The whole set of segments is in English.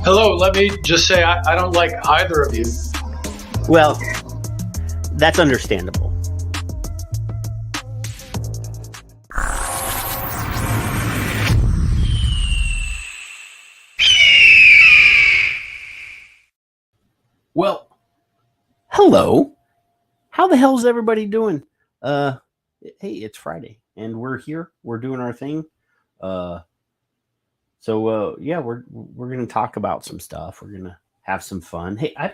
Hello, let me just say I don't like either of you. Well, that's understandable. Well, hello. How the hell's everybody doing? Hey, it's Friday and we're here. We're doing our thing. Yeah, we're gonna talk about some stuff. We're gonna have some fun. Hey, I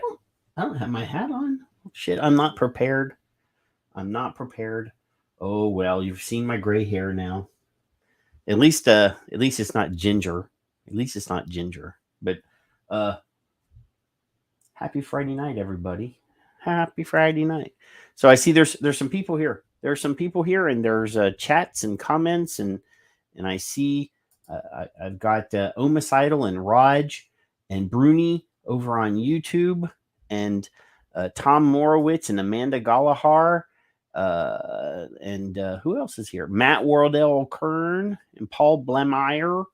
don't have my hat on. Shit, I'm not prepared. Oh well, you've seen my gray hair now. At least it's not ginger. But happy Friday night, everybody. Happy Friday night. So I see there's some people here. There's some people here, and there's chats and comments, and I see I've got Omicidal and Raj and Bruni over on YouTube, and Tom Morowitz and Amanda Galahar, and who else is here? Matt Worldell Kern and Paul Blemeyer.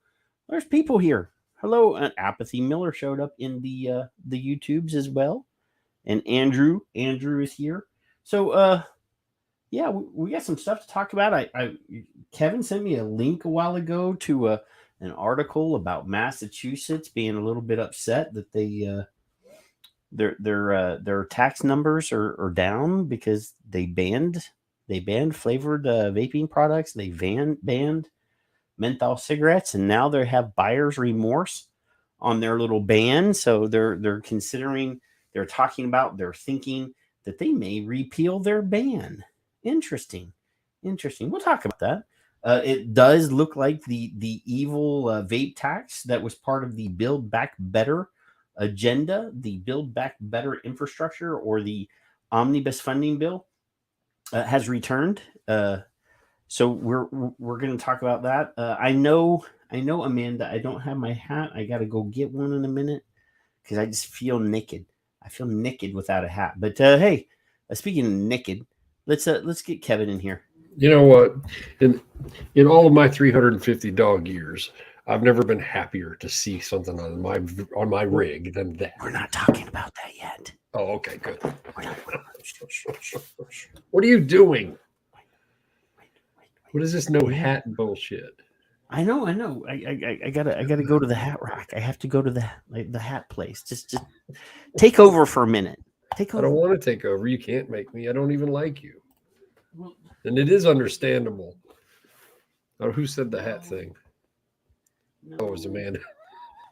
There's people here. Hello, Apathy Miller showed up in the YouTubes as well, and Andrew is here. So yeah, we got some stuff to talk about. Kevin sent me a link a while ago to an article about Massachusetts being a little bit upset that their tax numbers are down because they banned flavored vaping products. They banned menthol cigarettes, and now they have buyer's remorse on their little ban. So they're thinking that they may repeal their ban. Interesting. We'll talk about that. It does look like the evil vape tax that was part of the Build Back Better agenda, the Build Back Better infrastructure, or the omnibus funding bill has returned. So we're going to talk about that. I know, Amanda, I don't have my hat. I got to go get one in a minute because I just feel naked. I feel naked without a hat. But hey, speaking of naked, let's get Kevin in here. You know what? In all of my 350 dog years, I've never been happier to see something on my rig than that. We're not talking about that yet. Oh, okay, good. What are you doing? What is this no hat bullshit? I know. I gotta go to the hat rack. I have to go to the hat place. Just take over for a minute. Take over. I don't want to take over. You can't make me. I don't even like you. And it is understandable. Oh, who said the hat thing? No, oh, it was Amanda.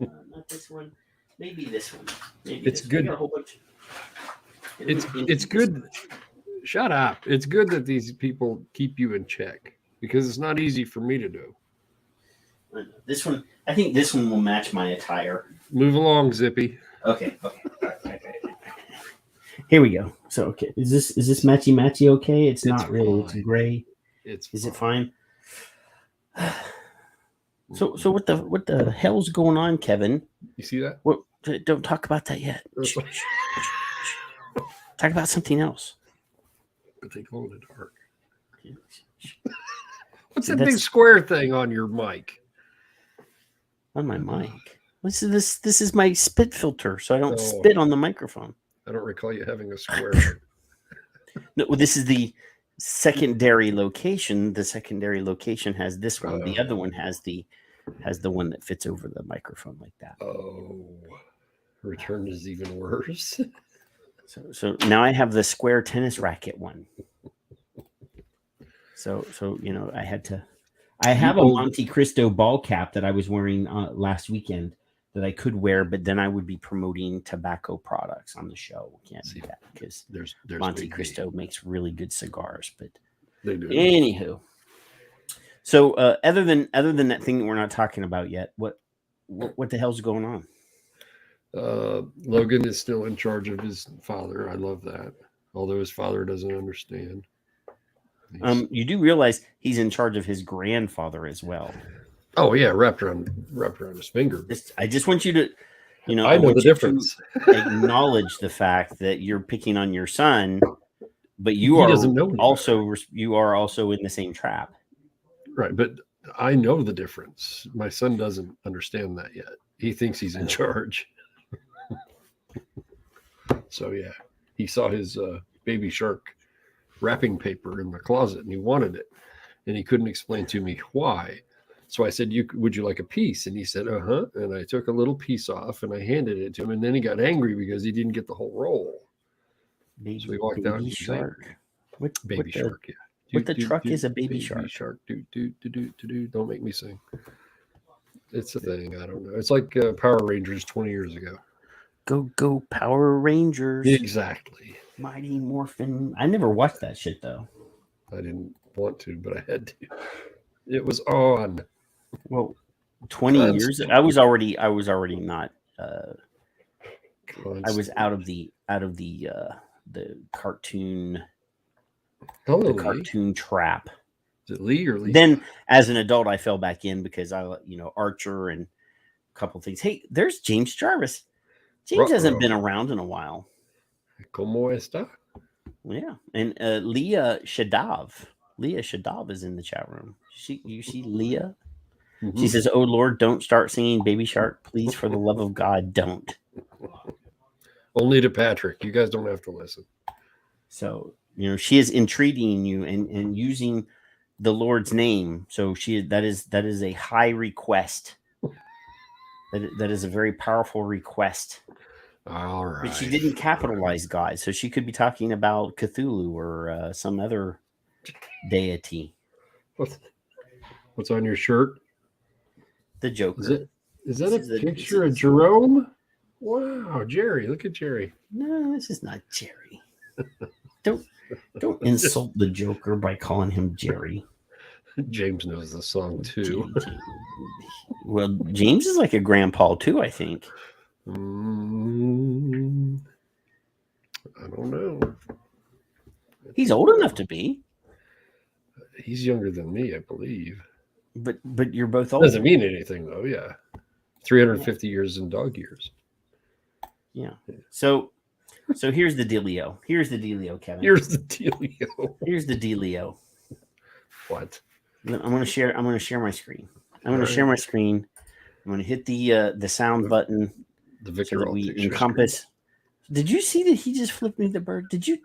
Not this one. Maybe this one. It's good. It's good. Shut up. It's good that these people keep you in check because it's not easy for me to do. This one, I think this one will match my attire. Move along, Zippy. Okay. Here we go. So, okay, is this matchy? Okay, it's not really. Fine. It's gray. Is it fine? So what the hell's going on, Kevin? You see that? What? Don't talk about that yet. Talk about something else. But they glow in the dark. What's that big square thing on your mic? On my mic. This is my spit filter, so I don't spit on the microphone. I don't recall you having a square. No, this is the secondary location. The secondary location has this one. The other one has the one that fits over the microphone like that. Oh, return is even worse. So now I have the square tennis racket one. So I have a Monte Cristo ball cap that I was wearing last weekend that I could wear, but then I would be promoting tobacco products on the show. We can't do that because there's Monte Cristo makes really good cigars, but they do. Anywho. So other than that thing that we're not talking about yet, what the hell's going on? Logan is still in charge of his father. I love that. Although his father doesn't understand. You do realize he's in charge of his grandfather as well. Oh yeah, wrapped around his finger. I just want you to, I know the difference. Acknowledge the fact that you're picking on your son, but you are also in the same trap. Right, but I know the difference. My son doesn't understand that yet. He thinks he's in charge. So yeah, he saw his Baby Shark wrapping paper in the closet and he wanted it, and he couldn't explain to me why. So I said, would you like a piece? And he said, uh-huh. And I took a little piece off and I handed it to him, and then he got angry because he didn't get the whole roll. So he walked out. Baby shark. Baby shark, yeah. What the truck is a baby shark. Don't make me sing. It's a thing. I don't know. It's like Power Rangers 20 years ago. Go Power Rangers. Exactly. Mighty Morphin. I never watched that shit though. I didn't want to, but I had to. It was on. Well, 20 years. I was already not. I was out of the cartoon. Hello, the cartoon trap. Is it Lee or Lee? Then, as an adult, I fell back in because Archer and a couple things. Hey, there's James Jarvis. James hasn't been around in a while. ¿Cómo está? Yeah, and Leah Shadav. Leah Shadav is in the chat room. You see Leah? Mm-hmm. She says, "Oh Lord, don't start singing Baby Shark, please, for the love of God, don't." Only to Patrick. You guys don't have to listen. So she is entreating you and using the Lord's name. So that is a high request. That is a very powerful request. All right. But she didn't capitalize God, so she could be talking about Cthulhu or some other deity. What's on your shirt? The Joker. Is that a picture of Jerome? Wow, Jerry! Look at Jerry. No, this is not Jerry. Don't insult the Joker by calling him Jerry. James knows the song too. Well, James is like a grandpa too, I think. I don't know. He's old enough to be. He's younger than me, I believe. But you're both old. Doesn't mean anything though. Yeah, 350 years in dog years. Yeah. So here's the dealio. Kevin. Here's the dealio. What? I'm gonna share my screen. I'm gonna hit the sound button. The Victor so that we encompass. Did you see that he just flipped me the bird? Did you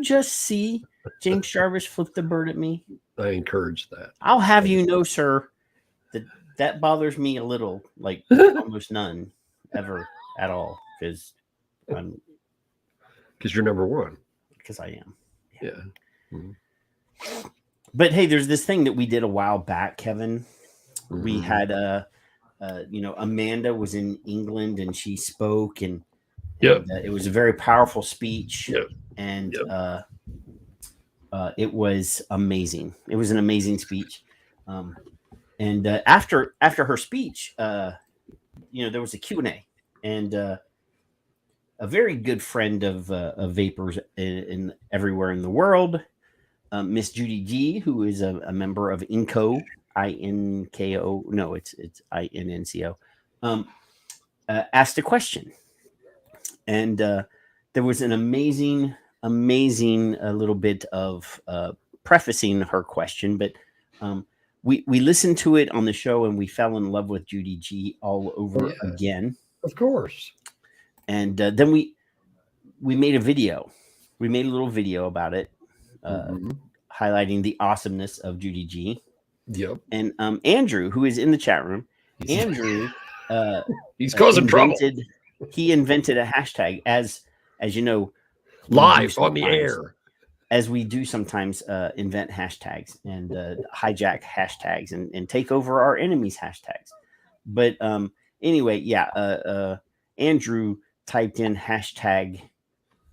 just see James Jarvis flip the bird at me? I encourage that. I'll have you know, sir, that bothers me a little, like almost none, ever at all, because you're number one. Because I am. Yeah. Mm-hmm. But hey, there's this thing that we did a while back, Kevin. Mm-hmm. We had Amanda was in England and she spoke, and it was a very powerful speech. Yep. And it was amazing. It was an amazing speech. And after her speech, there was a Q&A, and a very good friend of vapors in everywhere in the world, Miss Judy G, who is a member of INCO, INKO. No, it's INNCO. Asked a question, and there was an amazing little bit of prefacing her question, but we listened to it on the show and we fell in love with Judy G all over again. Of course. And then we made a video. We made a little video about it, highlighting the awesomeness of Judy G. Yep. And Andrew, who is in the chat room, Andrew, he's causing trouble. He invented a hashtag, as you know, live on the air, as we do sometimes invent hashtags and hijack hashtags and take over our enemies' hashtags. But anyway, Andrew typed in hashtag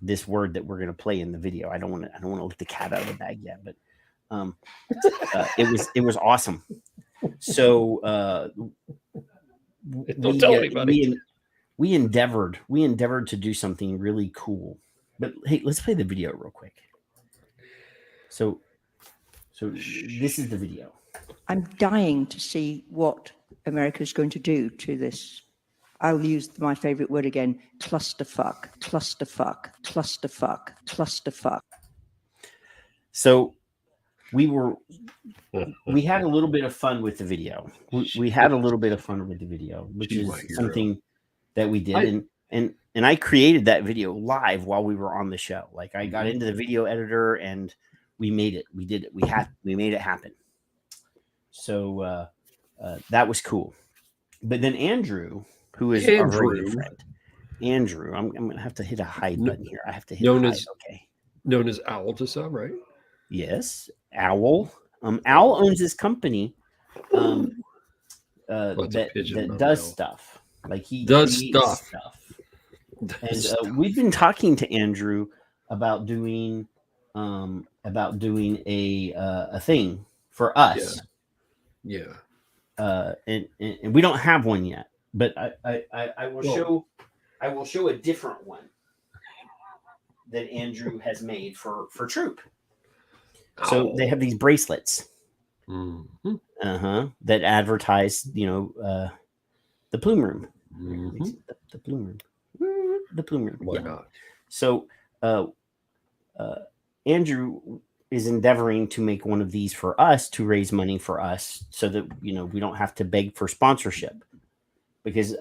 this word that we're going to play in the video. I don't want to let the cat out of the bag yet, but it was awesome. So don't tell anybody. We endeavored to do something really cool. But hey, let's play the video real quick. So this is the video. I'm dying to see what America is going to do to this. I'll use my favorite word again: clusterfuck. So we had a little bit of fun with the video. We had a little bit of fun with the video, which is something that we did. and I created that video live while we were on the show. Like I got into the video editor and we made it. We did it. We made it happen. So that was cool. But then Andrew, who is already a friend, Andrew, I'm going to have to hit a hide button here. I have to hit hide. Okay. Known as Owl to some, right? Yes, Owl. Owl owns this company that does stuff. Like he does stuff. And we've been talking to Andrew about doing a thing for us. Yeah. And we don't have one yet, but I will show a different one that Andrew has made for Troop. So they have these bracelets that advertise, the plume room. The plume room. The plume room. Why not? So Andrew is endeavoring to make one of these for us to raise money for us so that, we don't have to beg for sponsorship. Because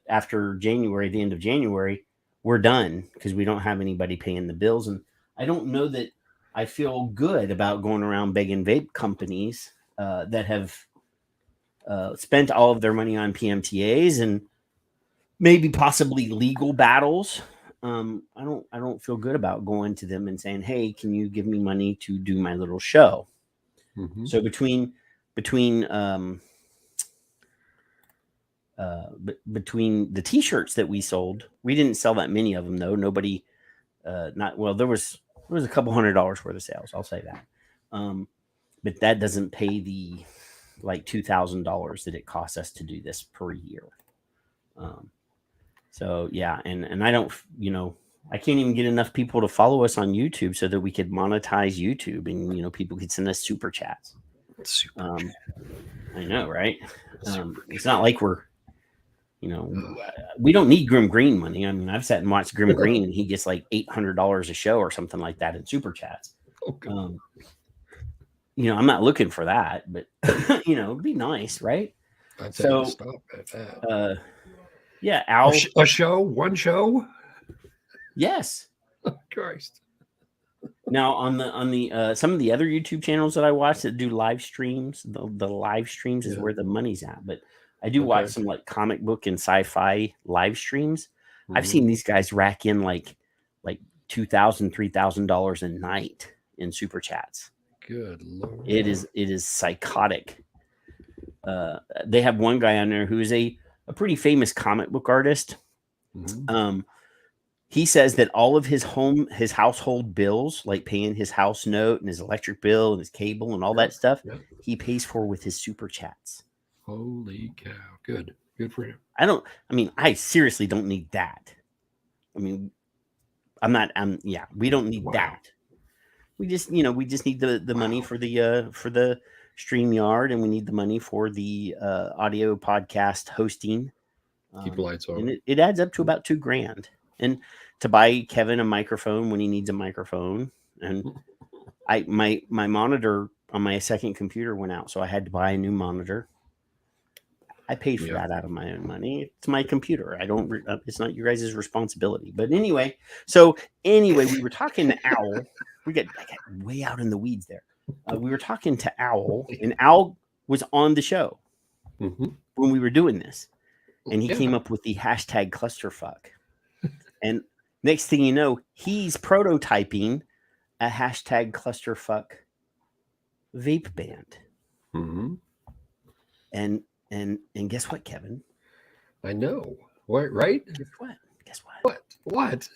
after January, the end of January, we're done because we don't have anybody paying the bills. And I don't know that I feel good about going around begging vape companies that have spent all of their money on PMTAs and maybe possibly legal battles. I don't feel good about going to them and saying, "Hey, can you give me money to do my little show?" So between the T-shirts that we sold, we didn't sell that many of them though. Nobody, there was a couple $100 worth of sales. I'll say that, but that doesn't pay the like $2,000 that it costs us to do this per year. So yeah, and I don't, I can't even get enough people to follow us on YouTube so that we could monetize YouTube and people could send us super chats. I know, right? It's not like we're, we don't need Grim Green money. I mean, I've sat and watched Grim Green and he gets like $800 a show or something like that in super chats. Okay. I'm not looking for that, but it'd be nice, right? I'd say to stop at that. Yeah, Owl. A show, one show. Yes. Oh, Christ. Now on the some of the other YouTube channels that I watch that do live streams, the live streams is where the money's at. But I do watch some like comic book and sci-fi live streams. I've seen these guys rack in like $2,000, $3,000 a night in super chats. Good Lord. It is psychotic. They have one guy on there who is a pretty famous comic book artist. He says that all of his household bills, like paying his house note and his electric bill and his cable and all that stuff, he pays for with his super chats. Holy cow. Good for him. I seriously don't need that. I mean, we don't need that. We just need the money for the StreamYard, and we need the money for the audio podcast hosting. Keep the lights on. And it adds up to about $2,000. And to buy Kevin a microphone when he needs a microphone. And my monitor on my second computer went out, so I had to buy a new monitor. I paid for that out of my own money. It's my computer. It's not your guys' responsibility. But anyway, we were talking to Owl. I got way out in the weeds there. We were talking to Owl, and Owl was on the show when we were doing this. And he came up with the hashtag clusterfuck. And next thing you know, he's prototyping a hashtag clusterfuck vape band. And guess what, Kevin? I know. What, right? Guess what? What?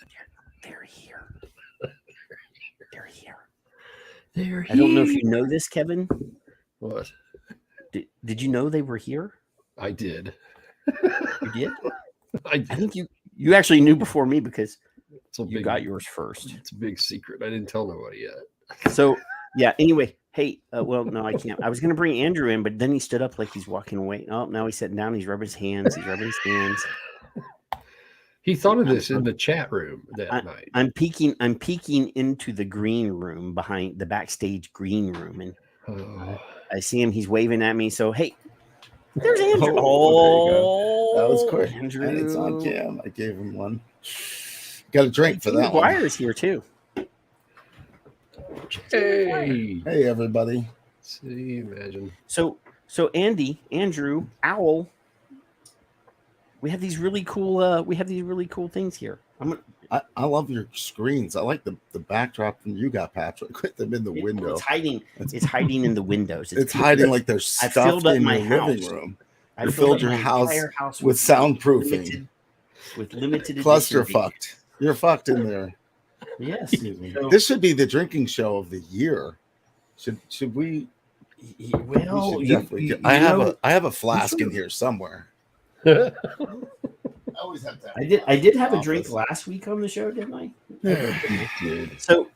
They're here. They're here. They're here. I don't know if you know this, Kevin. What? Did you know they were here? I did. You did? I did. I think you actually knew before me because you got yours first. It's a big secret. I didn't tell nobody yet. So, yeah, anyway. Hey, no, I can't. I was going to bring Andrew in, but then he stood up like he's walking away. Oh, now he's sitting down. He's rubbing his hands. He thought of this in the chat room that night. I'm peeking into the green room behind the backstage green room. And I see him. He's waving at me. So, hey, there's Andrew. That was quick. Andrew. And it's on cam. I gave him one. Got a drink for Tim that one. McGuire's here too. Hey, Hey, everybody. see, imagine. So Andy, Andrew, Owl. We have these really cool. We have these really cool things here. I love your screens. I like the backdrop from you got, Patrick. With them in the window. It's hiding. It's hiding in the windows. It's hiding like they're I stuffed filled up in my your house. living room. I You filled filled your my house entire house with soundproofing. with limited Cluster edition. fucked. You're fucked in there. Yes. So- This should be the drinking show of the year. Should we? Well, We should definitely I have a flask in here somewhere. I always have to. I did have a drink last week on the show, didn't I? So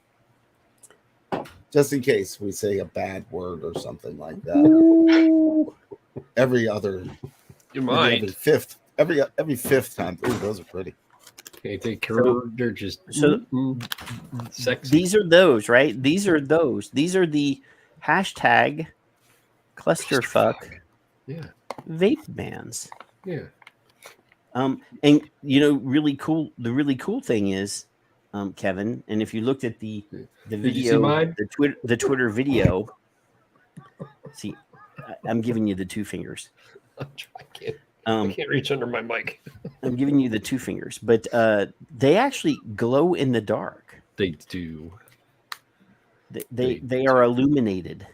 Just in case we say a bad word or something like that. Every Your every fifth time. Ooh, those are pretty. Okay, take care. They're just sexy. These are those, right? These are those. These are the hashtag clusterfuck Yeah. vape bans. Yeah. And really cool. The really cool thing is, Kevin, and if you looked at the Did you see video, mine? the Twitter video, see, I'm giving you the two fingers. I can't reach under my mic. I'm giving you the two fingers, but they actually glow in the dark. They do. They are illuminated.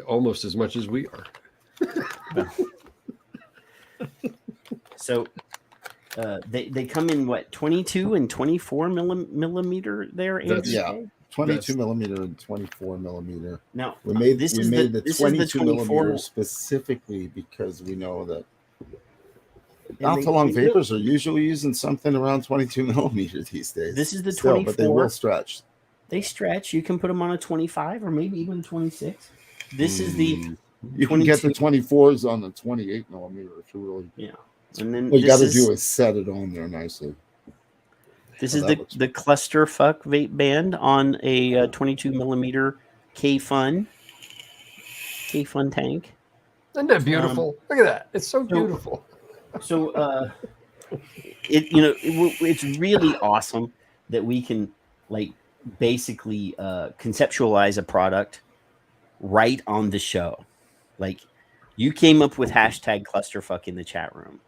Almost as much as we are. So they come in what, 22 and 24 millimeter there, Andrew? Yeah. 22 millimeter and 24 millimeter. Now We made this we is made the, the this 22 is the 24 millimeter specifically because we know that and alpha-long they will- vapors are usually using something around 22 millimeter these days. This is the Still, 24. but they will stretch. They stretch. You can put them on a 25 or maybe even 26. This is the You can get the 22. 24s on the 28 millimeter if you really. Yeah. And then What you got to this do is set it on there nicely. This Oh, is that looks- the clusterfuck vape band on a 22 millimeter K-Fun tank. Isn't that beautiful? Look at that. It's so beautiful. So it's really awesome that we can basically conceptualize a product right on the show. Like you came up with hashtag clusterfuck in the chat room.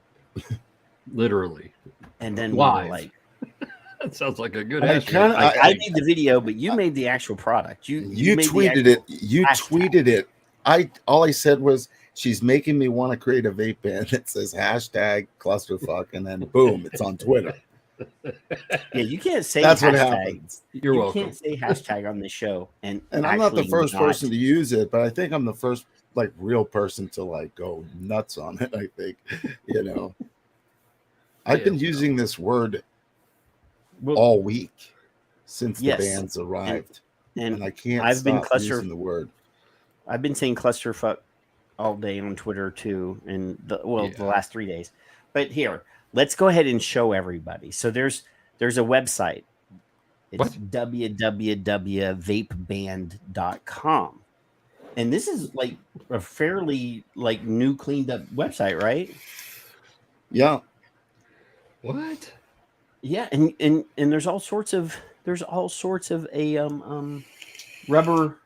Literally. And then Live. we were like, That sounds like a good I hashtag. kinda- I made the video, but you made the actual product. You made the tweeted actual it. You hashtag. tweeted it. All I said was she's making me want to create a vape band that says hashtag clusterfuck, and then boom, it's on Twitter. Yeah, you can't say That's hashtag. what happens. You're you welcome. can't say hashtag on the show, and And I'm not the actually first not. person to use it, but I think I'm the first real person to go nuts on it. I think, I've been using this word all week since Yes. the bands arrived, and I can't I've been stop using the word. I've been saying clusterfuck all day on Twitter too, and the last 3 days. But here, let's go ahead and show everybody. So there's a website. It's www.vapeband.com. And this is a fairly new cleaned up website, right? Yeah. What? Yeah, and there's all sorts of rubber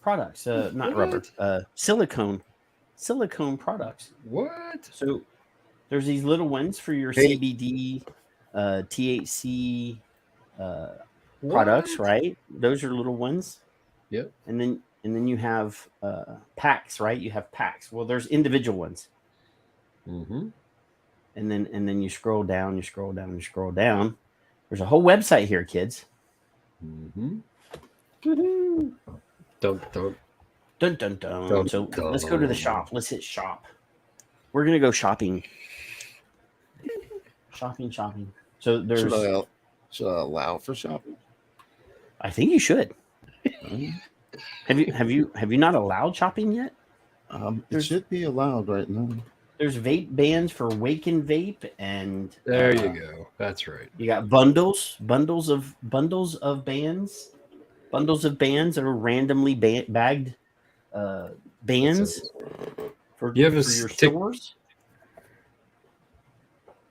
products, not rubber, silicone products. What? So there's these little ones for your CBD, THC products, right? Those are little ones. Yep. And then you have packs, right? You have packs. Well, there's individual ones. Mm-hmm. And then you scroll down, you scroll down, you scroll down. There's a whole website here, kids. Mm-hmm. Woo-hoo. Dun. Dun, dun, dun. Dun, So dun. let's go to the shop. Let's hit shop. We're gonna go shopping. Shopping. So there's. Should I allow for shopping? I think you should. Have you not allowed shopping yet? It should be allowed right now. There's vape bands for Wake and Vape, and There you go. That's right. you got bundles of bands that are randomly bagged bands for You have a your stick- stores.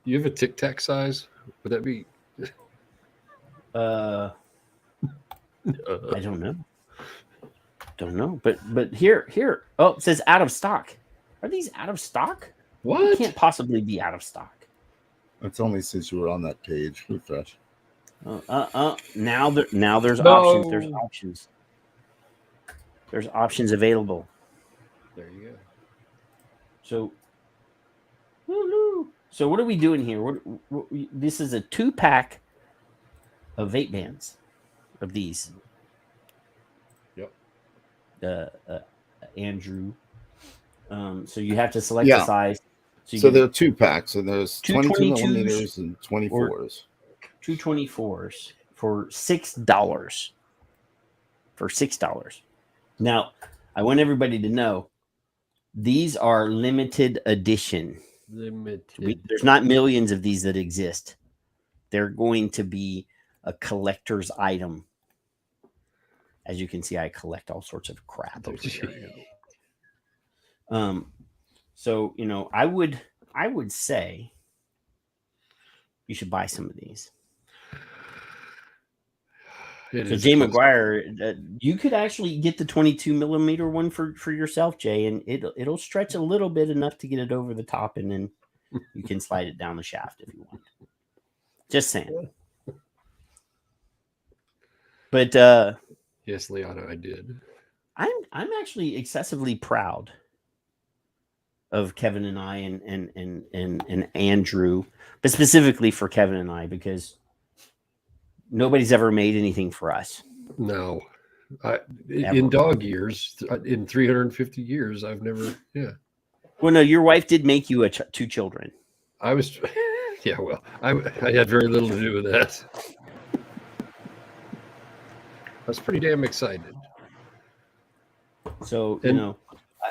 You have a Tic Tac size? Would that be? I don't know. Don't know. But here. Oh, it says out of stock. Are these out of stock? What? It can't possibly be out of stock. It's only since you were on that page. Refresh. Now there's No. options. There's options. There's options available. There you go. So, so what are we doing here? This is a 2-pack of vape bands of these. Yep. Andrew. So you have to select the size. So there are 2 packs, and there's 22 22s millimeters and 24s. 224s for $6. For $6. Now, I want everybody to know these are limited edition. There's not millions of these that exist. They're going to be a collector's item. As you can see, I collect all sorts of crap over here. So I would say you should buy some of these. So Jay McGuire, you could actually get the 22 millimeter one for yourself, Jay, and it'll stretch a little bit enough to get it over the top, and then you can slide it down the shaft if you want. Just saying. But yes, Liana, I did. I'm actually excessively proud of Kevin and I and Andrew, but specifically for Kevin and I, because nobody's ever made anything for us. No. In dog years, in 350 years, I've never, Well, no, your wife did make you 2 children. I was, well, I had very little to do with that. I was pretty damn excited. So,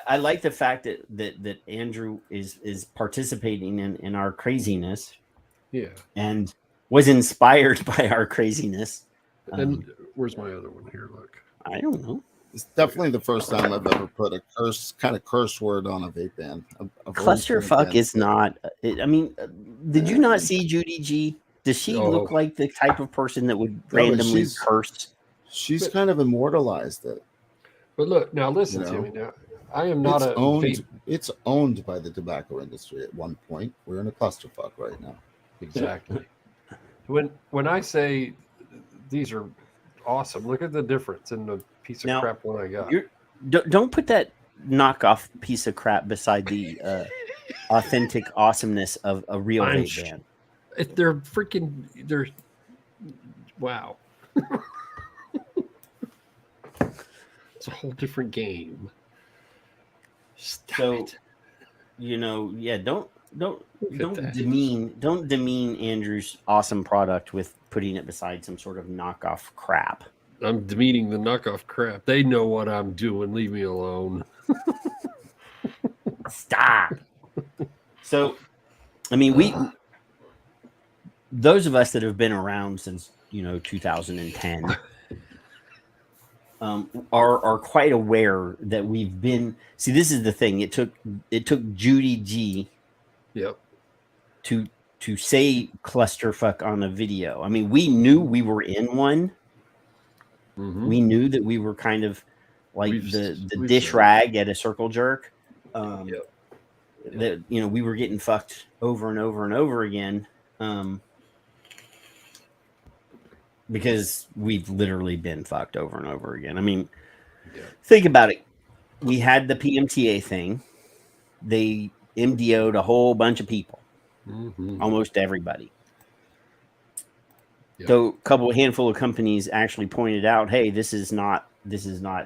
I like the fact that Andrew is participating in our craziness. Yeah. And was inspired by our craziness. And where's my other one here? Look. I don't know. It's definitely the first time I've ever put a curse word on a vape band. Clusterfuck is not. I mean, did you not see Judy G? Does she look like the type of person that would randomly curse? She's kind of immortalized it. But look, now listen to me. Now, I am not It's owned by the tobacco industry at one point. We're in a clusterfuck right now. Exactly. When I say these are awesome, look at the difference in the piece of crap one I got. Don't put that knockoff piece of crap beside the authentic awesomeness of a real vape band. They're wow. It's a whole different game. Stop it. Don't demean Andrew's awesome product with putting it beside some sort of knockoff crap. I'm demeaning the knockoff crap. They know what I'm doing. Leave me alone. Stop. So, I mean, those of us that have been around since 2010 are quite aware that we've been. See, this is the thing. It took Judy G. Yep. To say clusterfuck on a video. I mean, we knew we were in one. Mm-hmm. We knew that we were kind of like the dish rag at a circle jerk. That we were getting fucked over and over and over again. Because we've literally been fucked over and over again. I mean, think about it. We had the PMTA thing. They MDO'd a whole bunch of people. Mm-hmm. Almost everybody. Yep. So a handful of companies actually pointed out, hey, this is not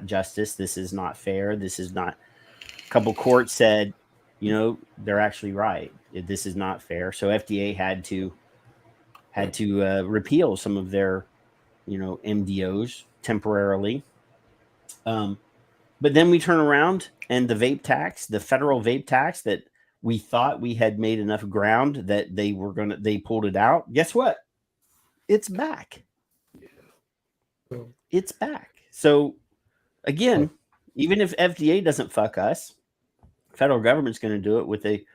justice. This is not fair. This is not. A couple courts said, they're actually right. This is not fair. So FDA had to repeal some of their, MDOs temporarily. But then we turn around and the vape tax, the federal vape tax that we thought we had made enough ground that they pulled it out. Guess what? It's back. It's back. So again, even if FDA doesn't fuck us, federal government's going to do it with a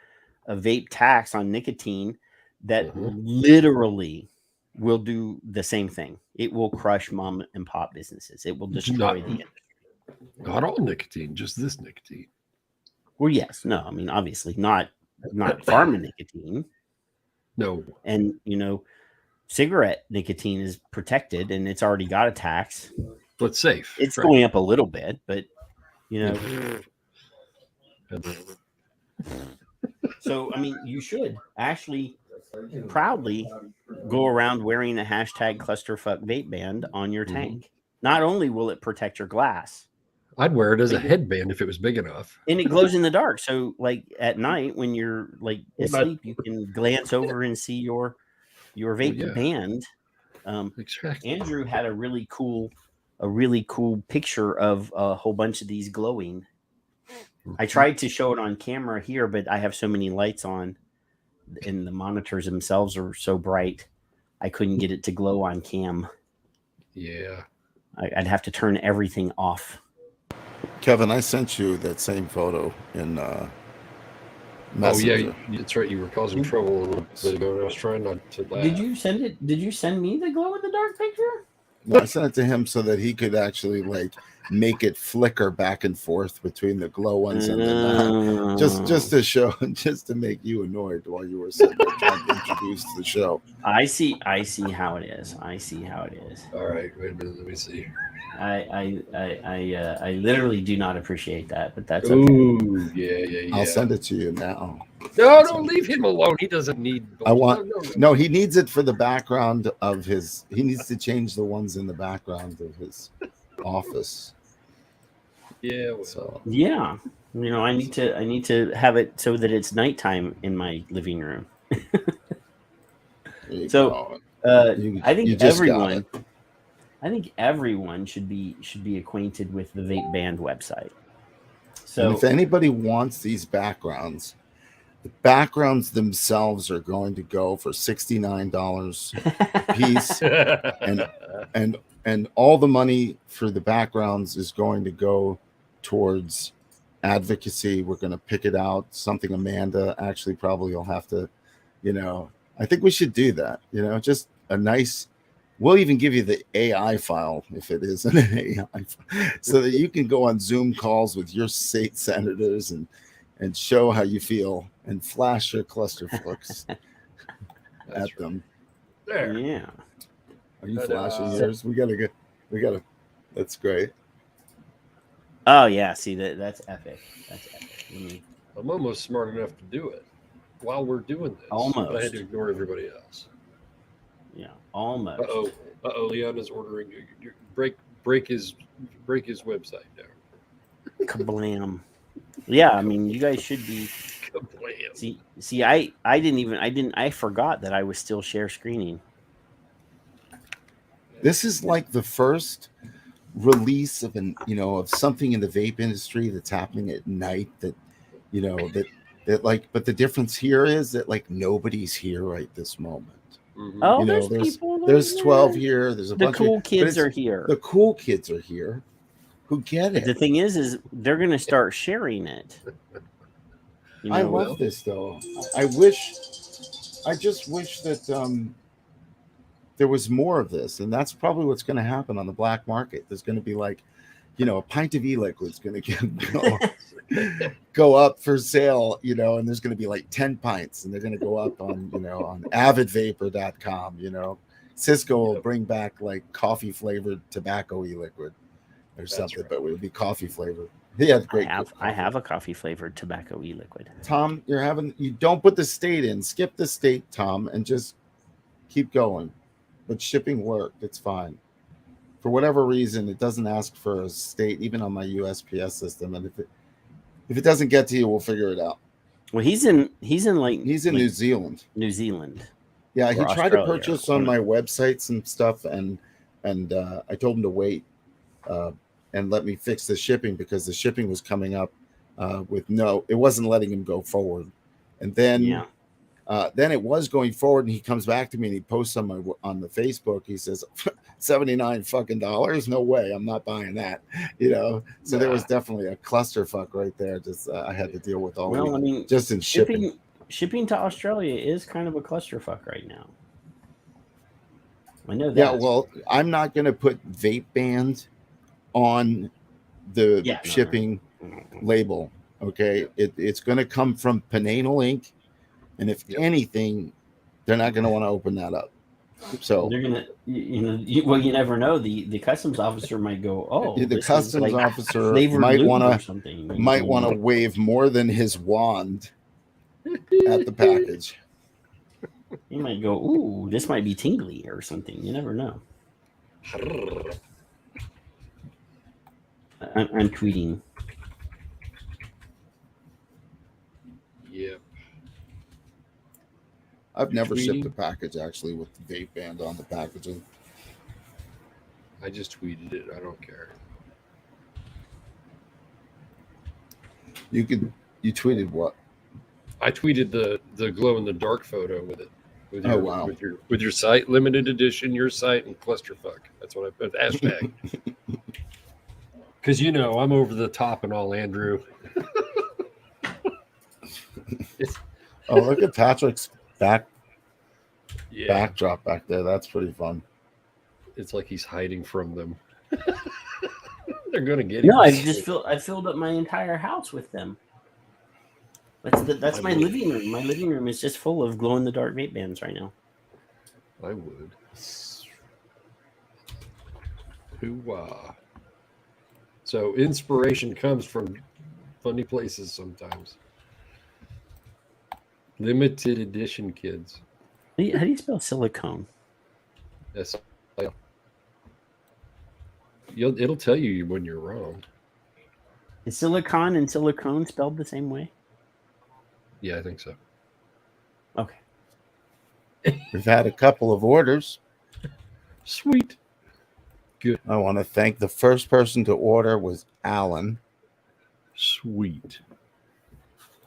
vape tax on nicotine that literally will do the same thing. It will crush mom and pop businesses. It will destroy the industry. Not all nicotine, just this nicotine. Well, yes, no, I mean, obviously not pharma nicotine. No. And, cigarette nicotine is protected and it's already got a tax. But it's safe. It's going up a little bit, but, So, I mean, you should actually proudly go around wearing a hashtag clusterfuck vape band on your tank. Not only will it protect your glass, I'd wear it as a headband if it was big enough. and it glows in the dark. So, like at night when you're like asleep, you can glance over and see your vape band. Exactly. Andrew had a really cool picture of a whole bunch of these glowing. I tried to show it on camera here, but I have so many lights on and the monitors themselves are so bright. I couldn't get it to glow on cam. Yeah. I'd have to turn everything off. Kevin, I sent you that same photo in Messenger. Oh yeah, that's right. You were causing trouble a little bit ago, and I was trying not to laugh. Did you send it? Did you send me the glow in the dark picture? No, I sent it to him so that he could actually make it flicker back and forth between the glow ones and the not. Just to show, just to make you annoyed while you were sitting there trying to introduce the show. I see how it is. All right, wait a minute. Let me see. I literally do not appreciate that, but that's okay. Ooh, yeah. I'll send it to you now. No, don't leave him alone. He doesn't need. No, he needs it for the background of his. He needs to change the ones in the background of his office. Yeah. Well. So Yeah, I need to have it so that it's nighttime in my living room. So I think everyone should be acquainted with the Vape Band website. So and if anybody wants these backgrounds, the backgrounds themselves are going to go for $69 a piece, and all the money for the backgrounds is going to go towards advocacy. We're going to pick it out. Something Amanda actually probably will have to, I think we should do that. Just a nice. We'll even give you the AI file if it is an AI file, so that you can go on Zoom calls with your state senators and show how you feel and flash your clusterfucks at them. There. Yeah. Are you flashing yours? We gotta. That's great. Oh yeah, see that's epic. I'm almost smart enough to do it while we're doing this. Almost. I had to ignore everybody else. Yeah, almost. Leon is ordering. Break his website down. Kablam. Yeah, I mean, you guys should be. Kablam. See, I forgot that I was still share screening. This is like the first release of of something in the vape industry that's happening at night that but the difference here is that nobody's here right this moment. Mm-hmm. Oh, there's people. There's 12 here. There's a bunch of cool kids are here. The cool kids are here who get it. The thing is they're going to start sharing it. I love this though. I just wish that there was more of this, and that's probably what's going to happen on the black market. There's going to be a pint of e-liquid is going to go up for sale, and there's going to be 10 pints, and they're going to go up on on avidvapor.com. Cisco will bring back coffee flavored tobacco e-liquid or something, right. But it would be coffee flavored. Yeah, great. I have a coffee flavored tobacco e-liquid. Tom, you don't put the state in. Skip the state, Tom, and just keep going. But shipping worked. It's fine. For whatever reason, it doesn't ask for a state, even on my USPS system. And if it doesn't get to you, we'll figure it out. Well, he's in New Zealand. New Zealand. Yeah, he tried to purchase on my websites and stuff, and I told him to wait and let me fix the shipping, because the shipping was coming up it wasn't letting him go forward. And then then it was going forward, and he comes back to me and he posts on the Facebook. He says, $79 fucking dollars? No way, I'm not buying that. So there was definitely a clusterfuck right there. Just I had to deal with all just in shipping. shipping to Australia is kind of a clusterfuck right now. I know that. Yeah, well, I'm not going to put vape banned on the shipping label. Okay, it's going to come from Penanal Inc. And if anything, they're not going to want to open that up. So they're gonna, you never know. The customs officer might go, "Oh, the customs officer might want to wave more than his wand at the package." He might go, "Ooh, this might be tingly or something." You never know. I'm tweeting. Yep. I've never shipped a package actually with the vape band on the packaging. I just tweeted it. I don't care. You tweeted what? I tweeted the glow in the dark photo with it. Wow. With your site, limited edition, your site, and clusterfuck. That's what I put. Hashtag. Because I'm over the top and all, Andrew. Oh, look at Patrick's backdrop back there. That's pretty fun. It's like he's hiding from them. They're gonna get him. No, I filled up my entire house with them. That's my living room. My living room is just full of glow in the dark vape bands right now. I would. Hoo-wah. So inspiration comes from funny places sometimes. Limited edition, kids. How do you spell silicone? Yes. It'll tell you when you're wrong. Is silicon and silicone spelled the same way? Yeah, I think so. Okay. We've had a couple of orders. Sweet. Good. I want to thank the first person to order was Alan. Sweet.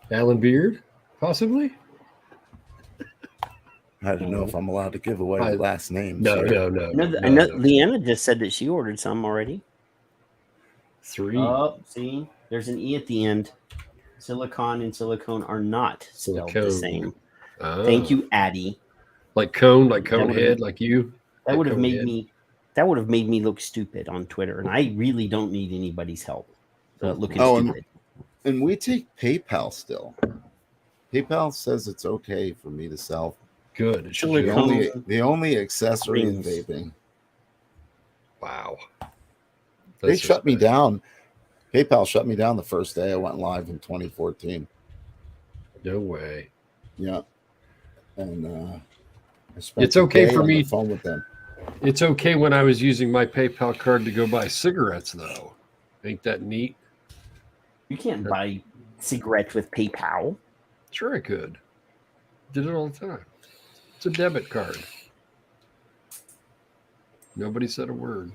Alan Beard, possibly? I don't know if I'm allowed to give away the last name. No. I know Leanna just said that she ordered some already. 3. Oh, see? There's an E at the end. Silicon and silicone are not spelled the same. Oh. Thank you, Addie. Like cone head, like you. That would have made me look stupid on Twitter, and I really don't need anybody's help looking stupid. And we take PayPal still. PayPal says it's okay for me to sell. Good. The only accessory in vaping. Wow. They shut me down. PayPal shut me down the first day I went live in 2014. No way. Yeah. And it's okay for me. On the phone with them. It's okay when I was using my PayPal card to go buy cigarettes, though. Ain't that neat? You can't buy cigarettes with PayPal. Sure, I could. Did it all the time. It's a debit card. Nobody said a word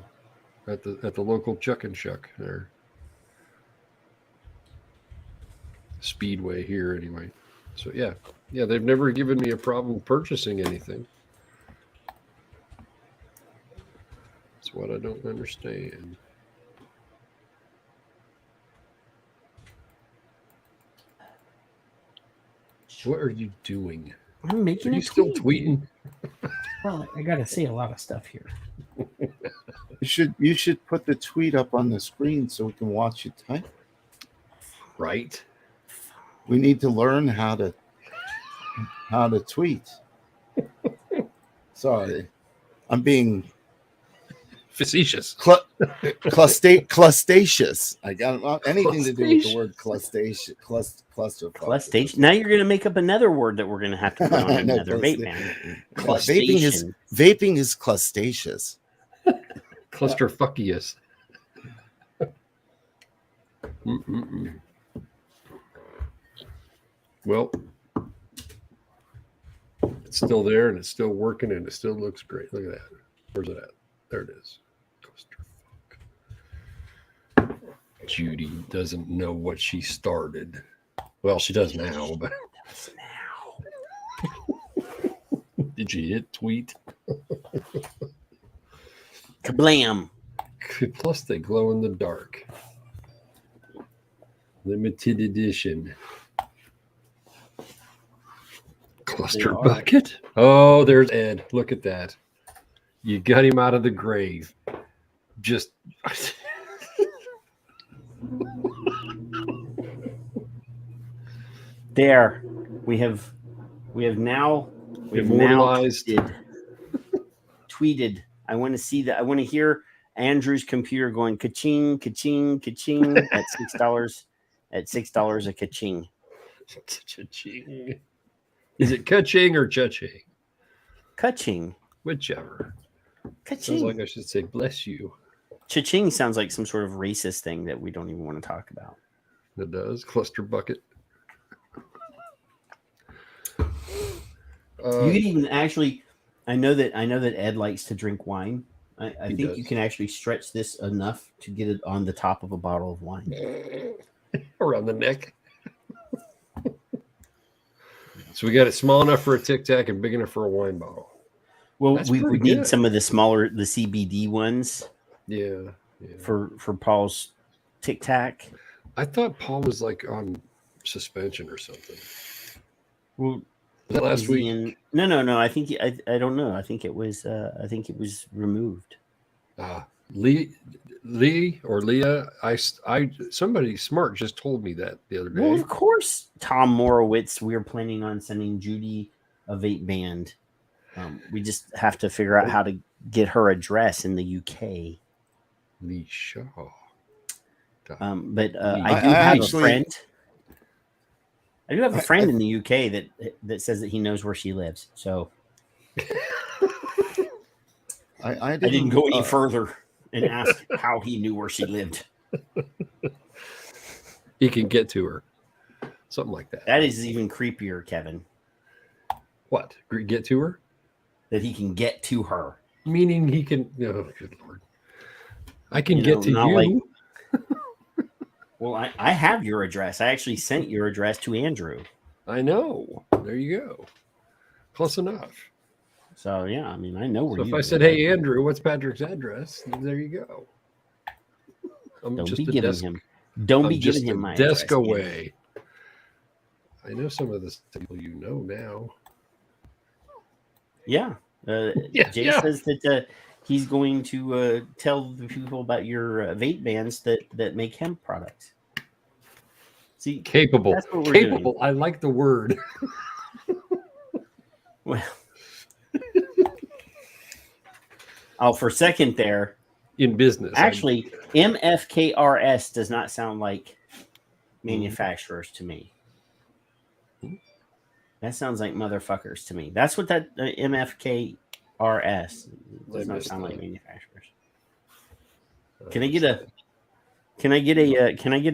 at the local Chuck and Shuck there. Speedway here, anyway. So yeah, they've never given me a problem purchasing anything. That's what I don't understand. What are you doing? I'm making. Are you still tweeting? Well, I gotta say a lot of stuff here. You should put the tweet up on the screen so we can watch you type. Right. We need to learn how to tweet. Sorry, I'm being facetious. Clustaceous. I got anything to do with the word cluster. Cluster. Now you're going to make up another word that we're going to have to put on another vape band. Vaping is clustaceous. Clusterfuckious. Well, it's still there and it's still working and it still looks great. Look at that. Where's it at? There it is. Clusterfuck. Judy doesn't know what she started. Well, she does now, but did you hit tweet? Kablam. Plus they glow in the dark. Limited edition. Cluster bucket. Oh, there's Ed. Look at that. You got him out of the grave. Just there. We have now immortalized. Tweeted. I want to see that. I want to hear Andrew's computer going ka-ching, ka-ching, ka-ching at $6. At $6 a ka-ching. Cha-ching. Is it ka-ching or cha-ching? Ka-ching. Whichever. Ka-ching. Sounds like I should say bless you. Cha-ching sounds like some sort of racist thing that we don't even want to talk about. It does. Cluster bucket. You can even actually, I know that Ed likes to drink wine. I think does. you can actually stretch this enough to get it on the top of a bottle of wine. Around the neck. So we got it small enough for a Tic Tac and big enough for a wine bottle. Well, That's we pretty need good. some of the smaller, the CBD ones Yeah. for Paul's Tic Tac. I thought Paul was like on suspension or something. Well, Was that last week? No. I think I don't know. I think it was removed. Lee or Leah, somebody smart just told me that the other day. Well, of course, Tom Morowitz. We're planning on sending Judy a vape band. We just have to figure out how to get her address in the UK. Lee Shaw. But I I do have a friend. I do have a friend in the UK that says that he knows where she lives. So I didn't go any further and ask how he knew where she lived. He can get to her. Something like that. That is even creepier, Kevin. What? Get to her? That he can get to her. Meaning he can. Oh, good Lord. I can get to not you. like- Well, I have your address. I actually sent your address to Andrew. I know. There you go. Close enough. So, yeah, I mean, I know where So you if I live. said, hey, Andrew, what's Patrick's address? There you go. I'm Don't just be a giving desk. him. Don't I'm be just giving him a my desk address, Andrew. away. I know some of the people you know now. Yeah. Jay says that he's going to tell the people about your vape bands that make hemp products. See, Capable. that's what we're Capable. doing. I like the word. Well, for a second there, In business. actually, MFKRS does not sound like manufacturers to me. That sounds like motherfuckers to me. That's what that MFKRS does not sound like manufacturers. Can I get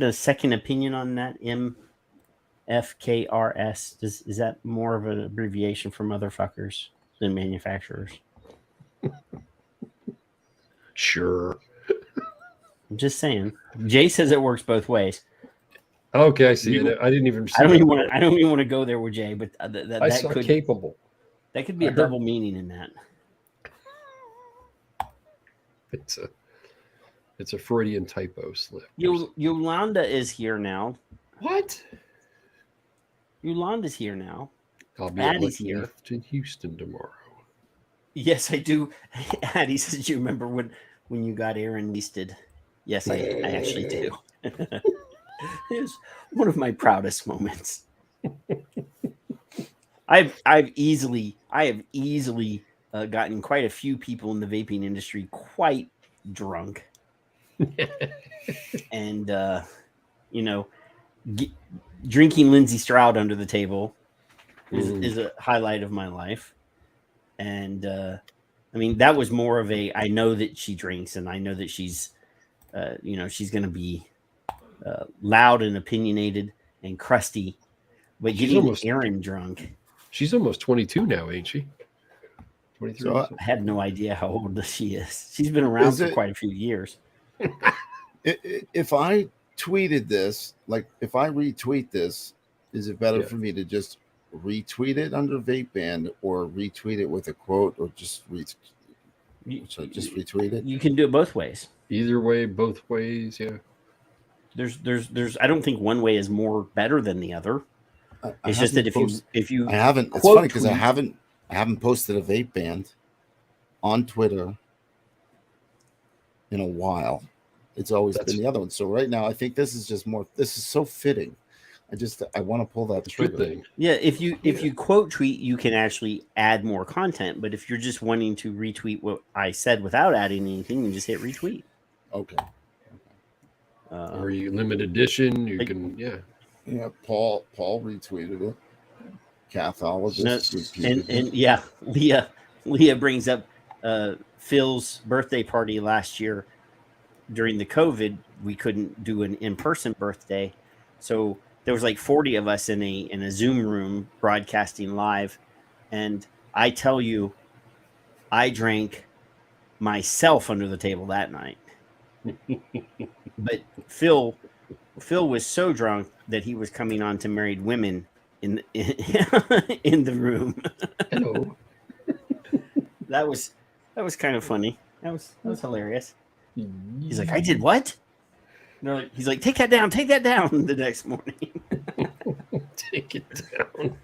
a second opinion on that MFKRS? Is that more of an abbreviation for motherfuckers than manufacturers? Sure. I'm just saying. Jay says it works both ways. Okay, I see it. I didn't even see I don't that even part. want to go there with Jay, but I that saw could capable. That could be a double meaning in that. It's a Freudian typo slip. Yolanda is here now. What? Yolanda's here now. I'll be Addie's here. in Houston tomorrow. Yes, I do. Addie says, "You remember when you got Aaron wasted?" Yes, I actually do. It's one of my proudest moments. I have easily gotten quite a few people in the vaping industry quite drunk, and drinking Lindsay Stroud under the table is a highlight of my life. And I mean, that was more of a, I know that she drinks and I know that she's she's going to be loud and opinionated and crusty, but getting Aaron drunk. She's almost 22 now, ain't she? 23. So, I had no idea how old she is. She's been around for quite a few years. If I tweeted this, like if I retweet this, is it better for me to just retweet it under vape ban or retweet it with a quote or just retweet it? You can do it both ways. Either way, both ways, yeah. There's I don't think one way is more better than the other. It's just that if you I haven't. It's funny because I haven't posted a vape ban on Twitter in a while. It's always been the other one. So right now, I think this is just more. This is so fitting. I want to pull that trigger. Thing. Yeah, if you quote tweet, you can actually add more content. But if you're just wanting to retweet what I said without adding anything, you just hit retweet. Okay. Or you limited edition, you can Yeah, Paul retweeted it. Cathologist repeated it. And yeah, Leah brings up Phil's birthday party last year. During the COVID, we couldn't do an in-person birthday, so there was like 40 of us in a Zoom room broadcasting live, and I tell you, I drank myself under the table that night. But Phil was so drunk that he was coming on to married women in the room. Hello. That was kind of funny. That was hilarious. He's like, I did what? He's like, take that down the next morning. Take it down.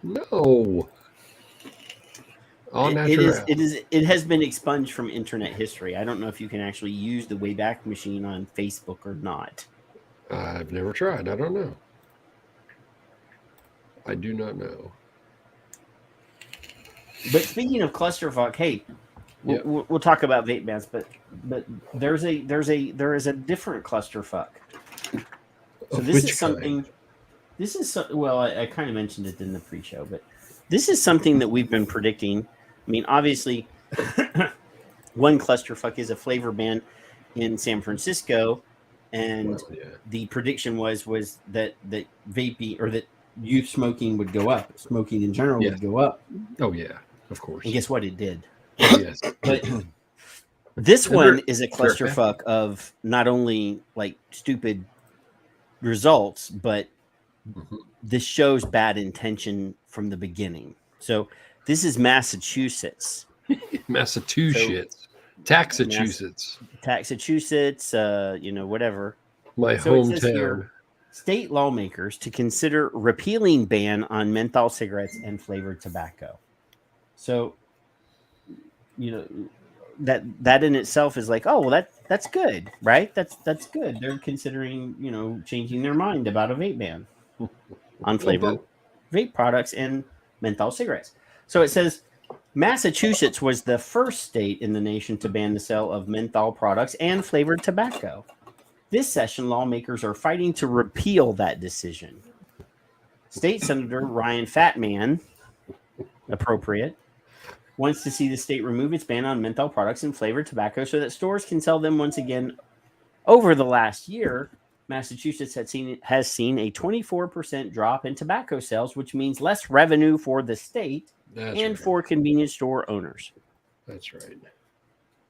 No. It has been expunged from internet history. I don't know if you can actually use the Wayback Machine on Facebook or not. I've never tried. I don't know. I do not know. But speaking of clusterfuck, hey, we'll talk about vape bans, but there is a different clusterfuck. So this is something. This is I kind of mentioned it in the pre-show, but this is something that we've been predicting. I mean, obviously, one clusterfuck is a flavor ban in San Francisco, and the prediction was that vaping or that youth smoking would go up. Smoking in general would go up. Oh yeah, of course. And guess what? It did. Yes. But this one is a clusterfuck of not only like stupid results, but this shows bad intention from the beginning. So this is Massachusetts. Massachusetts. Massachusetts, whatever. My hometown. State lawmakers to consider repealing ban on menthol cigarettes and flavored tobacco. So, that in itself is like, oh, well, that's good, right? That's good. They're considering, changing their mind about a vape ban on flavored vape products and menthol cigarettes. So it says Massachusetts was the first state in the nation to ban the sale of menthol products and flavored tobacco. This session, lawmakers are fighting to repeal that decision. State Senator Ryan Fatman, appropriate, wants to see the state remove its ban on menthol products and flavored tobacco so that stores can sell them once again. Over the last year, Massachusetts has seen a 24% drop in tobacco sales, which means less revenue for the state for convenience store owners. That's right.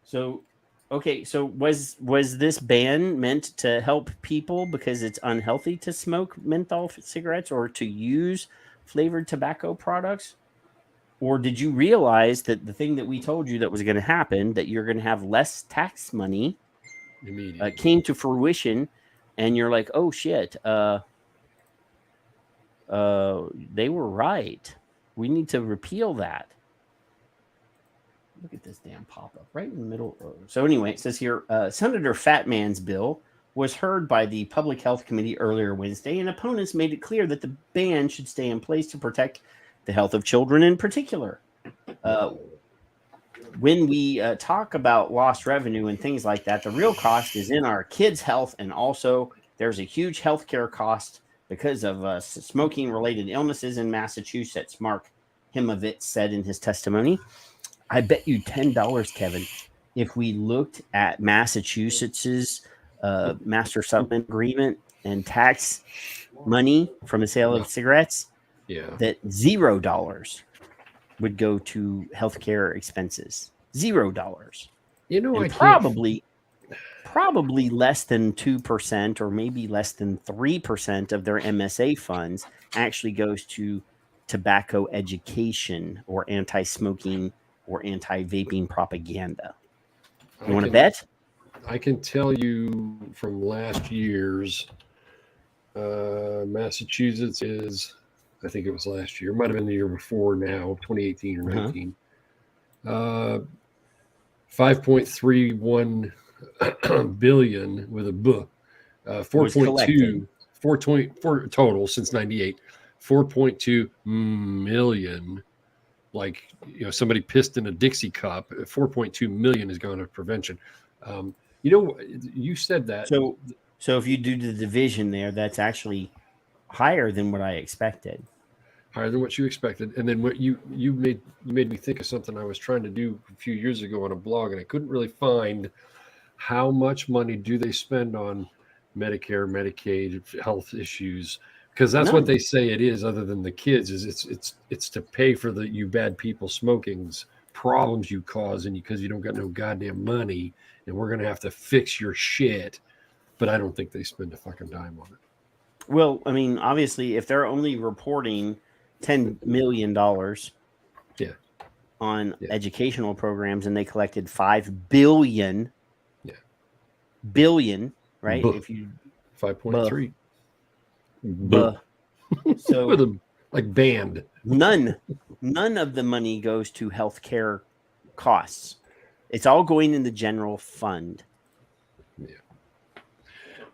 So, okay, so was this ban meant to help people because it's unhealthy to smoke menthol cigarettes or to use flavored tobacco products? Or did you realize that the thing that we told you that was going to happen, that you're going to have less tax money, came to fruition, and you're like, oh shit, they were right. We need to repeal that. Look at this damn pop-up right in the middle. So anyway, it says here, Senator Fatman's bill was heard by the Public Health Committee earlier Wednesday, and opponents made it clear that the ban should stay in place to protect the health of children in particular. When we talk about lost revenue and things like that, the real cost is in our kids' health, and also there's a huge healthcare cost because of smoking-related illnesses in Massachusetts, Mark Himovitz said in his testimony. I bet you $10, Kevin, if we looked at Massachusetts's master settlement agreement and tax money from the sale of cigarettes, that $0 would go to healthcare expenses. $0. And probably less than 2% or maybe less than 3% of their MSA funds actually goes to tobacco education or anti-smoking or anti-vaping propaganda. You want to bet? I can tell you from last year's Massachusetts is, I think it was last year, might have been the year before now, 2018 or 19. 5.31 billion with a B. 4.2 total since 98. 4.2 million. Like, somebody pissed in a Dixie cup. 4.2 million has gone to prevention. You said that. So if you do the division there, that's actually higher than what I expected. Higher than what you expected. And then what you made me think of something I was trying to do a few years ago on a blog, and I couldn't really find how much money do they spend on Medicare, Medicaid, health issues, because that's what they say it is, other than the kids, is it's to pay for you bad people smoking's problems you cause, and because you don't got no goddamn money, and we're gonna have to fix your shit. But I don't think they spend a fucking dime on it. Well, I mean, obviously, if they're only reporting $10 million on educational programs, and they collected $5 billion, right? If you 5.3, so with a like band, none of the money goes to healthcare costs. It's all going in the general fund. Yeah.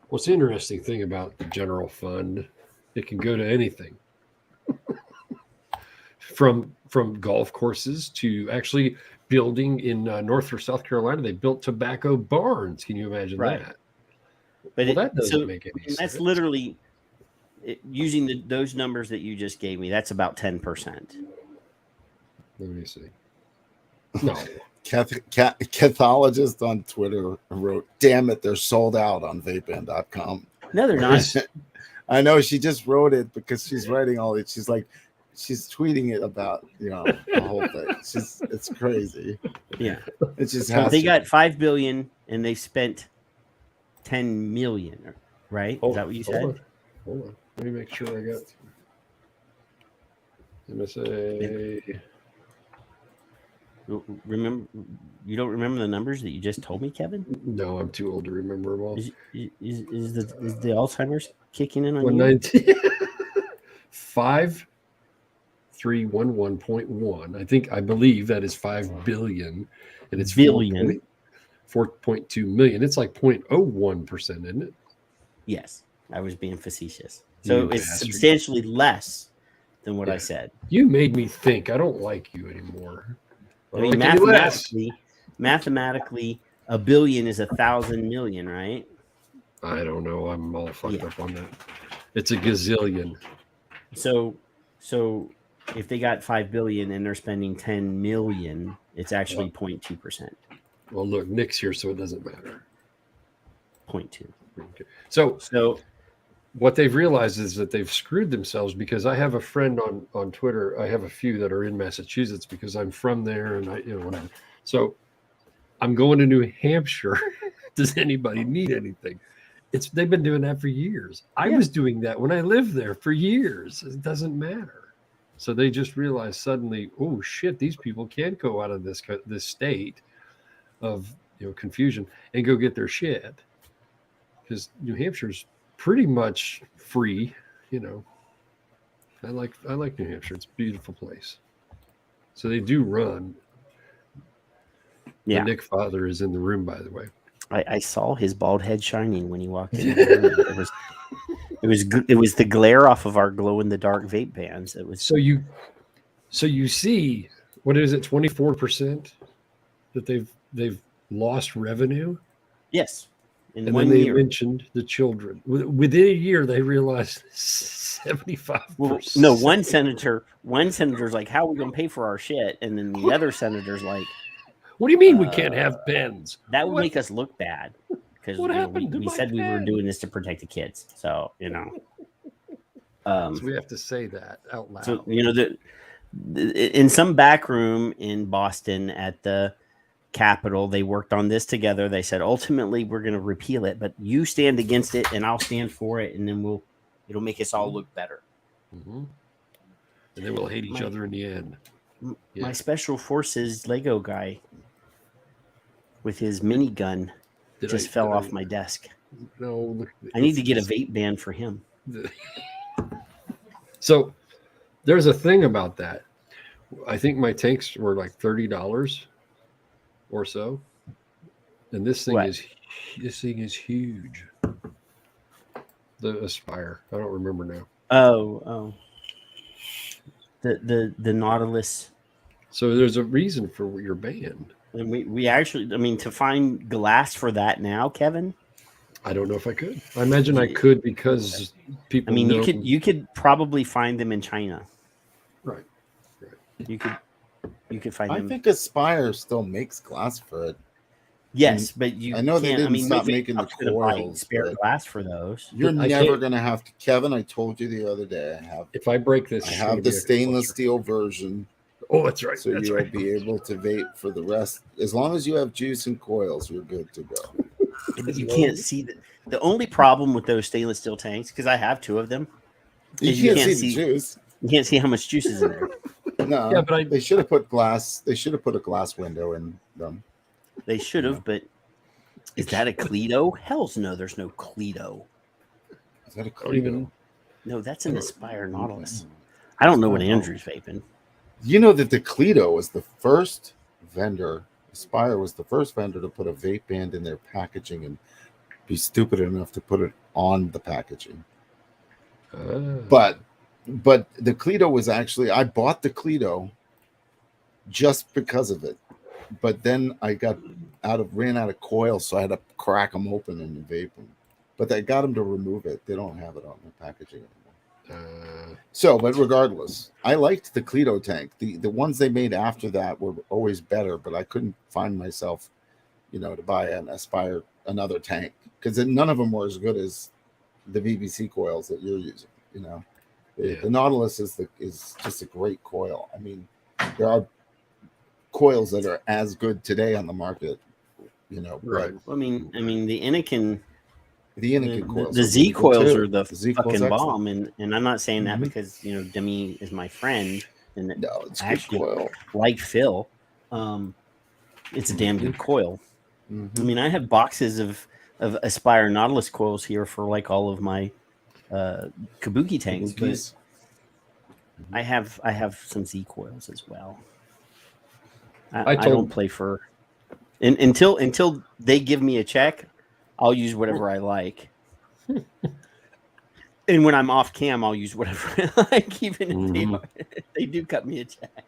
What's the interesting thing about the general fund? It can go to anything, from golf courses to actually building in North or South Carolina. They built tobacco barns. Can you imagine that? But that doesn't make any sense. That's literally using those numbers that you just gave me. That's about 10%. Let me see. No. Cathologist on Twitter wrote, "Damn it, they're sold out on vapeban.com." No, they're not. I know, she just wrote it because she's writing all it. She's like, she's tweeting it about the whole thing. It's crazy. Yeah, it just so they got $5 billion and they spent 10 million, right? Is that what you said? Hold on. Let me make sure I got. MSA. Remember, you don't remember the numbers that you just told me, Kevin? No, I'm too old to remember them all. Is the Alzheimer's kicking in on 119. 5311.1. I believe that is 5 billion, and it's billion. 4.2 million. It's like 0.01%, isn't it? Yes, I was being facetious. So it's substantially less than what I said. You made me think. I don't like you anymore. I mean, mathematically, a billion is 1,000 million, right? I don't know. I'm all fucked up on that. It's a gazillion. So if they got 5 billion and they're spending 10 million, it's actually 0.2%. Well, look, Nick's here, so it doesn't matter. 0.2. Okay. So what they've realized is that they've screwed themselves, because I have a friend on Twitter. I have a few that are in Massachusetts because I'm from there, and whatever. So I'm going to New Hampshire. Does anybody need anything? They've been doing that for years. I was doing that when I lived there for years. It doesn't matter. So they just realized suddenly, oh shit, these people can't go out of this state of confusion and go get their shit, because New Hampshire's pretty much free. I like New Hampshire. It's a beautiful place. So they do run. The Nick father is in the room, by the way. I saw his bald head shining when he walked in. It was the glare off of our glow in the dark vape bands. It was so you see, what is it, 24% that they've lost revenue? Yes. And then they mentioned the children. Within a year, they realized 75%. Well, no, one senator's like, "How are we going to pay for our shit?" And then the other senator's like, "What do you mean we can't have pens? That would make us look bad, because we said we were doing this to protect the kids." So so we have to say that out loud. So in some back room in Boston at the Capitol, they worked on this together. They said, ultimately, we're going to repeal it, but you stand against it and I'll stand for it, and then it'll make us all look better. Mm-hmm. And then we'll hate each other in the end. My special forces Lego guy with his minigun fell off my desk. No, I need to get a vape ban for him. So there's a thing about that. I think my tanks were like $30 or so, and this thing What? is huge. The Aspire. I don't remember now. Oh. The Nautilus. So there's a reason for your banned. And we actually, I mean, to find glass for that now, Kevin. I don't know if I could. I imagine I could because people. I mean, know. you could probably find them in China. Right. You could find I them. think Aspire still makes glass for it. Yes, but you. I know they can't, didn't I mean, stop maybe making the I'm gonna buy coils, spare but- glass for those. You're I never can't- gonna have to, Kevin. I told you the other day. If I break this, I it's gonna have the be a stainless cluster. steel version, Oh, that's right. so that's you'll right. be able to vape for the rest. As long as you have juice and coils, you're good to go. But you can't see the only problem with those stainless steel tanks, because I have two of them. You You can't, can't see the see- juice. You can't see how much juice is in there. No, Yeah, but they should have put glass. They should have put a glass window in them. They should have, but is that a Cleto? Hell's no, there's no Cleto. Is that a I don't even. Cleto? No, that's an Aspire Nautilus. I don't know what Andrew's vaping. You know that the Cleto was the first vendor. Aspire was the first vendor to put a vape band in their packaging and be stupid enough to put it on the packaging. But the Cleto was actually, I bought the Cleto just because of it. But then I ran out of coil, so I had to crack them open and vape them. But I got them to remove it. They don't have it on the packaging anymore. So, but regardless, I liked the Cleto tank. The ones they made after that were always better, but I couldn't find myself, to buy an Aspire another tank because none of them were as good as the VBC coils that you're using. The Nautilus is just a great coil. I mean, there are coils that are as good today on the market. Right. I mean, the Anakin. The Anakin coils. The are Z really good coils too. are the Z coils fucking excellent. bomb, and I'm not saying that Mhm. because Demi is my friend and No, it's good actually coil. like Phil. It's a damn good coil. Mhm. I mean, I have boxes of Aspire Nautilus coils here for like all of my Kabuki tanks, Kabukis. but I have some Z coils as well. I I told- don't play for until they give me a check. I'll use whatever I like. And when I'm off cam, I'll use whatever I like, even if they do cut me a check.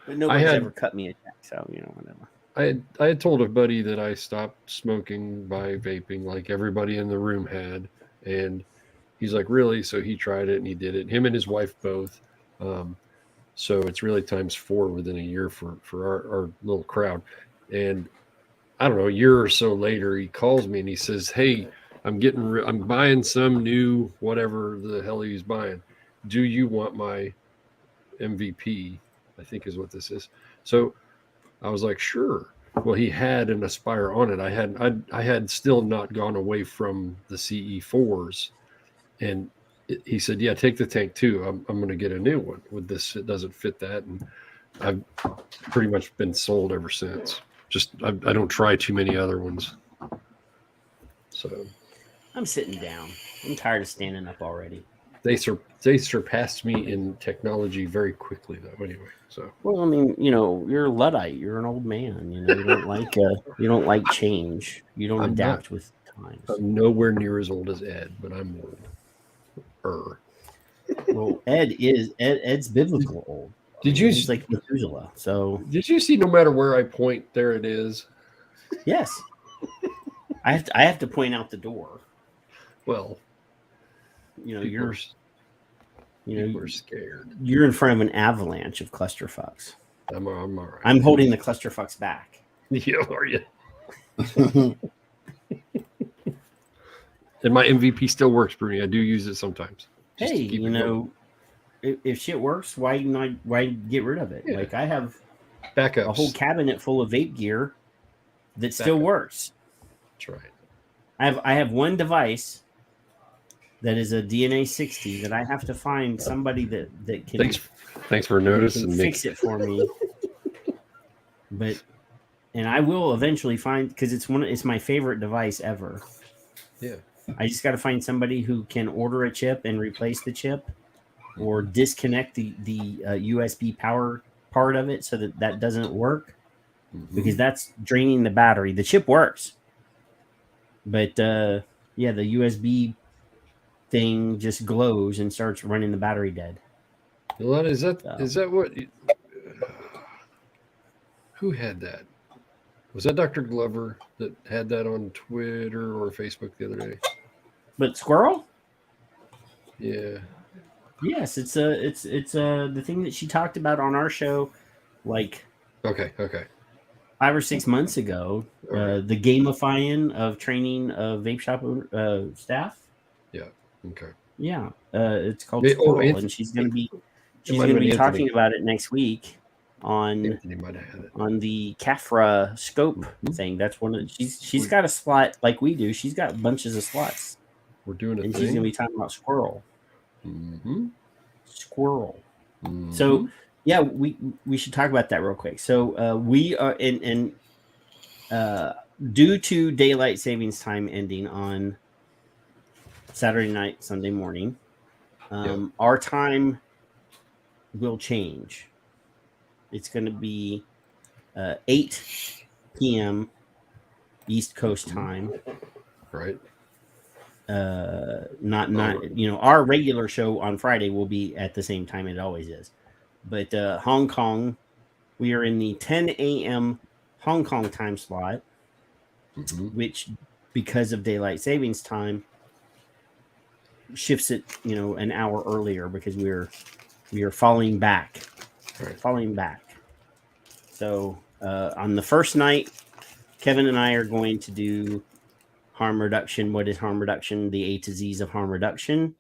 But nobody's ever cut me a check, so whatever. I had told a buddy that I stopped smoking by vaping, like everybody in the room had, and he's like, "Really?" So he tried it and he did it. Him and his wife both. So it's really times 4 within a year for our little crowd. And I don't know, a year or so later, he calls me and he says, "Hey, I'm buying some new whatever the hell he's buying. Do you want my MVP?" I think is what this is. So I was like, "Sure." Well, he had an Aspire on it. I had still not gone away from the CE4s, and he said, "Yeah, take the tank too. I'm going to get a new one with this. It doesn't fit that." And I've pretty much been sold ever since. Just I don't try too many other ones. So I'm sitting down. I'm tired of standing up already. they surpassed me in technology very quickly, though. Anyway, so Well, I mean, you're a Luddite. You're an old man. You don't like change. You don't I'm adapt with times. I'm nowhere near as old as Ed, but I'm old. Well, Ed's biblical old. Did you He's like Methuselah. So did you see? No matter where I point, there it is. yes, I have to point out the door. Well, You're we're scared. you're in front of an avalanche of clusterfucks. I'm all right. I'm holding the clusterfucks back. Yeah, are you? And my MVP still works, Bruni. I do use it sometimes. just to Hey, keep it going. if shit works, why get rid of it? Yeah. Like I have Backups. a whole cabinet full of vape gear that still Backup. works. That's right. I have one device that is a DNA 60 that I have to find somebody that can, Thanks for that noticing can me. fix it for me. And I will eventually find, because it's my favorite device ever. Yeah. I just got to find somebody who can order a chip and replace the chip, or disconnect the USB power part of it so that doesn't work, because that's draining the battery. The chip works, but the USB thing just glows and starts running the battery dead. Is that what? Who had that? Was that Dr. Glover that had that on Twitter or Facebook the other day? But Squirrel? Yeah. Yes, it's the thing that she talked about on our show, like Okay. 5 or 6 months ago. Right. The gamifying of training of vape shop staff. Yeah. Okay. Yeah, it's called Squirrel, and she's going to be talking about it next week on the CAPHRA scope thing. That's one of she's got a slot like we do. She's got bunches of slots. We're doing it, and she's going to be talking about Squirrel. Squirrel. So yeah, we should talk about that real quick. So we are in due to daylight savings time ending on Saturday night, Sunday morning, our time will change. It's going to be 8 p.m. East Coast time. Right. Not our regular show on Friday will be at the same time it always is. But Hong Kong, we are in the 10 a.m. Hong Kong time slot, which, because of daylight savings time, shifts it, an hour earlier, because we are falling back. So on the first night, Kevin and I are going to do harm reduction. What is harm reduction? The A to Z's of harm reduction.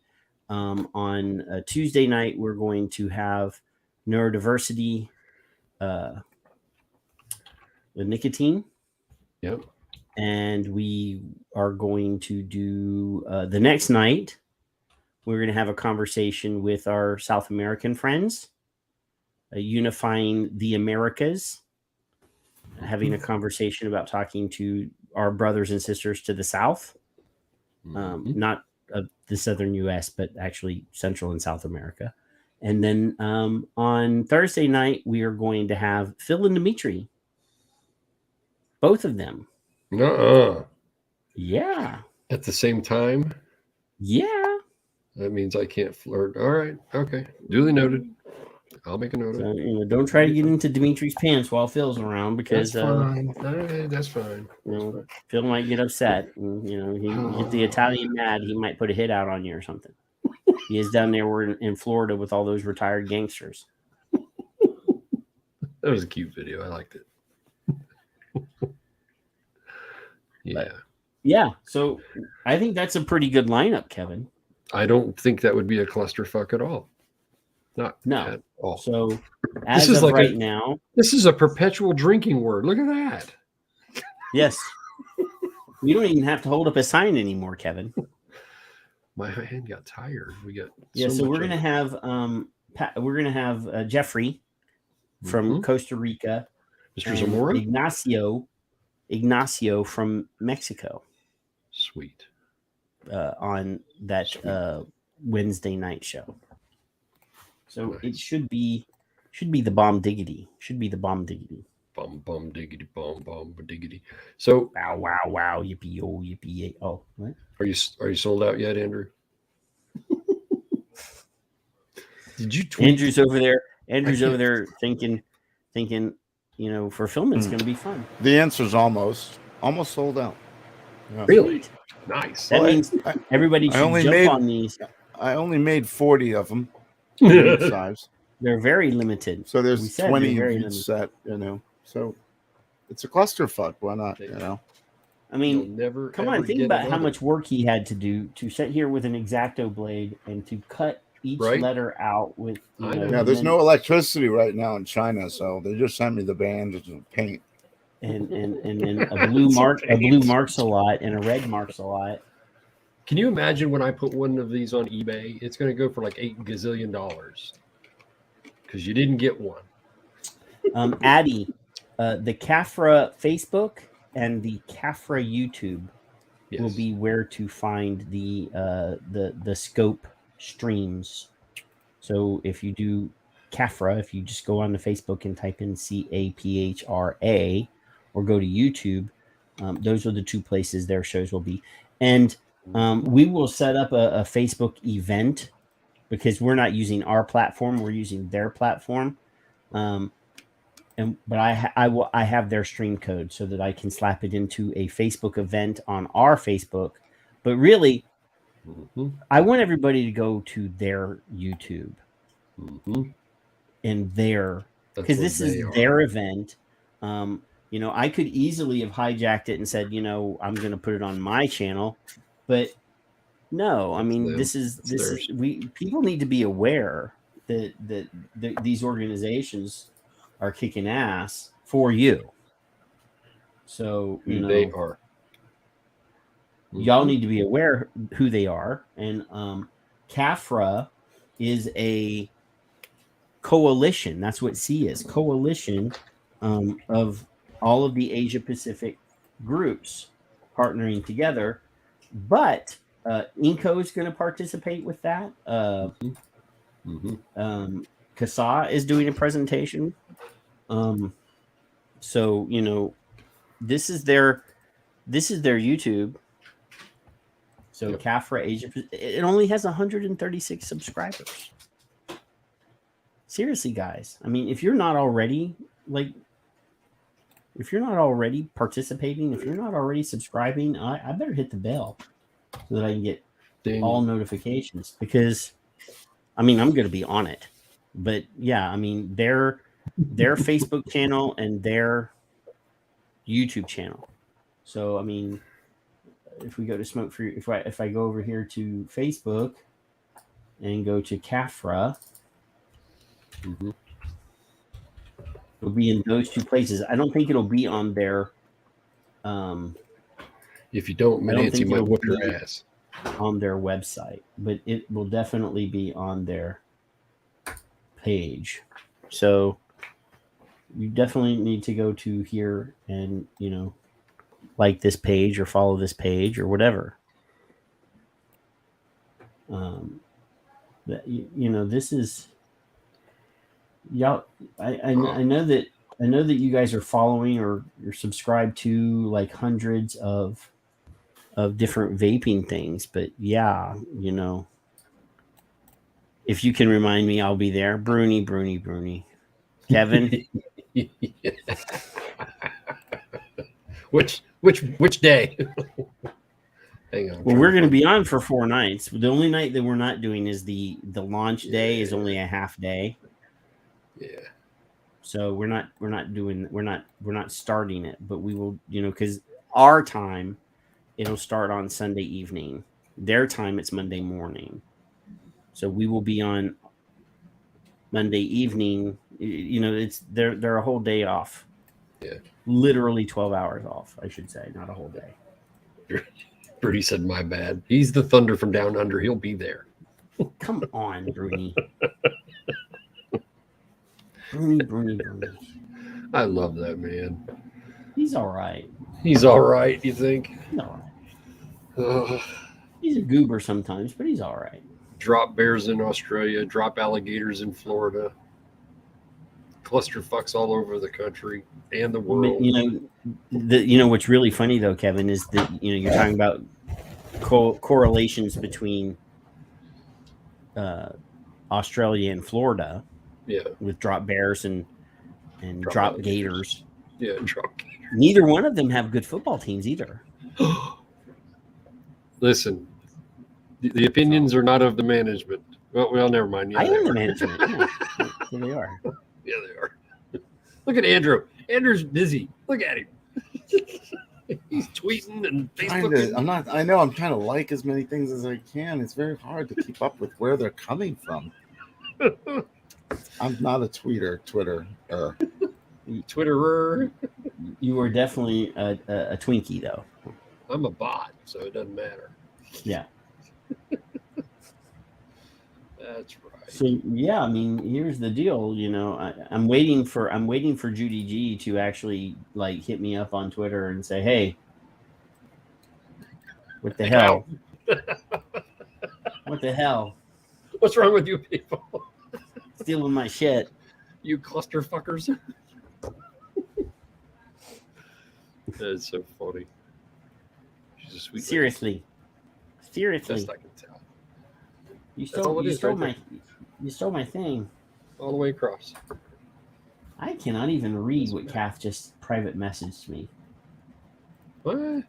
On Tuesday night, we're going to have neurodiversity, the nicotine. Yep. And we are going to do the next night, we're going to have a conversation with our South American friends, unifying the Americas, having a conversation about talking to our brothers and sisters to the South, not of the Southern U.S., but actually Central and South America. And then on Thursday night, we are going to have Phil and Dimitri, both of them. Yeah. At the same time? Yeah. That means I can't flirt. All right. Okay. Duly noted. I'll make a note of it. Don't try to get into Dimitri's pants while Phil's around, because that's fine. That's fine. Phil might get upset. And, he get the Italian mad. He might put a hit out on you or something. He is down there. We're in Florida with all those retired gangsters. That was a cute video. I liked it. Yeah. So I think that's a pretty good lineup, Kevin. I don't think that would be a clusterfuck at all. Not at all. So as of right now, this is a perpetual drinking word. Look at that. Yes. You don't even have to hold up a sign anymore, Kevin. My hand got tired. We got so we're gonna have Jeffrey from Costa Rica, Mr. Zamora, Ignacio from Mexico. Sweet. On that Wednesday night show. So nice. It should be the bomb diggity. Bum diggity bomb diggity. So wow yippee yippee. Oh, what? Are you sold out yet, Andrew? Did you tweet? Andrew's over there thinking, for filming it's going to be fun. The answer's almost sold out. Yeah. Really? Nice. That means everybody should jump on these. I only made 40 of them. Size. They're very limited. So there's 20 of each set, So it's a clusterfuck. Why not? I mean, come on, think about how much work he had to do to sit here with an X-Acto blade and to cut each letter out with. There's no electricity right now in China, so they just sent me the bandages and paint. And a blue marks a lot, and a red marks a lot. Can you imagine when I put one of these on eBay? It's going to go for like $8 gazillion because you didn't get one. Addie, the CAPHRA Facebook and the CAPHRA YouTube will be where to find the scope streams. So if you do CAPHRA, if you just go on to Facebook and type in CAPHRA, or go to YouTube, those are the two places their shows will be. And we will set up a Facebook event, because we're not using our platform, we're using their platform. But I have their stream code so that I can slap it into a Facebook event on our Facebook. But really, I want everybody to go to their YouTube and because this is their event. I could easily have hijacked it and said, I'm going to put it on my channel, but no, I mean, people need to be aware that these organizations are kicking ass for you. So, they are. Y'all need to be aware who they are. And CAPHRA is a coalition. That's what C is. Coalition of all of the Asia Pacific groups partnering together. But Inco is going to participate with that. CASA is doing a presentation. So this is their YouTube. So CAPHRA Asia, it only has 136 subscribers. Seriously, guys. I mean, if you're not already participating, if you're not already subscribing, I better hit the bell so that I can get all notifications, because I'm going to be on it. But yeah, I mean, their Facebook channel and their YouTube channel. So, I mean, if we go to Smoke Free, if I go over here to Facebook and go to CAPHRA, it'll be in those two places. I don't think it'll be on their. If you don't, Nancy might whoop your ass. On their website, but it will definitely be on their page. So you definitely need to go to here and like this page or follow this page or whatever. This is y'all. I know that you guys are following or you're subscribed to like hundreds of different vaping things, but yeah, if you can remind me, I'll be there. Bruni. Kevin. Which day? Hang on. Well, we're going to be on for 4 nights. The only night that we're not doing is the launch day is only a half day. Yeah. So we're not starting it, but we will, because our time, it'll start on Sunday evening. Their time, it's Monday morning. So we will be on Monday evening. They're a whole day off. Yeah. Literally 12 hours off, I should say, not a whole day. Bruni said, my bad. He's the Thunder from down under. He'll be there. Come on, Bruni. Bruni. I love that man. He's all right. He's all right, you think? He's all right. He's a goober sometimes, but he's all right. Drop bears in Australia, drop alligators in Florida, cluster fucks all over the country and the world. What's really funny though, Kevin, is that you're talking about correlations between Australia and Florida. Yeah. With drop bears and drop gators. Yeah, drop gators. Neither one of them have good football teams either. Listen, the opinions are not of the management. Well, never mind. Yeah, I am the management. Yeah. Here they are. Yeah, they are. Look at Andrew. Andrew's busy. Look at him. He's tweeting and Facebooking. I'm trying to like as many things as I can. It's very hard to keep up with where they're coming from. I'm not a Twitterer. Twitterer. You are definitely a Twinkie, though. I'm a bot, so it doesn't matter. Yeah. That's right. So yeah, I mean, here's the deal. I'm waiting for Judy G to actually like hit me up on Twitter and say, "Hey, What the hell? What the hell? What's wrong with you people? Stealing my shit. You cluster fuckers. That's so funny. She's a sweet lady. Seriously. Best I can tell. You That's all it is stole right you stole my thing. All the way across. I cannot even read what Kath just private messaged me. What?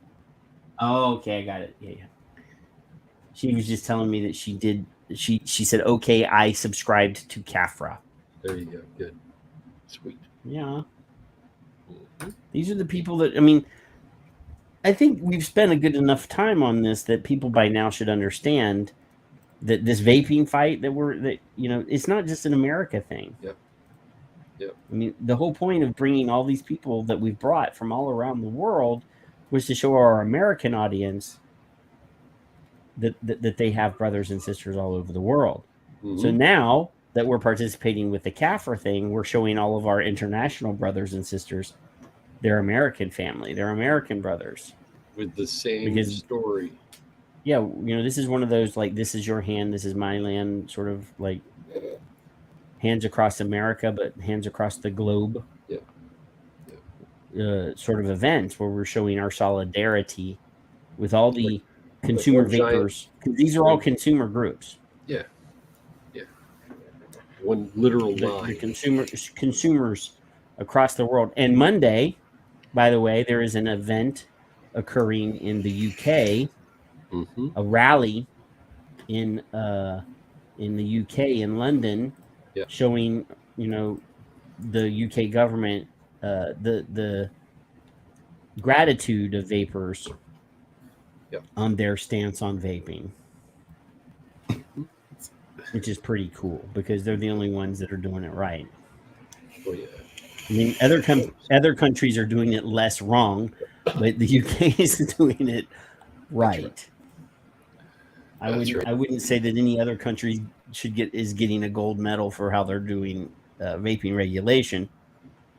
Oh, okay, I got it. Yeah. She was just telling me that she said, okay, I subscribed to CAPHRA. There you go. Good. Sweet. Yeah. These are the people that, I mean, I think we've spent a good enough time on this that people by now should understand that this vaping fight it's not just an America thing. Yep. I mean, the whole point of bringing all these people that we've brought from all around the world was to show our American audience that they have brothers and sisters all over the world. Mm-hmm. So now that we're participating with the CAPHRA thing, we're showing all of our international brothers and sisters their American family, their American brothers. With the same story. Yeah, this is one of those, like, this is your hand, this is my land, sort of like hands across America, but hands across the globe. Sort of events where we're showing our solidarity with all the consumer vapors. These are all consumer groups. Yeah. One literal line. The consumers across the world. And Monday, by the way, there is an event occurring in the UK, a rally in the UK in London, showing the UK government the gratitude of vapors on their stance on vaping, which is pretty cool because they're the only ones that are doing it right. Oh, yeah. I mean, other countries are doing it less wrong, but the UK is doing it right. I wouldn't say that any other country is getting a gold medal for how they're doing vaping regulation.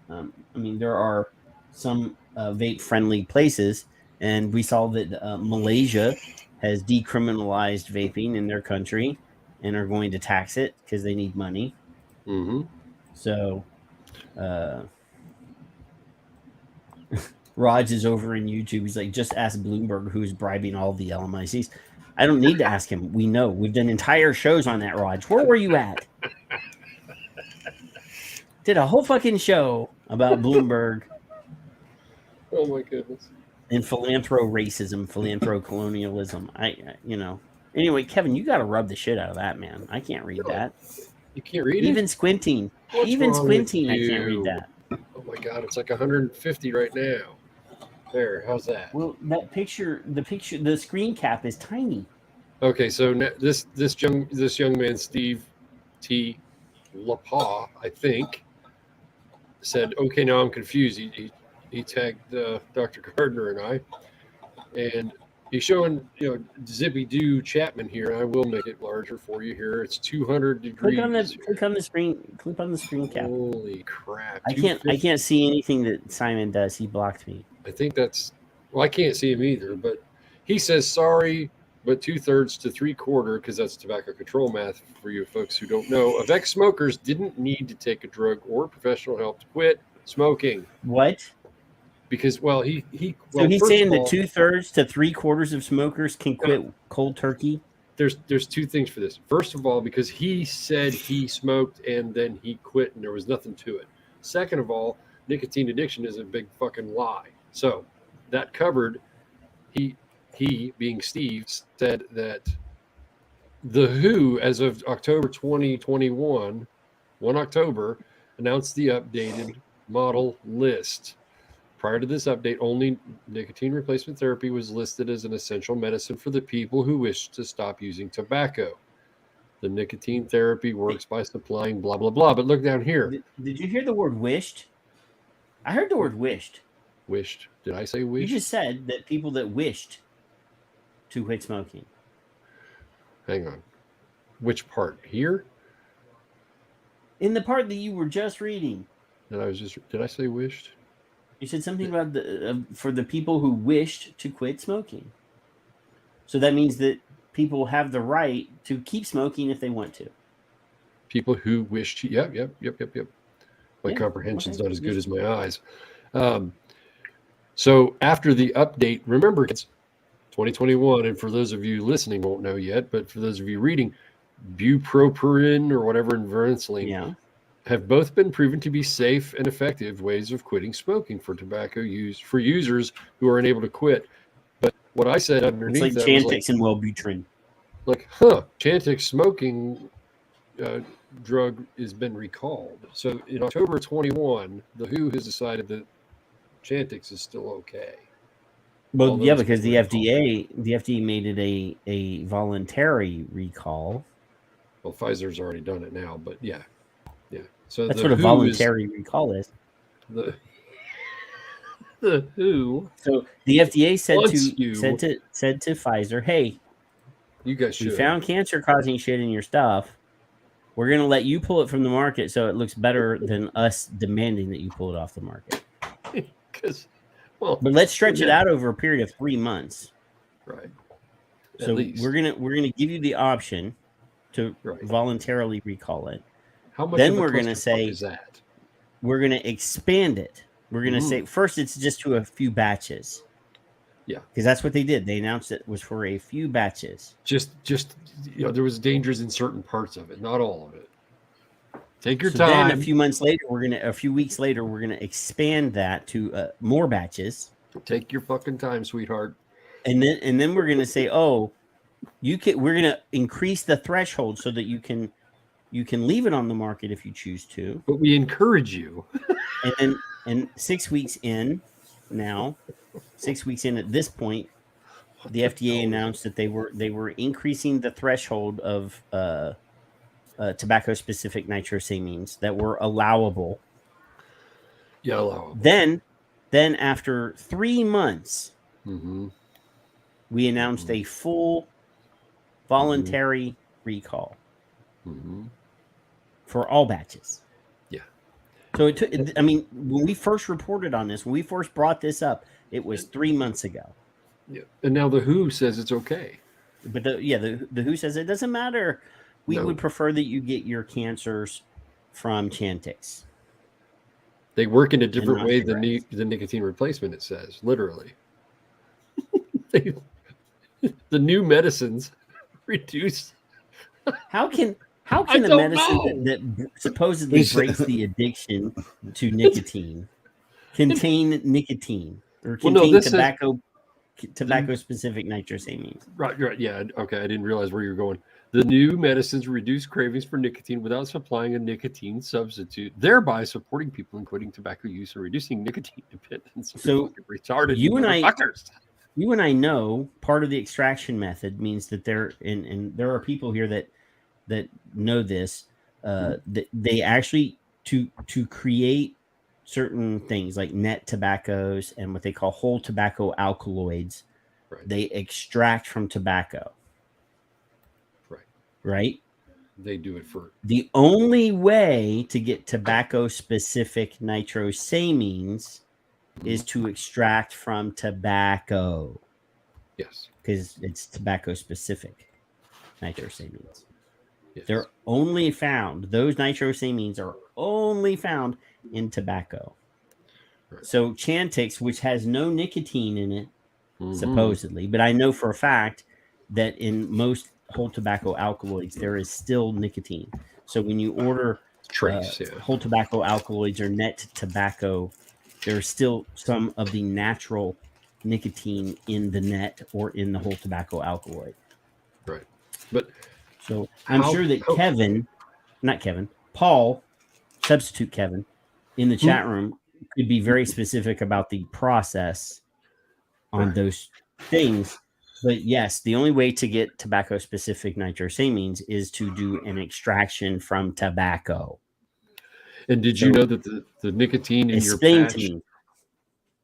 I mean, there are some vape-friendly places, and we saw that Malaysia has decriminalized vaping in their country and are going to tax it because they need money. Mm-hmm. So, Raj is over in YouTube. He's like, just ask Bloomberg who's bribing all the LMICs. I don't need to ask him. We know. We've done entire shows on that, Raj. Where were you at? Did a whole fucking show about Bloomberg. Oh my goodness. And philanthro-racism, philanthro-colonialism. Anyway, Kevin, you got to rub the shit out of that, man. I can't read that. You can't read it? Even squinting. I can't read that. Oh my God, it's like 150 right now. There, how's that? Well, that picture, the screen cap is tiny. Okay, so this young man, Steve T. LaPaw, I think, said, "Okay, now I'm confused." He tagged Dr. Gardner and I, and he's showing Zippy Doo Chapman here. I will make it larger for you here. It's 200 degrees. Click on the screen cap. Holy crap! I can't see anything that Simon does. He blocked me. I think I can't see him either, but he says sorry, but 2/3 to 3/4, because that's tobacco control math for you folks who don't know, of ex-smokers didn't need to take a drug or professional help to quit smoking. What? Because, he's saying that 2/3 to 3/4 of smokers can quit cold turkey? There's two things for this. First of all, because he said he smoked and then he quit and there was nothing to it. Second of all, nicotine addiction is a big fucking lie. So that covered, he being Steve, said that the WHO, as of October 2021, 1 October, announced the updated model list. Prior to this update, only nicotine replacement therapy was listed as an essential medicine for the people who wish to stop using tobacco. The nicotine therapy works by supplying blah, blah, blah. But look down here. Did you hear the word wished? I heard the word wished. Wished. Did I say wished? You just said that people that wished to quit smoking. Hang on. Which part? Here? In the part that you were just reading. Did I say wished? You said something about for the people who wished to quit smoking. So that means that people have the right to keep smoking if they want to. People who wish to. Yep. My Yeah, comprehension's okay. not as good as my eyes. So after the update, remember, it's 2021, and for those of you listening won't know yet, but for those of you reading, bupropion or whatever and varenicline have both been proven to be safe and effective ways of quitting smoking for tobacco use for users who are unable to quit. But what I said underneath it's like that was Chantix and Wellbutrin. Chantix smoking drug has been recalled. So in October 21, the WHO has decided that Chantix is still okay. Well, yeah, because the FDA made it a voluntary recall. Well, Pfizer's already done it now, but yeah. So that's what a voluntary recall is. The WHO. So the FDA said to Pfizer, "Hey, you guys should. We found cancer-causing shit in your stuff. We're going to let you pull it from the market so it looks better than us demanding that you pull it off the market." But let's stretch it out over a period of 3 months. Right. So we're gonna give you the option to voluntarily recall it. How much? Then we're gonna say we're gonna expand it. We're gonna say first it's just to a few batches. Yeah, because that's what they did. They announced it was for a few batches. Just there was dangers in certain parts of it, not all of it. Take your time. Then a few weeks later, we're gonna expand that to more batches. Take your fucking time, sweetheart. And then we're gonna say, we're gonna increase the threshold so that you can leave it on the market if you choose to. But we encourage you. and 6 weeks in now. 6 weeks in at this point, the FDA announced that they were increasing the threshold of tobacco-specific nitrosamines that were allowable. Yeah, allowable. Then after 3 months, we announced a full voluntary recall for all batches. Yeah. So it took. I mean, when we first reported on this, when we first brought this up, it was 3 months ago. Yeah, and now the WHO says it's okay. But the WHO says it doesn't matter. We would prefer that you get your cancers from Chantix. They work in a different way than the nicotine replacement. It says literally. The new medicines reduce. How can a medicine that supposedly breaks the addiction to nicotine contain nicotine or contain tobacco-specific nitrosamines? Right. Yeah. Okay. I didn't realize where you were going. The new medicines reduce cravings for nicotine without supplying a nicotine substitute, thereby supporting people in quitting tobacco use and reducing nicotine dependence. So retarded. You and I know part of the extraction method means that there are people here that know this. That they actually to create certain things like net tobaccos and what they call whole tobacco alkaloids. Right. They extract from tobacco. Right? They do it for the only way to get tobacco specific nitrosamines is to extract from tobacco. Yes. Because it's tobacco specific nitrosamines. Yes. They're only found, those nitrosamines are only found in tobacco. Right. So Chantix, which has no nicotine in it, supposedly, but I know for a fact that in most whole tobacco alkaloids, there is still nicotine. So when you order whole tobacco alkaloids or net tobacco, there's still some of the natural nicotine in the net or in the whole tobacco alkaloid. Right. But so I'm sure that Paul, substitute Kevin, in the chat room could be very specific about the process on those things. But yes, the only way to get tobacco-specific nitrosamines is to do an extraction from tobacco. And did you know that the nicotine in your patch?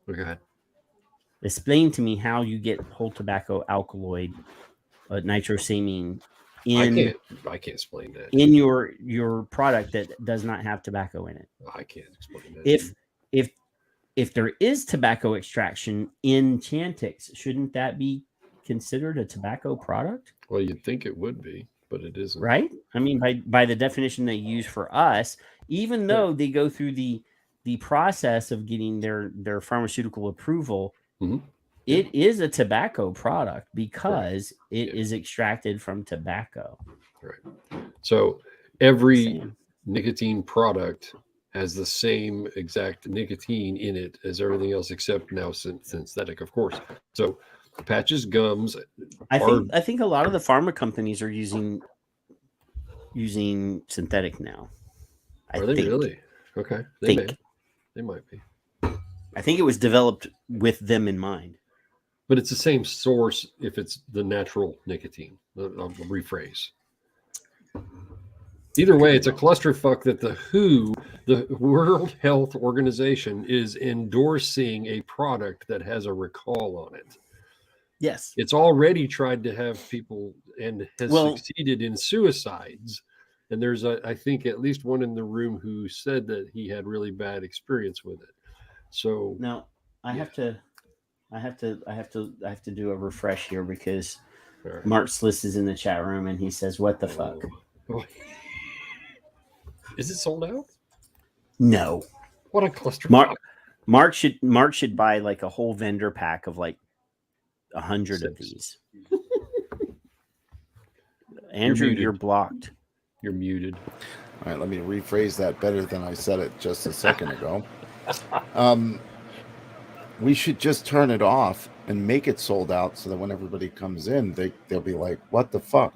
Go ahead. Explain to me how you get whole tobacco alkaloid nitrosamine in. I can't explain that. In your product that does not have tobacco in it. I can't explain that. If there is tobacco extraction in Chantix, shouldn't that be considered a tobacco product? Well, you'd think it would be, but it isn't. Right? I mean, by the definition they use for us, even though they go through the process of getting their pharmaceutical approval, it is a tobacco product because it is extracted from tobacco. Right. So every nicotine product has the same exact nicotine in it as everything else, except now synthetic, of course. So patches, gums. I think a lot of the pharma companies are using synthetic now. Are they really? Okay. They might be. I think it was developed with them in mind. But it's the same source if it's the natural nicotine. I'll rephrase. Either way, it's a clusterfuck that the WHO, the World Health Organization, is endorsing a product that has a recall on it. Yes. It's already tried to have people and has succeeded in suicides. And there's, I think, at least one in the room who said that he had really bad experience with it. So now I have to do a refresh here because Mark Sliss is in the chat room and he says, "What the fuck?" Oh. Is it sold out? No. What a cluster. Mark should buy like a whole vendor pack of like 100 of these. Andrew, you're blocked. You're muted. All right, let me rephrase that better than I said it just a second ago. We should just turn it off and make it sold out so that when everybody comes in, they'll be like, "What the fuck?"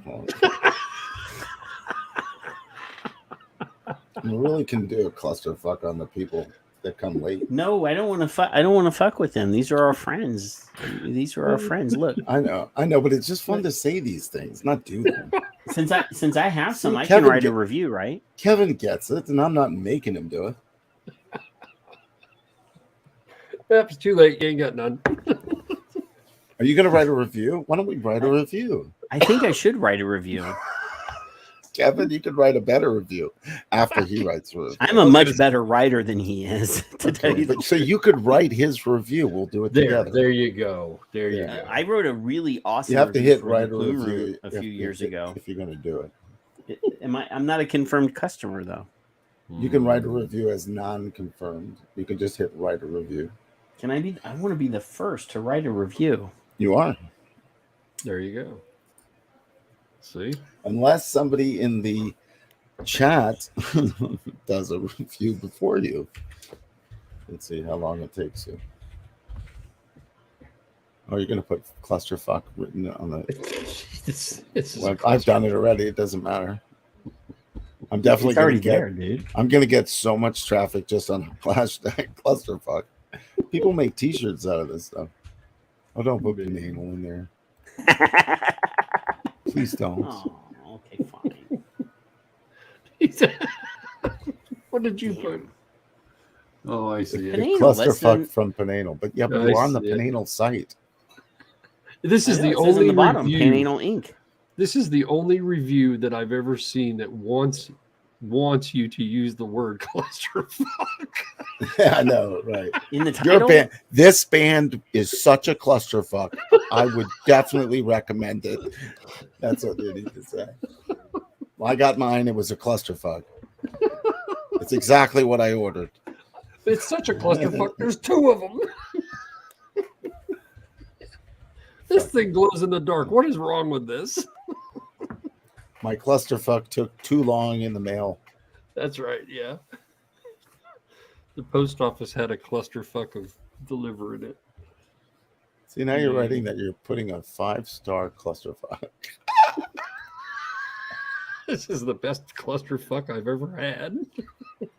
You really can do a clusterfuck on the people that come late. No, I don't want to fuck. I don't want to fuck with them. These are our friends. These are our friends. Look, I know, but it's just fun to say these things, not do them. Since I have some, I Kevin can write a review, right? Kevin gets it, and I'm not making him do it. It's too late. You ain't got none. Are you going to write a review? Why don't we write a review? I think I should write a review. Kevin, you could write a better review after he writes a review. I'm a much better writer than he is. To tell you so you could write his review. We'll do it together. There you go. There you go. I wrote a really awesome. You have to hit write a review review a few years ago. if you're going to do it. I'm not a confirmed customer though. You can write a review as non-confirmed. You can just hit write a review. Can I be? I want to be the first to write a review. You are. There you go. See? Unless somebody in the chat does a review before you. Let's see how long it takes you. Oh, you're going to put clusterfuck written on it. Well, I've done it already. It doesn't matter. I'm definitely going to get. There, dude. I'm going to get so much traffic just on hashtag clusterfuck. People make T-shirts out of this stuff. Oh, don't put banana in there. Please don't. Oh, okay, fine. What did you put? Oh, I see. Clusterfuck from Pananal. But yeah, but we're on the Pananal site. This is the only review. Pananal Inc. This is the only review that I've ever seen that wants you to use the word clusterfuck. Yeah, I know, right? In the title, this band is such a clusterfuck. I would definitely recommend it. That's what you need to say. Well, I got mine. It was a clusterfuck. It's exactly what I ordered. It's such a clusterfuck. There's two of them. This thing glows in the dark. What is wrong with this? My clusterfuck took too long in the mail. That's right, yeah. The post office had a clusterfuck of delivering it. See, now you're writing that you're putting a 5-star clusterfuck. This is the best clusterfuck I've ever had.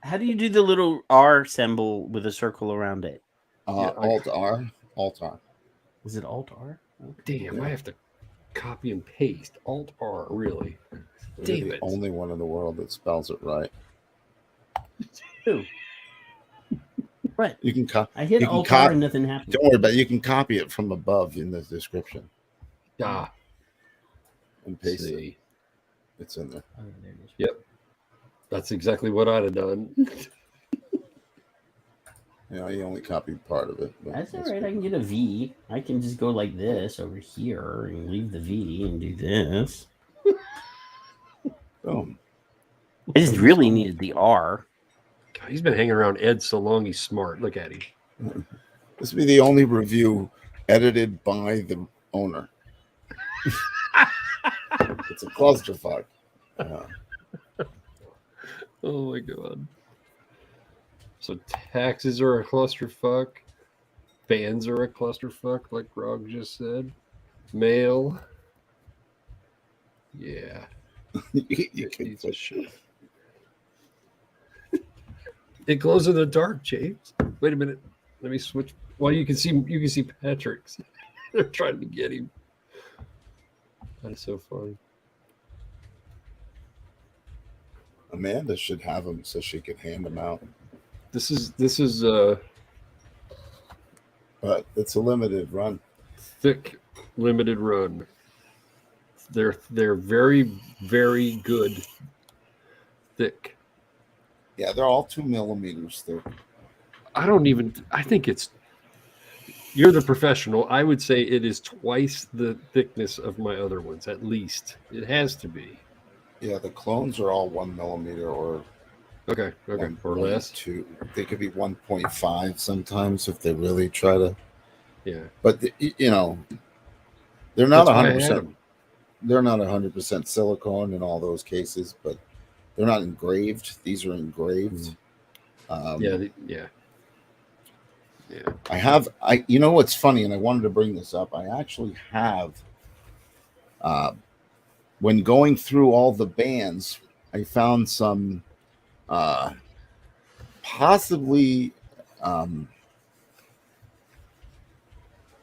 How do you do the little R symbol with a circle around it? Alt R. Alt R. Is it Alt R? Okay. Damn, I have to copy and paste. Alt R, really? You're the only one in the world that spells it right. Who? What? You can I hit Alt R and nothing happened. Don't worry about it. You can copy it from above in the description. Ah. And paste it. It's in there. Oh, there it is. Yep. That's exactly what I'd have done. Yeah, he only copied part of it. That's all right. I can get a V. I can just go like this over here and leave the V and do this. Boom. I just really needed the R. God, he's been hanging around Ed so long. He's smart. Look at him. This will be the only review edited by the owner. It's a clusterfuck. Oh my god. So taxes are a clusterfuck. Bans are a clusterfuck, like Grog just said. Mail. Yeah. You can Piece of shit. It glows in the dark, James. Wait a minute. Let me switch. Well, you can see Patrick's. They're trying to get him. That is so funny. Amanda should have them so she can hand them out. This is But it's a limited run. thick limited run. They're very, very good thick. Yeah, they're all 2 millimeters thick. I think it's, you're the professional. I would say it is twice the thickness of my other ones, at least. It has to be. Yeah, the clones are all 1 millimeter or Okay. Or less. 1.2. They could be 1.5 sometimes if they really try to. Yeah. But you know, they're not That's why I had 100%. them. They're not 100% silicone in all those cases, but they're not engraved. These are engraved. Yeah. You know what's funny, and I wanted to bring this up. I actually have, when going through all the bands, I found some possibly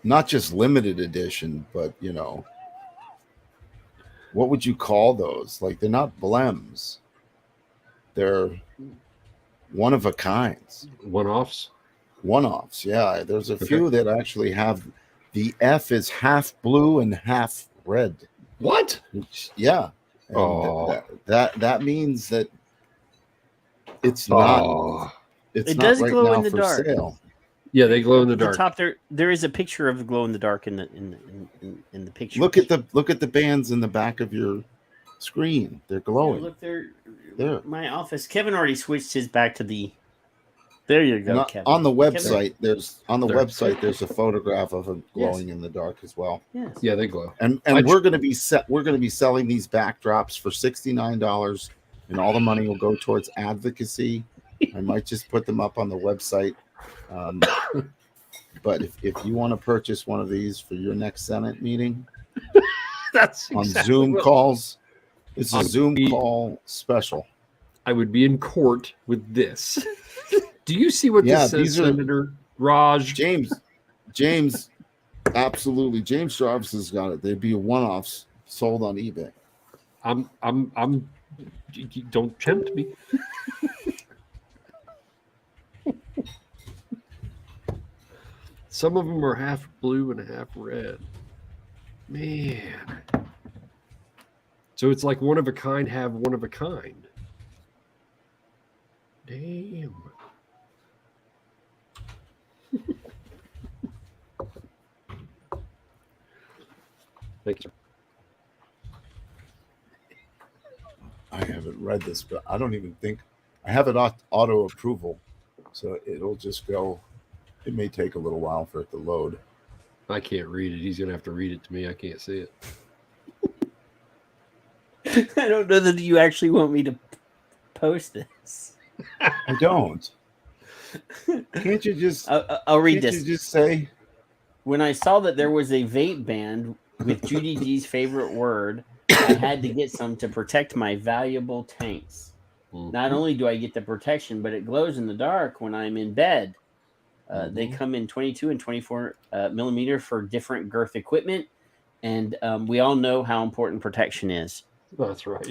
not just limited edition, but what would you call those? Like, they're not blems. They're one of a kinds. One-offs. One-offs, yeah. There's a few that actually have the F is half blue and half red. What? Yeah. And that means that it's not. It's It not does right glow now in the for dark. sale. Yeah, they glow in the At the dark. top there is a picture of glow in the dark in the picture. Look at the bands in the back of your screen. They're glowing. Yeah, look there. There. My office. Kevin already switched his back to the. There you go, And Kevin. on the Kevin. website, there's a photograph of it glowing in the dark as well. Yes. Yeah, they glow. And we're going to be selling these backdrops for $69, and all the money will go towards advocacy. I might just put them up on the website. But if you want to purchase one of these for your next Senate meeting, That's on exactly Zoom what- calls, it's a On Zoom the- call special. I would be in court with this. Do you see what this says, these are Senator Raj? James, absolutely. James Jarvis has got it. They'd be one-offs sold on eBay. I'm. Don't tempt me. Some of them are half blue and half red. Man. So it's like one of a kind have one of a kind. Damn. Thank you. I haven't read this, but I don't even think I have it auto approval, so it'll just go. It may take a little while for it to load. I can't read it. He's gonna have to read it to me. I can't see it. I don't know that you actually want me to post this. I don't. Can't you just? I'll read can't this. you just say? When I saw that there was a vape ban with Judy G's favorite word, I had to get some to protect my valuable tanks. Not only do I get the protection, but it glows in the dark when I'm in bed. They come in 22 and 24 millimeter for different girth equipment, and we all know how important protection is. That's right.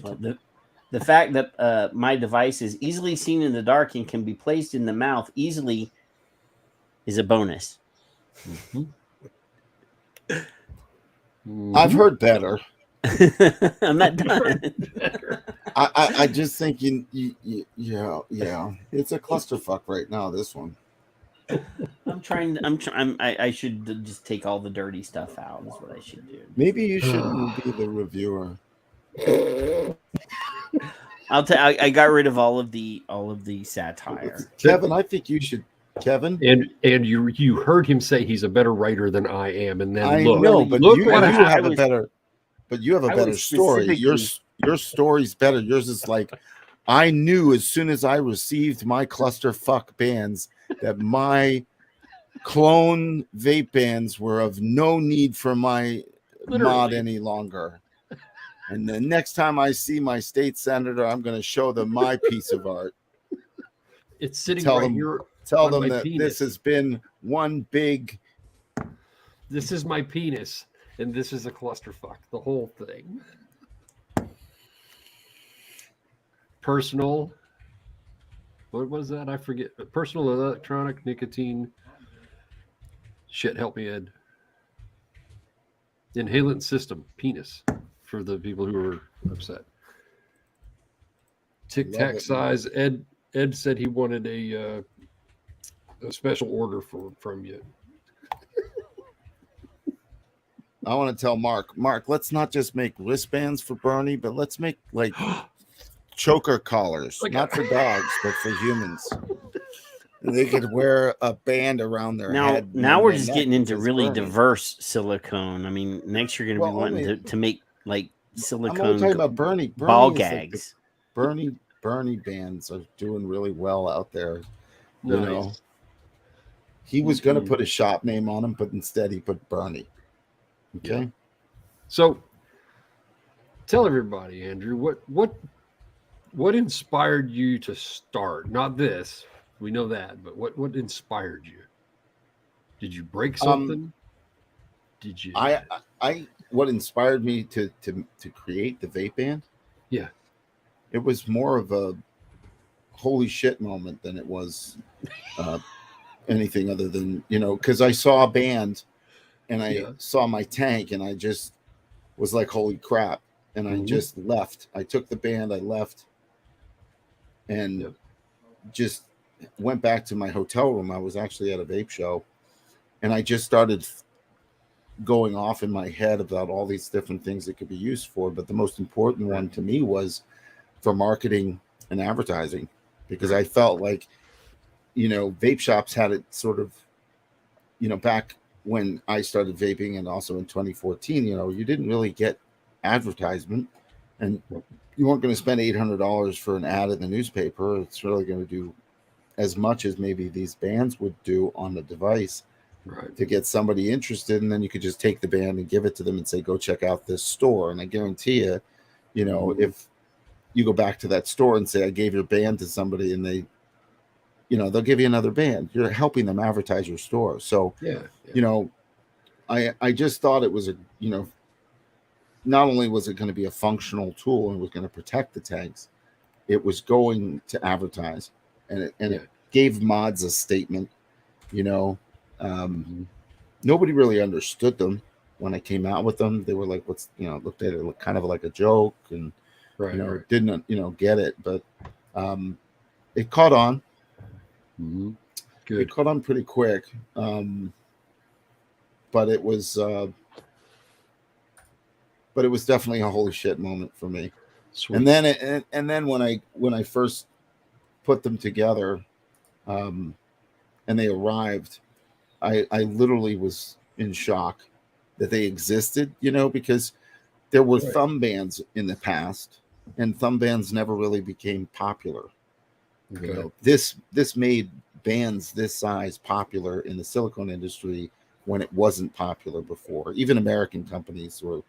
The fact that my device is easily seen in the dark and can be placed in the mouth easily is a bonus. I've heard better. I'm not done. I just think yeah, it's a clusterfuck right now. This one. I should just take all the dirty stuff out. Is what I should do. Maybe you shouldn't be the reviewer. I got rid of all of the satire. Kevin, I think you should. Kevin, And you heard him say he's a better writer than I am, and then I look, know, but look you what have happened. a better. But you have a I better was story. Your specifically- story's better. Yours is like, I knew as soon as I received my clusterfuck bands that my clone vape bands were of no need for my mod Literally. any longer. And the next time I see my state senator, I'm going to show them my piece of art. It's sitting Tell right them- here. Tell on them my that penis. this has been one big. This is my penis, and this is a clusterfuck. The whole thing. Personal. What was that? I forget. Personal electronic nicotine. Shit, help me, Ed. Inhalant system, penis, for the people who are upset. Tic Love Tac it. size. Ed said he wanted a special order from you. I want to tell Mark, let's not just make wristbands for Bernie, but let's make like choker collars, Like not for dogs, but for humans. They could wear a band around their head. Now and we're their just neck getting into because really Bernie. diverse silicone. I mean, next you're going to be Well, wanting to make like I'm silicone only talking about Bernie. ball Bernie is like gags. the Bernie bands are doing really well out there. You Nice. know, he was going to Mhm. put a shop name on him, but instead he put Bernie. Okay. Yeah. So, tell everybody, Andrew, what inspired you to start? Not this, we know that, but what inspired you? Did you break something? Did you? I what inspired me to create the vape band? Yeah. It was more of a holy shit moment than it was anything other than, because I saw a band and I saw my tank and I just was like, holy crap. And I just left. I took the band, I left and just went back to my hotel room. I was actually at a vape show and I just started going off in my head about all these different things it could be used for. But the most important one to me was for marketing and advertising, because I felt like, vape shops had it sort of, back when I started vaping and also in 2014, you didn't really get advertisement and you weren't going to spend $800 for an ad in the newspaper. It's really going to do as much as maybe these bands would do on the device to get somebody interested. And then you could just take the band and give it to them and say, go check out this store. And I guarantee you, if you go back to that store and say, I gave your band to somebody and they, they'll give you another band. You're helping them advertise your store. So, I just thought it was not only was it going to be a functional tool and was going to protect the tanks, it was going to advertise and it gave mods a statement, nobody really understood them when I came out with them. They were like, looked at it kind of like a joke and, didn't, get it, but it caught on. Good. It caught on pretty quick. But it was definitely a holy shit moment for me. Sweet. And then when I first put them together, and they arrived, I literally was in shock that they existed, because there were thumb bands in the past, and thumb bands never really became popular. Okay. This made bands this size popular in the silicone industry when it wasn't popular before. Even American companies were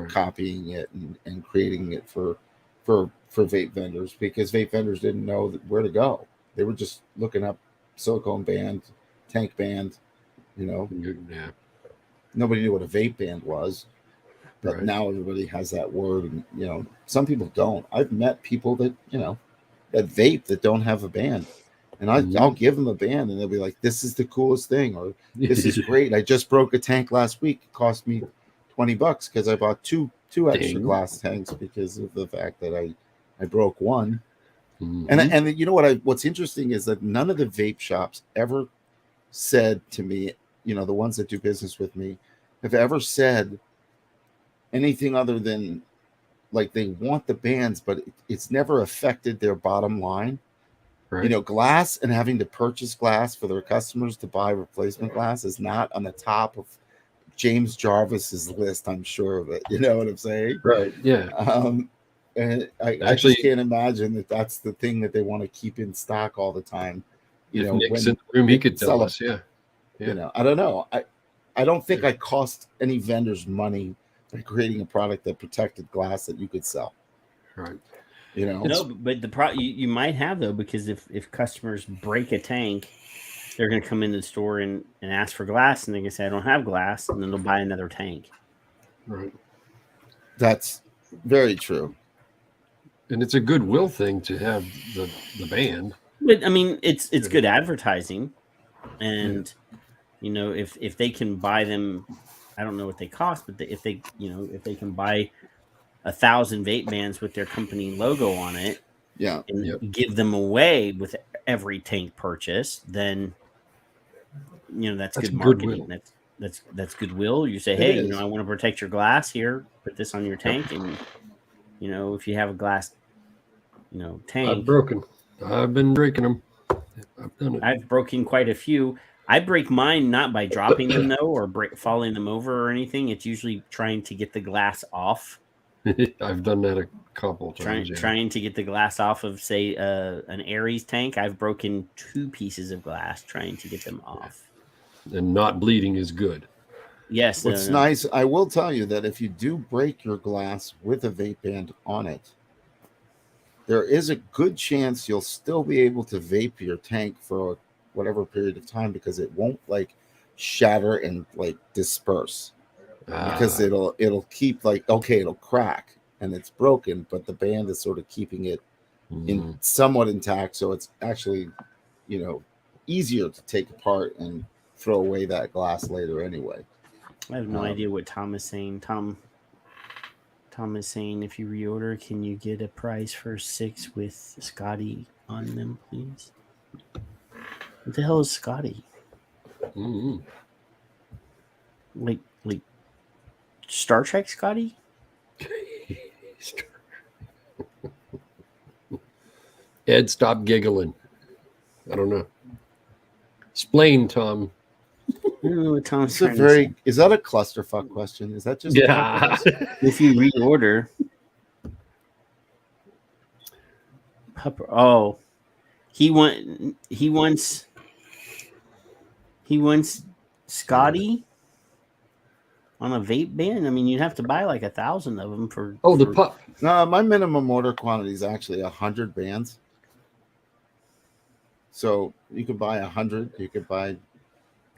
copying it and creating it for vape vendors, because vape vendors didn't know where to go. They were just looking up silicone band, tank band, Yeah. Nobody knew what a vape band was, but now everybody has that word. And, some people don't. I've met people that, that vape that don't have a band. And I'll give them a band and they'll be like, this is the coolest thing. Or this is great. I just broke a tank last week. It cost me $20 because I bought two extra glass tanks because of the fact that I broke one. And you know what's interesting is that none of the vape shops ever said to me, the ones that do business with me, have ever said anything other than like they want the bands, but it's never affected their bottom line. Right. Glass and having to purchase glass for their customers to buy replacement glass is not on the top of James Jarvis's list. I'm sure of it. You know what I'm saying? Right. Yeah. And I Actually, just can't imagine that that's the thing that they want to keep in stock all the time. if Nick's in the room, he could tell us. Yeah. I don't know. I don't think I cost any vendors money by creating a product that protected glass that you could sell. Right. No, but you might have though, because if customers break a tank, they're going to come into the store and ask for glass, and they can say I don't have glass, and then they'll buy another tank. Right. That's very true. And it's a goodwill thing to have the band. But I mean, it's good advertising, and if they can buy them, I don't know what they cost, but if they can buy 1,000 vape bands with their company logo on it, and give them away with every tank purchase, then that's good marketing. Goodwill. That's goodwill. You say, hey, I want to protect your glass here. Put this on your tank, and if you have a glass, tank. I've been breaking them. I've done it. I've broken quite a few. I break mine not by dropping them though, or falling them over or anything. It's usually trying to get the glass off. I've done that a couple times. Trying to get the glass off of, say, an Aries tank. I've broken 2 pieces of glass trying to get them off. And not bleeding is good. Yes. What's nice, I will tell you that if you do break your glass with a vape band on it, there is a good chance you'll still be able to vape your tank for whatever period of time, because it won't like shatter and like disperse. Because it'll keep it'll crack and it's broken, but the band is sort of keeping it in somewhat intact, so it's actually easier to take apart and throw away that glass later anyway. I have no idea what Tom is saying. Tom is saying, if you reorder, can you get a price for 6 with Scotty on them, please? What the hell is Scotty? Mm-hmm. Like Star Trek Scotty? Ed, stop giggling. I don't know. Explain, Tom. I don't know what Tom's Is that a clusterfuck question? Is that just if you reorder? Oh, he wants Scotty on a vape band. I mean, you'd have to buy like 1,000 of them for. Oh, the pup. No, my minimum order quantity is actually 100 bands. So you could buy 100. You could buy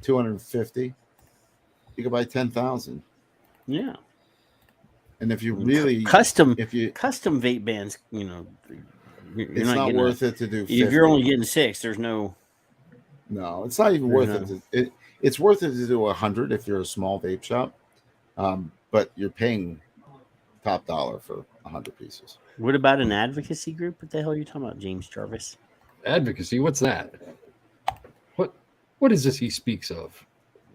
250. You could buy 10,000. Yeah. And if you really custom vape bands, it's not worth it to do 50. If you're only getting 6, there's no. No, it's not even worth it. It's worth it to do 100 if you're a small vape shop, but you're paying top dollar for 100 pieces. What about an advocacy group? What the hell are you talking about, James Jarvis? Advocacy? What's that? What is this he speaks of?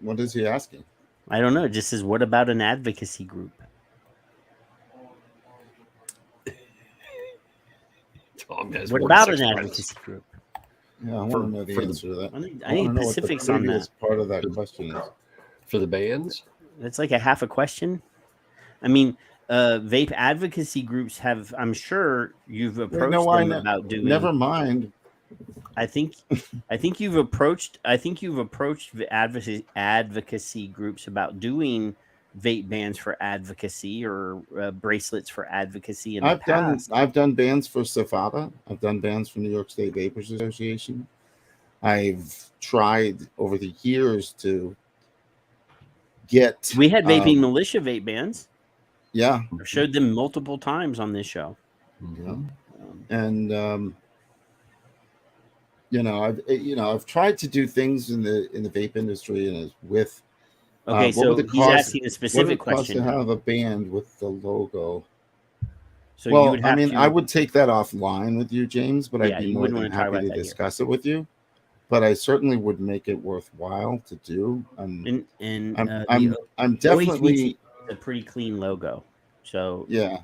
What is he asking? I don't know. It just says, what about an advocacy group? Tom has what about an advocacy group? Yeah, I want to know the answer to that. I need specifics on that. Part of that question is for the bands. It's like a half a question. I mean, vape advocacy groups have. I'm sure you've approached them about doing. Never mind. I think you've approached the advocacy groups about doing vape bands for advocacy or bracelets for advocacy in the past. I've done bands for Safada. I've done bands for New York State Vapors Association. I've tried over the years to get. We had vaping militia vape bands. Yeah, I've showed them multiple times on this show. Yeah. And I've tried to do things in the vape industry and with. Okay, so he's asking a specific question. To have a band with the logo. So well, I would take that offline with you, James, but I'd be more than happy to discuss it with you. but I certainly would make it worthwhile to do. And I'm definitely OHVT is a pretty clean logo. So yeah.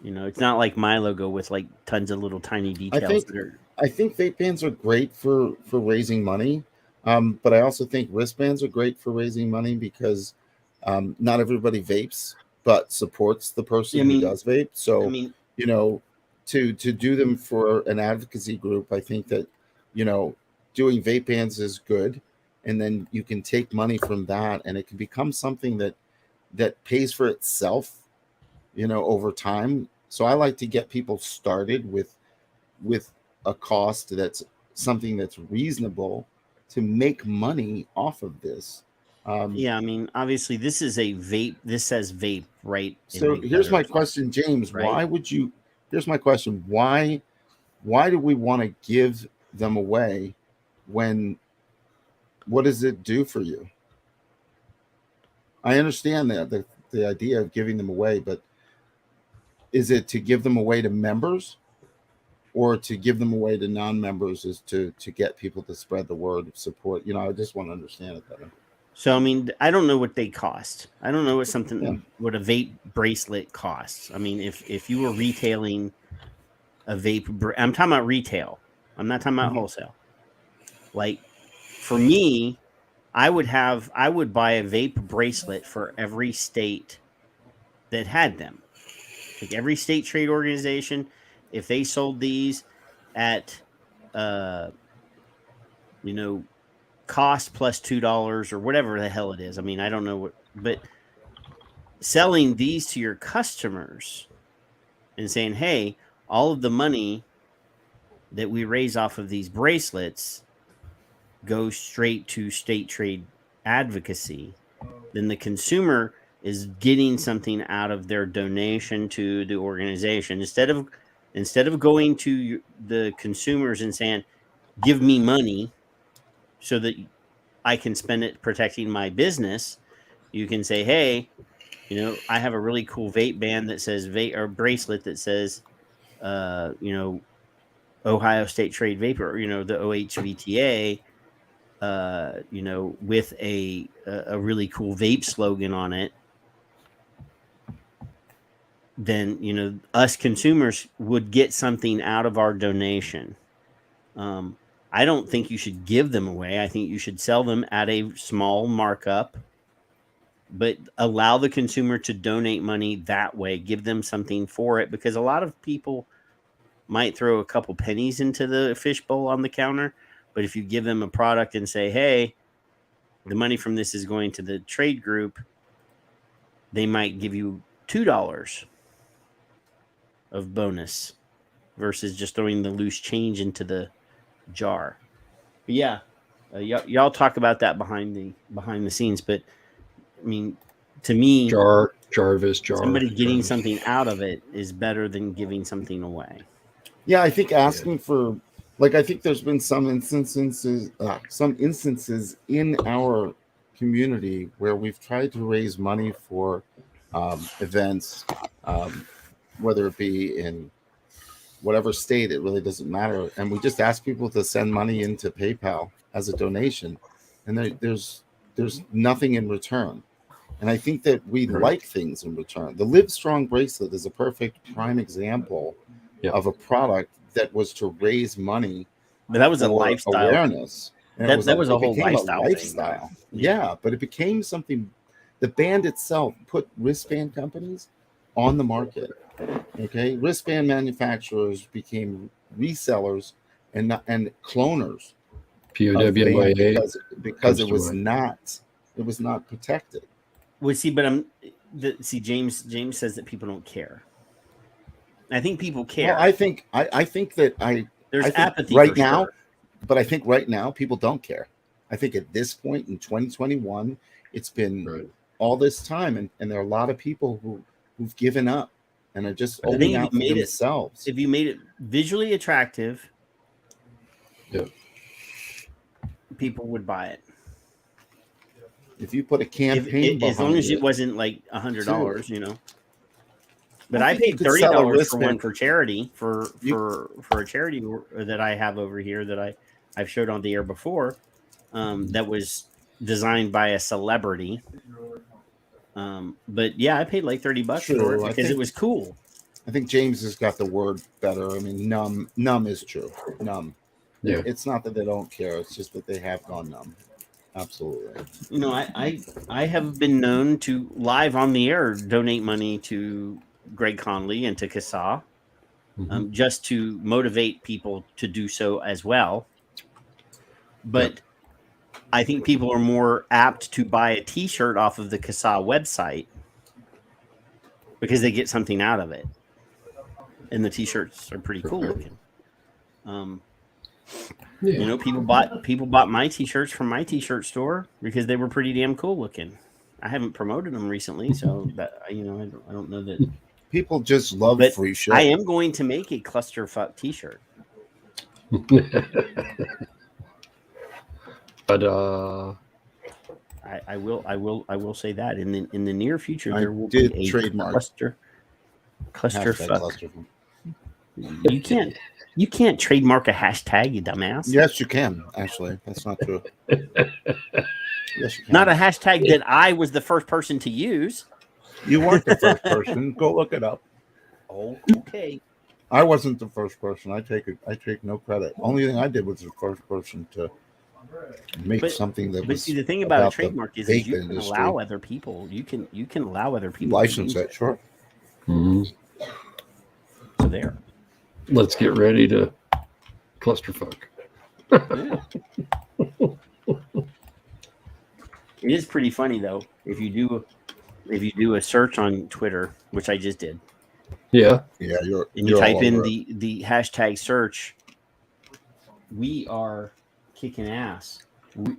It's not like my logo with like tons of little tiny details that are. I think vape bans are great for raising money, but I also think wristbands are great for raising money because not everybody vapes, but supports the person who does vape. So to do them for an advocacy group, I think that doing vape bans is good, and then you can take money from that, and it can become something that pays for itself, over time. So I like to get people started with a cost that's something that's reasonable to make money off of this. Obviously this is a vape. This says vape, right? So here's my question, James. Right? Here's my question. Why do we want to give them away what does it do for you? I understand that the idea of giving them away, but is it to give them away to members? Or to give them away to non-members is to get people to spread the word of support. I just want to understand it better. So, I don't know what they cost. I don't know what a vape bracelet costs. If you were retailing a vape, I'm talking about retail. I'm not talking about wholesale. Like for me, I would buy a vape bracelet for every state that had them. Like every state trade organization, if they sold these at, cost plus $2 or whatever the hell it is. I don't know but selling these to your customers and saying, hey, all of the money that we raise off of these bracelets goes straight to state trade advocacy, then the consumer is getting something out of their donation to the organization instead of going to the consumers and saying, give me money so that I can spend it protecting my business. You can say, hey, I have a really cool vape band that says vape or bracelet that says, Ohio State Trade Vapor, the OHVTA, with a really cool vape slogan on it. Then, us consumers would get something out of our donation. I don't think you should give them away. I think you should sell them at a small markup, but allow the consumer to donate money that way. Give them something for it, because a lot of people might throw a couple pennies into the fishbowl on the counter. But if you give them a product and say, hey, the money from this is going to the trade group, they might give you $2 of bonus versus just throwing the loose change into the jar. But yeah, y'all talk about that behind the scenes. But to me, somebody getting something out of it is better than giving something away. Yeah, I think asking for, I think there's been some instances in our community where we've tried to raise money for events, whether it be in whatever state, it really doesn't matter. And we just ask people to send money into PayPal as a donation, and there's nothing in return. And I think that we like things in return. The Live Strong bracelet is a perfect prime example of a product that was to raise money. But that was a lifestyle awareness. That was a whole lifestyle. Yeah, but it became something. The band itself put wristband companies on the market. Okay, wristband manufacturers became resellers and cloners. Because it was not protected. Well, see, but James says that people don't care. I think people care. Well, I think there's apathy right now, sure. But I think right now people don't care. I think at this point in 2021, it's been all this time, and there are a lot of people who've given up and are just holding out for themselves. If you made it visually attractive, people would buy it. If you put a campaign as long as it wasn't like $100, But I paid $30 for one for charity for a charity that I have over here that I I've showed on the air before that was designed by a celebrity. But yeah, I paid like $30 for True, it because it was cool. I think James has got the word better. I mean, numb is true. Numb. Yeah. It's not that they don't care. It's just that they have gone numb. Absolutely. You know, I have been known to live on the air donate money to Greg Conley and to CAPHRA, just to motivate people to do so as well. But I think people are more apt to buy a T-shirt off of the CAPHRA website because they get something out of it, and the T-shirts are pretty cool looking. You know, people bought my T-shirts from my T-shirt store because they were pretty damn cool looking. I haven't promoted them recently, so that I don't know that people just love free shit. I am going to make a clusterfuck T-shirt. But I will say that in the near future there will be a trademark clusterfuck. You can't trademark a hashtag, you dumbass. Yes, you can. Actually, that's not true. Yes, you can. Not a hashtag that I was the first person to use. You weren't the first person. Go look it up. Oh, okay. I wasn't the first person. I take no credit. Only thing I did was the first person to make something that was. But see, the thing about a trademark is you can allow other people. You can allow other people license it. Sure. Mm-hmm. So there. Let's get ready to clusterfuck. It is pretty funny though. If you do a search on Twitter, which I just did. Yeah. Yeah. You type in the hashtag search. We are kicking ass.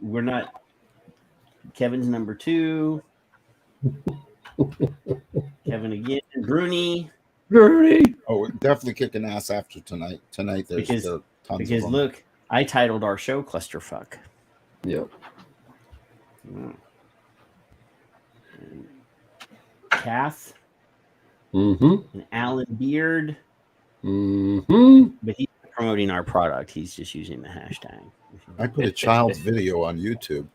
We're not. Kevin's number 2. Kevin again. Bruni. Oh, we're definitely kicking ass after tonight. Tonight there's tons of them. Look, I titled our show Clusterfuck. Yep. Kath. And Alan Beard. But he's promoting our product. He's just using the hashtag. I put a child's video on YouTube.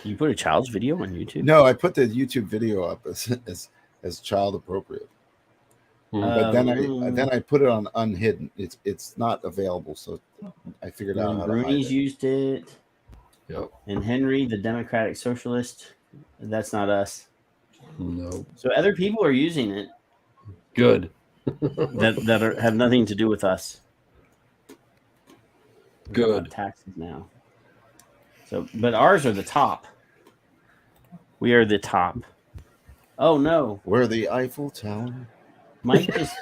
You put a child's video on YouTube? No, I put the YouTube video up as child appropriate. But then I put it on unhidden. It's not available, so I figured out how to hide Bruni's it. used it. Yep. And Henry, the Democratic Socialist. That's not us. No. So other people are using it. Good. that have nothing to do with us. Good. Taxes now. So, but ours are the top. We are the top. Oh no! We're the Eiffel Tower. Mike just.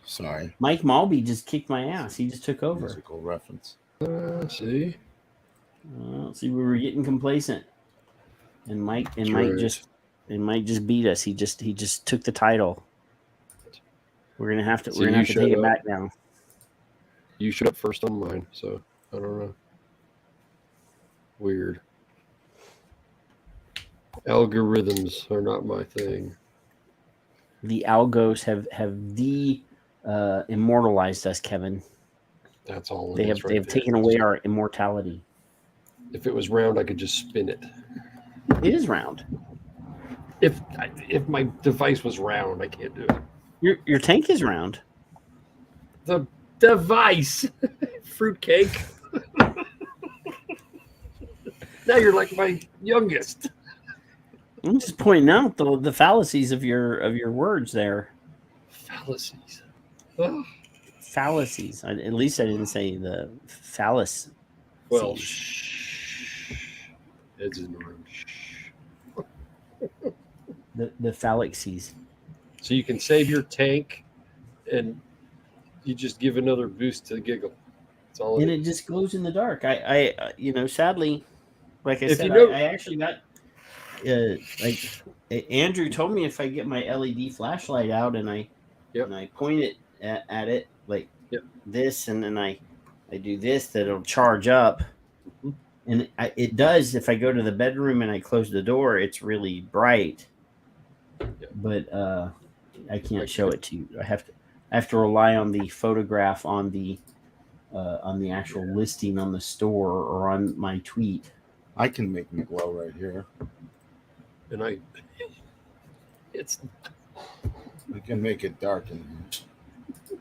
Sorry. Mike Malby just kicked my ass. He just took over. Musical reference. See. See, we were getting complacent, and Mike just beat us. He just took the title. We're gonna have to take it back now. You showed up first on mine, so I don't know. Weird. Algorithms are not my thing. The algos have immortalized us, Kevin. That's all. They have taken away our immortality. If it was round, I could just spin it. It is round. If my device was round, I can't do it. Your tank is round. The device, fruitcake. Now you're like my youngest. I'm just pointing out the fallacies of your words there. Fallacies. Oh. Fallacies. At least I didn't say the phallus. Well, shh. It's annoying. The fallacies. So you can save your tank, and you just give another boost to the giggle. That's all. And it just glows in the dark. I sadly, like I said, I actually got. Andrew told me if I get my LED flashlight out and I point it at it like this, and then I do this, that it'll charge up. Mm-hmm. And it does. If I go to the bedroom and I close the door, it's really bright. But I can't show it to you. I have to rely on the photograph on the on the actual listing on the store or on my tweet. I can make them glow right here. And I can make it dark in here.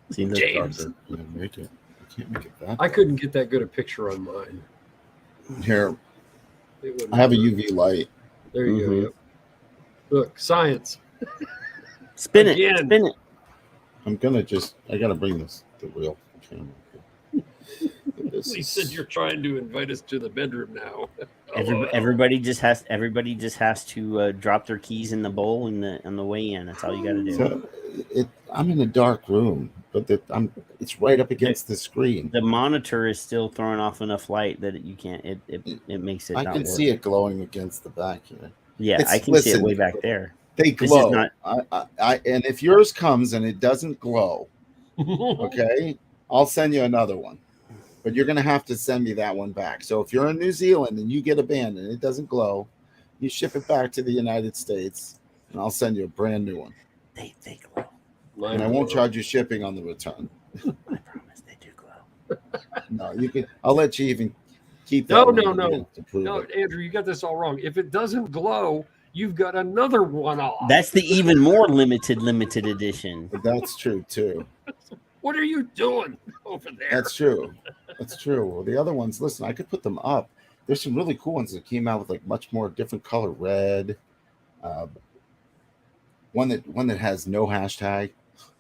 See, that's James. Darker. Yeah, make it. I can't make it that. I couldn't get that good a picture on mine. Here, It wouldn't I have a work. UV light. There you go. Mhm. Yep. Look, science. Spin Again. it. Spin it. I gotta bring the real camera. He said you're trying to invite us to the bedroom now. Everybody just has to drop their keys in the bowl on the way in. That's all you got to do. So I'm in a dark room, but it's right up against the screen. The monitor is still throwing off enough light that you can't. It makes it. I not can work. see it glowing against the back here. Yeah, I can see it way back there. They This is glow. not- And if yours comes and it doesn't glow, okay, I'll send you another one. But you're going to have to send me that one back. So if you're in New Zealand and you get a band and it doesn't glow, you ship it back to the United States, and I'll send you a brand new one. They glow. And I won't charge you shipping on the return. I promise they do glow. No, you can. I'll let you even keep that. No, one no, to no. prove No, it. Andrew, you got this all wrong. If it doesn't glow, you've got another one off. That's the even more limited edition. But that's true too. What are you doing over there? That's true. That's true. Well, the other ones, listen, I could put them up. There's some really cool ones that came out with like much more different color red. One that has no hashtag.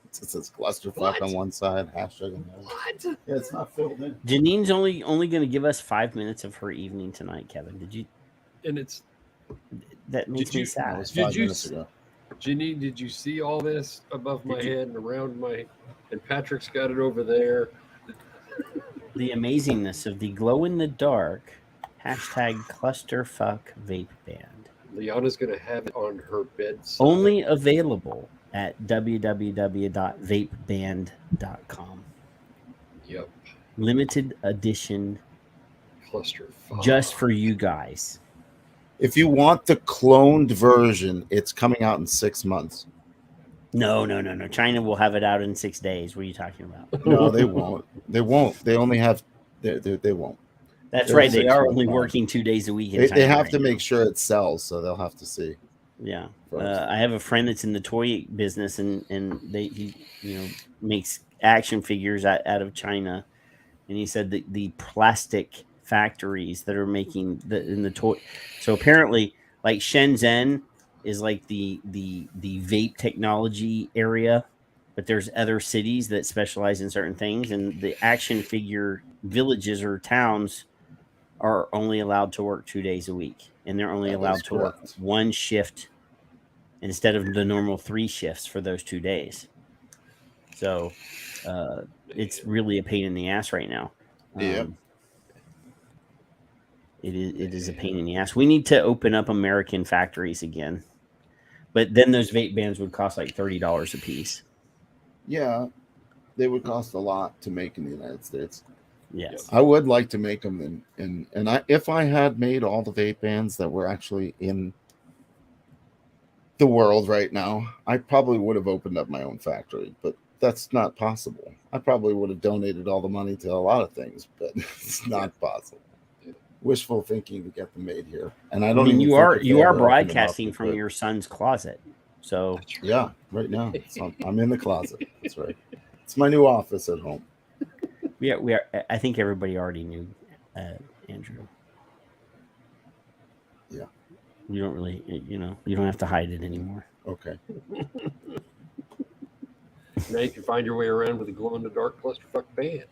It says clusterfuck What? on one side, hashtag on the other. What? Yeah, it's not filled in. Janine's only going to give us 5 minutes of her evening tonight. Kevin, did you? And it's That makes me That sad. was Did 5 you minutes s- ago. Janine, did you see all this above my Did you- head and around my? And Patrick's got it over there. The amazingness of the glow in the dark hashtag clusterfuck vape band. Liana's going to have it on her bedside. Only available at www.vapeband.com. Yep. Limited edition Cluster. just for you guys. If you want the cloned version, it's coming out in 6 months. No. China will have it out in 6 days. What are you talking about? No, they won't. They won't. They only have. They won't. That's They're right. They 6 are months only now. working 2 days a week. In They China have right to now. make sure it sells, so they'll have to see. Yeah. First. I have a friend that's in the toy business, and he makes action figures out of China, and he said that the plastic factories that are making in the toy. So apparently, like Shenzhen is like the vape technology area, but there's other cities that specialize in certain things, and the action figure villages or towns are only allowed to work 2 days a week, and they're only That allowed is to work correct. one shift instead of the normal 3 shifts for those 2 days. So it's really a pain in the ass right now. Yep. It is a pain in the ass. We need to open up American factories again, but then those vape bands would cost like $30 a piece. Yeah, they would cost a lot to make in the United States. Yes. I would like to make them if I had made all the vape bands that were actually in the world right now, I probably would have opened up my own factory, but that's not possible. I probably would have donated all the money to a lot of things, but it's not possible. Wishful thinking to get them made here, and I I don't. mean, even you think are if they you are ever open them up, broadcasting we from could. your son's closet, so Yeah, right now I'm in the closet. That's right. It's my new office at home. we are. I think everybody already knew, Andrew. Yeah. You don't really, you don't have to hide it anymore. Okay. Now you can find your way around with a glow in the dark clusterfuck band.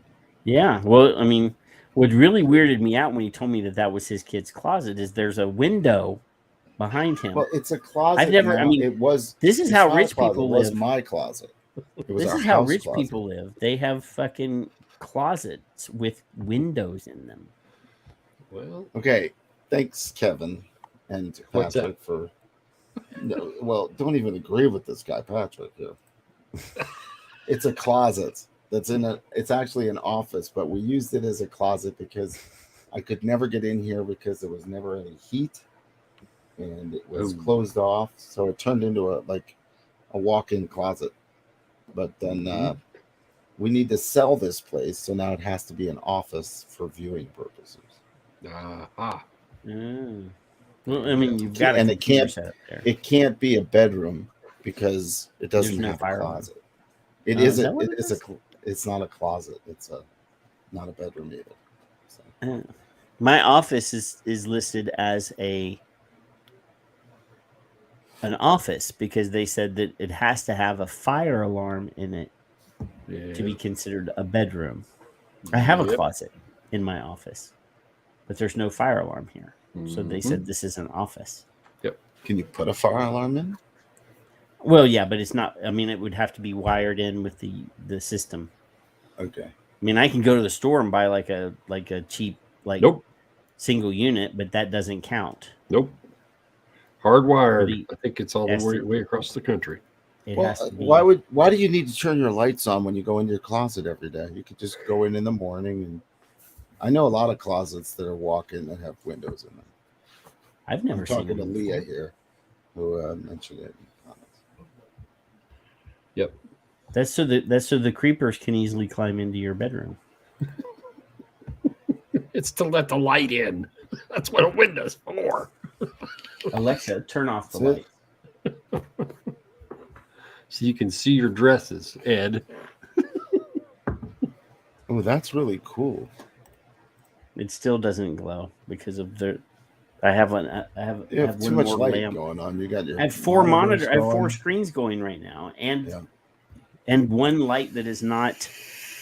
Yeah. Well, I mean, what really weirded me out when he told me that was his kid's closet is there's a window behind him. Well, it's a closet. I've never- now. I mean, it was. this is it's how not a rich closet, people it was live. my closet. It was This our is how house rich closet. people live. They have fucking closets with windows in them. Well, Okay. Thanks, Kevin and What's Patrick, for. No, well, don't even agree with this guy, Patrick. Here. It's a closet that's in a. It's actually an office, but we used it as a closet because I could never get in here because there was never any heat, and it was Ooh. closed off. So it turned into a walk-in closet. But then we need to sell this place, so now it has to be an office for viewing purposes. Mm. Well, I mean, you've got a And it computer can't set up there. it can't be a bedroom because it doesn't no have a fire alarm. closet. It Is that isn't. what It it is is? it's not a closet. It's not a bedroom either. So. My office is listed as an office because they said that it has to have a fire alarm in it to be considered a bedroom. I have a closet in my office, but there's no fire alarm here. So they said this is an office. Yep. Can you put a fire alarm in? Well, yeah, but it's not. I mean, it would have to be wired in with the system. Okay. I mean, I can go to the store and buy like a cheap single unit, but that doesn't count. Nope. Hardwired. I think it's all the way across the country. Well, why do you need to turn your lights on when you go into your closet every day? You could just go in the morning, and I know a lot of closets that are walk-in that have windows in them. I've never seen talking to Leah here, who mentioned it. Yep. That's so the creepers can easily climb into your bedroom. It's to let the light in. That's what a window's for. Alexa, turn off the light. So you can see your dresses, Ed. Oh, that's really cool. It still doesn't glow because of the. I have too much light going on. You got your. I have four monitors. I have 4 screens going right now, and one light that is not.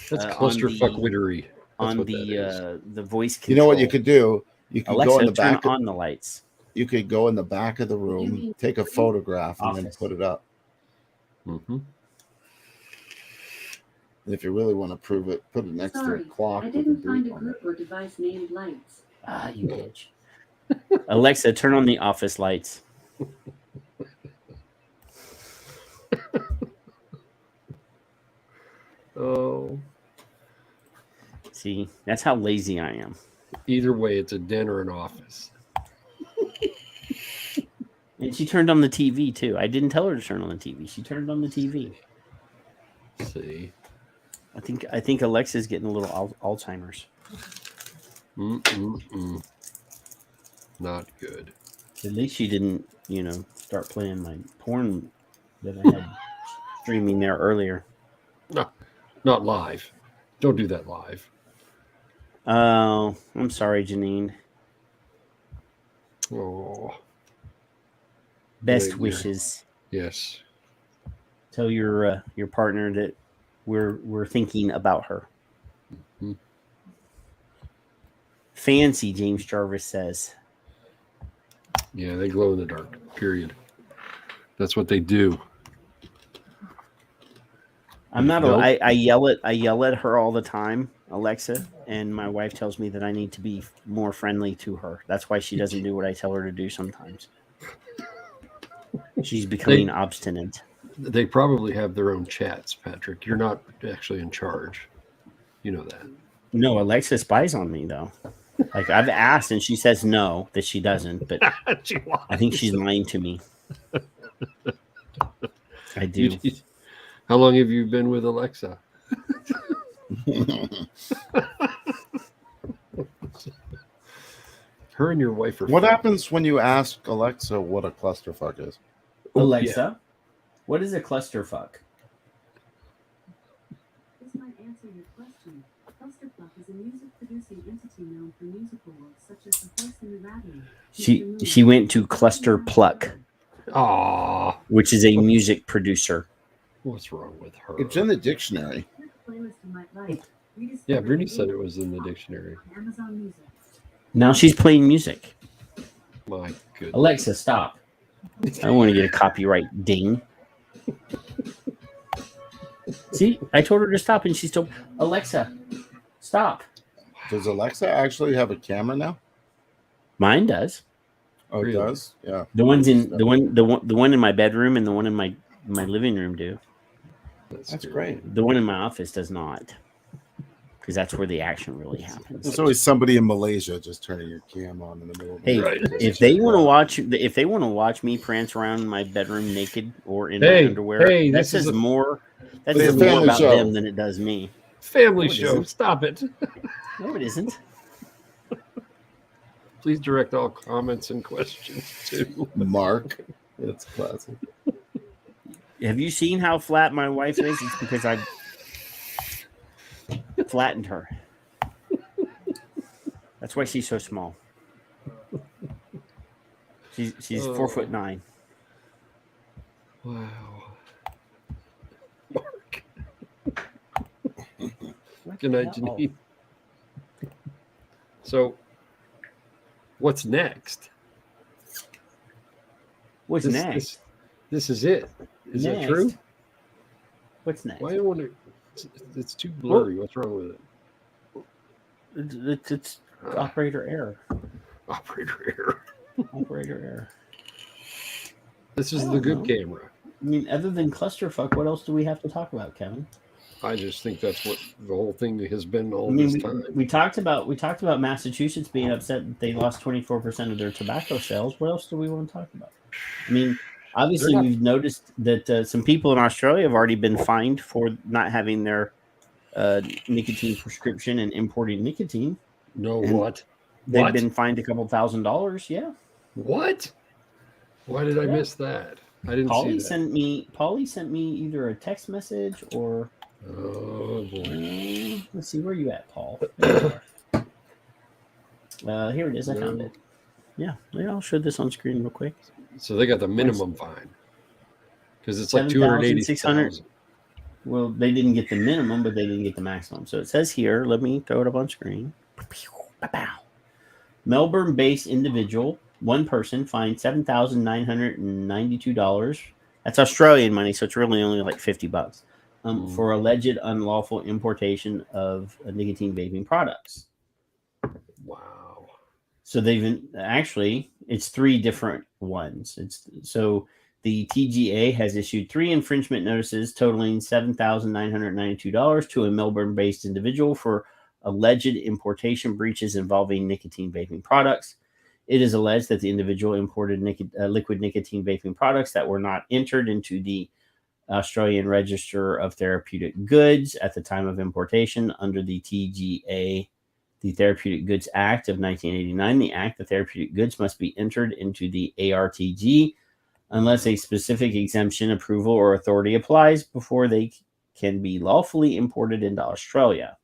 That's clusterfuckwittery. On the voice control. You know what you could do? You could Alexa, go in the back. Turn on the lights. You could go in the back of the room, take a photograph, and then put it up. Mm-hmm. And if you really want to prove it, put it next to a clock. I didn't find a group or device named Lights. Ah, you bitch. Alexa, turn on the office lights. Oh. See, that's how lazy I am. Either way, it's a den or an office. And she turned on the TV too. I didn't tell her to turn on the TV. She turned on the TV. See, I think Alexa's getting a little Alzheimer's. Not good. At least she didn't, start playing my porn that I had streaming there earlier. No, not live. Don't do that live. Oh, I'm sorry, Janine. Oh. Best wishes. Yes. Tell your partner that we're thinking about her. Mm-hmm. Fancy, James Jarvis says. Yeah, they glow in the dark. Period. That's what they do. I'm not. I yell at her all the time, Alexa, and my wife tells me that I need to be more friendly to her. That's why she doesn't do what I tell her to do sometimes. She's becoming obstinate. They probably have their own chats, Patrick. You're not actually in charge. You know that. No, Alexa spies on me though. Like I've asked, and she says no, that she doesn't. But I think she's lying to me. I do. How long have you been with Alexa? Her and your wife are. What happens when you ask Alexa what a clusterfuck is? Alexa, what is a clusterfuck? This might answer your question. Clusterfuck is a music-producing entity known for musical works such as the horse and the rabbit. She went to Cluster Pluck. Aww. Which is a music producer. What's wrong with her? It's in the dictionary. Yeah, Brittany said it was in the dictionary. Amazon Music. Now she's playing music. My goodness. Alexa, stop. I don't want to get a copyright ding. See, I told her to stop and she still. Alexa, stop. Does Alexa actually have a camera now? Mine does. Oh, it does? Yeah. The ones in the one in my bedroom and the one in my living room do. That's great. The one in my office does not, because that's where the action really happens. There's always somebody in Malaysia just turning your cam on in the middle of the night. If they want to watch me prance around in my bedroom naked or in my underwear, that says more That It's a says more family about show. them than it does me. Family No, it show. isn't. Stop it. No, it isn't. Please direct all comments and questions to Mark. It's classic. Have you seen how flat my wife is? It's because I flattened her. That's why she's so small. She's 4'9". Wow. Mark. Good night, Janine. So, what's next? What's next? This is it. Is that true? What's next? Why I wonder? It's too blurry. What's wrong with it? It's operator error. Operator error. Operator error. This is I the don't good know. camera. I mean, other than clusterfuck, what else do we have to talk about, Kevin? I just think that's what the whole thing has been all I mean, this time. we talked about Massachusetts being upset that they lost 24% of their tobacco sales. What else do we want to talk about? I mean, obviously, we've noticed that some people in Australia have already been fined for not having their nicotine prescription and importing nicotine. No, And what? They've What? been fined a couple $1,000s. Yeah. What? Why did I miss that? I didn't see that. Paulie sent me either a text message or. Oh boy. Let's see, where are you at, Paul? There you are. Here it is. I found it. Yeah, I'll show this on screen real quick. So they got the minimum fine because it's like 280,000. Well, they didn't get the minimum, but they didn't get the maximum. So it says here. Let me throw it up on screen. Melbourne-based individual, one person, fined $7,992. That's Australian money, so it's really only like $50. For alleged unlawful importation of nicotine vaping products. Wow. So it's 3 different ones. So the TGA has issued 3 infringement notices totaling $7,992 to a Melbourne-based individual for alleged importation breaches involving nicotine vaping products. It is alleged that the individual imported liquid nicotine vaping products that were not entered into the Australian Register of Therapeutic Goods at the time of importation under the TGA, the Therapeutic Goods Act of 1989. The Act, the therapeutic goods must be entered into the ARTG unless a specific exemption, approval, or authority applies before they can be lawfully imported into Australia.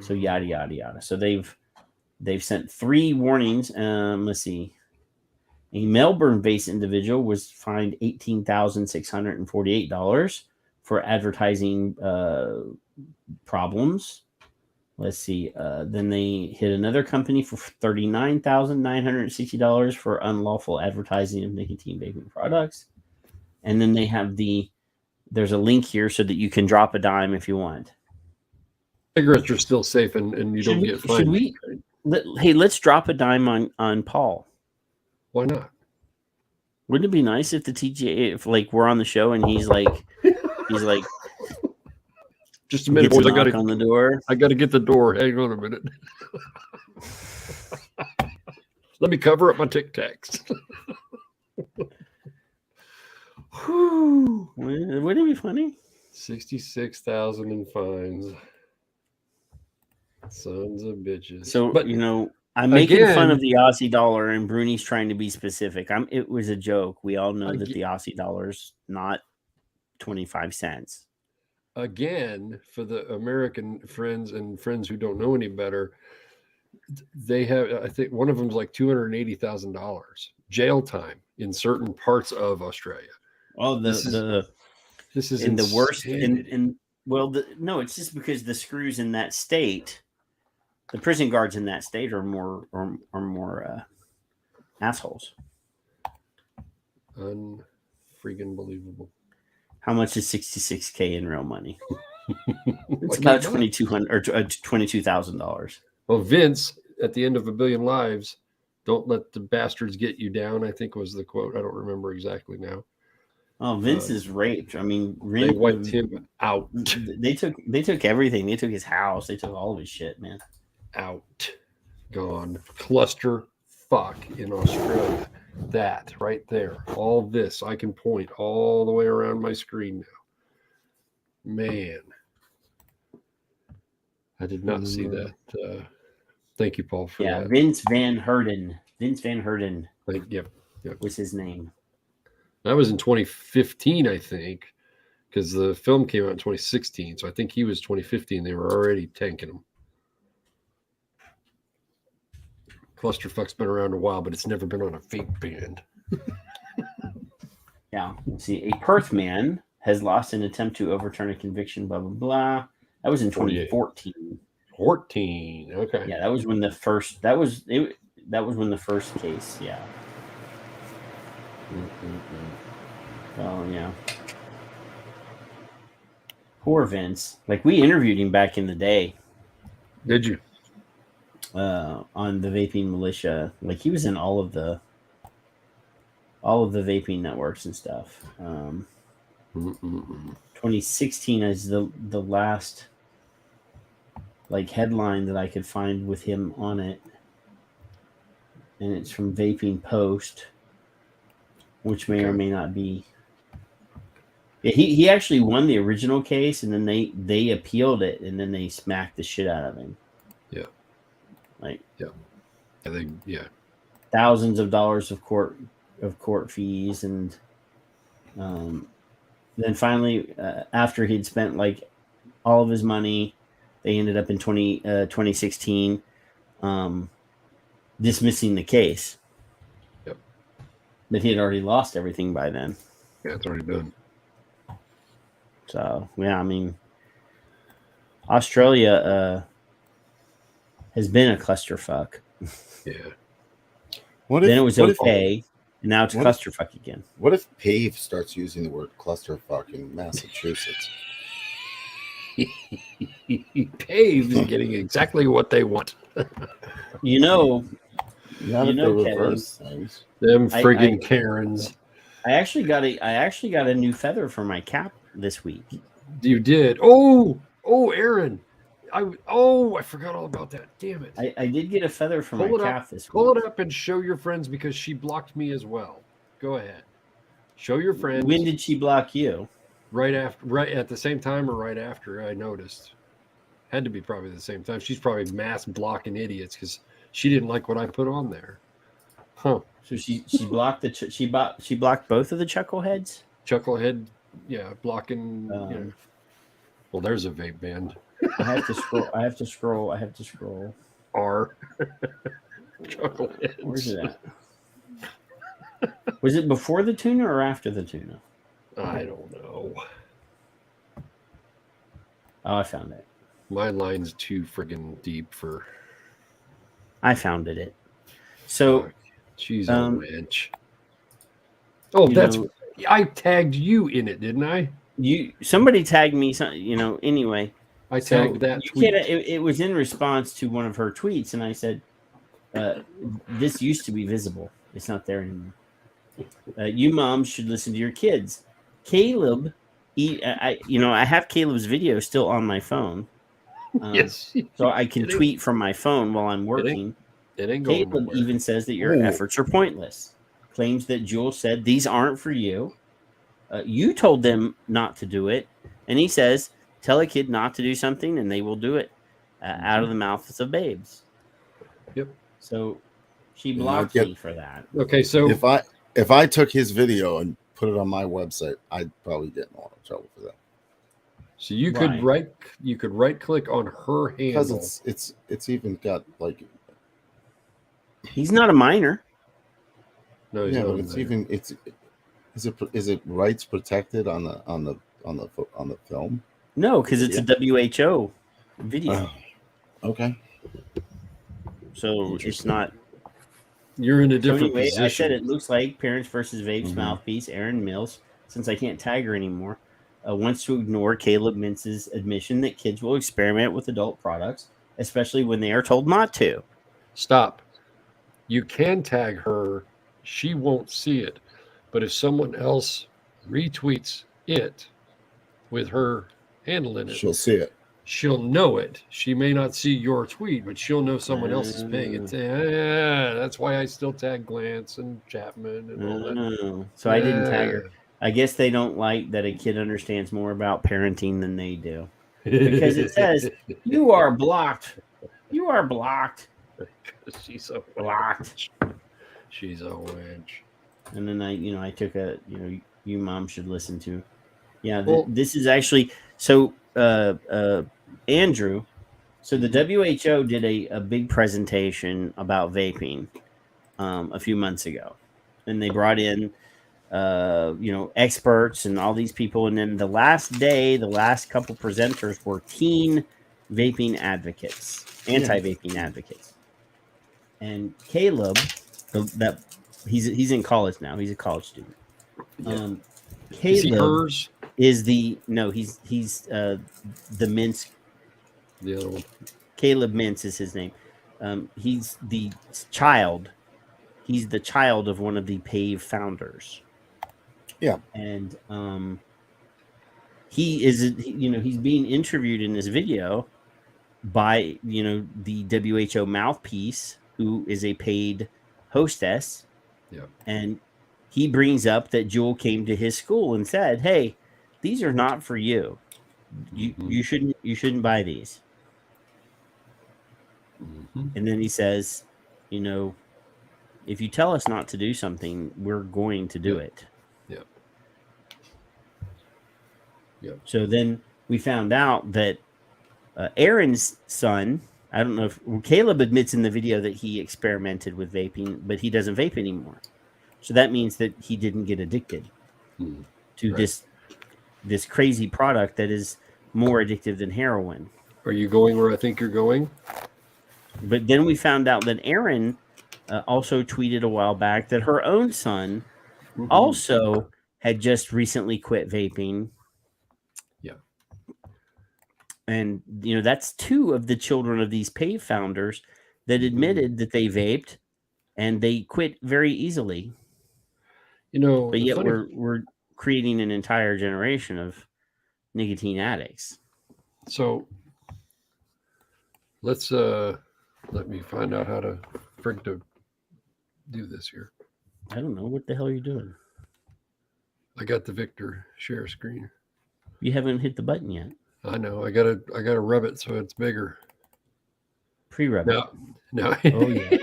So yada yada yada. So they've sent 3 warnings. Let's see. A Melbourne-based individual was fined $18,648 for advertising problems. Let's see. Then they hit another company for $39,960 for unlawful advertising of nicotine vaping products. And then they have there's a link here so that you can drop a dime if you want. Cigarettes are still safe and you don't get fined. Let's drop a dime on Paul. Why not? Wouldn't it be nice if the TGA, if like we're on the show and he's like, just a minute, boys. I gotta on the door. I gotta get the door. Hang on a minute. Let me cover up my Tic Tacs. Wouldn't it be funny? 66,000 in fines. Sons of bitches. So, but I'm making fun of the Aussie dollar, and Bruni's trying to be specific. It was a joke. We all know that the Aussie dollar's not 25 cents. Again, for the American friends and friends who don't know any better, they have, I think one of them's like $280,000 jail time in certain parts of Australia. Oh, this is in the worst. No, it's just because the screws in that state, the prison guards in that state are more assholes. Unfreaking believable. How much is 66K in real money? It's about $2,200 or $22,000. Well, Vince, at the end of A Billion Lives, don't let the bastards get you down, I think was the quote. I don't remember exactly now. Oh, Vince is raped. I mean, they wiped him out. They took everything. They took his house. They took all of his shit, man. Out. Gone. Cluster fuck in Australia. That right there. All this. I can point all the way around my screen now. Man, I did not see that. Thank you, Paul, for that. Vince Van Herden. Vince Van Herden Yep. was his name. That was in 2015, I think, because the film came out in 2016. So I think he was 2015. They were already tanking him. Clusterfuck's been around a while, but it's never been on a vape band. Yeah. Let's see. A Perth man has lost an attempt to overturn a conviction, blah, blah, blah. That was in 2014. 14. Okay. Yeah, that was when the first, that was when the first case, yeah. Oh, yeah. Poor Vince. Like, we interviewed him back in the day. Did you? On the Vaping Militia. Like, he was in all of the vaping networks and stuff. 2016 is the last like headline that I could find with him on it, and it's from Vaping Post, which may or may not be. Yeah, he actually won the original case, and then they appealed it, and then they smacked the shit out of him. Yeah. Like. Yeah. I think. Yeah. Thousands of dollars of court fees, and then finally, after he'd spent like all of his money, they ended up in 2016 dismissing the case. Yep. But he had already lost everything by then. Yeah, it's already done. So yeah, I mean, Australia has been a clusterfuck. Yeah. Then it was okay. And now it's clusterfuck again. What if PAVE starts using the word clusterfuck in Massachusetts? PAVE is getting exactly what they want. Kevin, them friggin' Karens. I actually got a new feather for my cap this week. You did? Oh, Aaron. I forgot all about that. Damn it. I did get a feather for my calf this week. Pull it up and show your friends because she blocked me as well. Go ahead. Show your friends. When did she block you? Right at the same time or right after, I noticed. Had to be probably the same time. She's probably mass blocking idiots because she didn't like what I put on there. Huh. So she blocked she blocked both of the chuckleheads? Chucklehead, yeah, blocking. Well, there's a vape band. I have to scroll. R. Chuckleheads. Where's it at? Was it before the tuna or after the tuna? I don't know. Oh, I found it. My line's too friggin' deep for. I found it. So she's a wench. Oh, I tagged you in it, didn't I? Somebody tagged me. Anyway. I tagged that tweet. It was in response to one of her tweets, and I said, "This used to be visible. It's not there anymore. You moms should listen to your kids." Caleb, I have Caleb's video still on my phone. Yes, so I can tweet from my phone while I'm working. It ain't going Caleb nowhere. even says that your efforts are pointless. Claims that Jules said these aren't for you. You told them not to do it, and he says, tell a kid not to do something and they will do it out of the mouths of babes. Yep. So she blocked me for that. Okay, so if I took his video and put it on my website, I'd probably get in a lot of trouble for that. So you could right click on her handle. Because it's even got like. He's not a minor. No, he's yeah, not. but it's even is it rights protected on the film? No, because it's a WHO video. Okay. So it's not. You're in a different position. I said it looks like Parents versus Vapes mouthpiece Aaron Mills, since I can't tag her anymore, wants to ignore Caleb Mintz's admission that kids will experiment with adult products, especially when they are told not to. Stop. You can tag her. She won't see it. But if someone else retweets it with her handle in it, she'll see it. She'll know it. She may not see your tweet, but she'll know someone else is paying it. That's why I still tag Glance and Chapman and all that. So I didn't tag her. I guess they don't like that a kid understands more about parenting than they do. Because it says, you are blocked. You are blocked. She's a Blocked. She's a wench. And then I took a, you mom should listen to. Yeah, Well- this is actually, so Andrew, so the WHO did a big presentation about vaping a few months ago. And they brought in, experts and all these people. And then the last couple presenters were teen vaping advocates, anti-vaping advocates. And Caleb, he's in college now. He's a college student. Yeah. Caleb Is he hers? is the the Minsk. The other one. Caleb Mintz is his name. He's the child. He's the child of one of the PAVE founders. Yeah. And he is, he's being interviewed in this video by, the WHO mouthpiece, who is a paid hostess. Yeah. And he brings up that Jewel came to his school and said, "Hey, these are not for you. You shouldn't buy these." Mm-hmm. And then he says, if you tell us not to do something, we're going to do it. Yeah. Yeah. So then we found out that Aaron's son, I don't know if Caleb admits in the video that he experimented with vaping, but he doesn't vape anymore. So that means that he didn't get addicted to this crazy product that is more addictive than heroin. Are you going where I think you're going? But then we found out that Aaron also tweeted a while back that her own son also had just recently quit vaping. Yeah. And, that's two of the children of these PAVE founders that admitted that they vaped and they quit very easily. But yet we're creating an entire generation of nicotine addicts. So let me find out how to do this here. I don't know. What the hell are you doing? I got the Victor share screen. You haven't hit the button yet. I know. I gotta rub it so it's bigger. Pre-rub it. No. Oh yeah.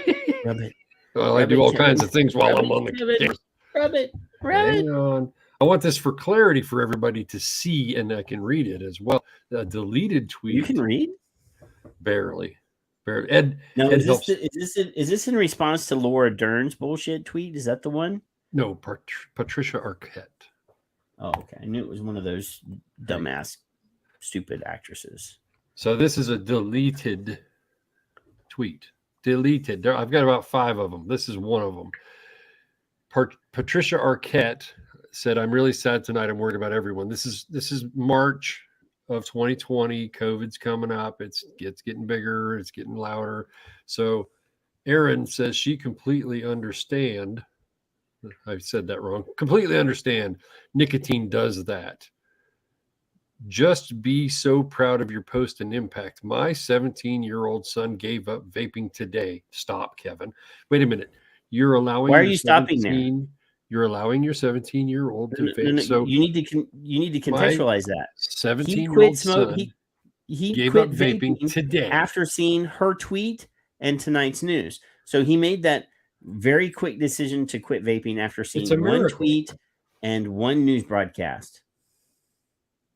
Rub it. Well, I do all kinds of things while I'm on the camera. Rub it. Hang on. I want this for clarity for everybody to see, and I can read it as well. A deleted tweet. You can read? Barely. Ed. No, Ed is this in response to Laura Dern's bullshit tweet? Is that the one? No, Patricia Arquette. Oh, okay. I knew it was one of those dumbass, stupid actresses. So this is a deleted tweet. Deleted. I've got about 5 of them. This is one of them. Patricia Arquette said, "I'm really sad tonight. I'm worried about everyone." This is March of 2020. COVID's coming up. It's getting bigger. It's getting louder. So Erin says she completely understand. I said that wrong. Completely understand. Nicotine does that. Just be so proud of your post and impact. My 17-year-old son gave up vaping today. Stop, Kevin. Wait a minute. You're allowing. Why are you stopping there? You're allowing your 17-year-old to vape. No, so you need to contextualize that. 17-year-old son he gave quit up vaping today after seeing her tweet and tonight's news. So he made that very quick decision to quit vaping after seeing one tweet and one news broadcast.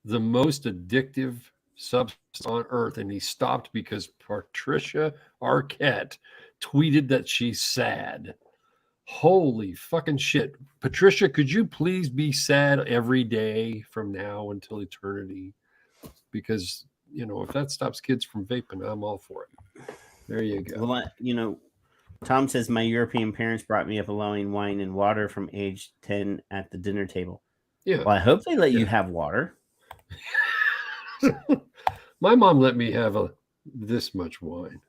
The most addictive substance on earth, and he stopped because Patricia Arquette tweeted that she's sad. Holy fucking shit. Patricia, could you please be sad every day from now until eternity? Because, if that stops kids from vaping, I'm all for it. There you go. Well, Tom says, my European parents brought me up allowing wine and water from age 10 at the dinner table. Yeah. Well, I hope they let you have water. My mom let me have this much wine.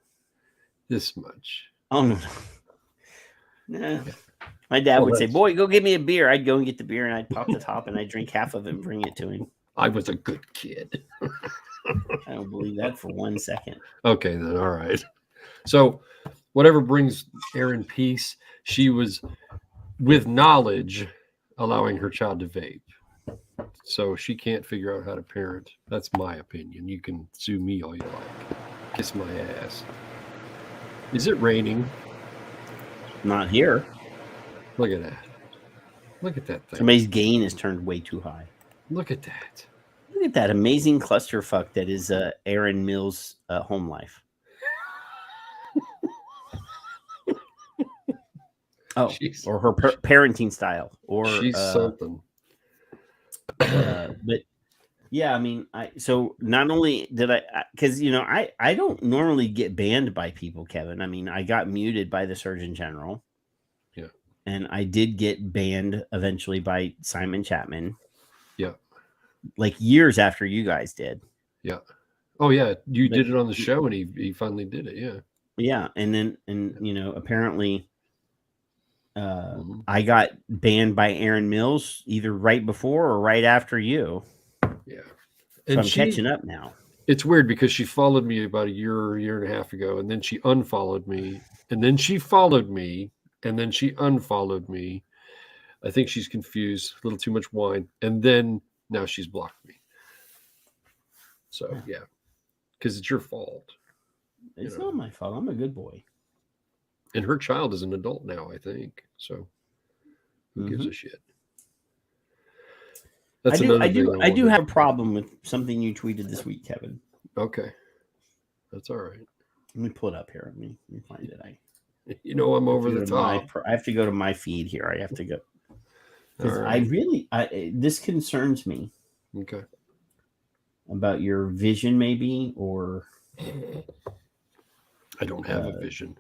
This much. Oh, no. No. My dad would say, boy, go get me a beer. I'd go and get the beer and I'd pop the top and I'd drink half of it and bring it to him. I was a good kid. I don't believe that for 1 second. Okay, then. All right. So whatever brings Erin peace, she was with knowledge allowing her child to vape. So she can't figure out how to parent. That's my opinion. You can sue me all you like. Kiss my ass. Is it raining? Not here. Look at that. Look at that thing. Somebody's gain is turned way too high. Look at that. Look at that amazing clusterfuck that is Aaron Mills' home life. Oh, She's- or her parenting style, or She's something. but yeah, I mean, so not only did because I don't normally get banned by people, Kevin. I mean, I got muted by the Surgeon General. Yeah, and I did get banned eventually by Simon Chapman. Yeah, like years after you guys did. Yeah. Oh yeah, you did it on the show, and he finally did it. Yeah. Yeah, and then apparently. I got banned by Aaron Mills either right before or right after you. Yeah. So I'm catching up now. It's weird because she followed me about a year and a half ago, and then she unfollowed me, and then she followed me, and then she unfollowed me. I think she's confused, a little too much wine, and then now she's blocked me. So yeah, because it's your fault. It's not my fault. I'm a good boy. And her child is an adult now, I think. So who gives a shit? That's I do have a problem with something you tweeted this week, Kevin. Okay. That's all right. Let me pull it up here. Let me find it. I'm over the top. I have to go to my feed here. I have to go. Because right. This concerns me. Okay. About your vision, maybe, or I don't have a vision.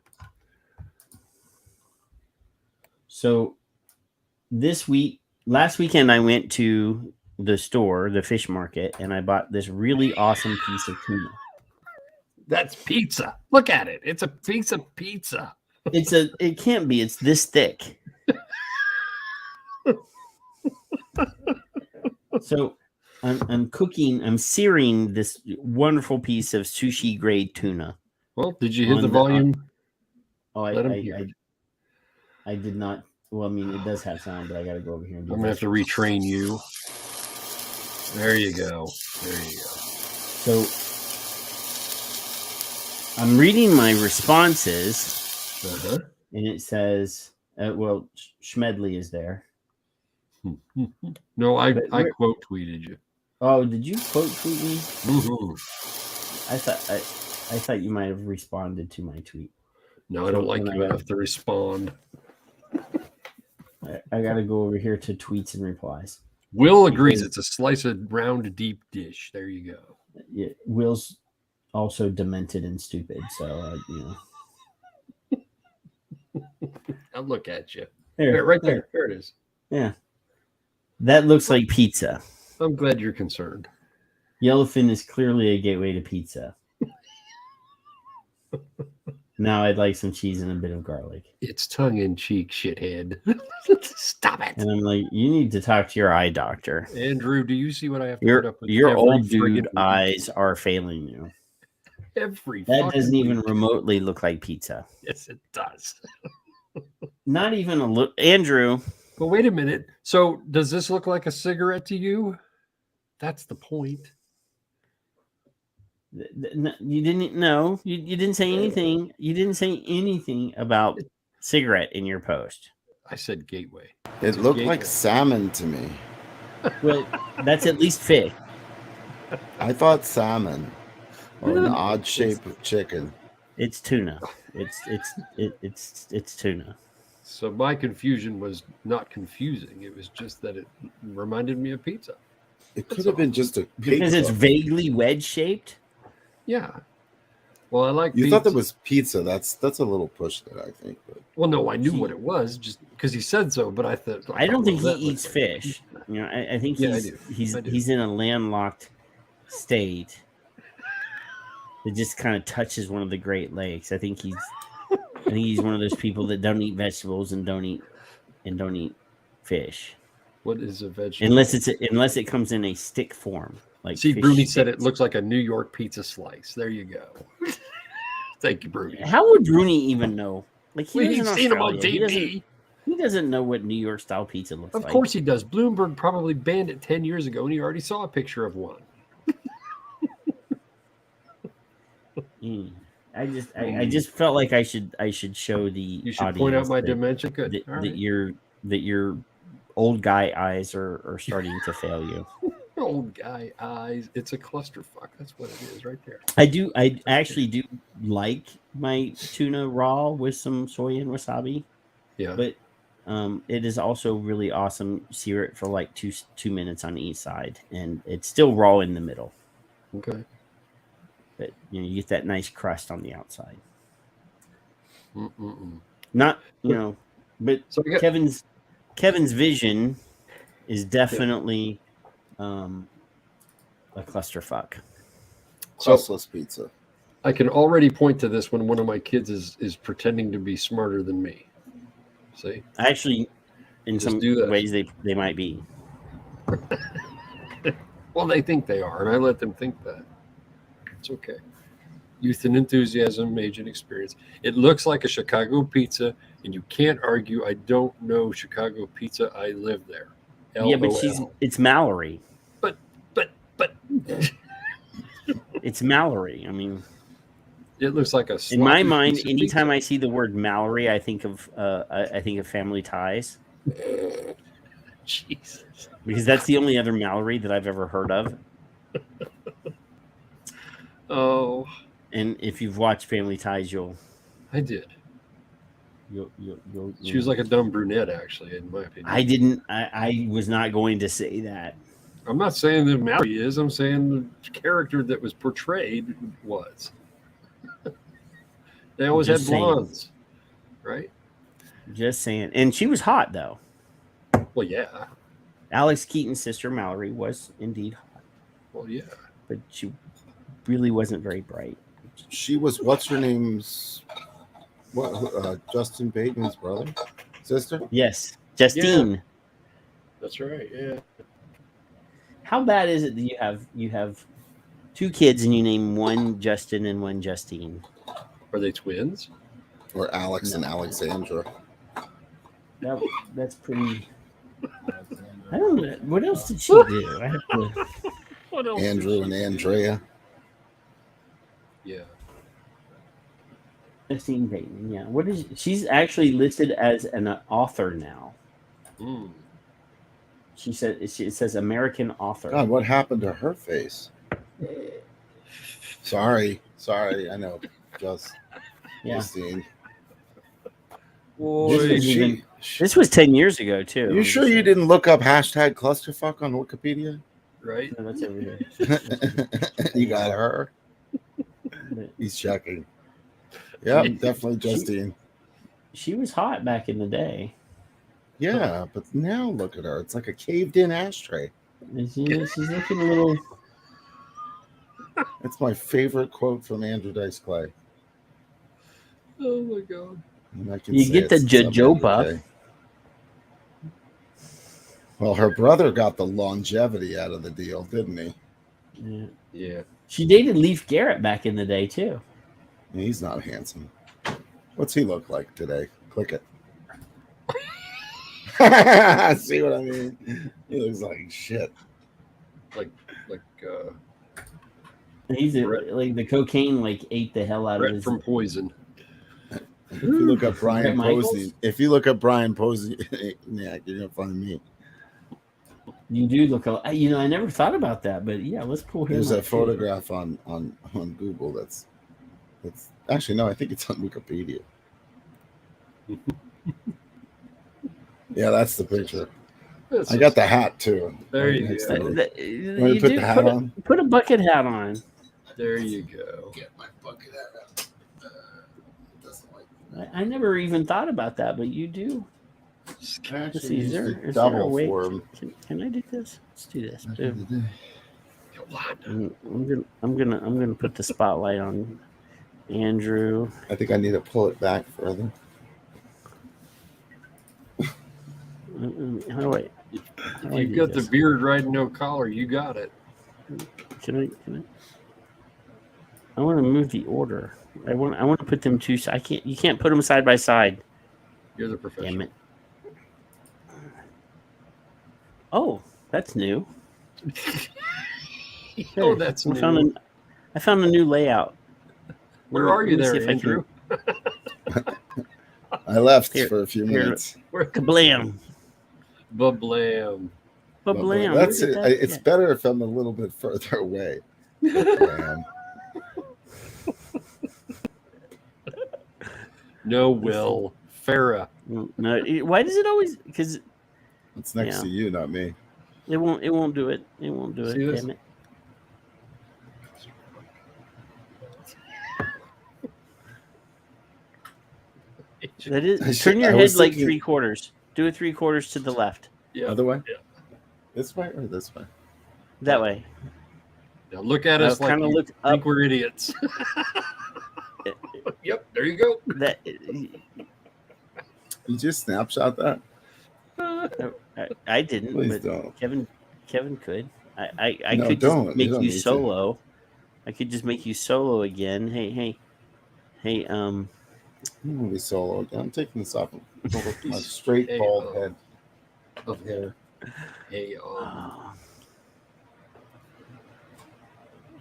So last weekend, I went to the store, the fish market, and I bought this really awesome piece of tuna. That's pizza. Look at it. It's a piece of pizza. It can't be. It's this thick. So I'm searing this wonderful piece of sushi grade tuna. Well, did you hit the volume? I did not. Well, I mean, it does have sound, but I got to go over here and do I'm going to have to retrain you. There you go. So I'm reading my responses, and it says, Schmedley is there. No, I quote tweeted you. Oh, did you quote tweet me? Mm-hmm. I thought you might have responded to my tweet. No, I don't like you enough to respond. I got to go over here to tweets and replies. Will agrees it's a slice of round, deep dish. There you go. Yeah, Will's also demented and stupid, so I'll look at you. There, right there. There it is. Yeah, that looks like pizza. I'm glad you're concerned. Yellowfin is clearly a gateway to pizza. Now I'd like some cheese and a bit of garlic. It's tongue-in-cheek, shithead. Stop it. And I'm like, you need to talk to your eye doctor. Andrew, do you see what I have to put up with? Your old dude eyes are failing you. That doesn't even remotely look like pizza. Yes, it does. Not even a look. Andrew. But wait a minute. So does this look like a cigarette to you? That's the point. You didn't know. You didn't say anything. You didn't say anything about cigarette in your post. I said gateway. It looked like salmon to me. Well, that's at least fish. I thought salmon or an odd shape of chicken. It's tuna. It's tuna. So my confusion was not confusing. It was just that it reminded me of pizza. It could have been just a because it's vaguely wedge shaped. Yeah. Well, I like. You pizza. thought that was pizza. That's a little push there, I think. But. Well, no, I knew what it was just because he said so. But I don't think he eats fish. I think he's in a landlocked state that just kind of touches one of the Great Lakes. I think he's one of those people that don't eat vegetables and don't eat fish. What is a vegetable? Unless it comes in a stick form. Like Bruni said it looks like a New York pizza slice. There you go. Thank you, Bruni. How would Bruni even know? Like he's seen him on TV. He doesn't know what New York style pizza looks like. Of course he does. Bloomberg probably banned it 10 years ago, and he already saw a picture of one. I just felt like I should show the You should point out audience my that, dimension. Good. that, All that right. your old guy eyes are starting to fail you. Old guy eyes. It's a clusterfuck. That's what it is right there. I actually do like my tuna raw with some soy and wasabi, Yeah. but it is also really awesome. Sear it for like two minutes on each side, and it's still raw in the middle. Okay. But you get that nice crust on the outside. Mm-mm-mm. Not but So I got, Kevin's vision is definitely a clusterfuck. so Crustless pizza. I can already point to this when one of my kids is pretending to be smarter than me. See? Actually, in Just some do that. ways they might be. Well, they think they are, and I let them think that. It's okay. Youth and enthusiasm, age and experience. It looks like a Chicago pizza, and you can't argue. I don't know Chicago pizza. I live there. Yeah, but LOL. it's Mallory. But It's Mallory. I mean, it looks like a in my sloppy mind, piece of anytime pizza. I see the word Mallory, I think of Family Ties, Jesus. because that's the only other Mallory that I've ever heard of. Oh, And if you've watched Family Ties, I did. you'll She was like a dumb brunette, actually, in my opinion. I was not going to say that. I'm not saying that Mallory is. I'm saying the character that was portrayed was. They always Just had saying. blondes, right? Just saying. And she was hot, though. Well, yeah. Alex Keaton's sister, Mallory, was indeed hot, Well, yeah. but she really wasn't very bright. She was what's her name's Justin Bateman's brother, sister. Yes, Justine. That's right. Yeah. How bad is it that you have two kids and you name one Justin and one Justine? Are they twins? Or Alex and Alexandra. That's pretty. I don't know. What else did she do? I have to. What else? Andrew and Andrea. Yeah. Justine Bateman. Yeah. What is she's actually listed as an author now? Mm. It says American author. God, what happened to her face? Sorry. I know. Yeah. Justine. Boy, This was 10 years ago too. You sure you didn't look up hashtag clusterfuck on Wikipedia? right? No, that's over here. You got her. He's checking. Yeah, definitely Justine. She was hot back in the day. Yeah, but now look at her. It's like a caved-in ashtray. She's looking a little. That's my favorite quote from Andrew Dice Clay. Oh my god. And I can You say get it the since I'm jojoba. okay. Well, her brother got the longevity out of the deal, didn't he? Yeah. Yeah. She dated Leif Garrett back in the day too. He's not handsome. What's he look like today? Click it. See what I mean? He looks like shit. Like He's like the cocaine ate the hell out of Brett his. from Poison. If you look up Brian Bret Michaels? Posey, yeah, you're gonna find me. You do look. I never thought about that, but yeah, let's pull him. There's up a too. photograph on Google that's actually no, I think it's on Wikipedia. Yeah, that's the picture. I got the hat too. There you Next go. to me. You Want me to put do the hat on? Put a bucket hat on. There you go. Get my bucket hat out. Doesn't like I never even thought about that, but you do. Let's see, is there a double way? for him. Can I do this? Let's do this. Boom. I'm gonna put the spotlight on Andrew. I think I need to pull it back further. How do I? If you've got the beard riding no collar, you got it. Can I? I want to move the order. I want to put them two. I can't. You can't put them side by side. You're the professional. Damn it! Oh, that's new. Oh, that's I new. found a new layout. Where are you Let me see there, if I can- Andrew? I left Here- for a few here. minutes. Kablam! Bablam. Bablam! That's Look it. at that It's shit. better if I'm a little bit further away. Bam. No, Will. Farah. No, why does it always? Because It's next Yeah. to you, not me. it won't. It won't do it. It won't do See it. this? Damn it! That I is. should- Turn your I head was like thinking- 3/4. Do it 3/4 to the left. Yeah. Other way? Yeah. This way or this way? That way. Now look at Now us like kinda you look think up. we're idiots. Yep, there you go. That. You just snapshot that? I didn't. Please but don't. Kevin could. I No, could don't. just You make don't you need to. solo. I could just make you solo again. Hey. I'm gonna be solo again. I'm taking this off of my straight Hey, bald head of hair. Hey,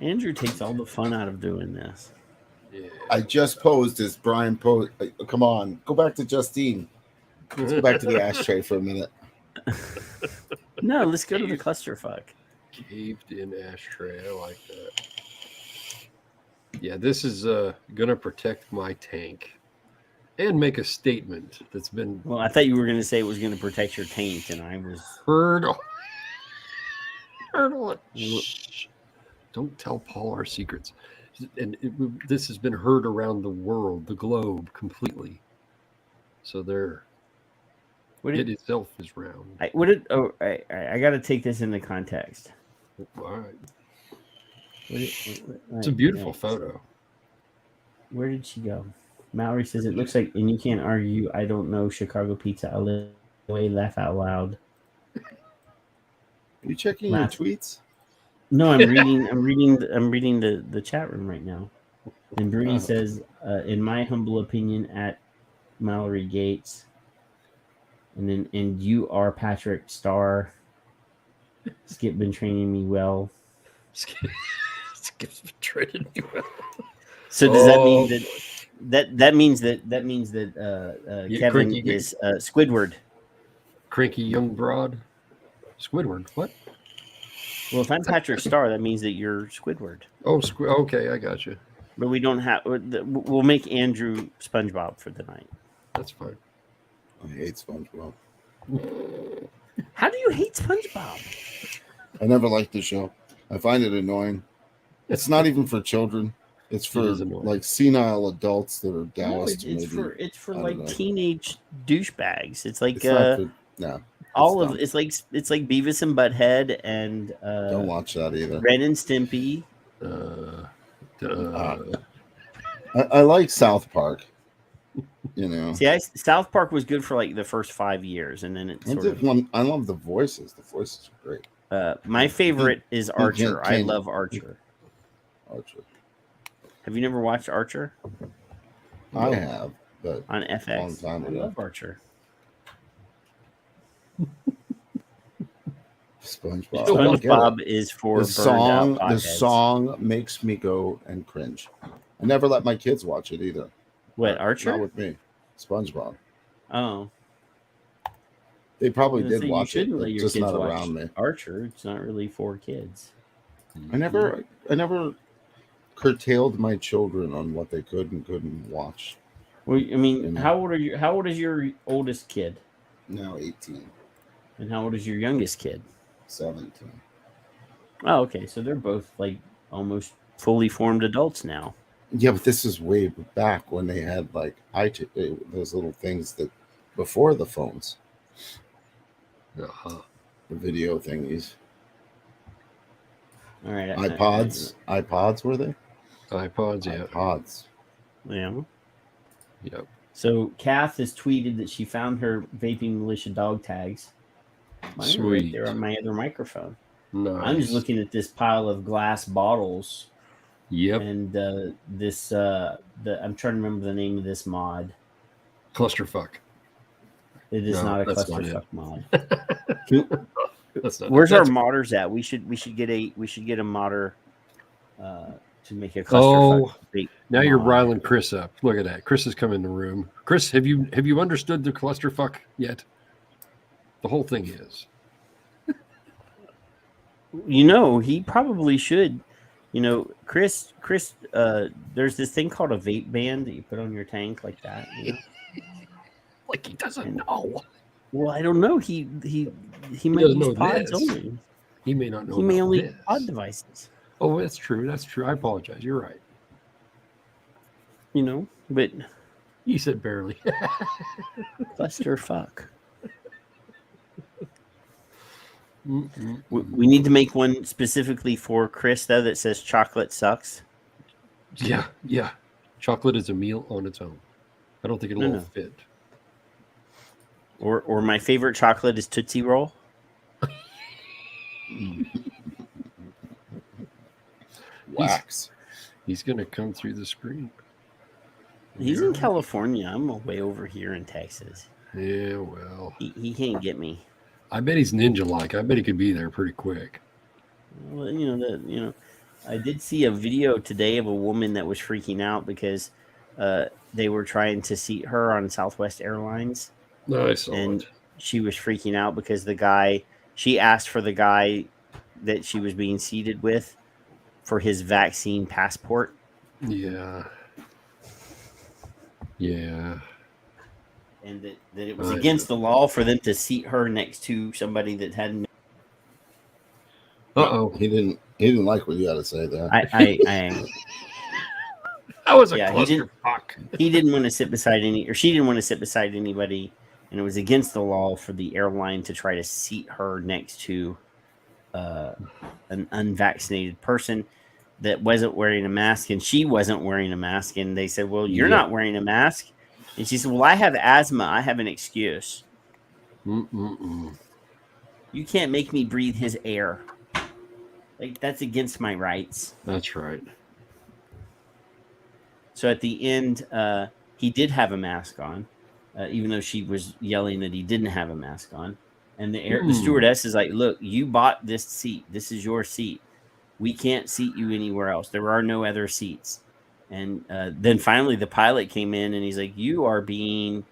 Andrew takes all the fun out of doing this. yeah. I just posed as Brian posed. Come on, go back to Justine. Let's go back to the ashtray for a minute. No, let's go to the clusterfuck. Caved in ashtray. I like that. Yeah, this is gonna protect my tank and make a statement that's been Well, I thought you were going to say it was going to protect your taint, and I was. heard. Heard on. Shh. Don't tell Paul our secrets. And this has been heard around the world, the globe, completely. So there, What it did, itself is round. I got to take this into context. All right. It's It's a beautiful photo. Where did she go? Mallory says it looks like, and you can't argue. I don't know Chicago pizza. I'll laugh out loud. Are you checking Laugh. your tweets? No, I'm reading. I'm reading the chat room right now. And Bruni Oh. says, in my humble opinion, at Mallory Gates, and you are Patrick Starr. Skip been training me well. Skip's betrayed me well. So does that Oh. mean that means that Yeah, Kevin Crinky. is Squidward? Cranky young broad. Squidward. What? Well, if I'm Patrick Starr, that means that you're Squidward. Oh, okay, I got you. But we don't have. We'll make Andrew SpongeBob for the night. That's fine. I hate SpongeBob. How do you hate SpongeBob? I never liked the show. I find it annoying. It's not even for children. It's for is annoying. like senile adults that are No, Taoist. it's for I don't like know. teenage douchebags. It's like It's not for, no. all it's of it's like Beavis and Butthead and Don't watch that either. Ren and Stimpy. I like South Park. You know, See, South Park was good for like the first 5 years, and then it sort of. I love the voices. The voices are great. My favorite is Archer. I Ken- love Archer. Archer. Have you never watched Archer I have, but on FX? Long time I ago. love Archer. SpongeBob. I don't get it. SpongeBob is for The burned out the potheads. song makes me go and cringe. I never let my kids watch it either. What, Not Archer? with me. SpongeBob. Oh, They probably I was did gonna say, you watch it, shouldn't let but your just kids not watch around me. Archer. It's not really for kids. I never curtailed my children on what they could and couldn't watch. Well, I mean, You know. how old is your oldest kid, Now 18, and how old is your youngest kid? 17. Oh, okay. So they're both like almost fully formed adults now. Yeah, but this is way back when they had like those little things that before the phones, Uh-huh. the video thingies. All right. iPods were they? iPods, yeah. iPods. Yeah. Yep. So Kath has tweeted that she found her vaping militia dog tags. Mine are right Sweet. there on my other microphone. Nice. I'm just looking at this pile of glass bottles, Yep. and I'm trying to remember the name of this mod. Clusterfuck. It is No, not a that's not clusterfuck mod. That's not. Where's our that's, modders at? We should get a modder to make a clusterfuck. Oh, vape now you're mod. riling Chris up. Look at that. Chris has come in the room. Chris, have you understood the clusterfuck yet? The whole thing is. You know, he probably should. You know, Chris, there's this thing called a vape band that you put on your tank like that. You know? Like he doesn't know. Well, I don't know. He might doesn't use know pods this. only. He may not know. He may about only this. pod devices. Oh, that's true. That's true. I apologize. You're right. You know, but You said barely. clusterfuck. Mm-mm. We need to make one specifically for Chris though that says chocolate sucks. Yeah. Chocolate is a meal on its own. I don't think it'll all fit. Or my favorite chocolate is Tootsie Roll. Wax. He's going to come through the screen. He's in California. I'm way over here in Texas. Yeah, well. He can't get me. I bet he's ninja-like. I bet he could be there pretty quick. Well, I did see a video today of a woman that was freaking out because they were trying to seat her on Southwest Airlines. No, I saw And it. she was freaking out because she asked for the guy that she was being seated with for his vaccine passport. Yeah. And that it was against the law for them to seat her next to somebody that hadn't. Uh-oh. He didn't like what you had to say there. That was a He clusterfuck. didn't want to sit beside she didn't want to sit beside anybody, and it was against the law for the airline to try to seat her next to an unvaccinated person that wasn't wearing a mask, and she wasn't wearing a mask, and they said, "Well, you're not wearing a mask," and she said, "Well, I have asthma. I have an excuse. Mm-mm-mm. You can't make me breathe his air. Like that's against my rights." That's right. So at the end, he did have a mask on, even though she was yelling that he didn't have a mask on. And the stewardess is like, "Look, you bought this seat. This is your seat. We can't seat you anywhere else. There are no other seats." And then finally the pilot came in and he's like, "You are being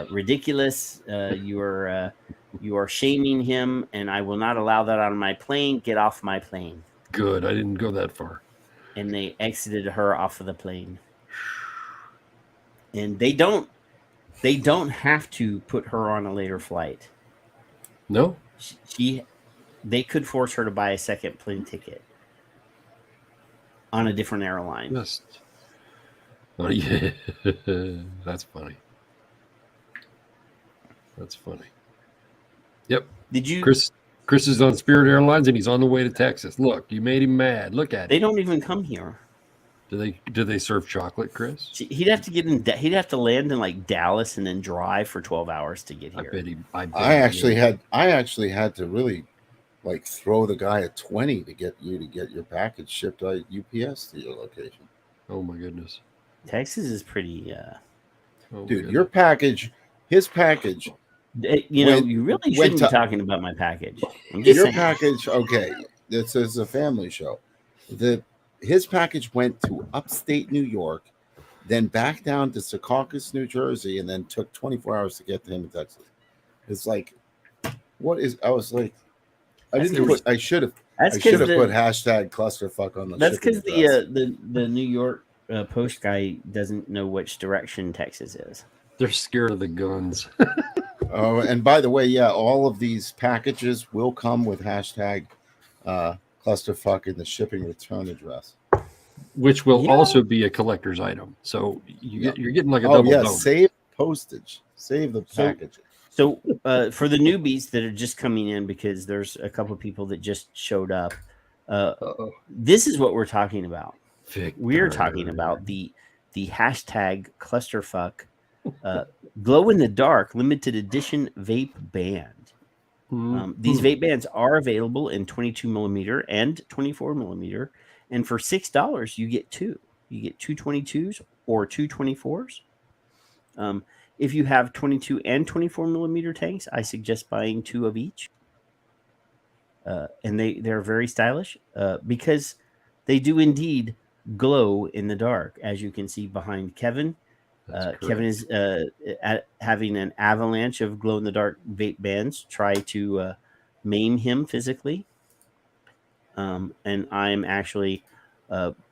ridiculous. You are shaming him, and I will not allow that on my plane. Get off my plane." Good. I didn't go that far. And they exited her off of the plane. And they don't have to put her on a later flight. No? They could force her to buy a second plane ticket on a different airline. Just. Oh, yeah. That's funny. That's funny. Yep. Did you? Chris is on Spirit Airlines and he's on the way to Texas. Look, you made him mad. Look at They it. don't even come here. Do they serve chocolate, Chris? He'd have to he'd have to land in like Dallas and then drive for 12 hours to get here. I actually had to really like throw the guy a 20 to get your package shipped by UPS to your location. Oh my goodness. Texas is pretty dude, his package. You really shouldn't be talking about my package. I'm just saying. Package, okay. This is a family show. His package went to upstate New York, then back down to Secaucus, New Jersey, and then took 24 hours to get to him in Texas. It's like, what is? I was like, I should have put hashtag clusterfuck on the. That's because the New York Post guy doesn't know which direction Texas is. They're scared of the guns. Oh, and by the way, yeah, all of these packages will come with hashtag clusterfuck in the shipping return address, which will also be a collector's item. So you're getting like a double dome. Save postage, save the package. So for the newbies that are just coming in, because there's a couple of people that just showed up, this is what we're talking about. We're talking about the hashtag clusterfuck glow in the dark limited edition vape band. These vape bands are available in 22 millimeter and 24 millimeter, and for $6 you get two. You get two 22s or two 24s. If you have 22 and 24 millimeter tanks, I suggest buying two of each. and they're very stylish because they do indeed glow in the dark, as you can see behind Kevin. Kevin is having an avalanche of glow in the dark vape bands try to maim him physically. And I'm actually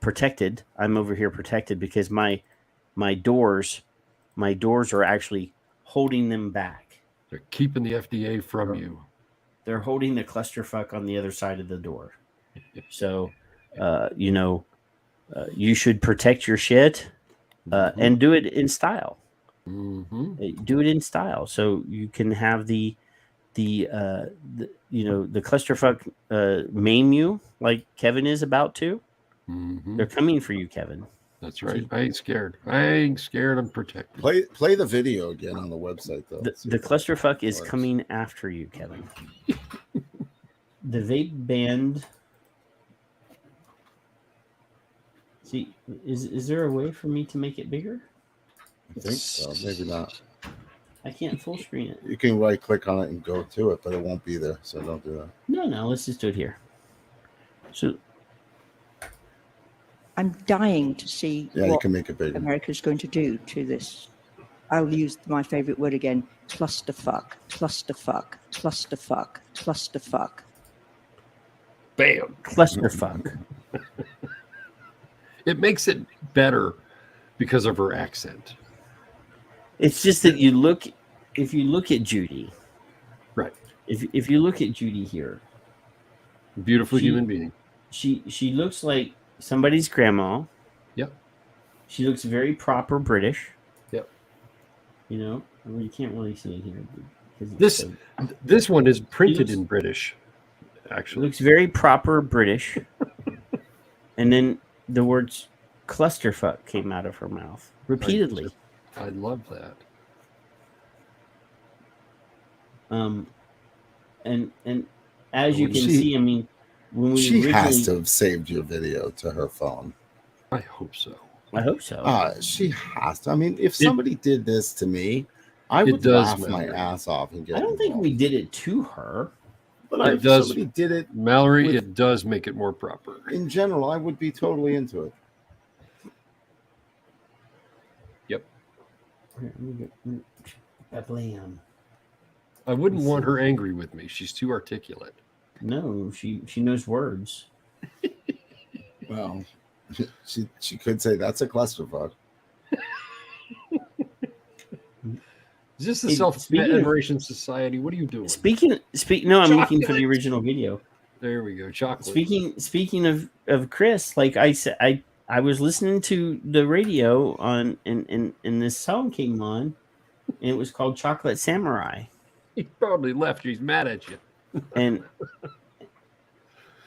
protected. I'm over here protected because my doors are actually holding them back. They're keeping the FDA from you. They're holding the clusterfuck on the other side of the door. So, you should protect your shit and do it in style. Do it in style so you can have the clusterfuck maim you like Kevin is about to. They're coming for you, Kevin. That's right. I ain't scared. I'm protected. Play the video again on the website though. The clusterfuck is coming after you, Kevin. The vape band. See, is there a way for me to make it bigger? I think so. Maybe not. I can't full screen it. You can right click on it and go to it, but it won't be there. So don't do that. No, let's just do it here. So I'm dying to see Yeah, you what can make it bigger. America's going to do to this. I'll use my favorite word again: clusterfuck, clusterfuck, clusterfuck, clusterfuck. Bam. Clusterfuck. It makes it better because of her accent. It's just that if you look at Judy, right? If you look at Judy here, beautiful human being. She looks like somebody's grandma. Yep. She looks very proper British. Yep. You can't really see it here. This one is printed in British. Actually, looks very proper British. And then the words clusterfuck came out of her mouth repeatedly. I love that. And as you can see, I mean, when we she has to have saved your video to her phone. I hope so. She has to. I mean, if somebody did this to me, I would laugh my ass off and get. I don't think we did it to her. But if somebody did it, Mallory, it does make it more proper. In general, I would be totally into it. Yep. I wouldn't want her angry with me. She's too articulate. No, she knows words. Well, she could say that's a clusterfuck. Is this the Self-Admiration Society? What are you doing? No, I'm looking for the original video. There we go. Chocolate. Speaking of Chris, like I said, I was listening to the radio on and this song came on, and it was called Chocolate Samurai. He probably left. He's mad at you. And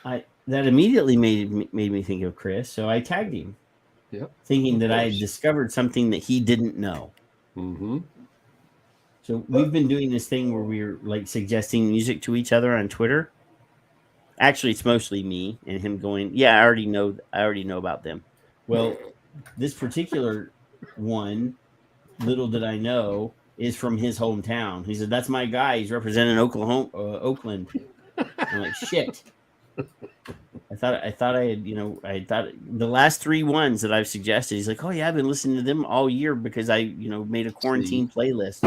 that immediately made me think of Chris, so I tagged him. Yep. Thinking that I had discovered something that he didn't know. Mm-hmm. So we've been doing this thing where we're like suggesting music to each other on Twitter. Actually, it's mostly me and him going, "Yeah, I already know about them." Well, this particular one, little did I know, is from his hometown. He said, "That's my guy. He's representing Oakland." I'm like, "Shit." I thought I thought the last 3 ones that I've suggested. He's like, "Oh yeah, I've been listening to them all year because I made a quarantine playlist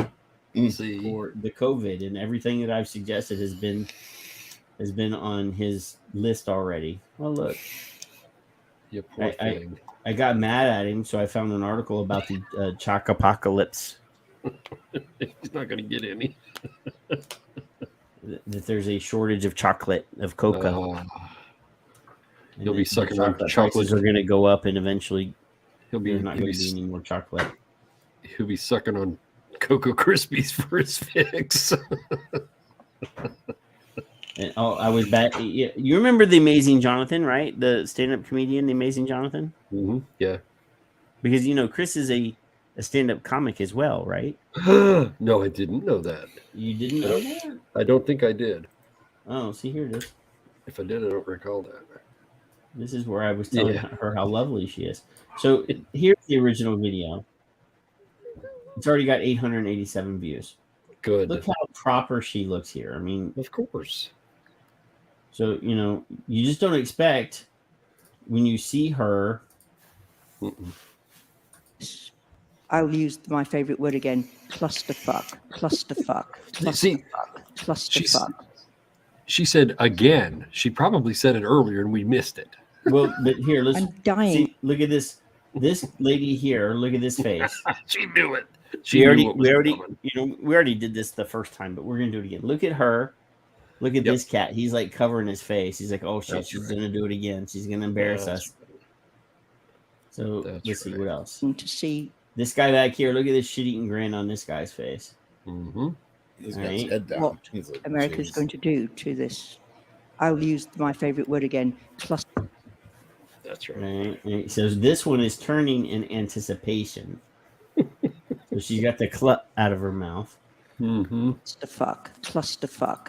for the COVID, and everything that I've suggested has been on his list already." Well, look, I got mad at him, so I found an article about the Choc Apocalypse. He's not going to get any. That there's a shortage of chocolate, of cocoa. He'll be sucking on chocolate. Prices are going to go up, and eventually there's not going to be any more chocolate. He'll be sucking on Cocoa Krispies for his fix. And, I was bad. You remember the Amazing Jonathan, right? The stand-up comedian, the Amazing Jonathan. Mm-hmm. Yeah. Because Chris is a stand-up comic as well, right? No, I didn't know that. You didn't know that? I don't think I did. Oh, see, here it is. If I did, I don't recall that. This is where I was telling her how lovely she is. So here's the original video. It's already got 887 views. Good. Look how proper she looks here. I mean, of course. So, you just don't expect when you see her. I'll use my favorite word again, clusterfuck, clusterfuck, See, clusterfuck, clusterfuck. She said again. She probably said it earlier and we missed it. Well, but here, let's I'm dying. see. Look at this. This lady here. Look at this face. She knew it. We already did this the first time, but we're gonna do it again. Look at her. Look at this cat. He's like covering his face. He's like, oh shit, That's she's right. gonna do it again. She's gonna embarrass That's us. So let's see what else. To see This guy back here. Look at this shit-eating grin on this guy's face. Mm-hmm. He's got his head down. what He's like, America's "Jeez." going to do to this. I'll use my favorite word again, cluster. That's right. Right. So this one is turning in anticipation. So she's got the clut out of her mouth. Mm-hmm. Clusterfuck.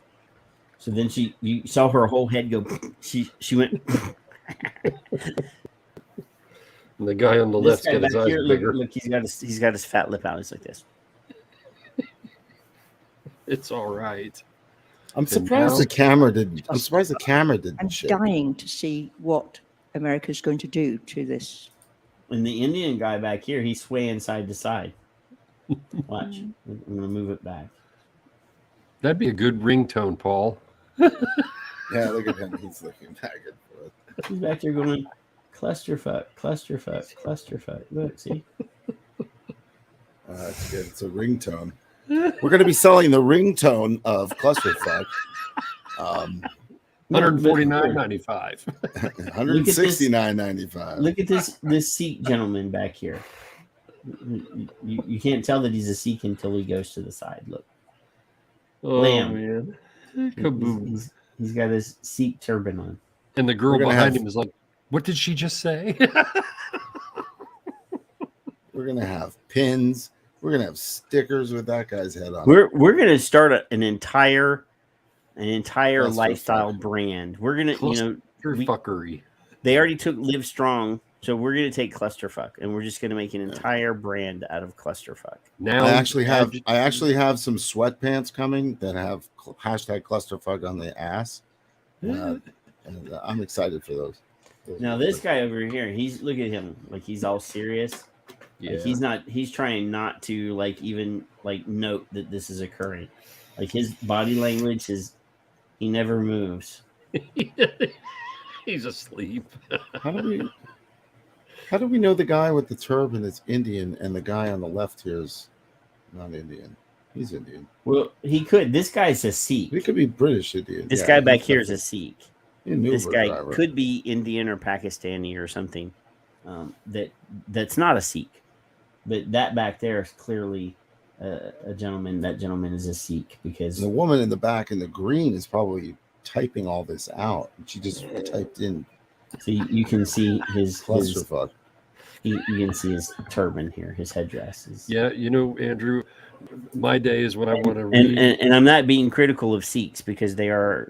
So then you saw her whole head go. She went. And the guy on the This left's guy got his back eyes here, bigger. look, he's got his fat lip out. He's like this. It's all right. I'm surprised the camera didn't. I'm surprised the camera didn't. I'm shake. dying to see what America's going to do to this. And the Indian guy back here, he's swaying side to side. Watch. I'm gonna move it back. That'd be a good ringtone, Paul. Yeah, look at him. He's looking back and forth. He's back there going, clusterfuck, clusterfuck, clusterfuck. Look, see? That's good. It's a ringtone. We're going to be selling the ringtone of Clusterfuck. $149.95. $169.95. Look at this Sikh gentleman back here. You can't tell that he's a Sikh until he goes to the side. Look. Oh, Lamb. man. Kaboom. He's got his Sikh turban on. And the girl We're gonna behind have- him is like, what did she just say? We're going to have pins. We're going to have stickers with that guy's head on. We're going to start an entire Clusterfuck. lifestyle brand. We're going to, Fuckery. they already took Live Strong, so we're going to take Clusterfuck, and we're just going to make an entire brand out of Clusterfuck. Now I actually have some sweatpants coming that have hashtag Clusterfuck on the ass. And I'm excited for those. Now this guy over here, look at him, like he's all serious. Yeah. Like he's trying not to even note that this is occurring. Like his body language he never moves. He's asleep. How do we know the guy with the turban is Indian and the guy on the left here is not Indian? He's Indian. Well, this guy's a Sikh. He could be British Indian. This Yeah, guy back he's here is a definitely Sikh. an This Uber guy driver. could be Indian or Pakistani or something. That's not a Sikh. But that back there is clearly a gentleman. That gentleman is a Sikh because The woman in the back in the green is probably typing all this out. She just typed in so you can see his clusterfuck. you can see his turban here, his headdress. Yeah, Andrew, my day is when I want to read. And I'm not being critical of Sikhs because they're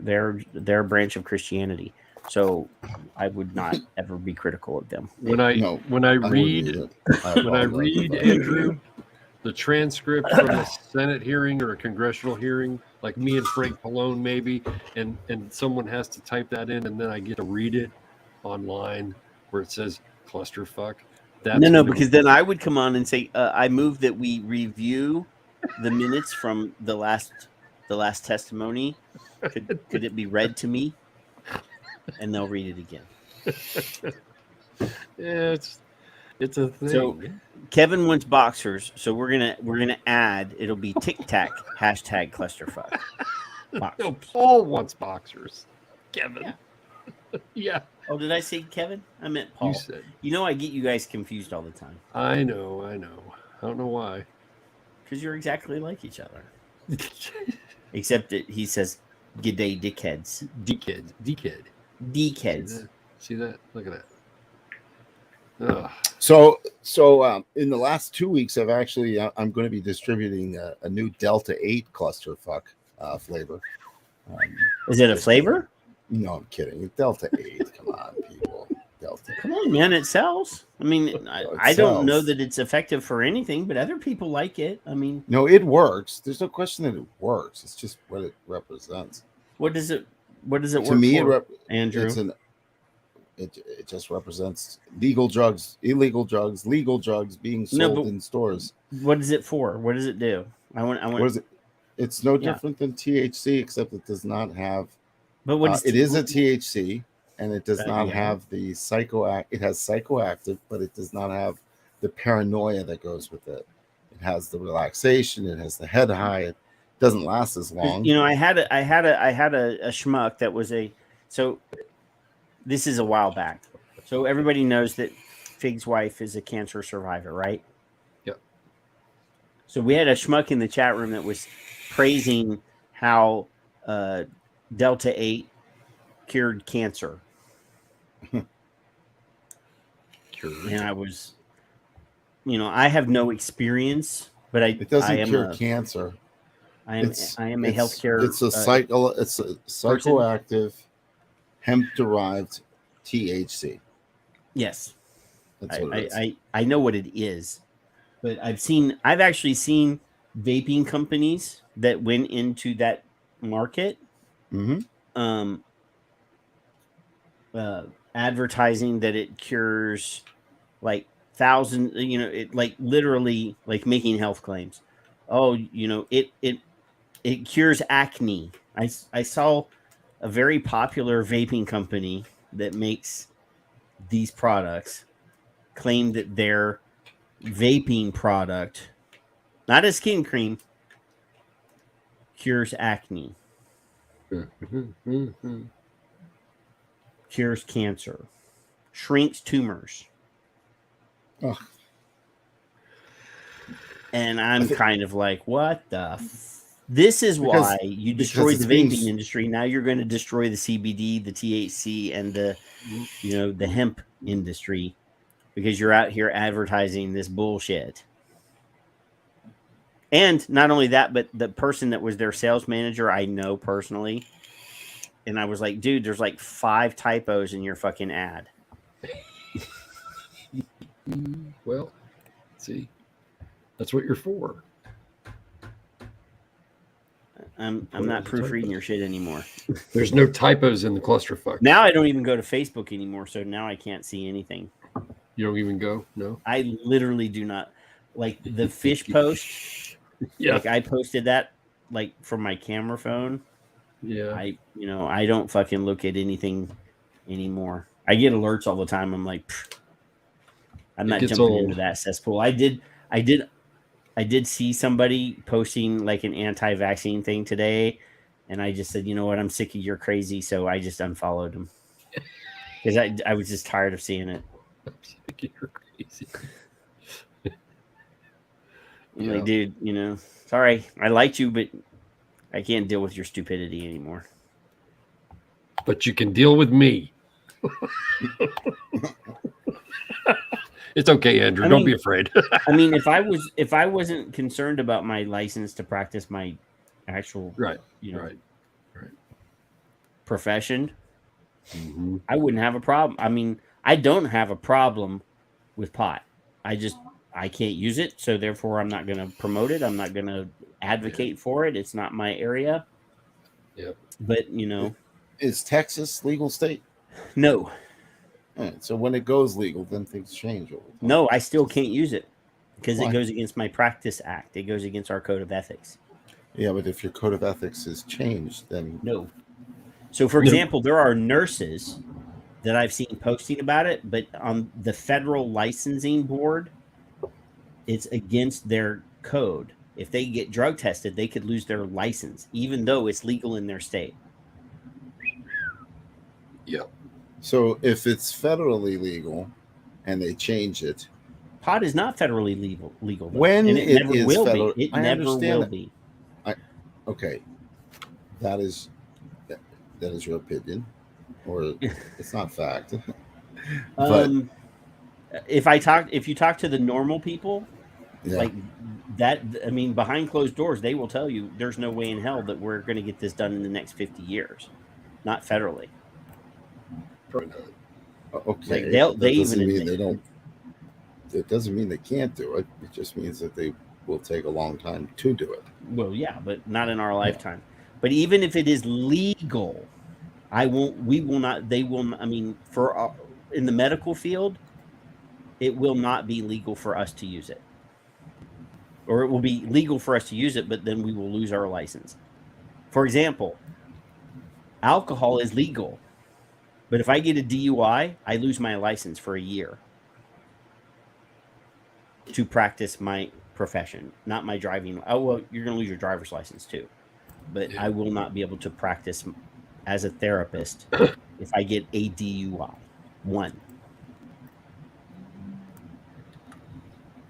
a branch of Christianity. So I would not ever be critical of them. When I read Andrew, the transcript from a Senate hearing or a congressional hearing, like me and Frank Pallone maybe, and someone has to type that in, and then I get to read it online where it says clusterfuck. No, because then I would come on and say, I move that we review the minutes from the last testimony. Could it be read to me? And they'll read it again. Yeah, it's a thing. So Kevin wants boxers, so we're gonna add. It'll be Tic Tac hashtag clusterfuck. No, Paul wants boxers. Kevin. Yeah. Oh, did I say Kevin? I meant Paul. You said. I get you guys confused all the time. I know. I don't know why. Because you're exactly like each other. Except that he says, "G'day, dickheads." Dickhead. Dickheads. See that? Look at that. Ugh. So in the last 2 weeks, I'm going to be distributing a new Delta 8 clusterfuck flavor. Is it a flavor? No, I'm kidding. Delta 8. Come on, people. Delta. Come on, man. It sells. I mean, I don't know that it's effective for anything, but other people like it. I mean, No, it works. There's no question that it works. It's just what it represents. what does it What does it To work me, for, Andrew? It just represents legal drugs, illegal drugs, legal drugs being sold but in stores. What is it for? What does it do? I want. What is it? It's no Yeah. different than THC, except it does not have. But what is it is a THC, and it does not yeah. have the psychoact. It has psychoactive, but it does not have the paranoia that goes with it. It has the relaxation. It has the head high. It doesn't last as long. You know, I had a schmuck that was so. This is a while back. So everybody knows that Fig's wife is a cancer survivor, right? Yep. So we had a schmuck in the chat room that was praising how Delta 8 cured cancer. And I was, I have no experience, but it doesn't cure cancer. I am a healthcare. It's a psychoactive hemp-derived THC. Yes, that's what it is. I know what it is, but I've actually seen vaping companies that went into that market, advertising that it cures like thousands. It like literally like making health claims. Oh, it cures acne. I saw a very popular vaping company that makes these products claim that their vaping product, not a skin cream, cures acne, cures cancer, shrinks tumors. Ugh. And I'm kind of like, what the This is why you destroyed the vaping industry. Now you're going to destroy the CBD, the THC, and the hemp industry because you're out here advertising this bullshit. And not only that, but the person that was their sales manager, I know personally. And I was like, dude, there's like 5 typos in your fucking ad. Well, see, that's what you're for. I'm not proofreading your shit anymore. There's no typos in the clusterfuck. Now I don't even go to Facebook anymore, so now I can't see anything. You don't even go? No? I literally do not. Like the fish post. Yeah. Like I posted that like from my camera phone. Yeah. I don't fucking look at anything anymore. I get alerts all the time. I'm like, I'm not jumping into that cesspool. I did see somebody posting like an anti-vaccine thing today, and I just said, you know what, I'm sick of your crazy, so I just unfollowed him because I was just tired of seeing it. I'm sick of your crazy. I'm like, dude, sorry, I liked you, but I can't deal with your stupidity anymore. But you can deal with me. It's okay, Andrew. Don't be afraid. I mean, if I wasn't concerned about my license to practice my actual profession, I wouldn't have a problem. I mean, I don't have a problem with pot. I can't use it, so therefore I'm not going to promote it. I'm not going to advocate for it. It's not my area. Yeah. But is Texas legal state? No. All right, so when it goes legal, then things change over time. No, I still can't use it because it goes against my practice act. It goes against our code of ethics. Yeah, but if your code of ethics is changed, then no. So, for example, there are nurses that I've seen posting about it, but on the federal licensing board, it's against their code. If they get drug tested, they could lose their license, even though it's legal in their state. Yeah. So if it's federally legal and they change it, pot is not federally legal though. When and it never will be. It I never understand will that. be. Okay, that is your opinion, or it's not fact. But if you talk to the normal people, yeah. like that, I mean, behind closed doors, they will tell you there's no way in hell that we're going to get this done in the next 50 years, not federally. Okay, like they even mean they don't. It doesn't mean they can't do it. It just means that they will take a long time to do it. Well, yeah, but not in our lifetime. But even if it is legal, We will not. They will. I mean, in the medical field, it will not be legal for us to use it, or it will be legal for us to use it, but then we will lose our license. For example, alcohol is legal, but if I get a DUI, I lose my license for a year to practice my profession, not my driving. Oh, well, you're going to lose your driver's license too, but Yeah. I will not be able to practice as a therapist if I get a DUI. One.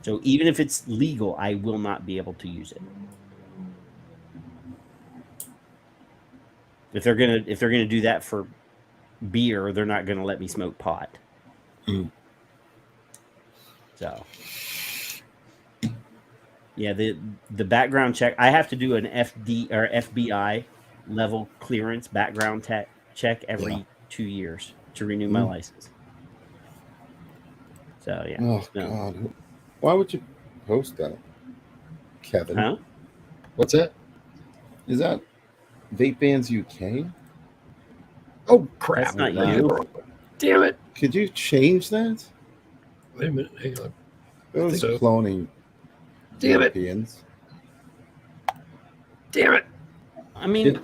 So even if it's legal, I will not be able to use it. If they're gonna do that for beer, they're not gonna let me smoke pot. So yeah, the background check, I have to do an FBI level clearance background check every 2 years to renew my license. So yeah. Oh God, why would you post that, Kevin? Huh? What's that? Is that Vape Bands UK? Oh crap! That's not I you. Damn it! Could you change that? Wait a minute. Hang on. Those so. cloning Damn it! Europeans. Damn it! I mean,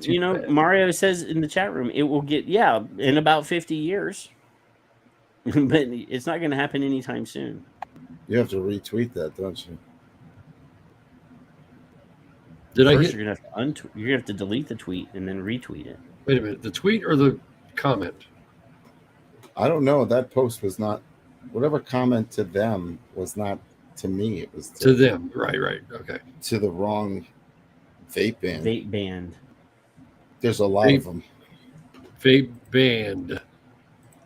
Mario says in the chat room, it will get, in about 50 years. But it's not going to happen anytime soon. You have to retweet that, don't you? First, you're going to have to delete the tweet and then retweet it. Wait a minute. The tweet or the comment? I don't know. That post was not, whatever comment to them was not to me. It was to them. Right. Okay. To the wrong vape band. Vape band. There's a lot of them. Vape band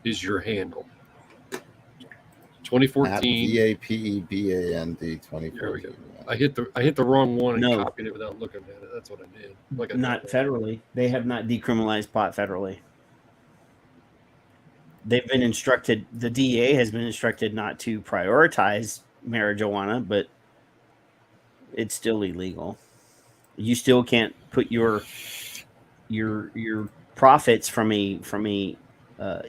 is your handle. 2014. VAPEBAND 2014. There we go. I hit the wrong one and No. copied it without looking at it. That's what I did. Not federally. They have not decriminalized pot federally. They've been instructed. The DEA has been instructed not to prioritize marijuana, but it's still illegal. You still can't put your profits from a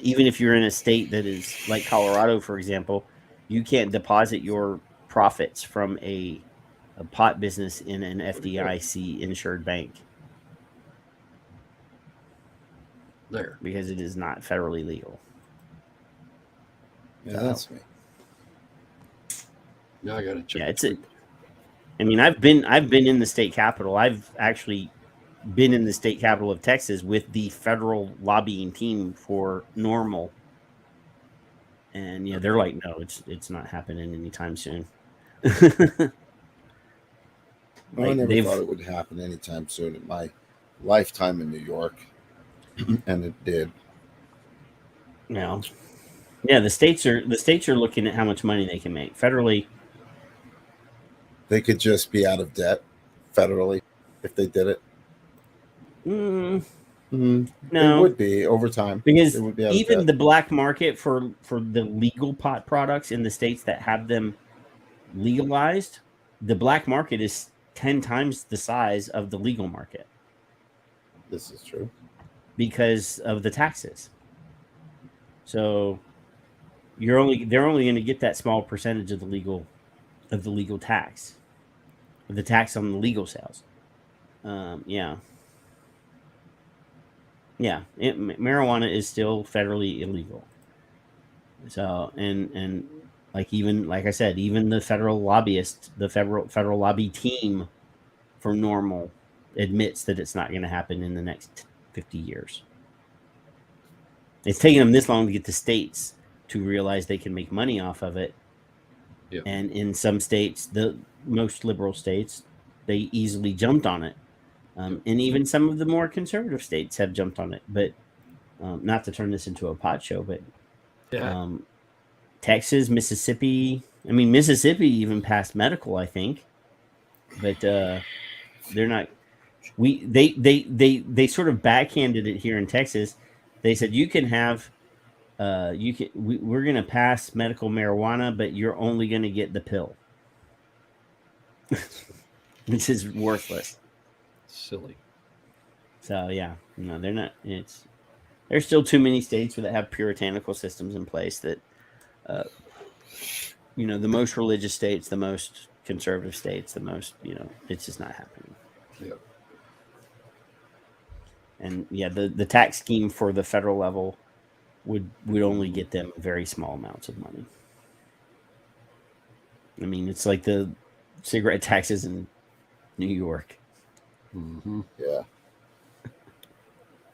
even if you're in a state that is like Colorado, for example, you can't deposit your profits from a pot business in an FDIC insured bank. There. Because it is not federally legal. Yeah, that's me. Now I gotta check. Yeah, I mean, I've been in the state capitol. I've actually been in the state capitol of Texas with the federal lobbying team for NORML. And yeah, they're like, no, it's not happening anytime soon. Well, I never thought it would happen anytime soon in my lifetime in New York. And it did. No. Yeah, the states are looking at how much money they can make. Federally, they could just be out of debt federally if they did it. No, it would be over time because even the black market for the legal pot products in the states that have them legalized, the black market is 10 times the size of the legal market. This is true because of the taxes. So they're only going to get that small percentage of the legal tax, of the tax on the legal sales. Marijuana is still federally illegal. So and like I said, even the federal lobbyist, the federal lobby team for NORML admits that it's not going to happen in the next 50 years. It's taken them this long to get the states to realize they can make money off of it. Yeah. And in some states, the most liberal states, they easily jumped on it. And even some of the more conservative states have jumped on it. But not to turn this into a pot show, but Texas, Mississippi. I mean, Mississippi even passed medical, I think. But they're not. They sort of backhanded it here in Texas. They said you can have, we're going to pass medical marijuana, but you're only going to get the pill, which is worthless. Silly. So yeah, no, they're not. There's still too many states that have puritanical systems in place that, the most religious states, the most conservative states, the most, it's just not happening. Yeah. And yeah, the tax scheme for the federal level would only get them very small amounts of money. I mean, it's like the cigarette taxes in New York. Mm-hmm. Yeah.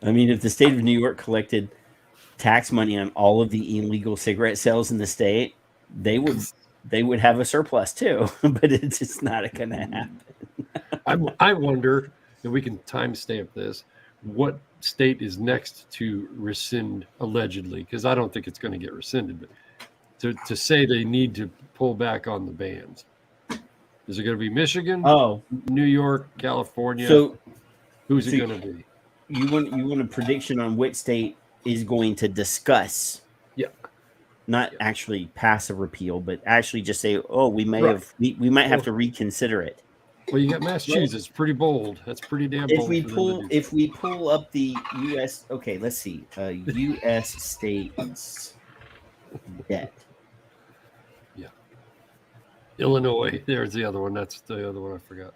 I mean, if the state of New York collected tax money on all of the illegal cigarette sales in the state, they would have a surplus too. But it's just not going to happen. I wonder if we can timestamp this. What state is next to rescind allegedly? Because I don't think it's going to get rescinded. But to say they need to pull back on the bans. Is it going to be Michigan? Oh, New York, California? so who's it going to be? You want a prediction on which state is going to discuss? Yeah. Not actually pass a repeal, but actually just say, "Oh, we might have to reconsider it." Well, you got Massachusetts, pretty bold. That's pretty damn bold. If we pull up the U.S. Okay, let's see. U.S. states debt. Yeah. Illinois. There's the other one. That's the other one I forgot.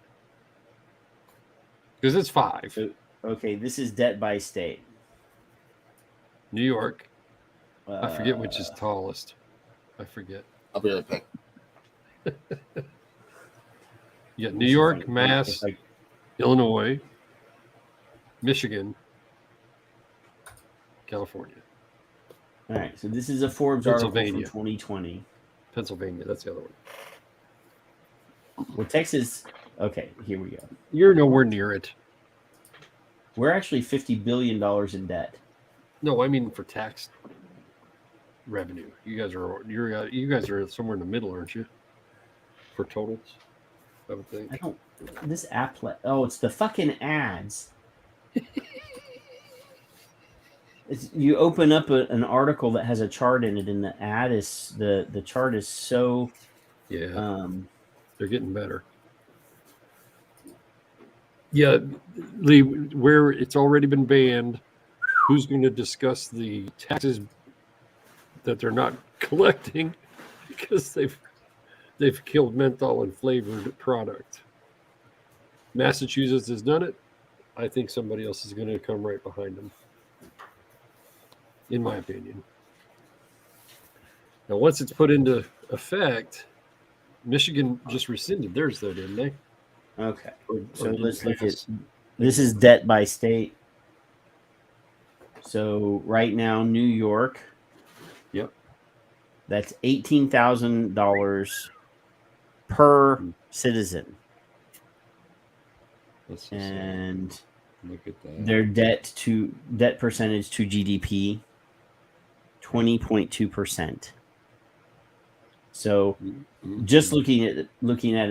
Because it's 5. So, okay, this is debt by state. New York. I forget which is tallest. I forget. I'll be right back. You got New York, Mass, Illinois, Michigan, California. All right, so this is a Forbes article from Pennsylvania. 2020. Pennsylvania, that's the other one. Well, Texas. Okay, here we go. You're nowhere near it. We're actually $50 billion in debt. No, I mean for tax revenue. You guys are somewhere in the middle, aren't you? For totals, I would think. I don't. This app. It's the fucking ads. You open up an article that has a chart in it, and the ad is the chart is so. Yeah. They're getting better. Yeah, Lee, where it's already been banned, who's going to discuss the taxes that they're not collecting because they've killed menthol and flavored product? Massachusetts has done it. I think somebody else is going to come right behind them, in my opinion. Now, once it's put into effect, Michigan just rescinded theirs, though, didn't they? Okay, so let's look at this is debt by state. So right now, New York. Yep. That's $18,000 per citizen, and look at that. Their debt percentage to GDP, 20.2%. So, just looking at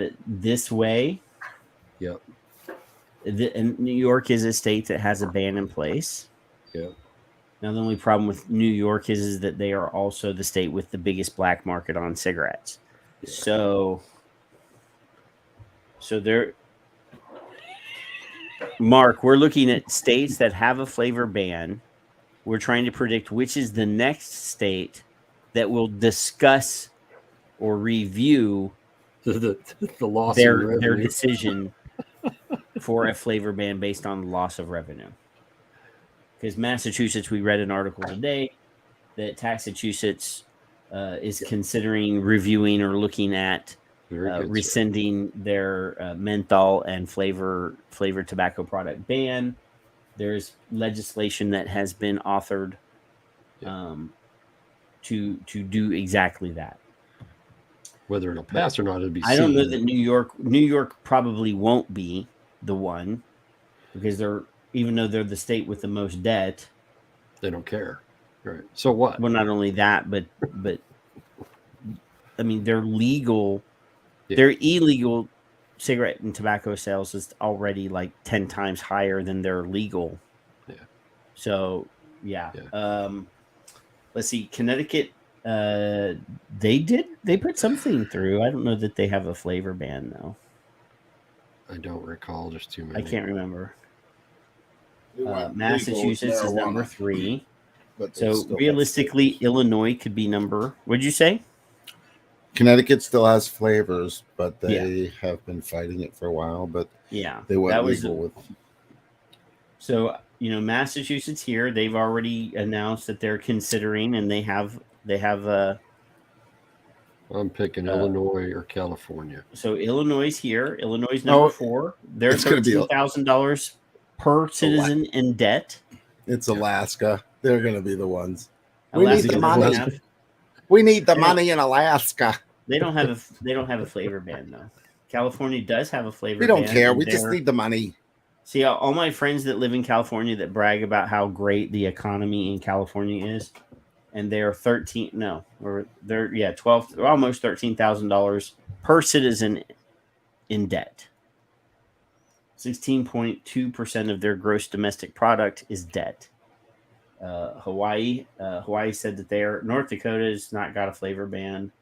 it this way. Yep. And New York is a state that has a ban in place. Yeah. Now, the only problem with New York is that they are also the state with the biggest black market on cigarettes. Yeah. So they're Mark, we're looking at states that have a flavor ban. We're trying to predict which is the next state that will discuss or review the loss their decision for a flavor ban based on loss of revenue. Because Massachusetts, we read an article today that Massachusetts is considering reviewing or looking at rescinding their menthol and flavored tobacco product ban. There's legislation that has been authored to do exactly that. Whether it'll pass or not, it'll be seen. I don't know that New York probably won't be the one, because even though they're the state with the most debt, they don't care. Right. So what? Well, not only that, but I mean, their illegal cigarette and tobacco sales is already like 10 times higher than their legal. Yeah. So yeah. Let's see, Connecticut. They put something through. I don't know that they have a flavor ban though. I don't recall. There's too many. I can't remember. Massachusetts is number 3. but they So still have realistically, flavors. Illinois could be number. What'd you say? Connecticut still has flavors, but Yeah. they have been fighting it for a while. But Yeah, they went that was legal with. so. Massachusetts here. They've already announced that they're considering, and they have I'm picking Illinois or California. So Illinois is here. Illinois is number 4. They're it's gonna be $13,000 per citizen in debt. It's Alaska. They're going to be the ones. Alaska we need the doesn't money. have- We need the They don't- money in Alaska. They don't have a flavor ban though. California does have a flavor We ban. don't care. and We just need the money. See, all my friends that live in California that brag about how great the economy in California is, and they're 12, almost $13,000 per citizen in debt. 16.2% of their gross domestic product is debt. Hawaii said that North Dakota has not got a flavor ban.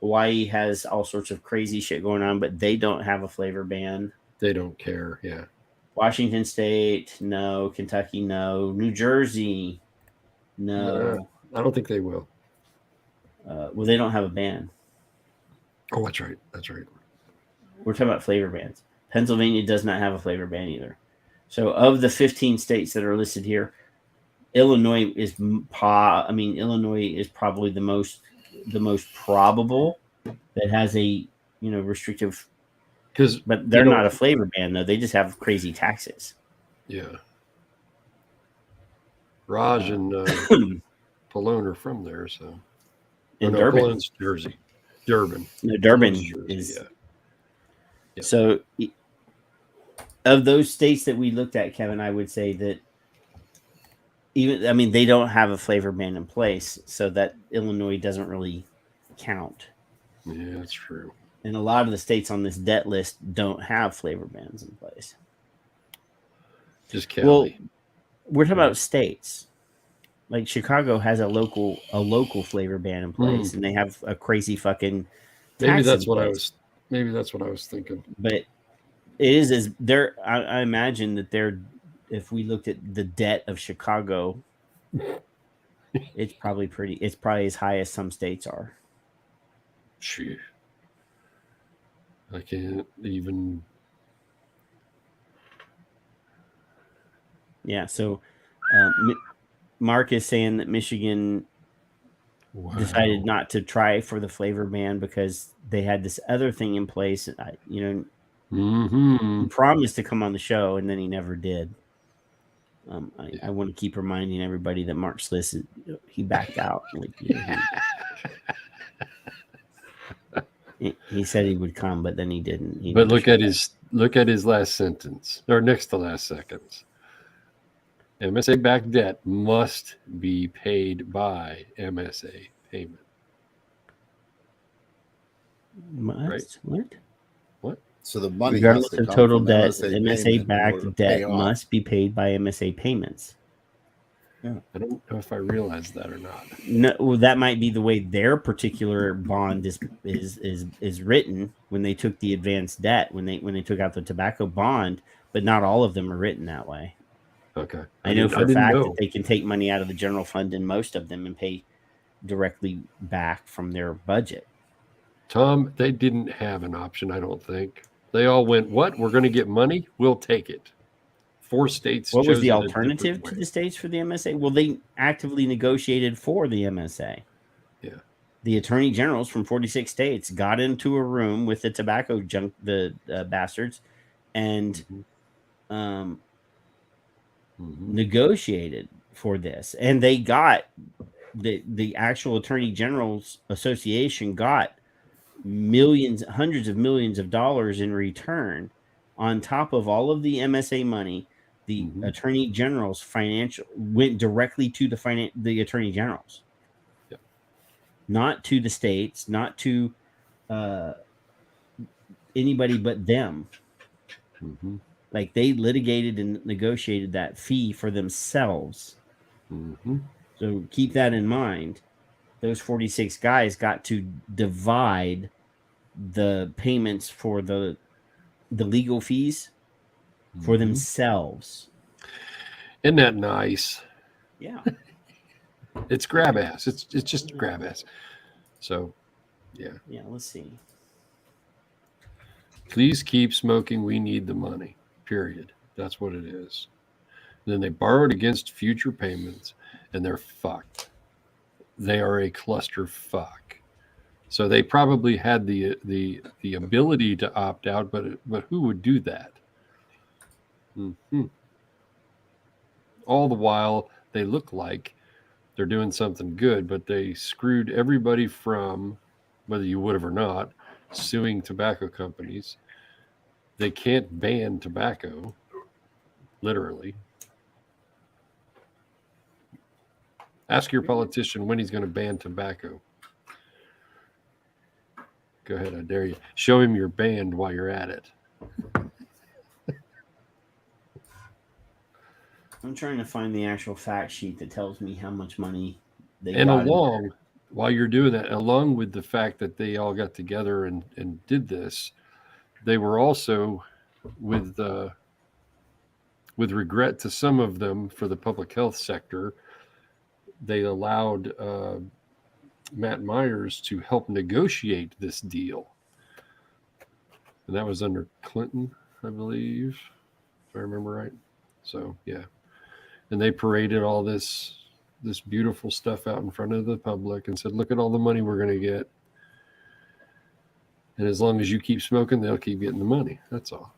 Hawaii has all sorts of crazy shit going on, but they don't have a flavor ban. They don't care. Yeah. Washington State, no. Kentucky, no. New Jersey, no. I don't think they will. Well, they don't have a ban. Oh, that's right. That's right. We're talking about flavor bans. Pennsylvania does not have a flavor ban either. So, of the 15 states that are listed here, Illinois is probably the most probable that has a restrictive. But they're not a flavor ban though. They just have crazy taxes. Yeah. Raj and Pallone are from there, so. In Durban. Pallone's Jersey. Durban. No, Durban Jersey, is. Yeah. So, of those states that we looked at, Kevin, I would say that they don't have a flavor ban in place, so that Illinois doesn't really count. Yeah, that's true. And a lot of the states on this debt list don't have flavor bans in place. Just Cali. Well, we're talking about states. Like Chicago has a local flavor ban in place, and they have a crazy fucking. Maybe that's what I was thinking. But it is there. I imagine that they're. If we looked at the debt of Chicago, it's probably as high as some states are. Shoot. I can't even. Yeah, so Mark is saying that Michigan decided not to try for the flavor ban because they had this other thing in place. He promised to come on the show, and then he never did. I want to keep reminding everybody that Mark Sliss, he backed out. He said he would come, but then he didn't. But look at his last sentence, or next to last sentence. MSA-backed debt must be paid by MSA payment. Right? What? So the money, regardless of total debt, MSA-backed debt must be paid by MSA payments. Yeah, I don't know if I realized that or not. No, well, that might be the way their particular bond is written when they took the advanced debt, when they took out the tobacco bond, but not all of them are written that way. Okay. I know for a fact that they can take money out of the general fund in most of them and pay directly back from their budget. Tom, they didn't have an option, I don't think. They all went, what? We're going to get money? We'll take it. 4 states. What was the alternative to the states for the MSA? Well, they actively negotiated for the MSA. Yeah. The attorney generals from 46 states got into a room with the tobacco the bastards, and negotiated for this. And they got the actual attorney generals association got hundreds of millions of dollars in return on top of all of the MSA money. The attorney general's financial went directly to the attorney generals, not to the states, not to anybody but them. Like they litigated and negotiated that fee for themselves. So keep that in mind. Those 46 guys got to divide the payments for the legal fees for themselves. Isn't that nice? Yeah. It's grab ass. It's just grab ass. So, yeah. Yeah, let's see. Please keep smoking. We need the money. Period. That's what it is. And then they borrowed against future payments, and they're fucked. They are a cluster fuck. So they probably had the ability to opt out, but who would do that? Mm-hmm. All the while, they look like they're doing something good, but they screwed everybody from, whether you would have or not, suing tobacco companies. They can't ban tobacco, literally. Ask your politician when he's going to ban tobacco. Go ahead, I dare you. Show him your band while you're at it. I'm trying to find the actual fact sheet that tells me how much money they And got. while you're doing that, along with the fact that they all got together and did this, they were also, with regret to some of them for the public health sector, they allowed Matt Myers to help negotiate this deal. And that was under Clinton, I believe, if I remember right. So, yeah. And they paraded all this beautiful stuff out in front of the public and said, look at all the money we're going to get. And as long as you keep smoking, they'll keep getting the money. That's all.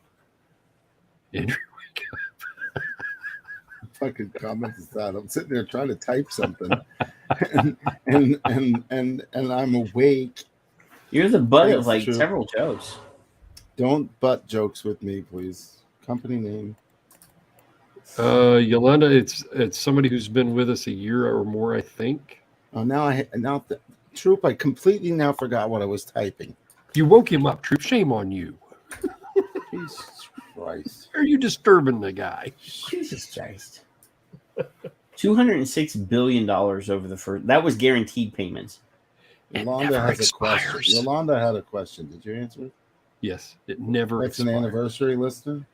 Andrew, wake up. Fucking comment is that I'm sitting there trying to type something, and I'm awake. You're the butt Thanks, of like True. several jokes. Don't butt jokes with me, please. Company name. Yolanda, it's somebody who's been with us a year or more, I think. Oh, now Troop, I completely now forgot what I was typing. You woke him up, Troop. Shame on you. Jesus Christ. Are you disturbing the guy? Jesus Christ. $206 billion over the first. That was guaranteed payments. Yolanda never has expires. a question. Yolanda had a question. Did you answer it? Yes, it never That's expires. an anniversary listener?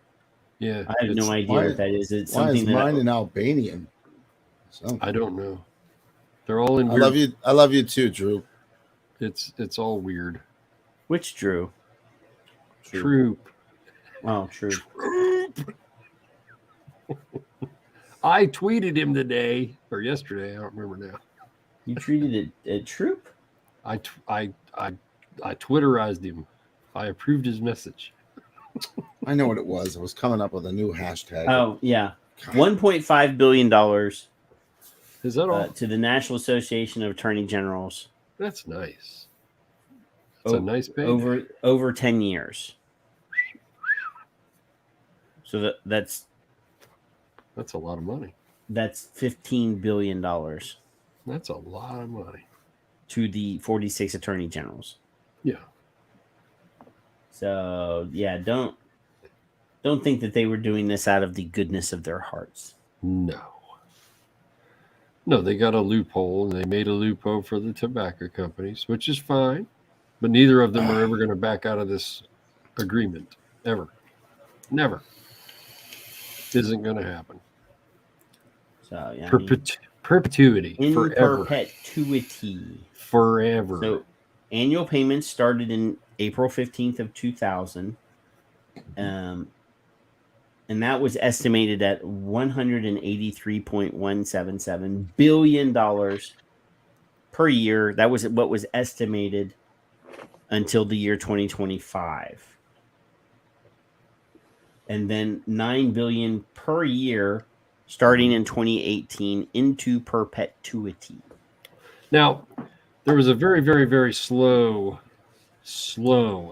Yeah. I have no idea what that is. It's Why is something mine that in Albanian? Something. I don't know. They're all in I weird. love you. I love you too, Drew. It's all weird. Which Drew? Troop. Oh, true. Troop. I tweeted him today or yesterday. I don't remember now. You treated it a troop? I Twitterized him. I approved his message. I know what it was. I was coming up with a new hashtag. Oh, yeah. $1.5 billion Is that all? to the National Association of Attorney Generals That's nice. That's a nice pay. over 10 years. So that's a lot of money. That's $15 billion That's a lot of money. to the 46 attorney generals. Yeah. So yeah, don't think that they were doing this out of the goodness of their hearts. No, they got a loophole, and they made a loophole for the tobacco companies, which is fine. But neither of them are ever going to back out of this agreement. Ever. Never. Isn't going to happen. So yeah, perpetuity. in Forever. perpetuity. Forever. So annual payments started in April 15th of 2000. And that was estimated at $183.177 billion per year. That was what was estimated until the year 2025. And then $9 billion per year starting in 2018 into perpetuity. Now, there was a very, very, very slow,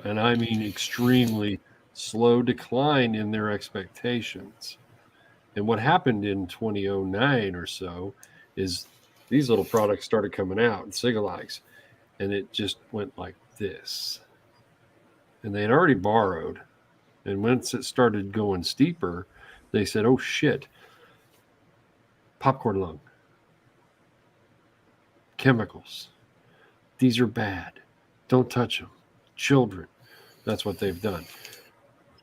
and I mean extremely slow decline in their expectations. And what happened in 2009 or so is these little products started coming out, and Cigalikes, and it just went like this. And they had already borrowed. And once it started going steeper, they said, oh, shit, popcorn lung, chemicals. These are bad. Don't touch them. Children. That's what they've done.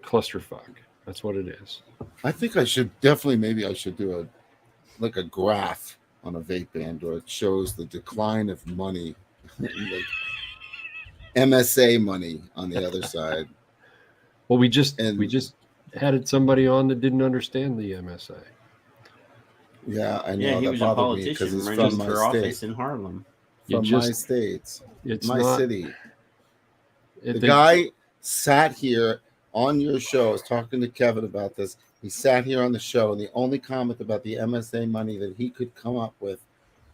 Clusterfuck. That's what it is. I think I should definitely, maybe I should do a graph on a vape ban, or it shows the decline of money, like MSA money on the other side. Well, we just And had somebody on that didn't understand the MSA. yeah, I know Yeah, he that was a bothered me because politician he's running from my for state, office in Harlem. from my states, It's my not, city. The they- guy sat here on your show. I was talking to Kevin about this. He sat here on the show, and the only comment about the MSA money that he could come up with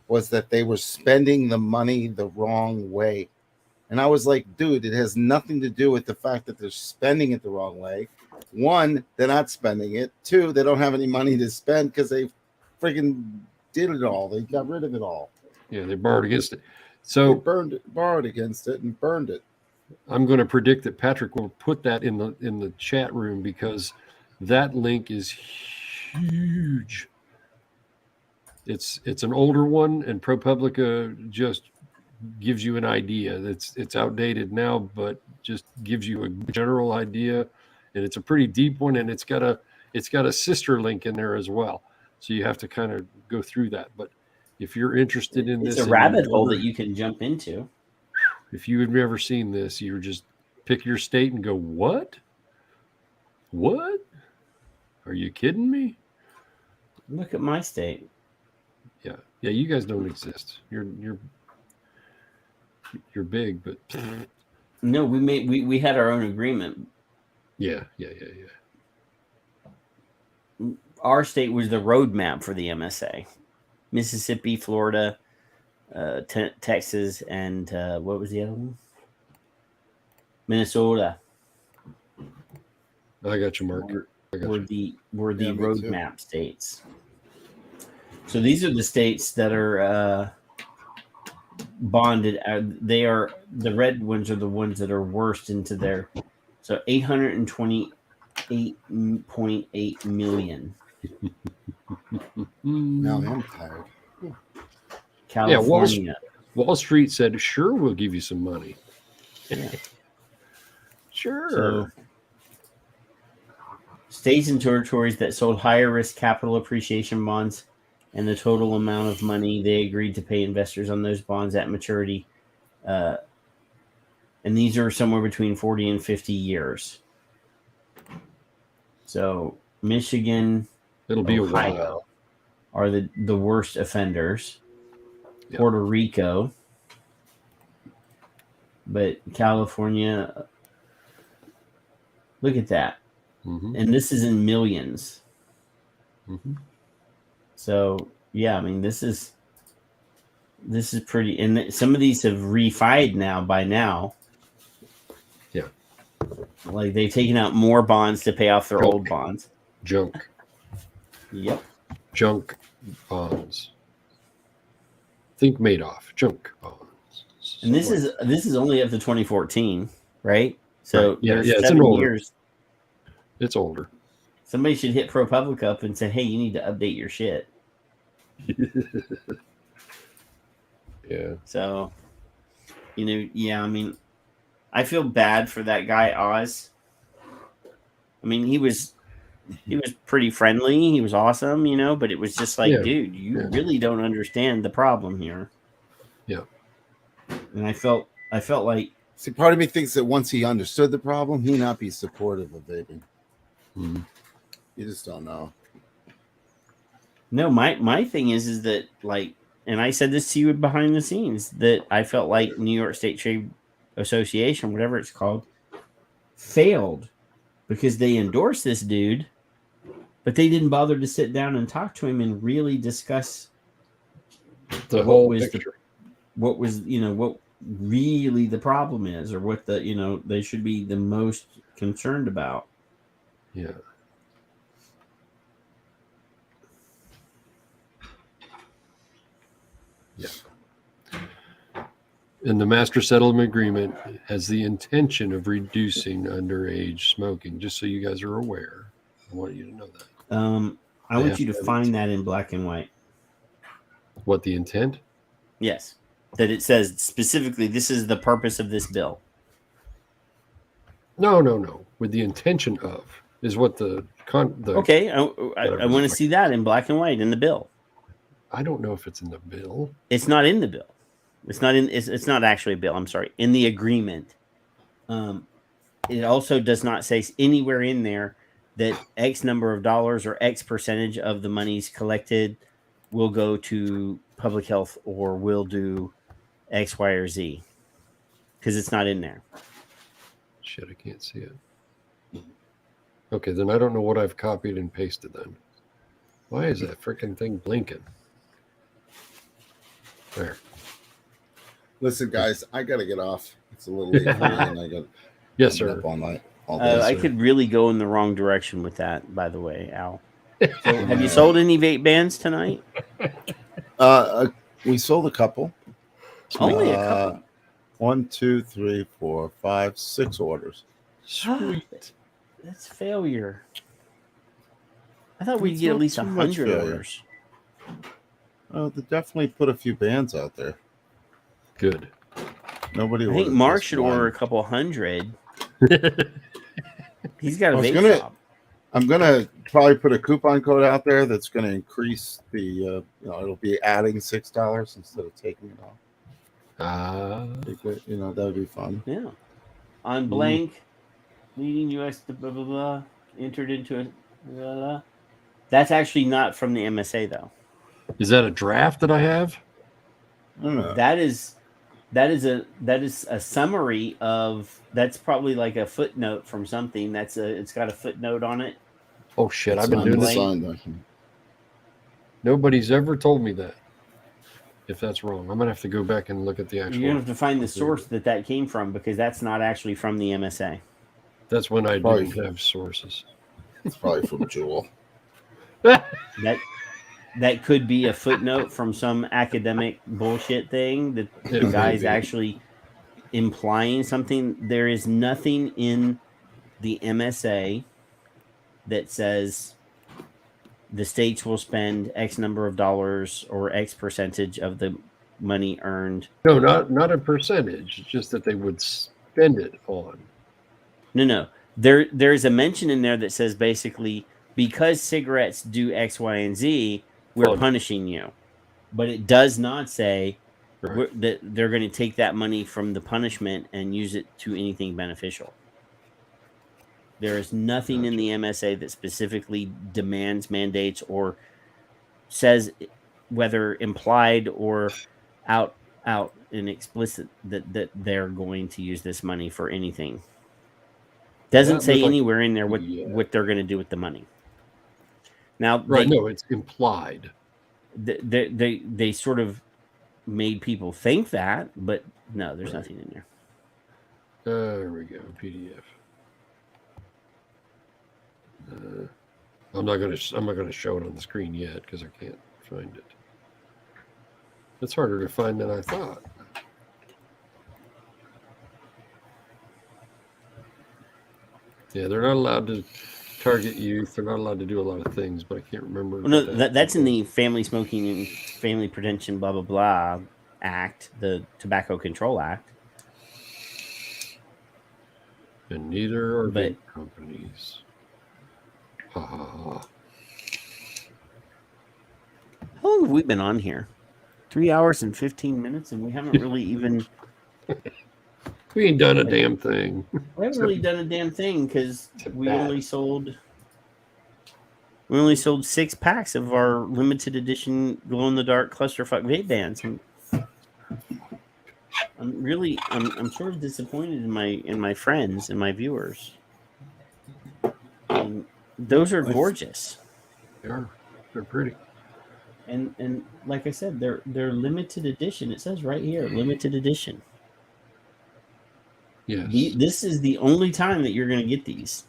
was that they were spending the money the wrong way. And I was like, dude, it has nothing to do with the fact that they're spending it the wrong way. One, they're not spending it. Two, they don't have any money to spend because they freaking did it all. They got rid of it all. Yeah, they borrowed against it. They So borrowed against it and burned it. I'm going to predict that Patrick will put that in the chat room because that link is huge. It's an older one, and ProPublica just gives you an idea. It's outdated now, but just gives you a general idea, and it's a pretty deep one, and it's got a sister link in there as well. So you have to kind of go through that. But if you're interested in It's this, a rabbit hole that you can jump into. if you had never seen this, you just pick your state and go, what? What? Are you kidding me? Look at my state. Yeah, you guys don't exist. You're big, but No, we had our own agreement. yeah. Our state was the roadmap for the MSA. Mississippi, Florida, Texas, and what was the other one? Minnesota. I got you, Mark. Were the Yeah, me too. roadmap states. So these are the states that are bonded. They are the red ones are the ones that are worst into their. So 828.8 million. Now I'm tired. California. Wall Street said, "Sure, we'll give you some money." Yeah. Sure. So states and territories that sold higher risk capital appreciation bonds and the total amount of money they agreed to pay investors on those bonds at maturity. And these are somewhere between 40 and 50 years. So Michigan, It'll be Ohio a while. are the worst offenders. Yep. Puerto Rico. But California, look at that. Mm-hmm. And this is in millions. Mm-hmm. So yeah, I mean this is pretty, and some of these have refied by now. Yeah, like they've taken out more bonds to pay off their Junk. old bonds. Junk bonds. Think Madoff. Junk bonds. And this is only up to 2014, right? So Right. Yeah, there's it's 7 an older. years. It's older. Somebody should hit ProPublica up and say, "Hey, you need to update your shit." Yeah. So, I mean, I feel bad for that guy Oz. I mean, he was pretty friendly. He was awesome, but it was just like, dude, you really don't understand the problem here. Yeah. And I felt like, See, part of me thinks that once he understood the problem, he'd not be supportive of vaping. Mm-hmm. You just don't know. no, my thing is that, like, and I said this to you behind the scenes, that I felt like New York State Trade Association, whatever it's called, failed because they endorsed this dude, but they didn't bother to sit down and talk to him and really discuss The whole was picture. what really the problem is, or what they should be the most concerned about. Yeah. Yeah. And the master settlement agreement has the intention of reducing underage smoking, just so you guys are aware. I want you to know that. I want you to find that in black and white. What the intent? Yes. That it says specifically, this is the purpose of this bill. No. With the intention of is what the Okay, I want to see that in black and white in the bill. I don't know if it's in the bill. It's not in the bill. It's not actually a bill. I'm sorry. In the agreement, it also does not say anywhere in there that X number of dollars or X percentage of the monies collected will go to public health or will do X, Y, or Z, because it's not in there. Shit, I can't see it. Okay, then I don't know what I've copied and pasted then. Why is that freaking thing blinking? There. Listen, guys, I gotta get off. It's a little late for me, and I got Yes, been sir. up all night. All day, I sir. could really go in the wrong direction with that, by the way, Al. So have you sold any vape bands tonight? We sold a couple. Only a couple. 1, 2, 3, 4, 5, 6 orders. Sweet. That's failure. I thought we'd It's get at not least too much 100 failure. orders. Oh, they definitely put a few bands out there. Good. Nobody. I think ordered Mark just should one. order a couple hundred. He's got a I was vape gonna- shop. I'm gonna probably put a coupon code out there that's gonna increase the. It'll be adding $6 instead of taking it off. That would be fun. Yeah. On blank, leading U.S. to blah, blah, blah, entered into a blah, blah. That's actually not from the MSA, though. Is that a draft that I have? I don't know. That is a summary of. That's probably like a footnote from something. It's got a footnote on it. Oh shit! It's I've been not doing in the this. sign document. Nobody's ever told me that. If that's wrong, I'm gonna have to go back and look at the actual. You're gonna have to find the source that came from, because that's not actually from the MSA. That's when I Probably. didn't have sources. It's probably from Jewel. That could be a footnote from some academic bullshit thing that the It guy's may be. actually implying something. There is nothing in the MSA that says the states will spend X number of dollars or X percentage of the money earned. No, not a percentage. It's just that they would spend it on. No. There's a mention in there that says basically, because cigarettes do X, Y, and Z, we're Oh. punishing you. But it does not say Right. that they're going to take that money from the punishment and use it to anything beneficial. There is nothing in the MSA that specifically demands, mandates, or says, whether implied or out and explicit, that they're going to use this money for anything. Doesn't That say looked like- anywhere in there Yeah. what they're going to do with the money. Now, Right? No, it's implied. they sort of made people think that, but no, there's nothing in there. There we go. PDF. I'm not gonna show it on the screen yet because I can't find it. It's harder to find than I thought. Yeah, they're not allowed to target youth. They're not allowed to do a lot of things, but I can't remember. Well, no, what that's in the Family Smoking and Family Prevention blah blah blah Act, the Tobacco Control Act. And neither are But- vape companies. Ha ha ha. How long have we been on here? 3 hours and 15 minutes, and we haven't really even We ain't done a damn thing. we haven't really done a damn thing, because we bad. only sold 6 packs of our limited edition glow in the dark clusterfuck vape bands. I'm sort of disappointed in my friends and my viewers. Those are gorgeous. They're pretty. And like I said, they're limited edition. It says right here, limited edition. Yes. This is the only time that you're going to get these.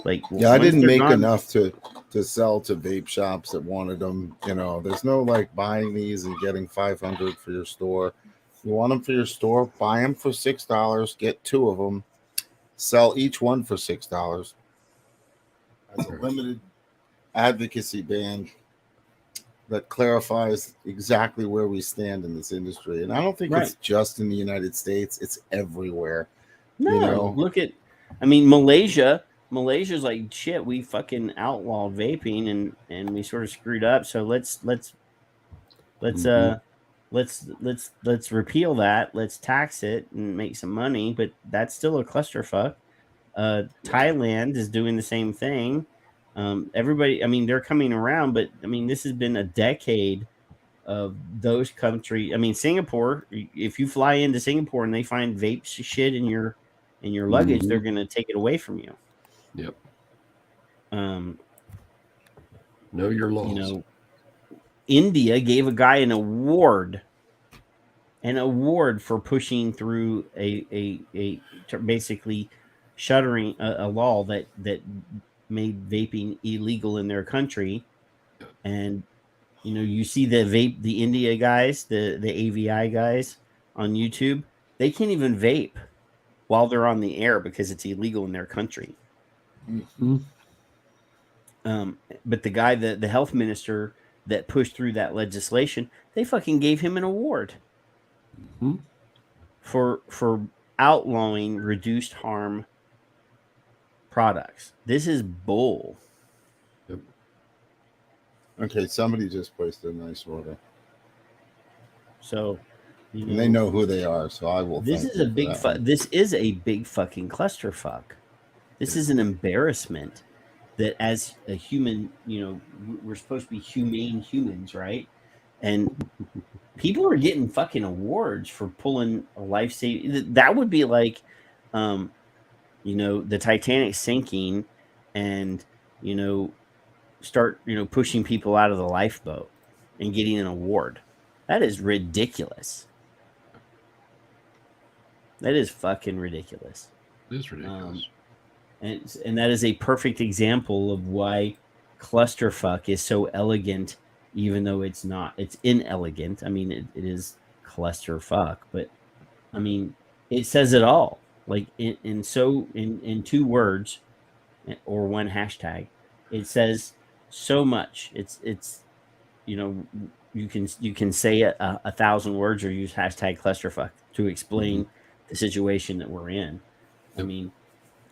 Like, Yeah, I once didn't they're make gone- enough to sell to vape shops that wanted them. There's no like buying these and getting 500 for your store. You want them for your store, buy them for $6, get 2 of them, sell each one for $6 as a limited advocacy band that clarifies exactly where we stand in this industry. And I don't think it's just in the United States, it's everywhere. No, look at, Malaysia's like, shit, we fucking outlawed vaping and we sort of screwed up. So let's Let's Mhm. let's repeal that. Let's tax it and make some money. But that's still a clusterfuck. Thailand is doing the same thing. Everybody, I mean, they're coming around, but I mean, this has been a decade of those countries. I mean, Singapore. If you fly into Singapore and they find vape shit in your luggage, they're going to take it away from you. Yep. Um, Know your laws. you know, India gave a guy an award for pushing through a basically shuttering a law that made vaping illegal in their country. And you know, you see the India guys, the AVI guys on YouTube, they can't even vape while they're on the air because it's illegal in their country. Mhm. But the guy, the health minister that pushed through that legislation, they fucking gave him an award Mhm. for outlawing reduced harm products. This is bull. Yep. Okay, somebody just placed a nice order. So, you know, And they know who they are, so I will. this thank is a them for big. that one. This is a big fucking clusterfuck. This is an embarrassment. That as a human, you know, we're supposed to be humane humans, right? And people are getting fucking awards for pulling a life saving. That would be like, you know, the Titanic sinking, and you know, start pushing people out of the lifeboat and getting an award. That is ridiculous. That is fucking ridiculous. It is ridiculous. And that is a perfect example of why clusterfuck is so elegant, even though it's not. It's inelegant. I mean, it is clusterfuck, but I mean, it says it all. Like in 2 words or 1 hashtag, it says so much. It's you know, you can say it 1,000 words or use hashtag clusterfuck to explain the situation that we're in. I mean,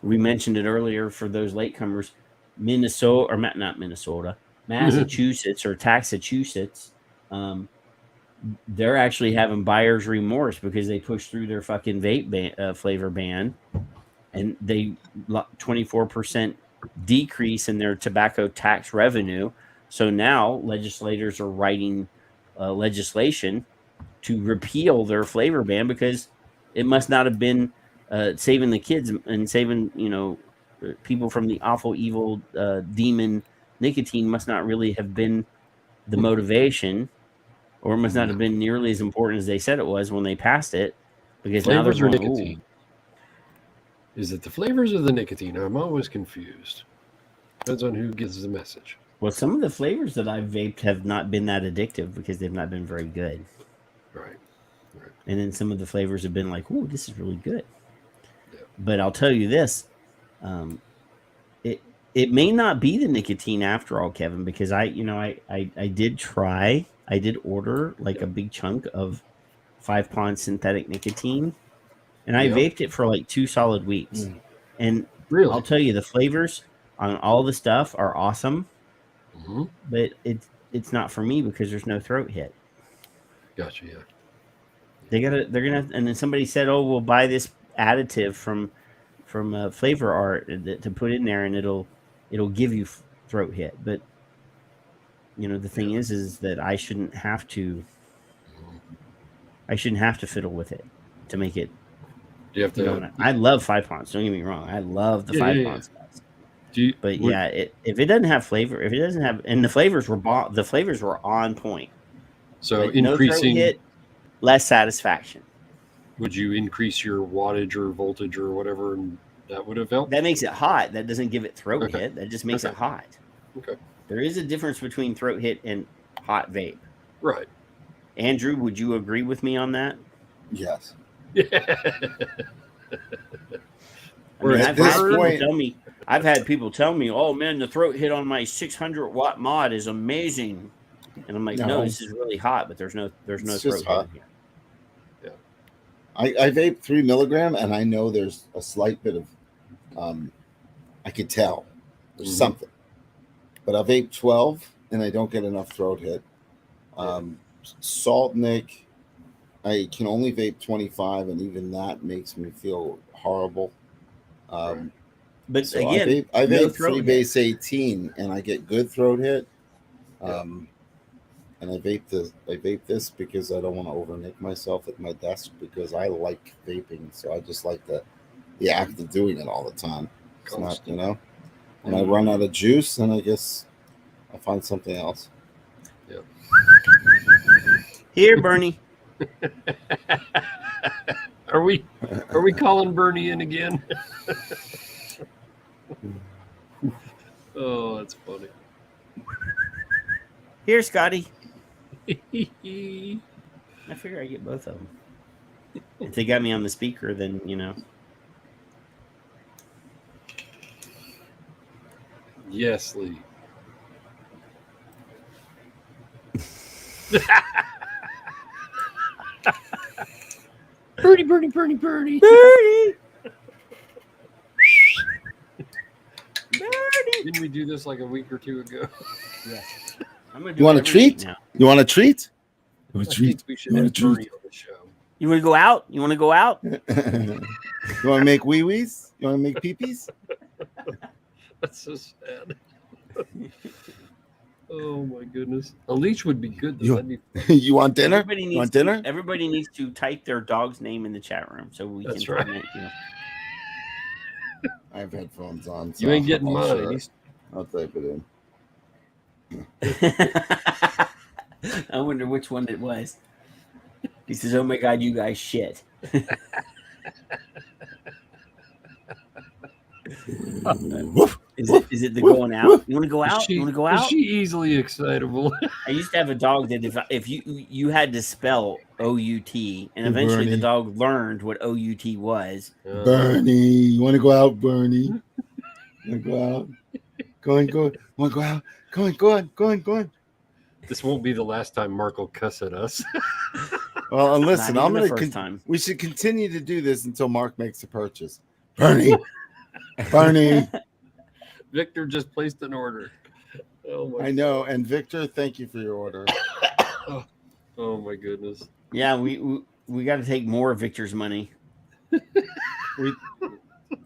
we mentioned it earlier for those latecomers. Minnesota, or not Minnesota, Massachusetts or Taxachusetts, they're actually having buyer's remorse because they pushed through their fucking vape flavor ban, and they 24% decrease in their tobacco tax revenue. So now legislators are writing legislation to repeal their flavor ban because it must not have been saving the kids and saving, you know, people from the awful, evil demon nicotine must not really have been the motivation, or it must not have been nearly as important as they said it was when they passed it. Because now they're Flavors or going, nicotine? Is it the flavors or the nicotine? I'm always confused. Depends on who gives the message. well, some of the flavors that I've vaped have not been that addictive because they've not been very good. Right. And then some of the flavors have been like, "Ooh, this is really good." Yeah. But I'll tell you this: it may not be the nicotine after all, Kevin, because I did try. I did order like a big chunk of 5-pond synthetic nicotine, and I vaped it for like 2 solid weeks. And Really? I'll tell you, the flavors on all the stuff are awesome, Mm-hmm. but it's not for me because there's no throat hit. Gotcha. Yeah. They're gonna, and then somebody said, "Oh, we'll buy this additive from Flavor Art to put in there, and it'll give you throat hit." But you know, the thing is that I shouldn't have to fiddle with it to make it. Do you have to? You know, I love 5-ponds. Don't get me wrong. I love the 5-ponds guys. But if it doesn't have flavor, if it doesn't have, and the flavors were on point. So But increasing, no throat hit, less satisfaction. Would you increase your wattage or voltage or whatever, and that would have helped? That makes it hot. That doesn't give it throat hit. That just makes it hot. Okay. There is a difference between throat hit and hot vape. Right. Andrew, would you agree with me on that? Yes. I've had people tell me, "Oh man, the throat hit on my 600 watt mod is amazing," and I'm like, "No, this is really hot, but there's no throat hit in here." Yeah. I vape 3 milligram, and I know there's a slight bit of, I could tell there's something, but I vape 12, and I don't get enough throat hit. Salt Nick, I can only vape 25, and even that makes me feel horrible. But So again, I no vape throat Freebase 18, and I get good throat hit. And I vape this because I don't want to overnick myself at my desk, because I like vaping. So I just like the act of doing it all the time. It's not, when I run out of juice, then I guess I'll find something else. Yeah. Here, Bernie. Are we calling Bernie in again? Oh, that's funny. Here, Scotty. I figure I get both of them. If they got me on the speaker, then Yes, Lee. Bernie. Bernie. Didn't we do this like a week or two ago? Yeah. I'm gonna do You want a every treat? week now. You want a treat? You I want a treat? think we should You want have a treat? Bernie on the show. You want to go out? You want to go out? You want to make wee-wees? You want to make pee-pees? That's so sad. Oh my goodness. A leash would be good. Though. You want dinner? Everybody You needs want dinner? Everybody needs to type their dog's name in the chat room so we That's can right. comment. I have headphones on. So You ain't getting I'll mine. share it. He's- I'll type it in. I wonder which one it was. He says, "Oh my God, you guys shit." Woof. Is it the going out? You want to go out? You want to go Is out? she easily excitable? I used to have a dog that if you had to spell OUT, and eventually the Bernie. dog learned what OUT was. Bernie, you want to go out, Bernie? You want to go out? Go on. Want to go out? Go on. This won't be the last time Mark will cuss at us. Well, and listen, Not I'm even the going first to. time. We should continue to do this until Mark makes a purchase. Bernie. Victor just placed an order. Oh my! I know. And Victor, thank you for your order. Oh my goodness! Yeah, we got to take more of Victor's money.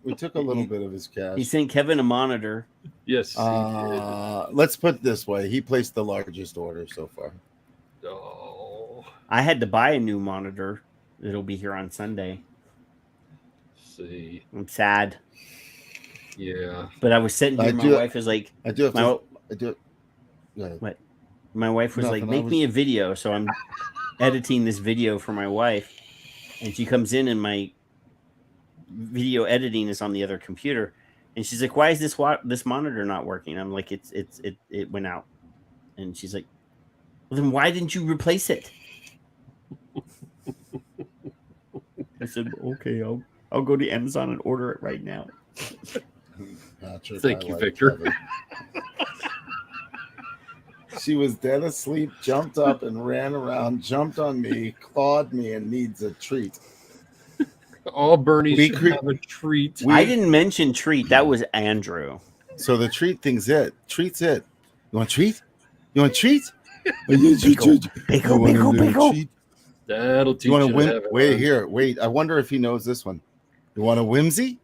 We took a little bit of his He cash. sent Kevin a monitor. Yes. Let's put it this way. He placed the largest order so far. Oh. I had to buy a new monitor. It'll be here on Sunday. See. I'm sad, Yeah. but I was sitting here. My wife was like, I do have my, to. I do. Go ahead. my wife was like, Nothing, make me a video. So I'm editing this video for my wife, and she comes in, and my video editing is on the other computer, and she's like, "Why is this monitor not working?" I'm like, "It went out," and she's like, "Well, then why didn't you replace it?" I said, "Okay, I'll go to Amazon and order it right now." Patrick, Thank I you, like Victor. Kevin. She was dead asleep, jumped up and ran around, jumped on me, clawed me, and needs a treat. All Bernie We should cre- have a treat. I didn't mention treat. That was Andrew. So the treat thing's it. Treat's it. You want a treat? You want a treat? You Pickle. That'll teach You want you a whim? to have it. Wait Ron. here. Wait. I wonder if he knows this one. You want a whimsy?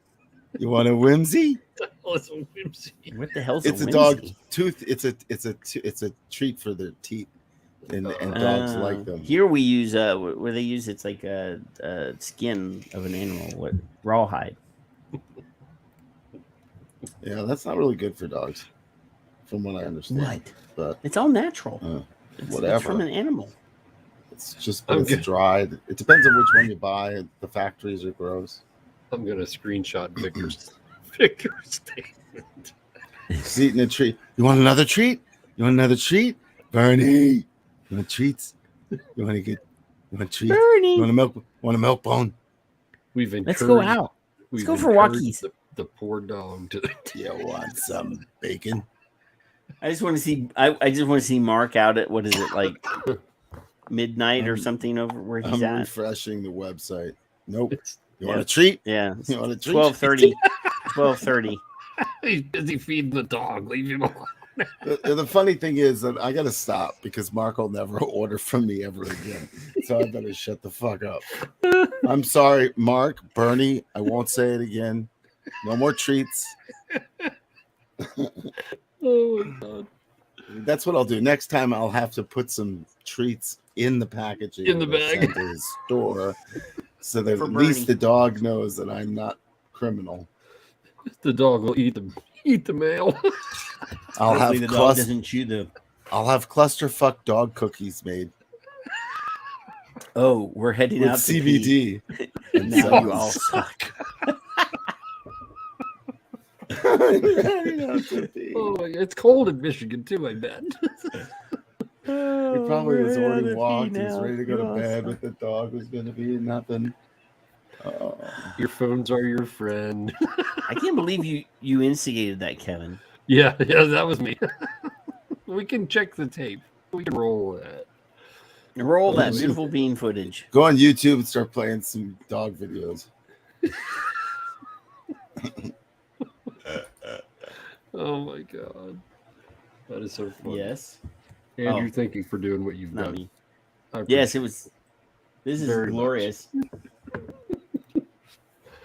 You want a whimsy? Oh, it's a whimsy. What the hell's It's a whimsy? dog tooth. It's a treat for their teeth, and dogs like them. Here we use where they use it's like a skin of an animal, rawhide. Yeah, that's not really good for dogs, from what I understand. What? But It's all natural. It's whatever. from an animal. it's just Okay. it's dried. It depends on which one you buy. The factories are gross. I'm gonna screenshot Victor's statement. He's eating a treat. You want another treat? You want another treat? Bernie, you want treats? You want treats? Bernie, You want a milk bone? We've encouraged. let's go out. We've go for encouraged walkies. The poor dog to. You want some bacon? I just want to see. I just want to see Mark out at what is it like midnight or something over where he's I'm at. refreshing the website. Nope. You Yeah. want a treat? Yeah, You want a treat? 12:30. 12:30. He's busy feeding the dog. Leave him alone. The funny thing is that I got to stop because Mark will never order from me ever again. So I better shut the fuck up. I'm sorry, Mark, Bernie. I won't say it again. No more treats. Oh my God. That's what I'll do. Next time I'll have to put some treats in the packaging In the that I bag. send to his store so that For at least Bernie. the dog knows that I'm not criminal. The dog will eat the mail. I'll Hopefully have the dog doesn't chew the. I'll have clusterfuck dog cookies made Oh, we're heading with out to pee. CBD. And Now you cells. all suck. Oh, it's cold in Michigan too, I bet. He probably was already walked. He was ready to go to bed, but the dog was going to be nothing. Your phones are your friend. I can't believe you instigated that, Kevin. Yeah, that was me. We can check the tape. We can roll that. Roll that beautiful bean footage. Go on YouTube and start playing some dog videos. Oh my God. That is so funny. Yes. Andrew, Oh. thank you for doing what you've Not done. me. I Yes, it appreciate was. This is Very much. glorious.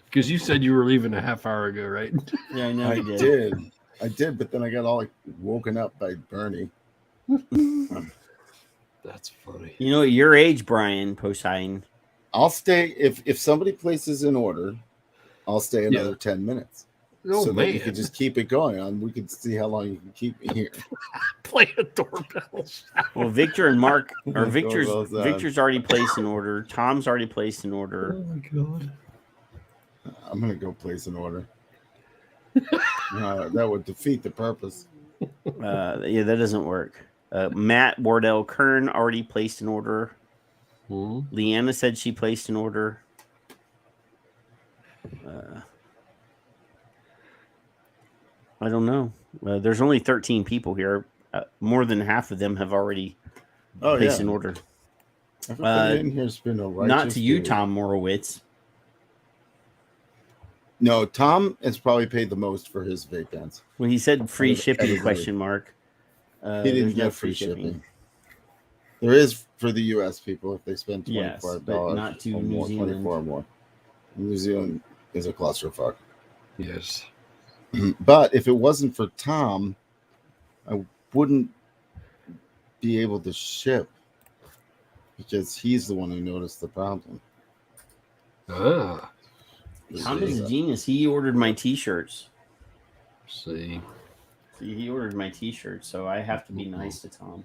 Because you said you were leaving a half hour ago, right? Yeah, I know I you did. did, but then I got all like woken up by Bernie. That's funny. You know, at your age, Brian Posehn. I'll stay if somebody places an order. I'll stay another 10 minutes. Oh, so man. that you can just keep it going on. We can see how long you can keep me here. Play a doorbell. Well, Victor and Mark, or Victor's Doorbell's on. Victor's already placed an order. Tom's already placed an order. Oh my God. I'm gonna go place an order. That would defeat the purpose. Yeah, that doesn't work. Matt Wardell Kern already placed an order. Leanna said she placed an order. I don't know. There's only 13 people here. More than half of them have already placed an order. Everybody in here's been a righteous Not to you, dude. Tom Morowitz. No, Tom has probably paid the most for his vape pens. Well, he said free shipping? Everybody. Question mark. He didn't there's get no free shipping. There is for the U.S. people if they spend $25 Yes, but not to or New more, Zealand. 24 or more. New Zealand is a clusterfuck. Yes. But if it wasn't for Tom, I wouldn't be able to ship because he's the one who noticed the problem. Ah. Tom is a genius. He ordered my T-shirts. See. He ordered my T-shirts, so I have to be nice to Tom.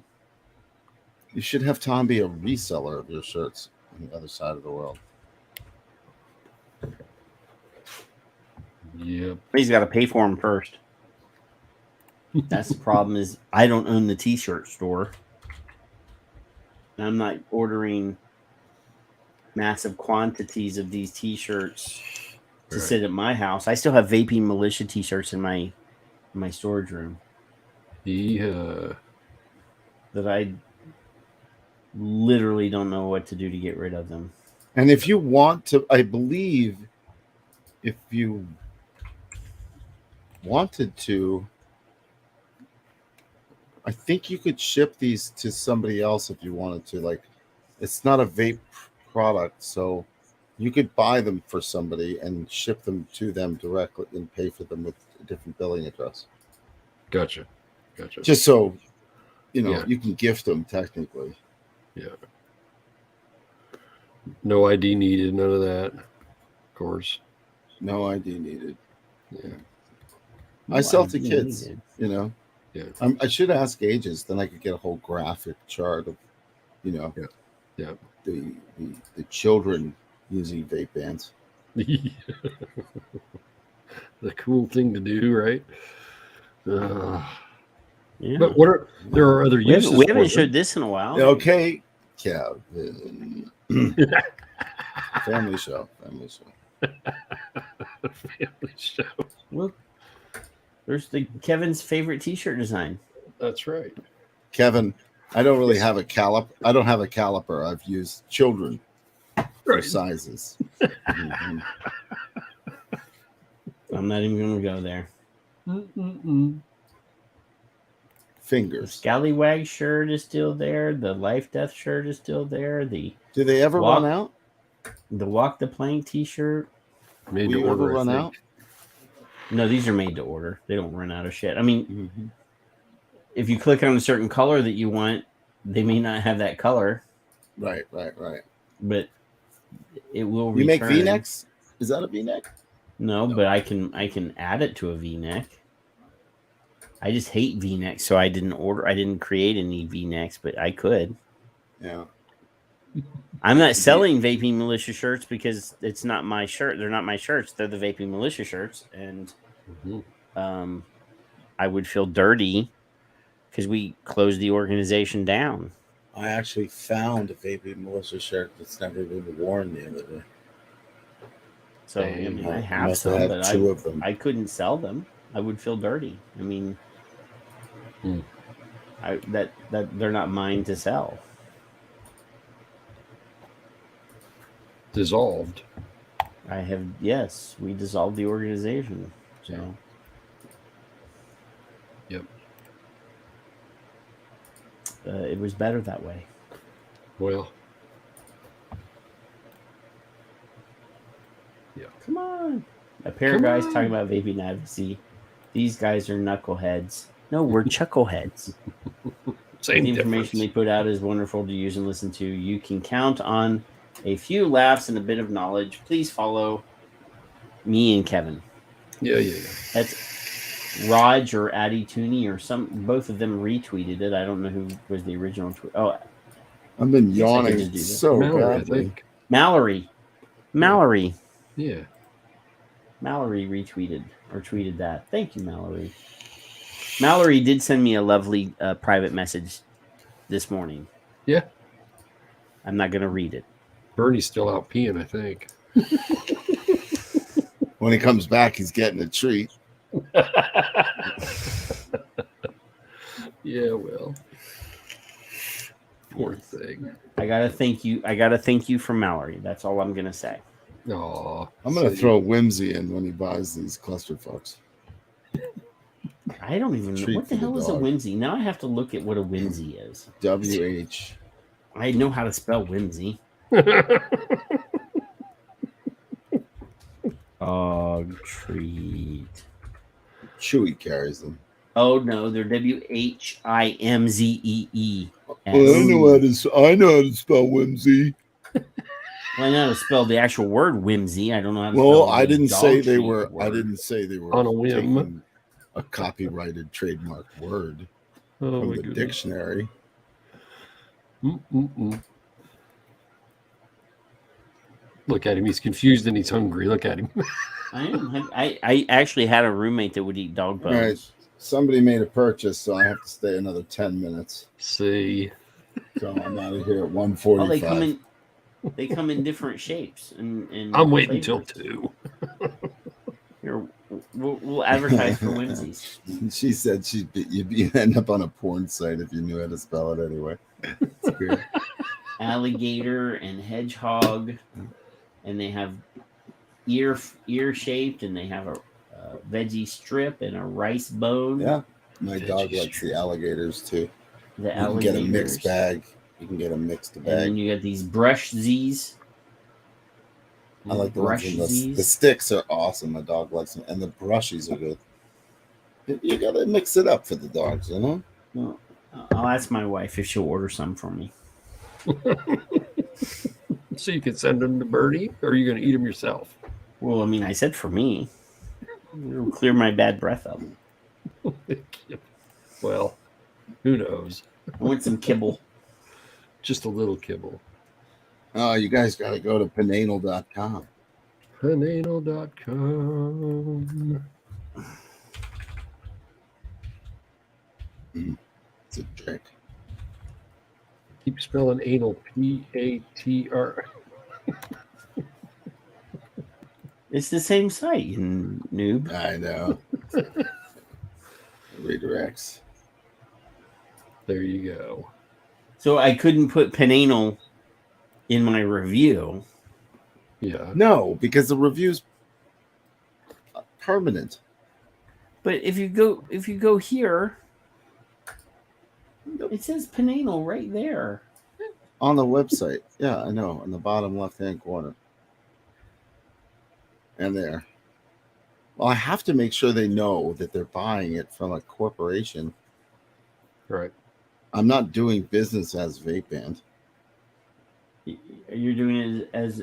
You should have Tom be a reseller of your shirts on the other side of the world. Yep. He's got to pay for them first. That's the problem. Is I don't own the T-shirt store. And I'm not ordering massive quantities of these T-shirts to sit at my house. I still have vaping militia T-shirts in my storage room. Yeah. That I literally don't know what to do to get rid of them. And if you want to, I believe if you wanted to, I think you could ship these to somebody else if you wanted to. Like, it's not a vape product, so you could buy them for somebody and ship them to them directly and pay for them with a different billing address. Gotcha. Just so, Yeah. you can gift them technically. Yeah. No ID needed, none of that. Of course. No ID needed. Yeah. I sell to ID kids, needed. Yeah. I should ask ages, then I could get a whole graphic chart of, Yeah. the children using vape bands. The cool thing to do, right? Yeah. But there are other uses. We haven't for showed this in a while. Okay, Kevin. Family show. Family show. Look, there's the Kevin's favorite T-shirt design. That's right. Kevin, I don't really have a caliper. I don't have a caliper. I've used children for Right. sizes. Mhm. I'm not even going to go there. fingers. Scallywag shirt is still there. The Life Death shirt is still there. The Do they ever Walk- run out? Walk the Plank T-shirt. Made Will to you ever order, run I out? think. No, these are made to order. They don't run out of shit. I mean, Mm-hmm. if you click on a certain color that you want, they may not have that color, Right. but it will You make return. V-necks? Is that a V-neck? No, but I can add it to a V-neck. I just hate V-necks, so I didn't create any V-necks, but I could. Yeah. I'm not selling Vaping Militia shirts because it's not my shirt. They're not my shirts. They're the Vaping Militia shirts, and Mhm. I would feel dirty because we closed the organization down. I actually found a Vaping Militia shirt that's never been worn the other day. So I mean, I have must some, have but two of them. I couldn't sell them. I would feel dirty. I mean, that they're not mine to sell. Dissolved. We dissolved the organization. So Yep. it was better that way. Well, Come on. A pair of guys talking about vaping advocacy. These guys are knuckleheads. No, we're chuckleheads. same The information they put out is wonderful to use and listen to. You can count on a few laughs and a bit of knowledge. Please follow me and Kevin. Yeah. That's Raj or Addy Tooney or both of them retweeted it. I don't know who was the original tweet. Oh, I've been Yes, I could yawning just do this. so Mallory, I badly. think. Mallory. Yeah. Mallory retweeted or tweeted that. Thank you, Mallory. Mallory did send me a lovely private message this morning. Yeah. I'm not going to read it. Bernie's still out peeing, I think. When he comes back, he's getting a treat. Yeah, well. Poor thing. I gotta thank you for Mallory. That's all I'm gonna say. Aw. I'm going to throw Whimsy in when he buys these clusterfucks. I don't even know Treat what the for the hell is a dog. whimsy. Now I have to look at what a whimsy is. WH. I know how to spell whimsy. Dog treat. Chewy carries them. Oh no, they're WHIMZEE. I know how to spell Whimsy. Well, I know how to spell the actual word whimsy. I don't know how to spell. Well, I didn't dog say they treat were. word. I didn't say they were On a whim. taking a copyrighted trademark word Oh, from my the goodness. dictionary. Look at him. He's confused and he's hungry. Look at him. I actually had a roommate that would eat dog bones. All right. Somebody made a purchase, so I have to stay another 10 minutes. See. So I'm out of here at Well, 1:45. they come in different shapes. And I'm waiting till flavors. 2. Here, we'll advertise for whimsies. She said you'd end up on a porn site if you knew how to spell it anyway. It's weird. Alligator and hedgehog, and they have ear shaped, and they have a veggie strip and a rice bone. Yeah, my dog likes the alligators too. The You can alligators. get a mixed bag. You can get a mixed And bag. then you got these brush Z's. I like the ones in the Z's. sticks are awesome. My dog likes them, and the brushies are good. You gotta mix it up for the dogs, you know. Well, I'll ask my wife if she'll order some for me. So you can send them to Bernie, or are you going to eat them yourself? Well, I mean, I said for me. It'll clear my bad breath up. Well, who knows? I want some kibble. Just a little kibble. Oh, you guys gotta go to penanal.com. Penanal.com. It's a trick. Keep spelling anal. P-A-T-R. It's the same site, you noob. I know. Redirects. There you go. So I couldn't put penanal in my review. Yeah. No, because the review's permanent. But if you go here, It says Pananal right there. On the website. Yeah, I know. On the bottom left-hand corner. And there. Well, I have to make sure they know that they're buying it from a corporation. Right. I'm not doing business as Vape Band. You're doing it as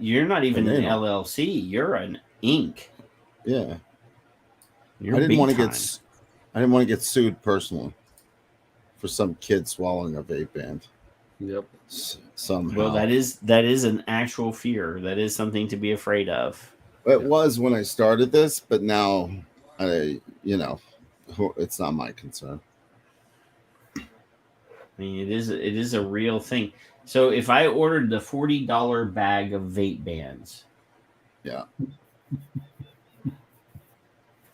you're not even an Pananal. LLC. You're an Inc. Yeah. You're I didn't big want to time. get sued personally for some kid swallowing a vape band. Yep. Somehow. Well, that is an actual fear. That is something to be afraid of. It was when I started this, but now it's not my concern. I mean, it is a real thing. So if I ordered the $40 bag of vape bands, Yeah.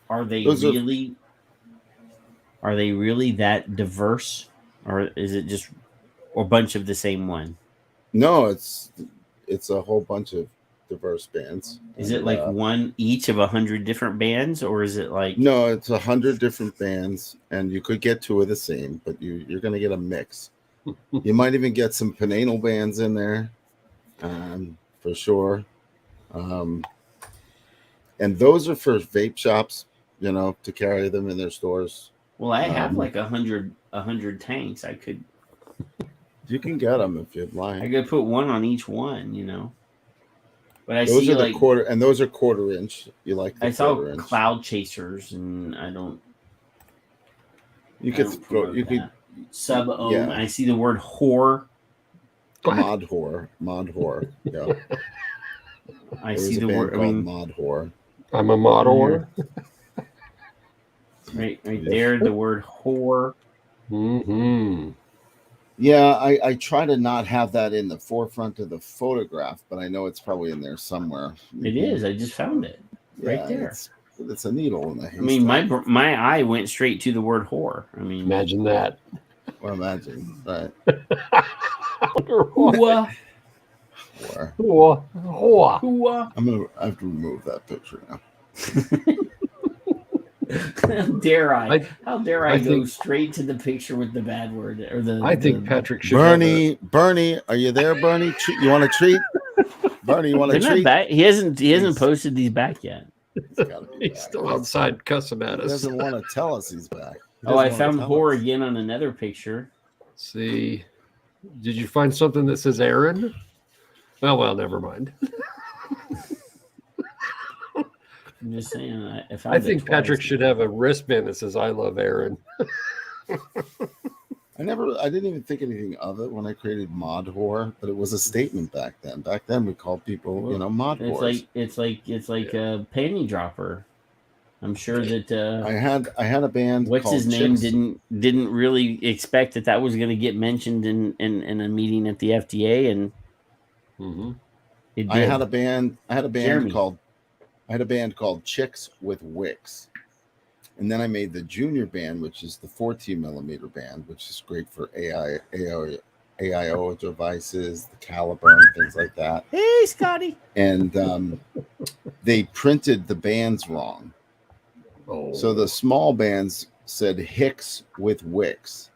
are they Those are they really that diverse, or is it just a bunch of the same one? No, it's a whole bunch of diverse bands. Is it like one each of 100 different bands, or is it like No, it's 100 different bands, and you could get two of the same, but you're going to get a mix. You might even get some Pananal bands in there, for sure. And those are for vape shops, to carry them in their stores. Well, I have like 100 tanks. You can get them if you'd like. I could put one on each one, But I Those see are the like quarter, and those are quarter-inch. You like the I saw quarter-inch. cloud chasers, and I don't. You I could don't go. promote You could that. Sub-ohm. Yeah. I see the word whore. mod whore. Yeah. I There see was a the band word. I called mean, mod whore. I'm a model. right there, the word whore. Mm-hmm. Yeah, I try to not have that in the forefront of the photograph, but I know it's probably in there somewhere. It is. I just found it right Yeah, there. It's a needle in the haystack. I mean, my eye went straight to the word whore. I mean, Imagine that. Well, imagine, right? Hooah, Whore. hooah. I have to remove that picture now. How dare I? How dare I I go think- straight to the picture with the bad word or the? I think the, Patrick should have Bernie, are you there, Bernie? You want a treat? Bernie, you want a They're not treat? back. He hasn't He's- posted these back yet. He's gotta be He's back. still outside cussing at He us. doesn't want to tell us he's back. He Oh, I doesn't wanna found tell whore us. again on another picture. See, did you find something that says Aaron? Well, never mind. I'm just saying. I think Patrick should have a wristband that says "I love Aaron." I didn't even think anything of it when I created mod whore, but it was a statement back then. Back then we called people, mod whores. It's like a panty dropper. I'm sure that I had a band what's called his name Chicks. didn't really expect that was going to get mentioned in a meeting at the FDA, and Mm-hmm. it did. I had a band Jeremy. called Chicks with Wicks. And then I made the junior band, which is the 14 millimeter band, which is great for AIO devices, the caliber, and things like that. Hey, Scotty. And they printed the bands wrong. Oh. So the small bands said Hicks with Wicks.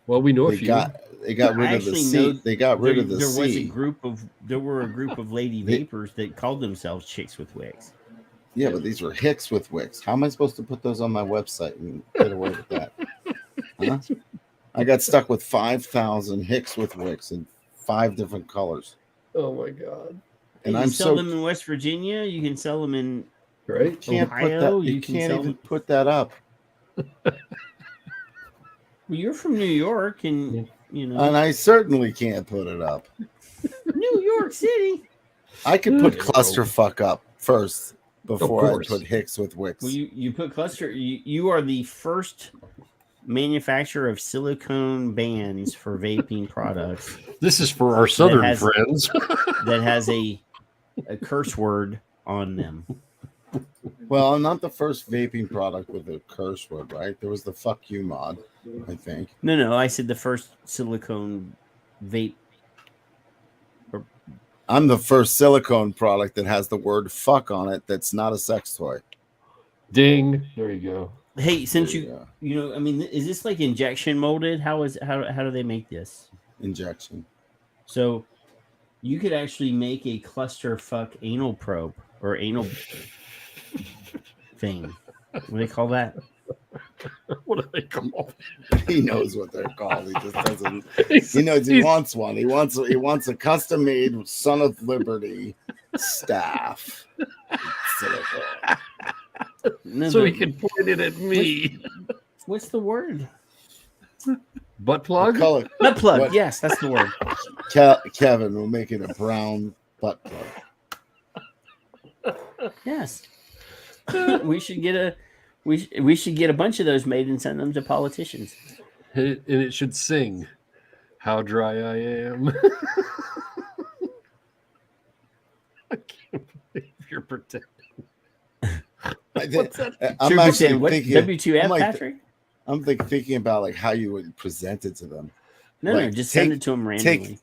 Well, we know a They few. got rid of the actually C. know They got rid of the there C. there were a group of lady vapors that called themselves Chicks with Wigs. Yeah, but these were Hicks with Wicks. How am I supposed to put those on my website and get away with that? Huh? I got stuck with 5,000 Hicks with Wicks in 5 different colors. Oh my God! And you I'm can sell so them in West Virginia. You can sell them in. Right? can't put Ohio, that. You you can can't sell even them- put that up. Well, you're from New York, and And I certainly can't put it up. New York City. I could put Yeah. clusterfuck up first before I course. put Hicks with Wicks. Well, you put cluster. You are the first manufacturer of silicone bands for vaping products This is for our southern has- friends. that has a curse word on them. Well, I'm not the first vaping product with a curse word, right? There was the fuck you mod, I think. No, I said the first silicone vape. I'm the first silicone product that has the word fuck on it that's not a sex toy. Ding! There you go. Hey, since Yeah. I mean, is this like injection molded? How do they make this? Injection. So you could actually make a clusterfuck anal probe or anal thing. What do they call that? What do they call He knows what they're called. He just doesn't. it? He knows he He's- wants one. He wants a custom made Son of Liberty staff. No, so he can point it at me. What's the word? Butt What plug? color? Butt plug. What? Yes, that's the word. Kevin will make it a brown butt plug. Yes. We should get a bunch of those made and send them to politicians. And it should sing, "How dry I am." I can't believe you're pretending. What's that? I'm Sure, actually saying, what, thinking. W2F, I'm like- Patrick? I'm thinking about like how you would present it to them. No, like, just send it to them randomly.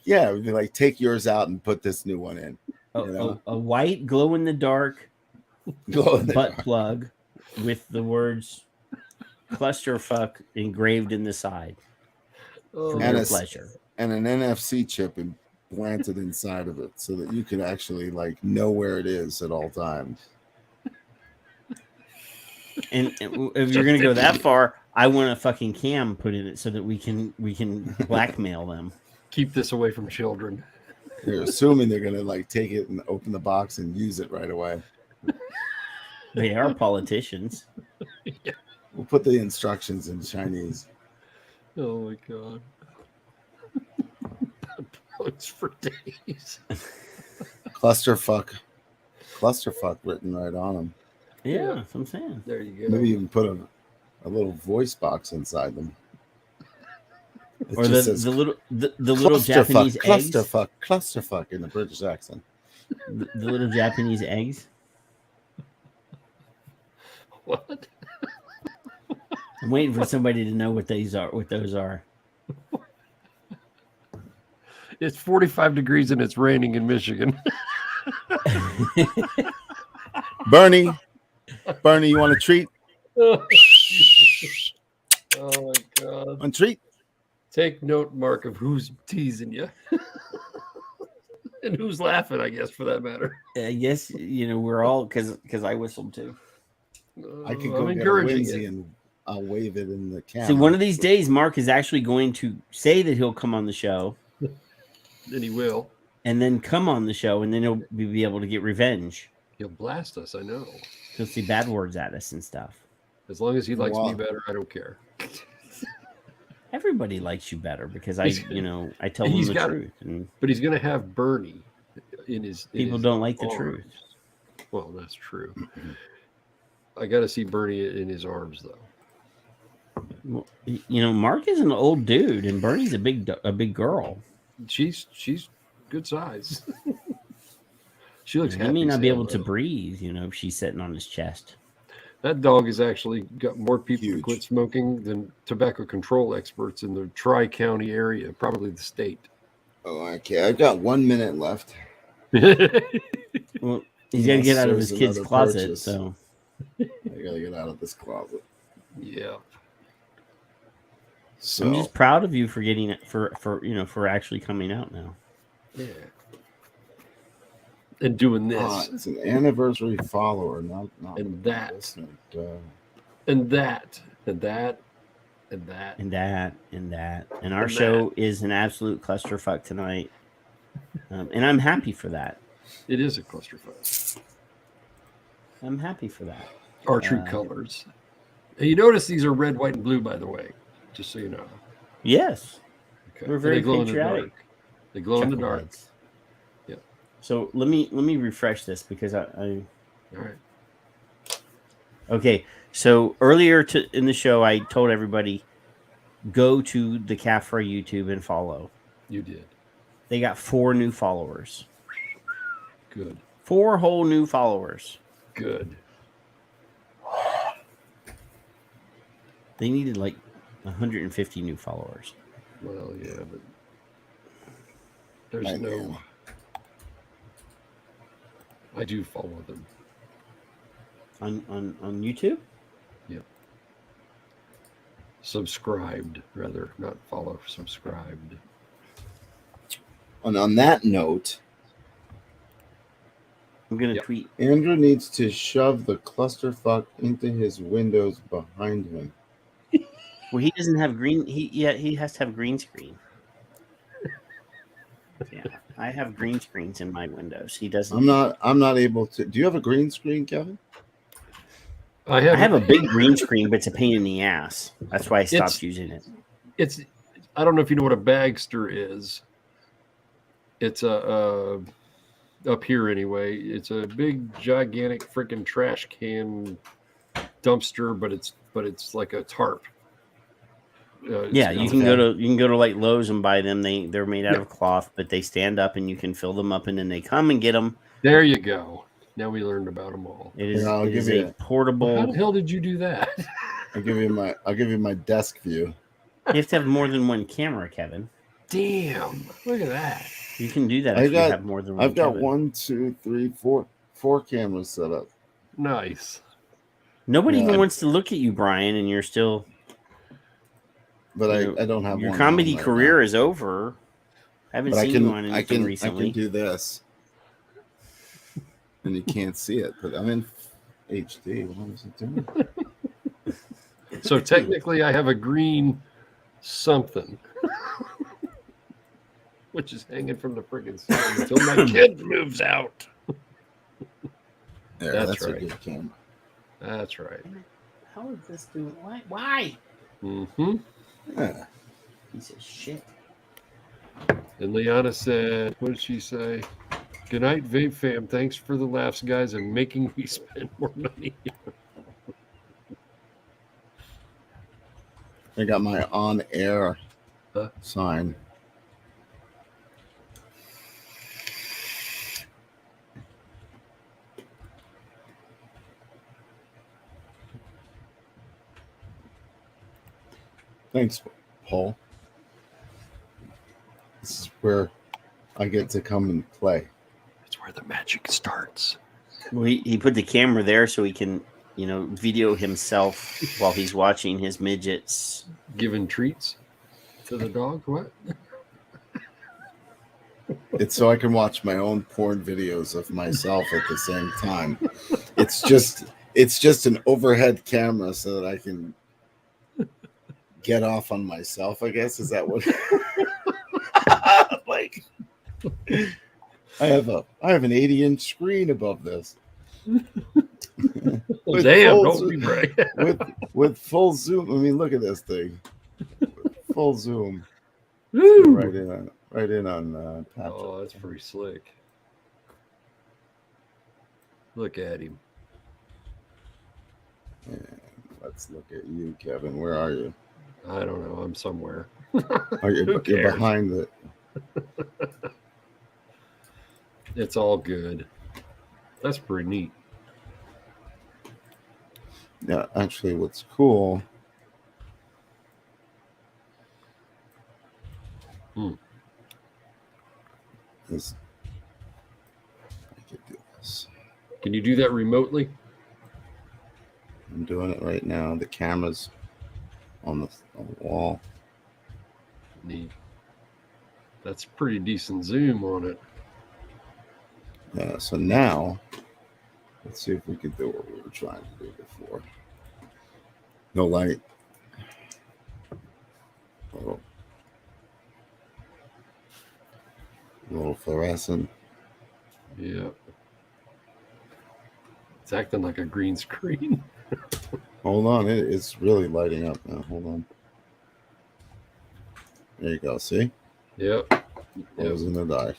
Yeah, it would be like take yours out and put this new one in. A white glow in the dark Glow in the butt dark. plug with the words clusterfuck engraved in the side for Oh, And your a- pleasure. And an NFC chip implanted inside of it so that you can actually like know where it is at all times. And if you're gonna go that far, I want a fucking cam put in it so that we can blackmail them. keep this away from children. They're assuming they're gonna like take it and open the box and use it right away. They are politicians. We'll put the instructions in Chinese. Oh my god. Plugs for days. Clusterfuck written right on them. Yeah, that's what I'm saying. There you go. Maybe even put a little voice box inside them. It Or just the says little Japanese eggs. clusterfuck in the British accent. The little Japanese eggs. What? I'm waiting for somebody to know what those are. It's 45 degrees and it's raining in Michigan. Bernie, you want a treat? Oh my god. One treat? Take note, Mark, of who's teasing you. And who's laughing, I guess, for that matter. Yes, we're all because I whistled too. I could I'm go get a encouraging Whimsy it. and I'll wave it in the camera. See, one of these days, Mark is actually going to say that he'll come on the show, And he will. and then come on the show, and then he'll be able to get revenge. He'll blast us, I know. He'll say bad words at us and stuff. As long as he likes Wow. me better, I don't care. Everybody likes you better because I tell them He's the got- truth, and But he's going to have Bernie in his. in people his don't like the arms. truth. Well, that's true. I got to see Bernie in his arms, though. Well, Mark is an old dude, and Bernie's a big girl. She's good size. She looks He happy. may not as be hell, able to though. breathe, if she's sitting on his chest. That dog has actually got more people to Huge. quit smoking than tobacco control experts in the Tri-County area, probably the state. Oh, okay. I've got 1 minute left. Well, he's got to get out of his There's kid's another closet, purchase. so I gotta get out of this closet. Yeah. So I'm just proud of you for getting it for actually coming out now. Yeah. And doing this. it's an anniversary follower, not And that. listener. And that. And that. And that. And that, and our And show is an absolute clusterfuck tonight, and I'm happy for that. It is a clusterfuck. I'm happy for that. Our true colors. And you notice these are red, white, and blue, by the way, just so you know. Yes, Okay. We're And very they glow patriotic. in the dark. They glow in the dark. Chuckleheads. Yeah. So let me refresh this because I All right. okay. So earlier in the show, I told everybody go to the CAPHRA YouTube and follow. You did. They got 4 new followers. Good. 4 whole new followers. Good. They needed like 150 new followers. Well, yeah, but there's I no. know. I do follow them. On YouTube? Yep. Subscribed, rather, not follow, subscribed. And on that note, I'm gonna Yep. tweet. Andrew needs to shove the clusterfuck into his windows behind him. Well, he doesn't have green. He has to have green screen. Yeah, I have green screens in my windows. He doesn't. I'm not able to. Do you have a green screen, Kevin? I I have have a big green screen, but it's a pain in the ass. That's why I stopped using it. It's. I don't know if you know what a bagster is. It's a up here anyway. It's a big, gigantic freaking trash can dumpster, but it's like a tarp. Yeah, It's you can go to like Lowe's and buy them. They're made out of cloth, but they stand up and you can fill them up, and then they come and get them. There you go. Now we learned about them all. It is, Here, I'll it is give you a portable. Well, how the hell did you do that? I'll give you my desk view. You have to have more than one camera, Kevin. Damn! Look at that. You can do that if you have more than one. I've got Kevin. 1, 2, 3, 4 cameras set up. Nice. Nobody Yeah. even wants to look at you, Brian, and you're still. But You know, I don't have your one comedy on right career now. is over. I haven't But seen you on anything I can recently. do this, and you can't see it. But I'm in HD. What is it doing? So technically, I have a green something, which is hanging from the friggin' ceiling until my kid moves out. There, That's that's right. a good camera. That's right. How is this doing? Why? Mm-hmm. Yeah. Piece of shit. And Liana said, what did she say? Good night, Vape Fam. Thanks for the laughs, guys, and making me spend more money. I got my on-air Huh? sign. Thanks, Paul. This is where I get to come and play. That's where the magic starts. Well, he put the camera there so he can, video himself while he's watching his midgets. Giving treats to the dog? What? It's so I can watch my own porn videos of myself at the same time. It's just an overhead camera so that I can get off on myself, I guess. Is that what like I have an 80-inch screen above this. Well, damn, full don't zoom- be brave. with full zoom. I mean, look at this thing. Full zoom. Woo! Right in on Patrick. Oh, that's pretty slick. Look at him. Let's look at you, Kevin. Where are you? I don't know. I'm somewhere. You're cares? behind it. It's all good. That's pretty neat. Yeah, actually, what's cool is I could do this. Can you do that remotely? I'm doing it right now. The camera's on the wall. Neat. That's pretty decent zoom on it. Yeah, so now let's see if we can do what we were trying to do before. No light. Little fluorescent. Yeah. It's acting like a green screen. Hold on, it's really lighting up now. Hold on. There you go. See? Yep. Goes in the dark.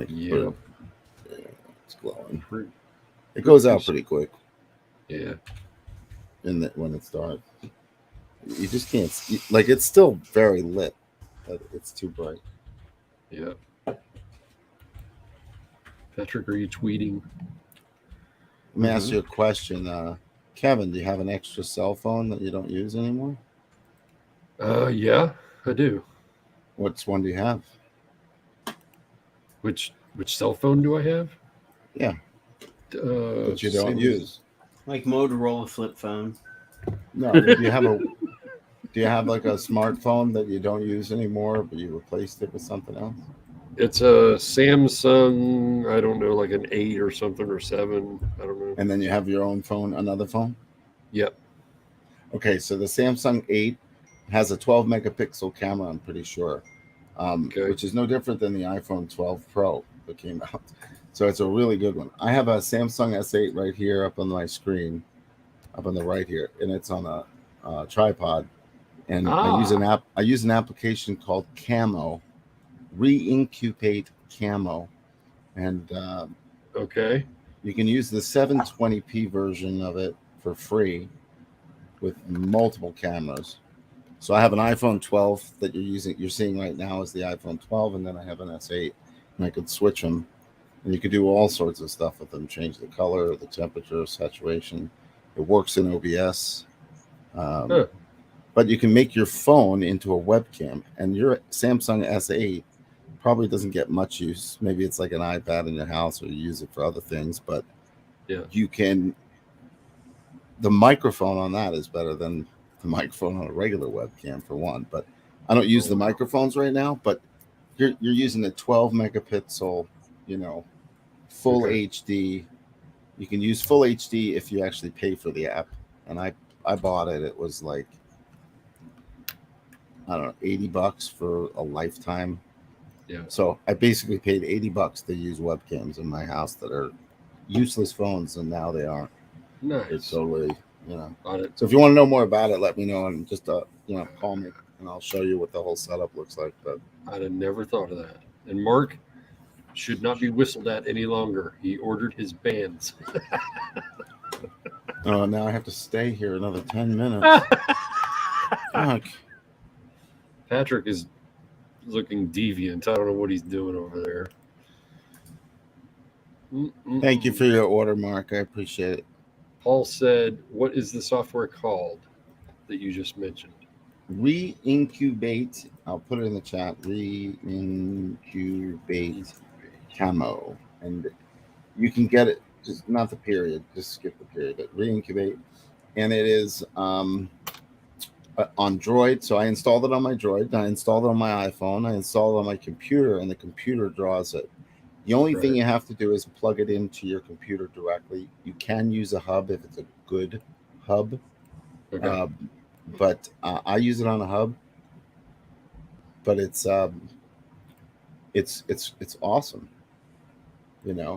Yeah. It's glowing. It goes out pretty quick Yeah. when it's dark. You just can't see. Like, it's still very lit, but it's too bright. Yeah. Patrick, are you tweeting? Let me ask you a question. Kevin, do you have an extra cell phone that you don't use anymore? Yeah, I do. Which one do you have? Which cell phone do I have? Yeah. That you don't same- use. Like Motorola flip phone. No, do you have like a smartphone that you don't use anymore, but you replaced it with something else? It's a Samsung, I don't know, like an 8 or something, or 7. I don't know. And then you have your own phone, another phone? Yep. Okay, so the Samsung 8 has a 12 megapixel camera, I'm pretty sure, Okay. which is no different than the iPhone 12 Pro that came out. So it's a really good one. I have a Samsung S8 right here up on my screen, up on the right here, and it's on a tripod. And I use an application called Camo, Reincubate Camo, and Okay. you can use the 720p version of it for free with multiple cameras. So I have an iPhone 12 that you're seeing right now is the iPhone 12, and then I have an S8, and I could switch them, and you could do all sorts of stuff with them, change the color, the temperature, saturation. It works in OBS. But you can make your phone into a webcam, and your Samsung S8 probably doesn't get much use. Maybe it's like an iPad in your house, or you use it for other things, but you can. The microphone on that is better than the microphone on a regular webcam, for one. But I don't use the microphones right now. But you're using a 12 megapixel, full HD. You can use full HD if you actually pay for the app. And I bought it. It was like, I don't know, $80 for a lifetime. Yeah. So I basically paid $80 to use webcams in my house that are useless phones, and now they aren't. Nice. It's totally, Got it. So if you want to know more about it, let me know, and just call me, and I'll show you what the whole setup looks like. But I'd have never thought of that. And Mark should not be whistled at any longer. He ordered his bands. oh, now I have to stay here another 10 minutes. Fuck. Patrick is looking deviant. I don't know what he's doing over there. Thank you for your order, Mark. I appreciate it. Paul said, what is the software called that you just mentioned? Reincubate. I'll put it in the chat. Reincubate Camo. And you can get it, just not the period, just skip the period, but Reincubate. And it is on Droid. So I installed it on my Droid. I installed it on my iPhone. I installed it on my computer, and the computer draws it. The only thing you have to do is plug it into your computer directly. You can use a hub if it's a good hub. Okay. But I use it on a hub. But it's awesome. I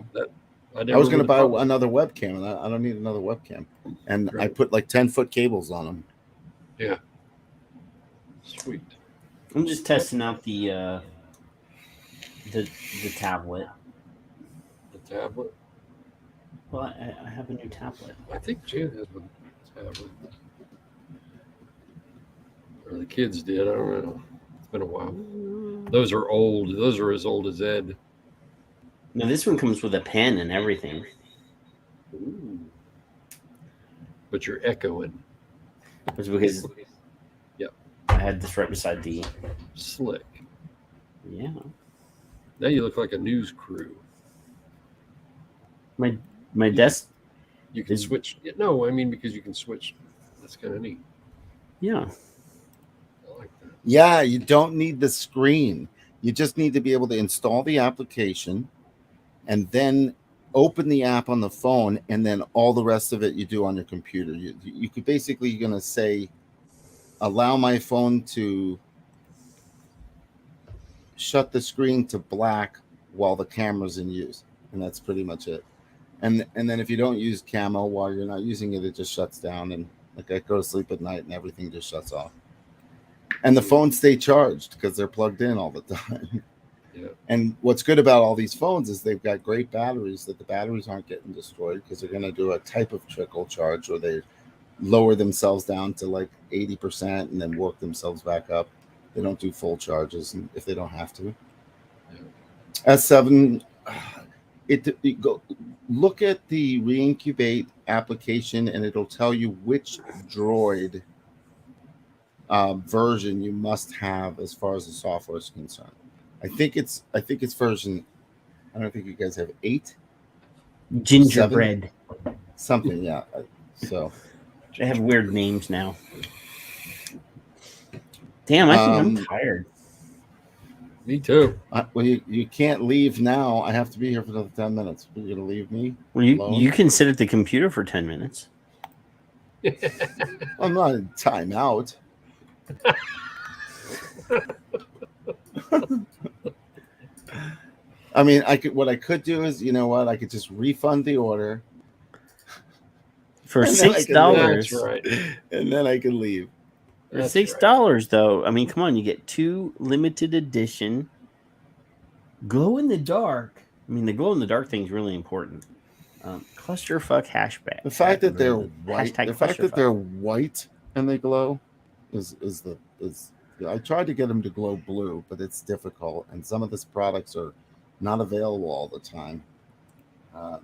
was going to buy another webcam, and I don't need another webcam. And I put like 10-foot cables on them. Yeah. Sweet. I'm just testing out the tablet. The tablet? Well, I have a new tablet. I think Jan has a tablet. Or the kids did. I don't know. It's been a while. Those are old. Those are as old as Ed. No, this one comes with a pen and everything. Ooh. But you're echoing. It's because I had this right beside the slick. Yeah. Now you look like a news crew. My desk. You can switch. No, I mean because you can switch. That's kind of neat. Yeah. I like that. Yeah, you don't need the screen. You just need to be able to install the application, and then open the app on the phone, and then all the rest of it you do on your computer. You could basically, you're going to say, allow my phone to shut the screen to black while the camera's in use, and that's pretty much it. And then if you don't use Camo while you're not using it, it just shuts down, and like I go to sleep at night and everything just shuts off. And the phones stay charged because they're plugged in all the time. Yeah. And what's good about all these phones is they've got great batteries, that the batteries aren't getting destroyed, because they're going to do a type of trickle charge where they lower themselves down to like 80% and then work themselves back up. They don't do full charges if they don't have to. Yeah. S7, go look at the Reincubate application, and it'll tell you which Droid version you must have as far as the software is concerned. I think it's version. I don't think you guys have 8. Gingerbread. 7? Something, yeah. So They have weird names now. Damn, I think I'm tired. Me too. Well, you can't leave now. I have to be here for another 10 minutes. You're going to leave me Well, alone? you can sit at the computer for 10 minutes. I'm not in timeout. I mean, what I could do is, you know what? I could just refund the order For And then I can $6. That's right. and then I can leave. For That's $6 though. I mean, come on, you get 2 limited edition glow in the dark. I mean, the glow in the dark thing is really important. Clusterfuck hashback. The fact that they're white, Hashtag the fact that clusterfuck. they're white and they glow is I tried to get them to glow blue, but it's difficult, and some of these products are not available all the time. But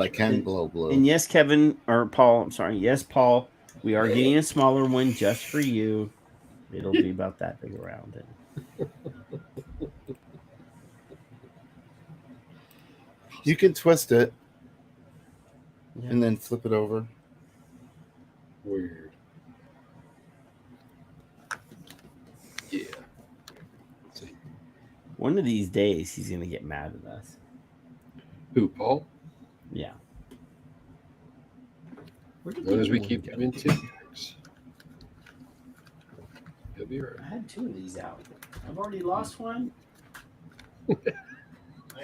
I can glow blue. And yes, Kevin or Paul, I'm sorry. Yes, Paul, we are getting a smaller one just for you. It'll be about that big around it. You can twist it Yeah. and then flip it over. Weird. Yeah. One of these days, he's gonna get mad at us. Who, Paul? Yeah. As long as we keep him in ticks. He'll be right. I had 2 of these out. I've already lost one. I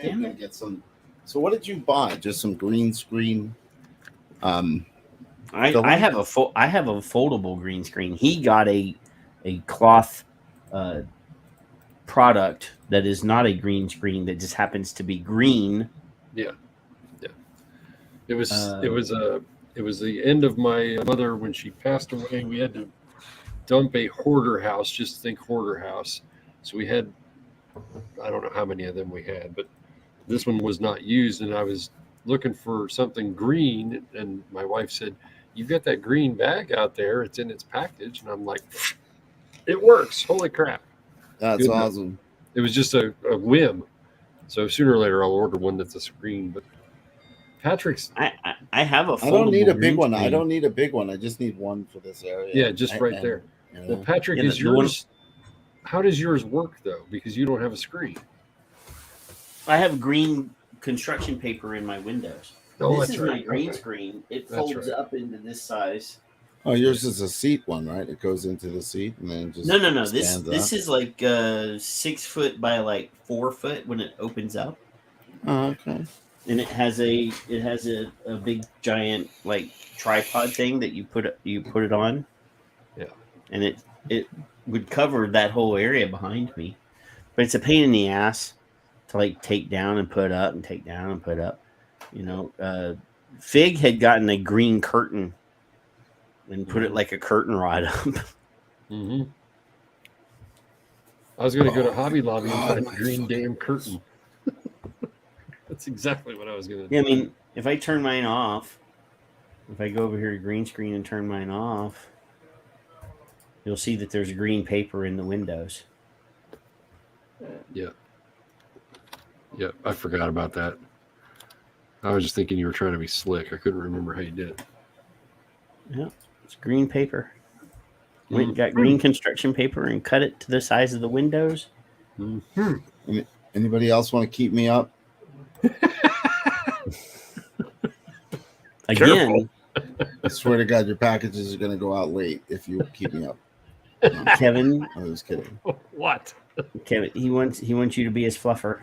am gonna get some. So what did you buy? Just some green screen. I have a foldable green screen. He got a cloth product that is not a green screen that just happens to be green. Yeah. Yeah. It was the end of my mother when she passed away. We had to dump a hoarder house. Just think hoarder house. So we had, I don't know how many of them we had, but this one was not used, and I was looking for something green, and my wife said, "You've got that green bag out there. It's in its package." And I'm like, "It works. Holy crap." That's Good awesome. It was just a whim. So sooner or later I'll order one that's a screen. But Patrick's, I have a foldable I don't need a big green one. I screen. don't need a big one. I just need one for this area. yeah, just right there. You Well, know. Patrick, Yeah, is the one- yours? How does yours work though? Because you don't have a screen. I have green construction paper in my windows. Oh, This that's is my right. green Okay. screen. It That's folds right. up into this size. Oh, yours is a seat one, right? It goes into the seat and then just No. This stands up. is like 6 foot by like 4 foot when it opens up, Oh, okay. and it has a big giant like tripod thing that you put it on. Yeah. And it would cover that whole area behind me, but it's a pain in the ass to like take down and put up and take down and put up. You know, Fig had gotten a green curtain and put it like a curtain rod up. Mm-hmm. I was going to go to Hobby Lobby and find a green damn curtain. That's exactly what I was going to do. Yeah, I mean, if I turn mine off, if I go over here to green screen and turn mine off, you'll see that there's green paper in the windows. Yeah. Yeah, I forgot about that. I was just thinking you were trying to be slick. I couldn't remember how you did it. Yeah, it's green paper. We got green construction paper and cut it to the size of the windows. Mm-hmm. Anybody else want to keep me up? Again, I swear to God, your packages are going to go out late if you keep me up. Kevin, I was kidding. What? he wants you to be his fluffer.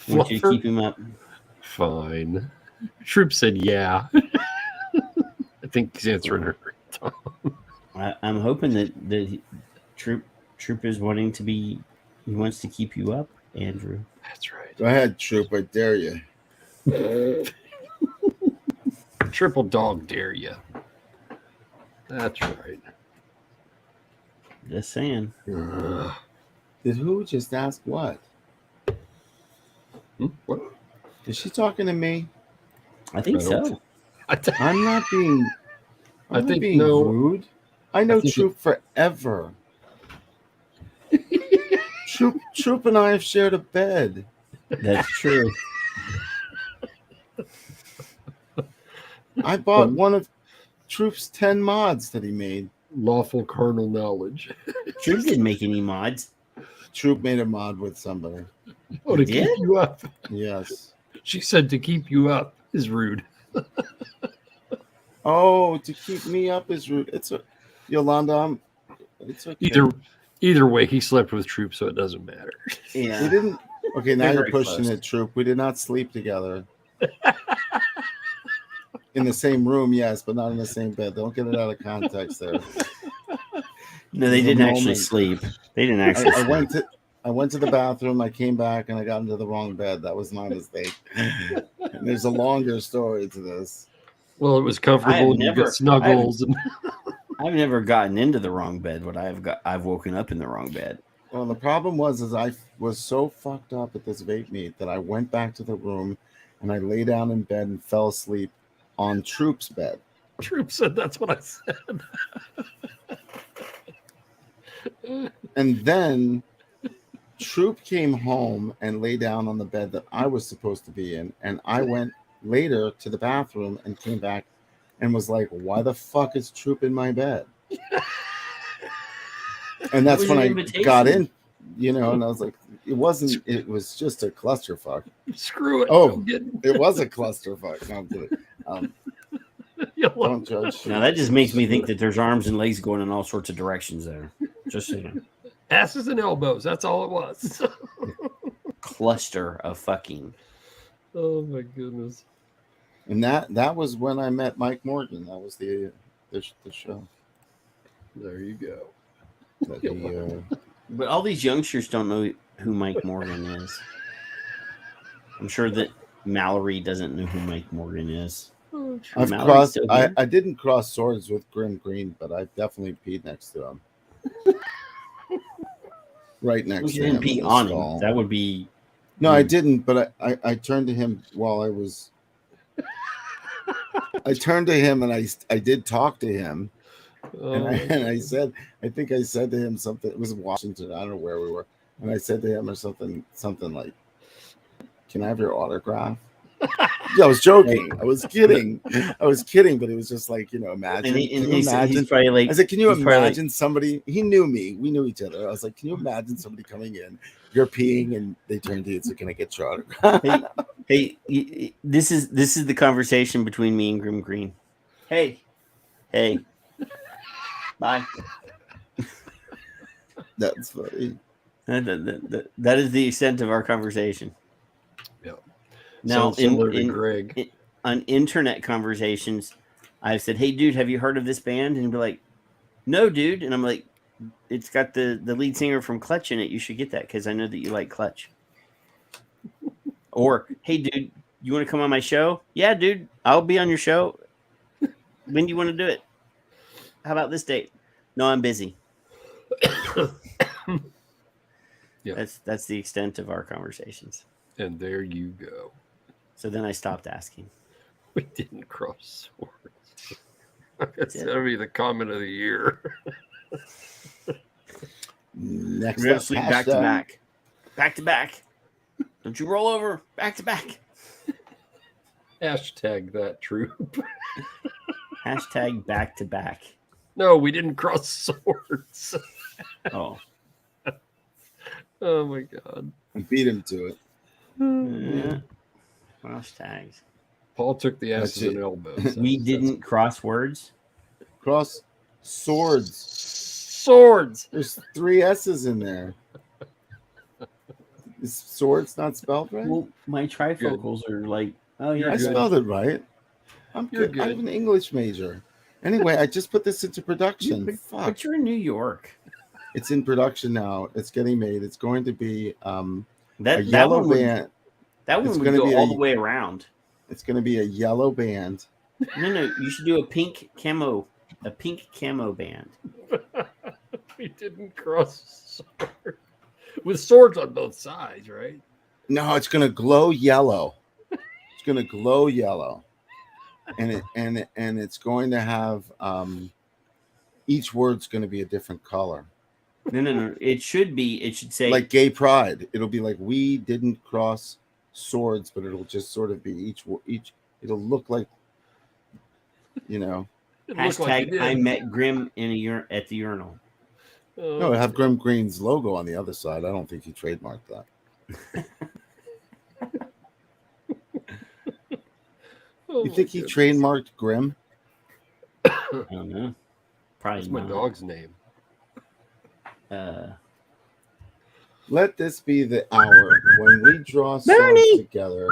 He wants you to keep him up. Fine. Troop said, yeah. I think he's answering her. I'm hoping that Troop is wanting to be. He wants to keep you up, Andrew. That's right. Go ahead, Troop. I dare you. Triple dog dare you. That's right. Just saying. Ugh. Did who just ask what? What? Is she talking to me? I think I don't so. I'm not being. I I'm not think being no. rude. I know I think Troop forever. Troop and I have shared a bed. That's true. I bought one of Troop's 10 mods that he made. Lawful carnal knowledge. Troop didn't make any mods. Troop made a mod with somebody. Oh, to keep did? you up. Yes. She said to keep you up is rude. Oh, to keep me up is rude. Yolanda, it's okay. Either way, he slept with Troop, so it doesn't matter. Yeah. We didn't. Okay, now They're you're very pushing close. it, Troop. We did not sleep together. In the same room, yes, but not in the same bed. Don't get it out of context there. No, they There's a didn't actually moment. sleep. They didn't actually. I went to the bathroom. I came back and I got into the wrong bed. That was my mistake. And there's a longer story to this. Well, it was comfortable. You got snuggles. I've never gotten into the wrong bed, but I've woken up in the wrong bed. Well, the problem is I was so fucked up at this vape meet that I went back to the room and I lay down in bed and fell asleep on Troop's bed. Troop said that's what I said. And then Troop came home and lay down on the bed that I was supposed to be in. And I went later to the bathroom and came back and was like, why the fuck is Troop in my bed? And that's when I got in, and I was like, it was just a clusterfuck. Screw it. Oh, it was a clusterfuck. No, I'm kidding. Don't judge. Now that just makes me think that there's arms and legs going in all sorts of directions there. Just so you know. Asses and elbows. That's all it was. Cluster of fucking. Oh my goodness. And that was when I met Mike Morgan. That was the show. There you go. But all these youngsters don't know who Mike Morgan is. I'm sure that Mallory doesn't know who Mike Morgan is. I didn't cross swords with Grim Green, but I definitely peed next to him. Right next to him. Pee on him. That would be. No, I didn't, but I turned to him while I was. I turned to him and I did talk to him. And I said, I think I said to him something. It was in Washington. I don't know where we were. And I said to him or something like, "Can I have your autograph?" Yeah, I was joking. I was kidding. But it was just like, imagine. He's probably like, I said, can you imagine somebody? He knew me. We knew each other. I was like, can you imagine somebody coming in? You're peeing, and they turn to you and say, "Can I get your autograph?" Hey, this is the conversation between me and Grim Green. Hey, bye. That's funny. That is the extent of our conversation. Yeah. Now, Greg. On internet conversations, I've said, "Hey, dude, have you heard of this band?" And he'd be like, "No, dude." And I'm like, "It's got the lead singer from Clutch in it. You should get that because I know that you like Clutch." Or, "Hey, dude, you want to come on my show?" "Yeah, dude, I'll be on your show. When do you want to do it?" "How about this date?" "No, I'm busy." Yeah. That's the extent of our conversations. And there you go. So then I stopped asking. We didn't cross swords. That'll be the comment of the year. Next We're gonna up, sleep back to back. Back to back. Don't you roll over. Back to back. Hashtag that Troop. Hashtag back to back. No, we didn't cross swords. Oh. Oh my God. I beat him to it. Yeah. Hashtags. Paul took the asses and elbows. We didn't cross words. Cross swords. Swords. There's 3 S's in there. Is swords not spelled right? Well, my trifocals are like, oh yeah, I spelled it right. I'm good. Good. I'm an English major. Anyway, I just put this into production. Fuck. But you're in New York. It's in production now. It's getting made. It's going to be a That yellow one band. That one It's would gonna go be all the way around. It's going to be a yellow band. No, you should do a pink camo band. We didn't cross swords. With swords on both sides, right? No, it's going to glow yellow. It's going to glow yellow, and it's going to have each word's going to be a different color. No. It should say Like gay pride. It'll be like we didn't cross swords, but it'll just sort of be each. It'll look like You know, It looked like Hashtag you I did. met Grim at the urinal. no, I have Grim Green's logo on the other side. I don't think he trademarked that. Oh, You my think he goodness. trademarked Grim? I don't know. Probably That's my not. dog's name. Let this be the hour when we draw swords Bernie! together.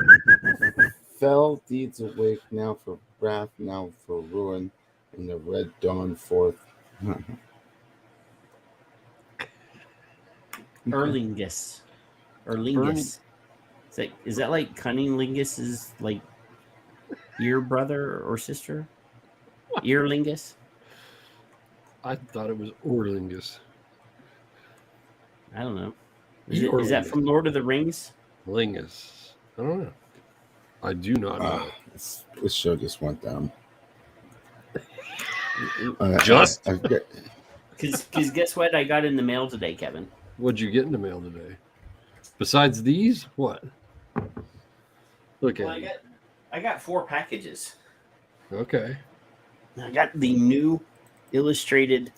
Fell deeds awake, now for wrath, now for ruin, in the red dawn forth. Erlingus. Erlingus. Is that like Cunninglingus' like ear brother or sister? Earlingus? I thought it was Orlingus. I don't know. Is that from Lord of the Rings? Lingus. I don't know. I do not know. This show just went down. Just? Because guess what I got in the mail today, Kevin? What'd you get in the mail today? Besides these, what? Look Well, at it. I got 4 packages. Okay. I got the new illustrated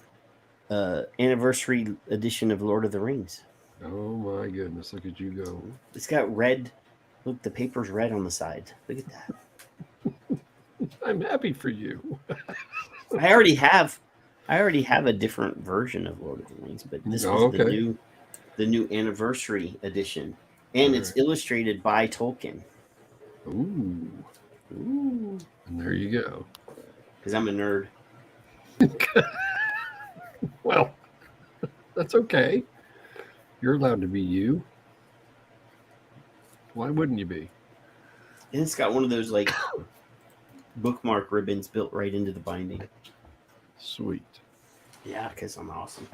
anniversary edition of Lord of the Rings. Oh my goodness! Look at you go. It's got red. Look, the paper's red on the side. Look at that. I'm happy for you. I already have a different version of Lord of the Rings, but this was the new anniversary edition, and it's illustrated by Tolkien. Ooh. And there you go. Because I'm a nerd. Well, that's okay. You're allowed to be you. Why wouldn't you be? And it's got one of those like bookmark ribbons built right into the binding. Sweet. Yeah, because I'm awesome.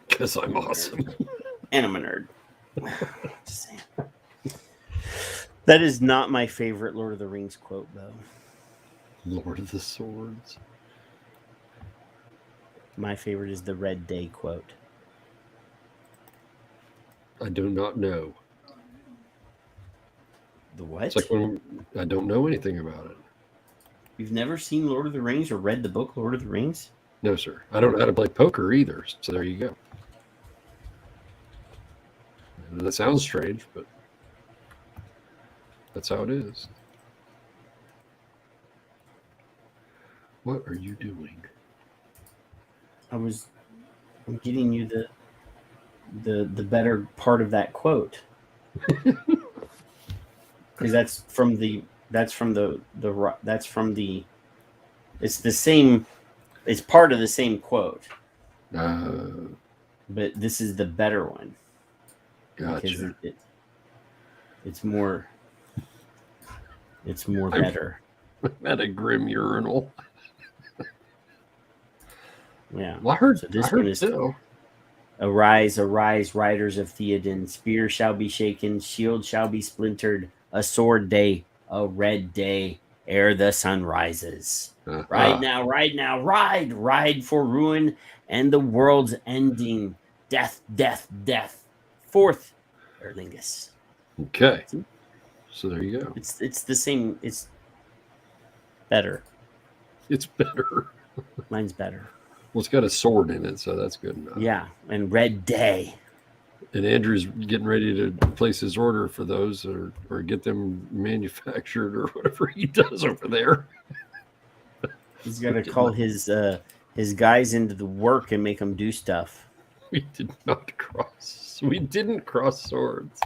Because I'm awesome. And I'm a nerd. Just saying. That is not my favorite Lord of the Rings quote, though. Lord of the Swords. My favorite is the Red Day quote. I do not know. The what? It's like when I don't know anything about it. You've never seen Lord of the Rings or read the book Lord of the Rings? No, sir. I don't know how to play poker either. So there you go. That sounds strange, but that's how it is. What are you doing? I'm getting you the better part of that quote. Because it's the same, it's part of the same quote. But this is the better one. Gotcha. Because it's more better. At a grim urinal. Yeah. Well, I heard this one is too. Arise, arise, riders of Theoden. Spear shall be shaken, shield shall be splintered. A sword day, a red day, ere the sun rises. Ride now, ride for ruin and the world's ending. Death, death, death. Fourth, Erlingus. Okay. So there you go. It's the same. It's better. It's better. Mine's better. Well, it's got a sword in it, so that's good enough. Yeah, and Red Day. And Andrew's getting ready to place his order for those or get them manufactured or whatever he does over there. He's got to call his guys into the work and make them do stuff. We didn't cross swords.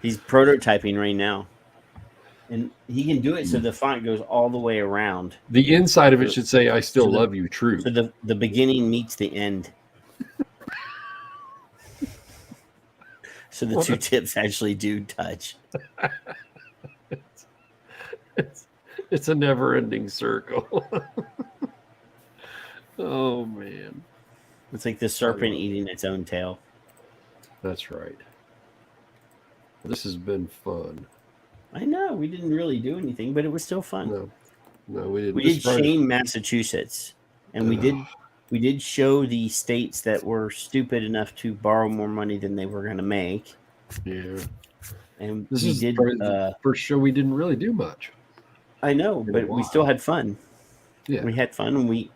He's prototyping right now. And he can do it so the font goes all the way around. The inside of it should say, I still love you, true. So the beginning meets the end. So the two tips actually do touch. It's a never-ending circle. Oh, man. It's like the serpent eating its own tail. That's right. This has been fun. I know. We didn't really do anything, but it was still fun. No, we didn't. We did shame Massachusetts. And we did show the states that were stupid enough to borrow more money than they were going to make. Yeah. And This is the first show we didn't really do much. I know, but we still had fun. Yeah. We had fun, and we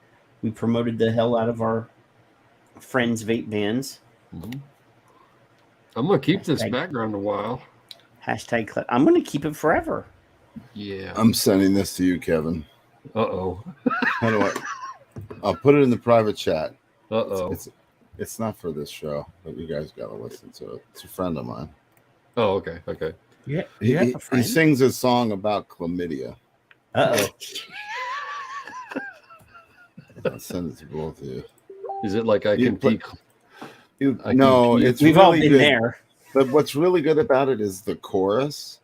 promoted the hell out of our friends' vape bans. Mhm. I'm gonna keep this Hashtag- background a while. Hashtag. I'm going to keep it forever. Yeah. I'm sending this to you, Kevin. Uh-oh. How do I? I'll put it in the private chat. Uh-oh. It's not for this show, but you guys got to listen to it. It's a friend of mine. Oh, okay. Okay. Yeah, He sings a song about chlamydia. Uh-oh. I'll send it to both of you. Is it like I You can put- peek? No, it's We've really all been good. there. But what's really good about it is the chorus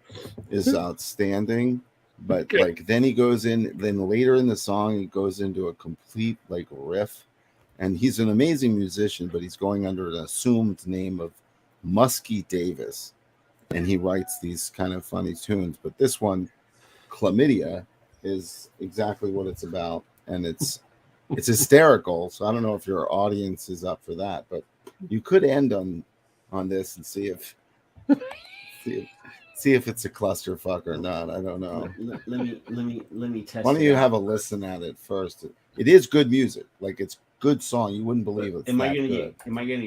is outstanding. But Okay. like then he goes in, then later in the song he goes into a complete like riff, and he's an amazing musician, but he's going under an assumed name of Muskie Davis, and he writes these kind of funny tunes. But this one, Chlamydia, is exactly what it's about, and it's hysterical. So I don't know if your audience is up for that, but you could end on this and see if it's a clusterfuck or not. I don't know. Let me test. Why don't it you out. have a listen at it first? It is good music. Like it's good song. You wouldn't believe it. Am I gonna get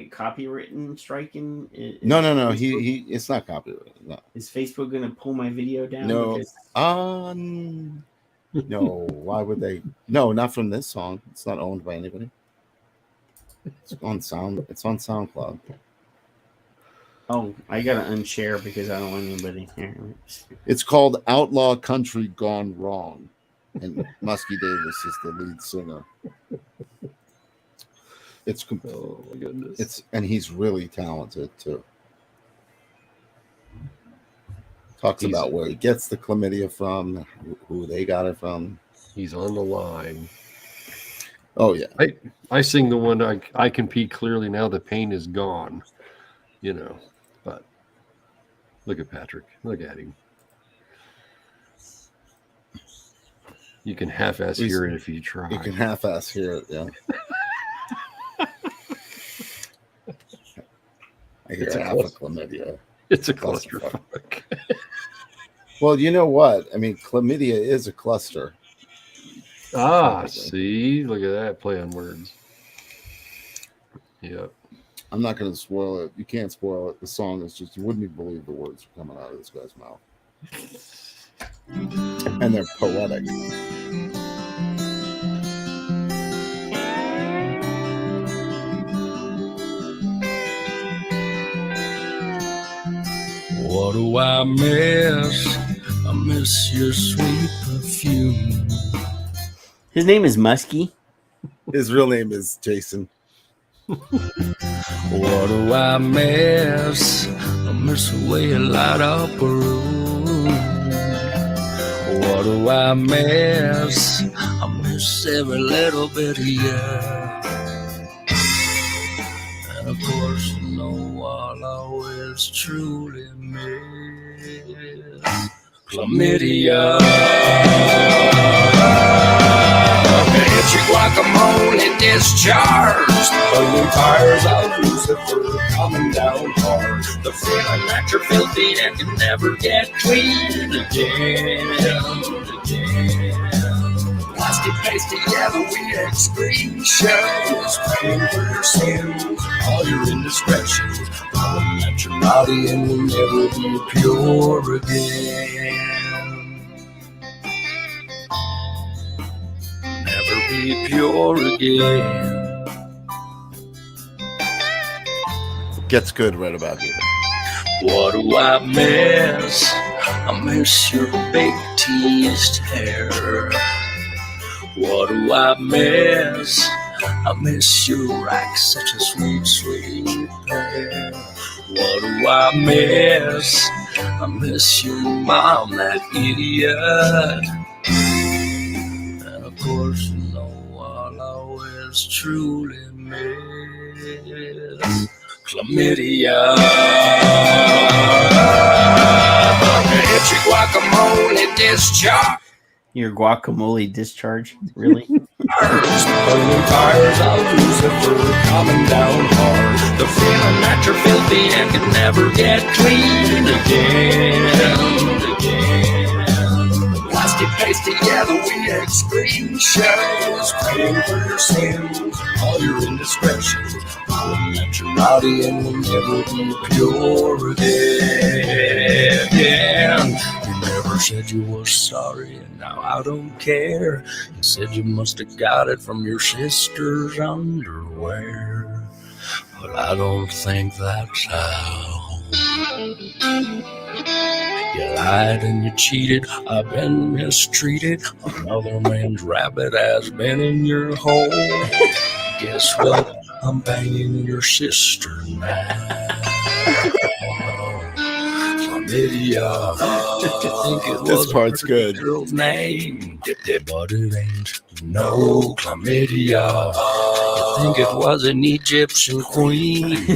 copywritten striking? No. Facebook- He it's not copyrighted. No. Is Facebook gonna pull my video down? No. Because- No. Why would they? No, not from this song. It's not owned by anybody. It's on SoundCloud. Oh, I gotta unshare because I don't want anybody here. It's called Outlaw Country Gone Wrong, and Muskie Davis is the lead singer. Oh my goodness. And he's really talented too. Talks about where he gets the chlamydia from, who they got it from. He's on the line. Oh yeah. I sing the one I can pee clearly now. The pain is gone. You know, but look at Patrick. Look at him. You can half-ass hear it if you try. You can half-ass hear it, yeah. I hear half a chlamydia. It's a clusterfuck. Well, you know what? I mean, chlamydia is a cluster. See? Look at that play on words. Yep. I'm not going to spoil it. You can't spoil it. The song is just, you wouldn't even believe the words coming out of this guy's mouth. And they're poetic. What do I miss? I miss your sweet perfume. His name is Muskie. His real name is Jason. What do I miss? I miss the way you light up a room. What do I miss? I miss every little bit of you. And of course, you know I'll always truly miss chlamydia. It's your guacamole discharged. Burning tires of Lucifer coming down hard. The feeling that you're filthy and can never get clean again. Plastic paste together we excrete shows. Paying for your sins, all your indiscretions. Knowing that you're naughty and will never be pure again. Never be pure again. Gets good right about here. What do I miss? I miss your big teased hair. What do I miss? I miss your rack, such a sweet, sweet pair. What do I miss? I miss your mom, that idiot. And of course, you know I'll always truly miss chlamydia. It's your guacamole discharge. Your guacamole discharge? Really? Burning tires of Lucifer coming down hard. The feeling that you're filthy and can never get clean again. Plastic paste pasty, yeah, the weird screen shows. Paying for your sins, all your indiscretions. Knowing that you're naughty and will never be pure again. You never said you were sorry, and now I don't care. You said you must have got it from your sister's underwear. But I don't think that's how. You lied and you cheated, I've been mistreated. Another man's rabbit has been in your hole. Guess what? I'm banging your sister now. Chlamydia. Think it This was part's a good. girl's name, but it ain't. No chlamydia. You think it was an Egyptian queen,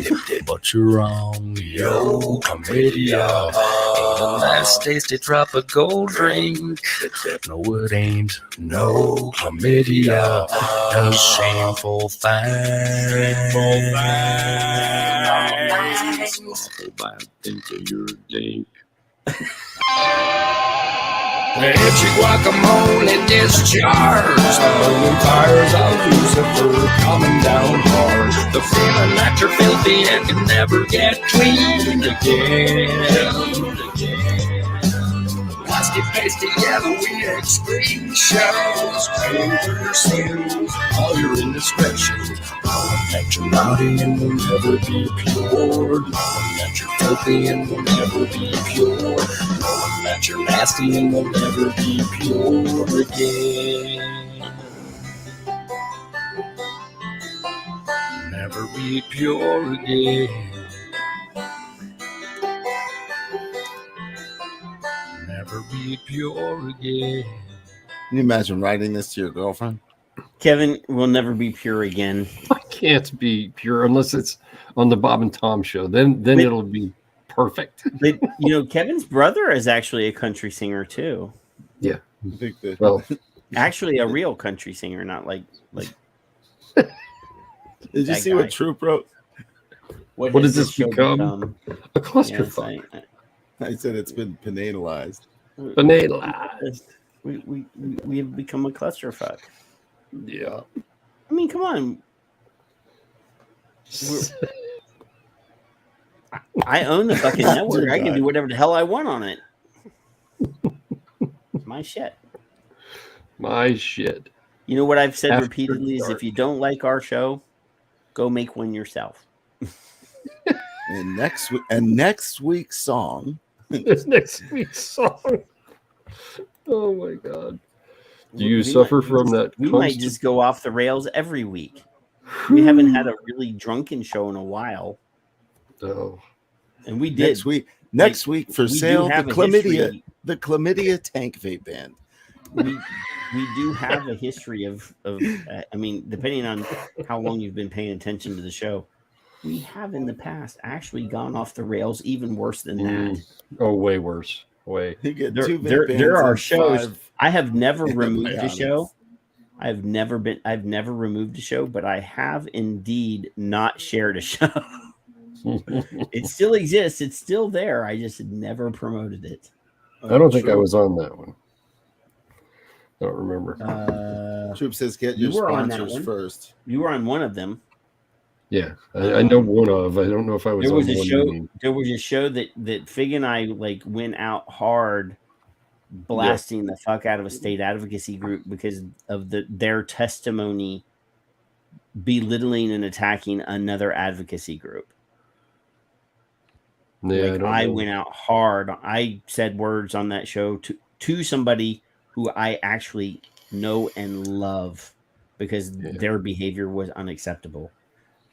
but you're wrong. Yo, chlamydia. Ain't a nice, tasty tropical drink. No, it ain't. No chlamydia. A shameful thing. Awful bad thing to your dink. Electric guacamole discharge. The burning fires of Lucifer coming down hard. The feeling that you're filthy and can never get clean again. Plastic pasty, yeah, the weird screen shows. Paying for your sins, all your indiscretions. Knowing that you're naughty and will never be pure. Knowing that you're filthy and will never be pure. Knowing that you're nasty and will never be pure again. Never be pure again. Never be pure again. Can you imagine writing this to your girlfriend? Kevin will never be pure again. I can't be pure unless it's on the Bob and Tom show. Then it'll be perfect. But you know, Kevin's brother is actually a country singer too. Yeah. I think that, Well, Actually, a real country singer, not like. did you that see guy. what Troop wrote? What has does this show become? A Yes, clusterfuck. I said it's been penalized. Banana. we have become a clusterfuck. Yeah. I mean, come on. I own the fucking network. I can do whatever the hell I want on it. It's my shit. My shit. You know what I've said After repeatedly is dark. if you don't like our show, go make one yourself. And next week's song. This next week's song. Oh my god. Do you We suffer might from just- that? We might just go off the rails every week. We haven't had a really drunken show in a while, Oh. and we did. Next week for we do sale, the have a chlamydia history- tank vape band. we do have a history of I mean, depending on how long you've been paying attention to the show, we have in the past actually gone off the rails even worse than that. Oh, way worse. Way. You get There- two vape there bands are and shows- 5. I have never removed a Bionics. show. I've never removed a show, but I have indeed not shared a show. It still exists. It's still there. I just had never promoted it. I don't think I was on that one. I don't remember. Troop says get You your were on that sponsors one. first. You were on one of them. Yeah, I know one of. I don't know if I was There on was a one show. meeting. There was a show that Fig and I like went out hard, blasting the fuck out of a state advocacy group because of their testimony belittling and attacking another advocacy group. Yeah, Like don't I know. went out hard. I said words on that show to somebody who I actually know and love because their behavior was unacceptable.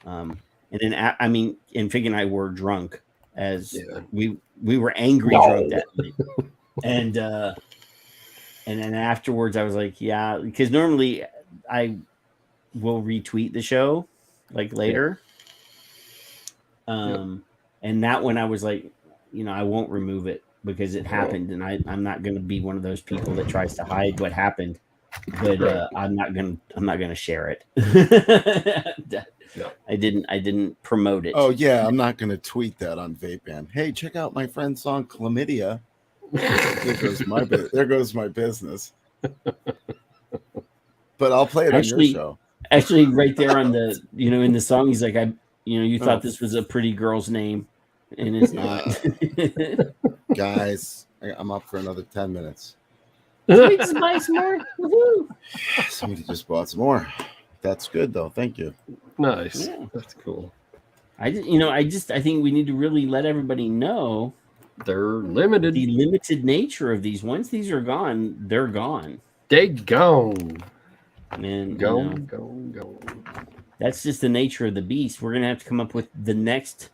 And then I mean, and Fig and I were drunk as we were angry drunk that night. And then afterwards I was like, yeah, because normally I will retweet the show like later. And that one I was like, you know, I won't remove it because it happened, and I'm not going to be one of those people that tries to hide what happened. But I'm not gonna share it. I didn't promote it. Oh yeah, I'm not gonna tweet that on Vape Band. Hey, check out my friend's song Chlamydia. There goes my business. But I'll play it Actually- on your show. Actually, right there on the, in the song, he's like, you thought this was a pretty girl's name, and it's not. Guys, I'm up for another 10 minutes. Somebody just buy some more. Woohoo! Somebody just bought some more. That's good, though. Thank you. Nice. Yeah. That's cool. I think we need to really let everybody know They're limited. the limited nature of these. Once these are gone, they're gone. They gone. And Gone. that's just the nature of the beast. We're gonna have to come up with the next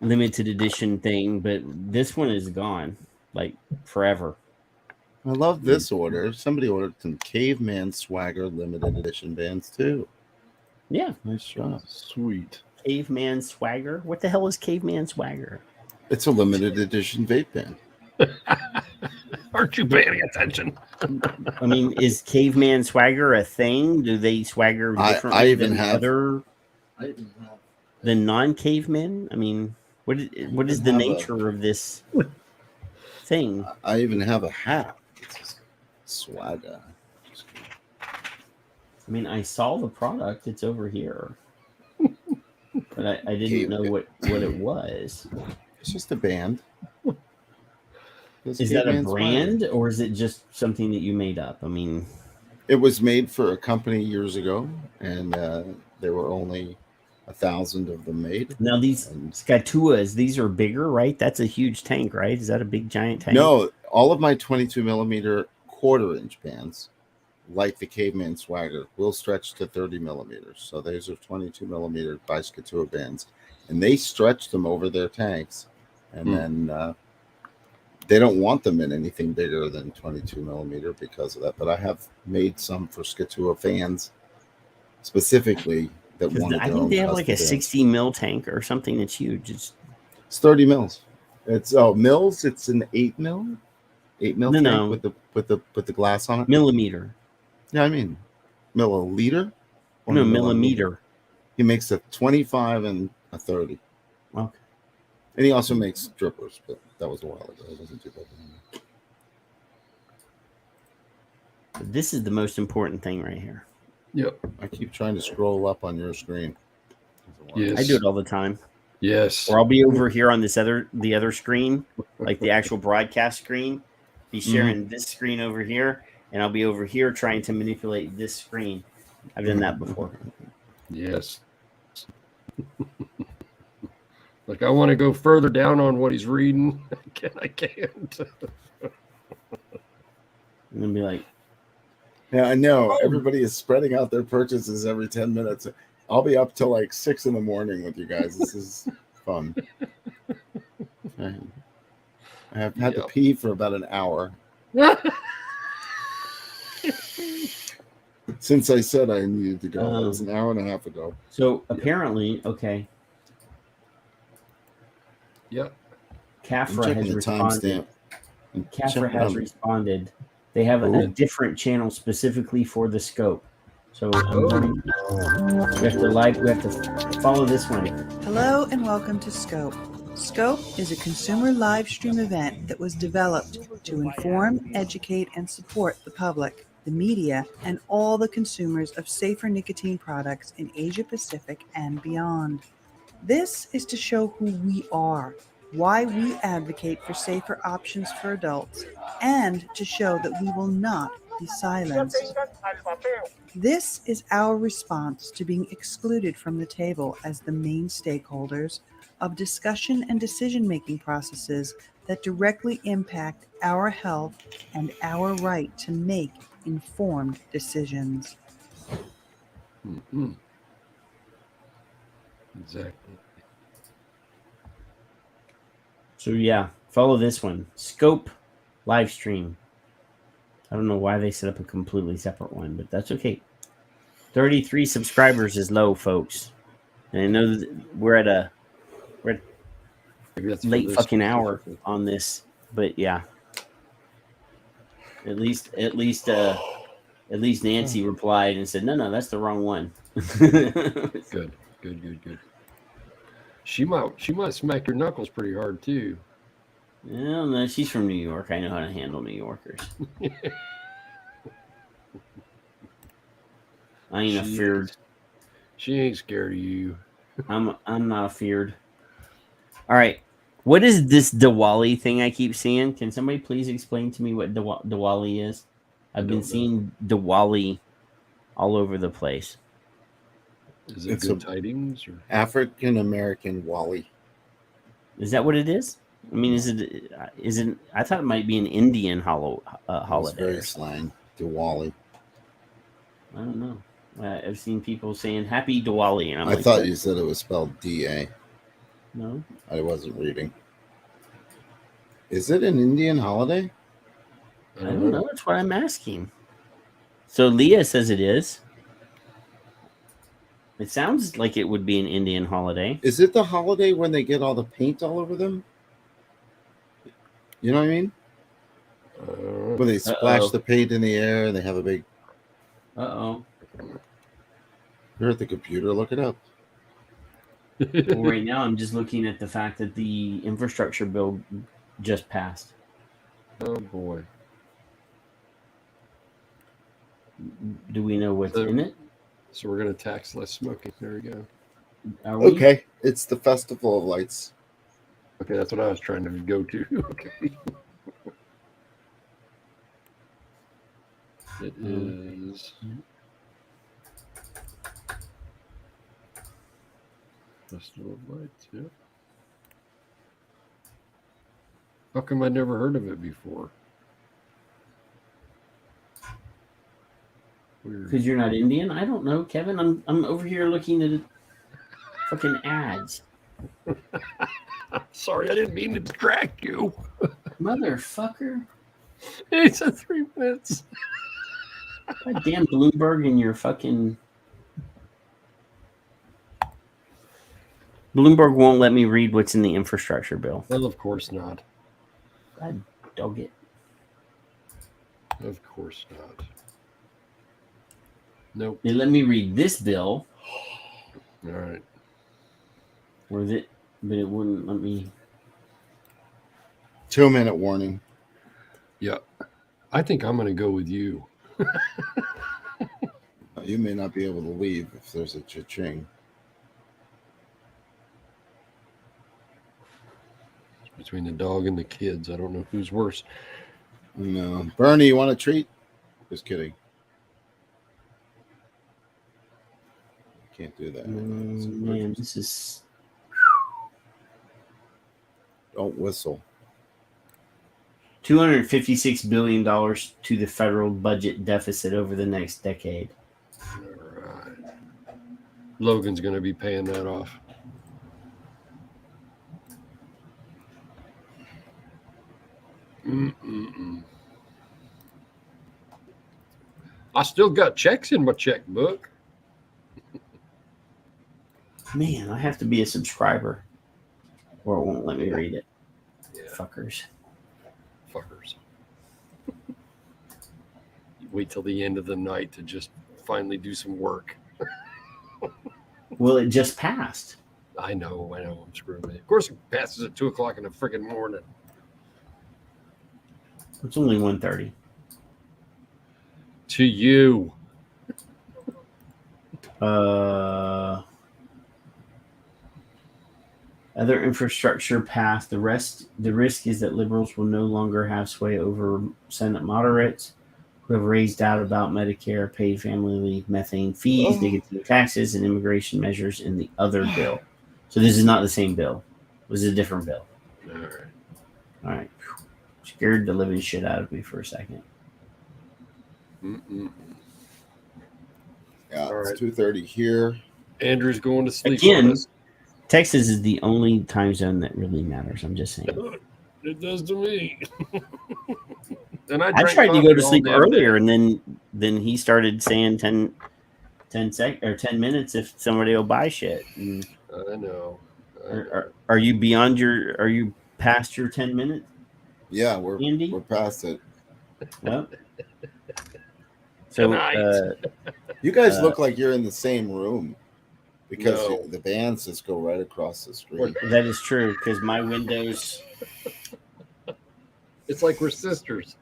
limited edition thing, but this one is gone, like forever. I love this order. Somebody ordered some Caveman Swagger limited edition bands, too. Yeah, Nice job. Sweet. Caveman Swagger. What the hell is Caveman Swagger? It's a limited edition vape band. Aren't you paying attention? I mean, is Caveman Swagger a thing? Do they swagger differently I even than have- other than non-cavemen? I mean, what is the have nature of this thing? I even have a hat. It's Swagger. I mean, I saw the product; it's over here, but I didn't know what it was. It's just a band. This Is that a Caveman Swagger. brand, or is it just something that you made up? I mean, It was made for a company years ago, and there were only 1,000 of them made. now these And Skatuas, these are bigger, right? That's a huge tank, right? Is that a big giant tank? no, all of my 22 millimeter quarter-inch bands, like the Caveman Swagger, will stretch to 30 millimeters. So those are 22 millimeter by Skatua bands, and they stretch them over their tanks, and then they don't want them in anything bigger than 22 millimeter because of that. But I have made some for Skatua fans specifically that 'Cause wanted I their think own they have like a custom bands. 60 mil tank or something that's huge. It's 30 mils. It's mils. It's an 8 mil, 8 mil No, tank no. with the glass on it. millimeter. Yeah, I mean milliliter. Or No, millimeter. He makes a 25 and a 30, Okay. and he also makes drippers, but that was a while ago. It doesn't do that anymore. This is the most important thing right here. Yep. I keep trying to scroll up on your screen. Yes. I do it all the time. Yes. Or I'll be over here on the other screen, like the actual broadcast screen. Be sharing this screen over here, and I'll be over here trying to manipulate this screen. I've done that before. Yes. Like I want to go further down on what he's reading. I can't. And then be like, Yeah, I know. Everybody is spreading out their purchases every 10 minutes. I'll be up till like 6 in the morning with you guys. This is fun. I have had to Yep. pee for about an hour since I said I needed to go. That was an hour and a half ago. so apparently, okay, Yep. I'm CAPHRA checking has the responded. timestamp. I'm CAPHRA checking has on- responded. They have a Oh. different channel specifically for the scope. So we have to follow this one. Hello and welcome to Scope. Scope is a consumer live stream event that was developed to inform, educate, and support the public, the media, and all the consumers of safer nicotine products in Asia Pacific and beyond. This is to show who we are, why we advocate for safer options for adults, and to show that we will not be silenced. This is our response to being excluded from the table as the main stakeholders of discussion and decision-making processes that directly impact our health and our right to make informed decisions. Mhm. Exactly. So yeah, follow this one. Scope live stream. I don't know why they set up a completely separate one, but that's okay. 33 subscribers is low, folks. And I know that we're at Maybe that's for late this fucking hour specific. on this, but yeah. At least Nancy replied and said, "No, that's the wrong one." Good. She might smack your knuckles pretty hard too. Well, no, she's from New York. I know how to handle New Yorkers. I ain't afeard. She ain't scared of you. I'm not afeard. All right. What is this Diwali thing I keep seeing? Can somebody please explain to me what Diwali is? I've been seeing Diwali all over the place. Is it It's good a- tidings? Or? African American Wally. Is that what it is? I mean, is it? I thought it might be an Indian It's holiday. very Or something. slang. Diwali. I don't know. I've seen people saying Happy Diwali, and I'm I like, thought what? you said it was spelled D-A. No. I wasn't reading. Is it an Indian holiday? I don't know. That's what I'm asking. So Leah says it is. It sounds like it would be an Indian holiday. Is it the holiday when they get all the paint all over them? You know what I mean? When they splash the paint in the air and they have a big... Uh-oh. You're at the computer. Look it up. Well, right now, I'm just looking at the fact that the infrastructure bill just passed. Oh, boy. Do we know what's in it? So we're going to tax less smoking. There we go. Are we? Okay. It's the Festival of Lights. Okay, that's what I was trying to go to. Okay. It is... Festival of Lights, yeah. How come I never heard of it before? Weird. Because you're not Indian? I don't know, Kevin. I'm over here looking at fucking ads. Sorry, I didn't mean to distract you. Motherfucker. It's a 3 minutes. Goddamn Bloomberg and your fucking... Bloomberg won't let me read what's in the infrastructure bill. Well, of course not. God dog it. Of course not. Nope. They let me read this bill. All right. But it wouldn't let me... 2-minute warning. Yeah. I think I'm going to go with you. You may not be able to leave if there's a cha-ching. Between the dog and the kids, I don't know who's worse. No. Bernie, you want a treat? Just kidding. Can't do that. Man, this is... Don't whistle. $256 billion to the federal budget deficit over the next decade. All right. Logan's going to be paying that off. I still got checks in my checkbook. Man, I have to be a subscriber or it won't let me read it. Yeah. Fuckers. You wait till the end of the night to just finally do some work. Well, it just passed. I know, I'm screwing with it. Of course, it passes at 2:00 in the freaking morning. It's only 1:30. To you. Other infrastructure passed. The risk is that liberals will no longer have sway over Senate moderates who have raised doubt about Medicare, paid family leave, methane fees, nicotine taxes, and immigration measures in the other bill. So this is not the same bill. This is a different bill. All right. Scared the living shit out of me for a second. Yeah, All it's right. 2:30 here. Andrew's going to sleep. Again, on us. Texas is the only time zone that really matters. I'm just saying. It does to me. And I drank tried to coffee go to all sleep damn earlier, day. and then he started saying 10 minutes if somebody will buy shit. And I know. are you beyond your? Are you past your 10 minutes? Yeah, Andy? we're past it. Well, so You guys look like you're in the same room because No. the bands just go right across the street. that is true because my windows. It's like we're sisters.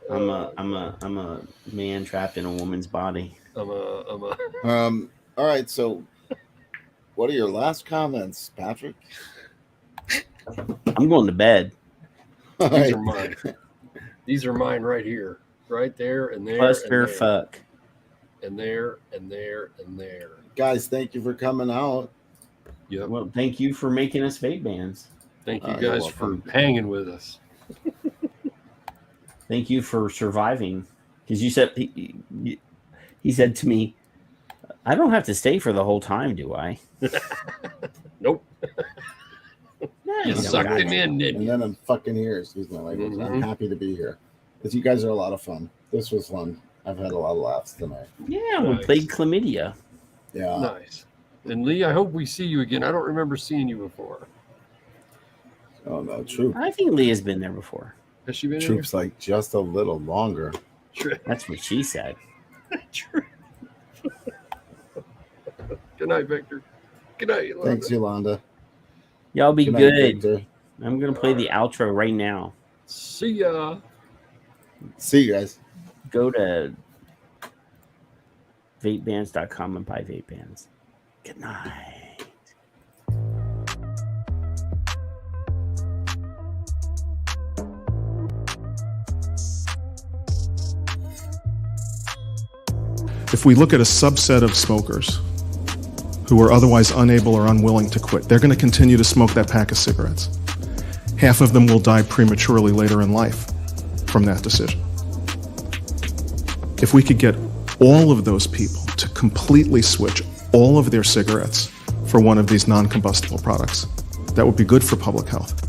I'm a man trapped in a woman's body. All right. So, what are your last comments, Patrick? I'm going to bed. All These right. are mine. These are mine right here, right there, and there, Cluster and there, fuck. and there, and there, and there. Guys, thank you for coming out. Yep. Well, thank you for making us vape bans. Thank you You're guys for welcome. hanging with us. Thank you for surviving. Because you said he said to me, "I don't have to stay for the whole time, do I?" Nope. Nah, You don't sucked got him to. in, didn't And you? then I'm fucking here. Excuse my language. I'm Mhm. happy to be here because you guys are a lot of fun. This was fun. I've had a lot of laughs tonight. Yeah, we Nice. played chlamydia. Yeah. Nice. And Lee, I hope we see you again. I don't remember seeing you before. Oh no, Troop. I think Leah's been there before. Has she been Troop's like just a little longer. here? That's what she said. True. Good night, Victor. Good night, Yolanda. Thanks, Yolanda. Y'all be Good night, good. Victor. I'm gonna play the outro right now. See ya. See you guys. Go to vapebans.com and buy vape bands. Good night. If we look at a subset of smokers who are otherwise unable or unwilling to quit, they're going to continue to smoke that pack of cigarettes. Half of them will die prematurely later in life from that decision. If we could get all of those people to completely switch all of their cigarettes for one of these non-combustible products, that would be good for public health.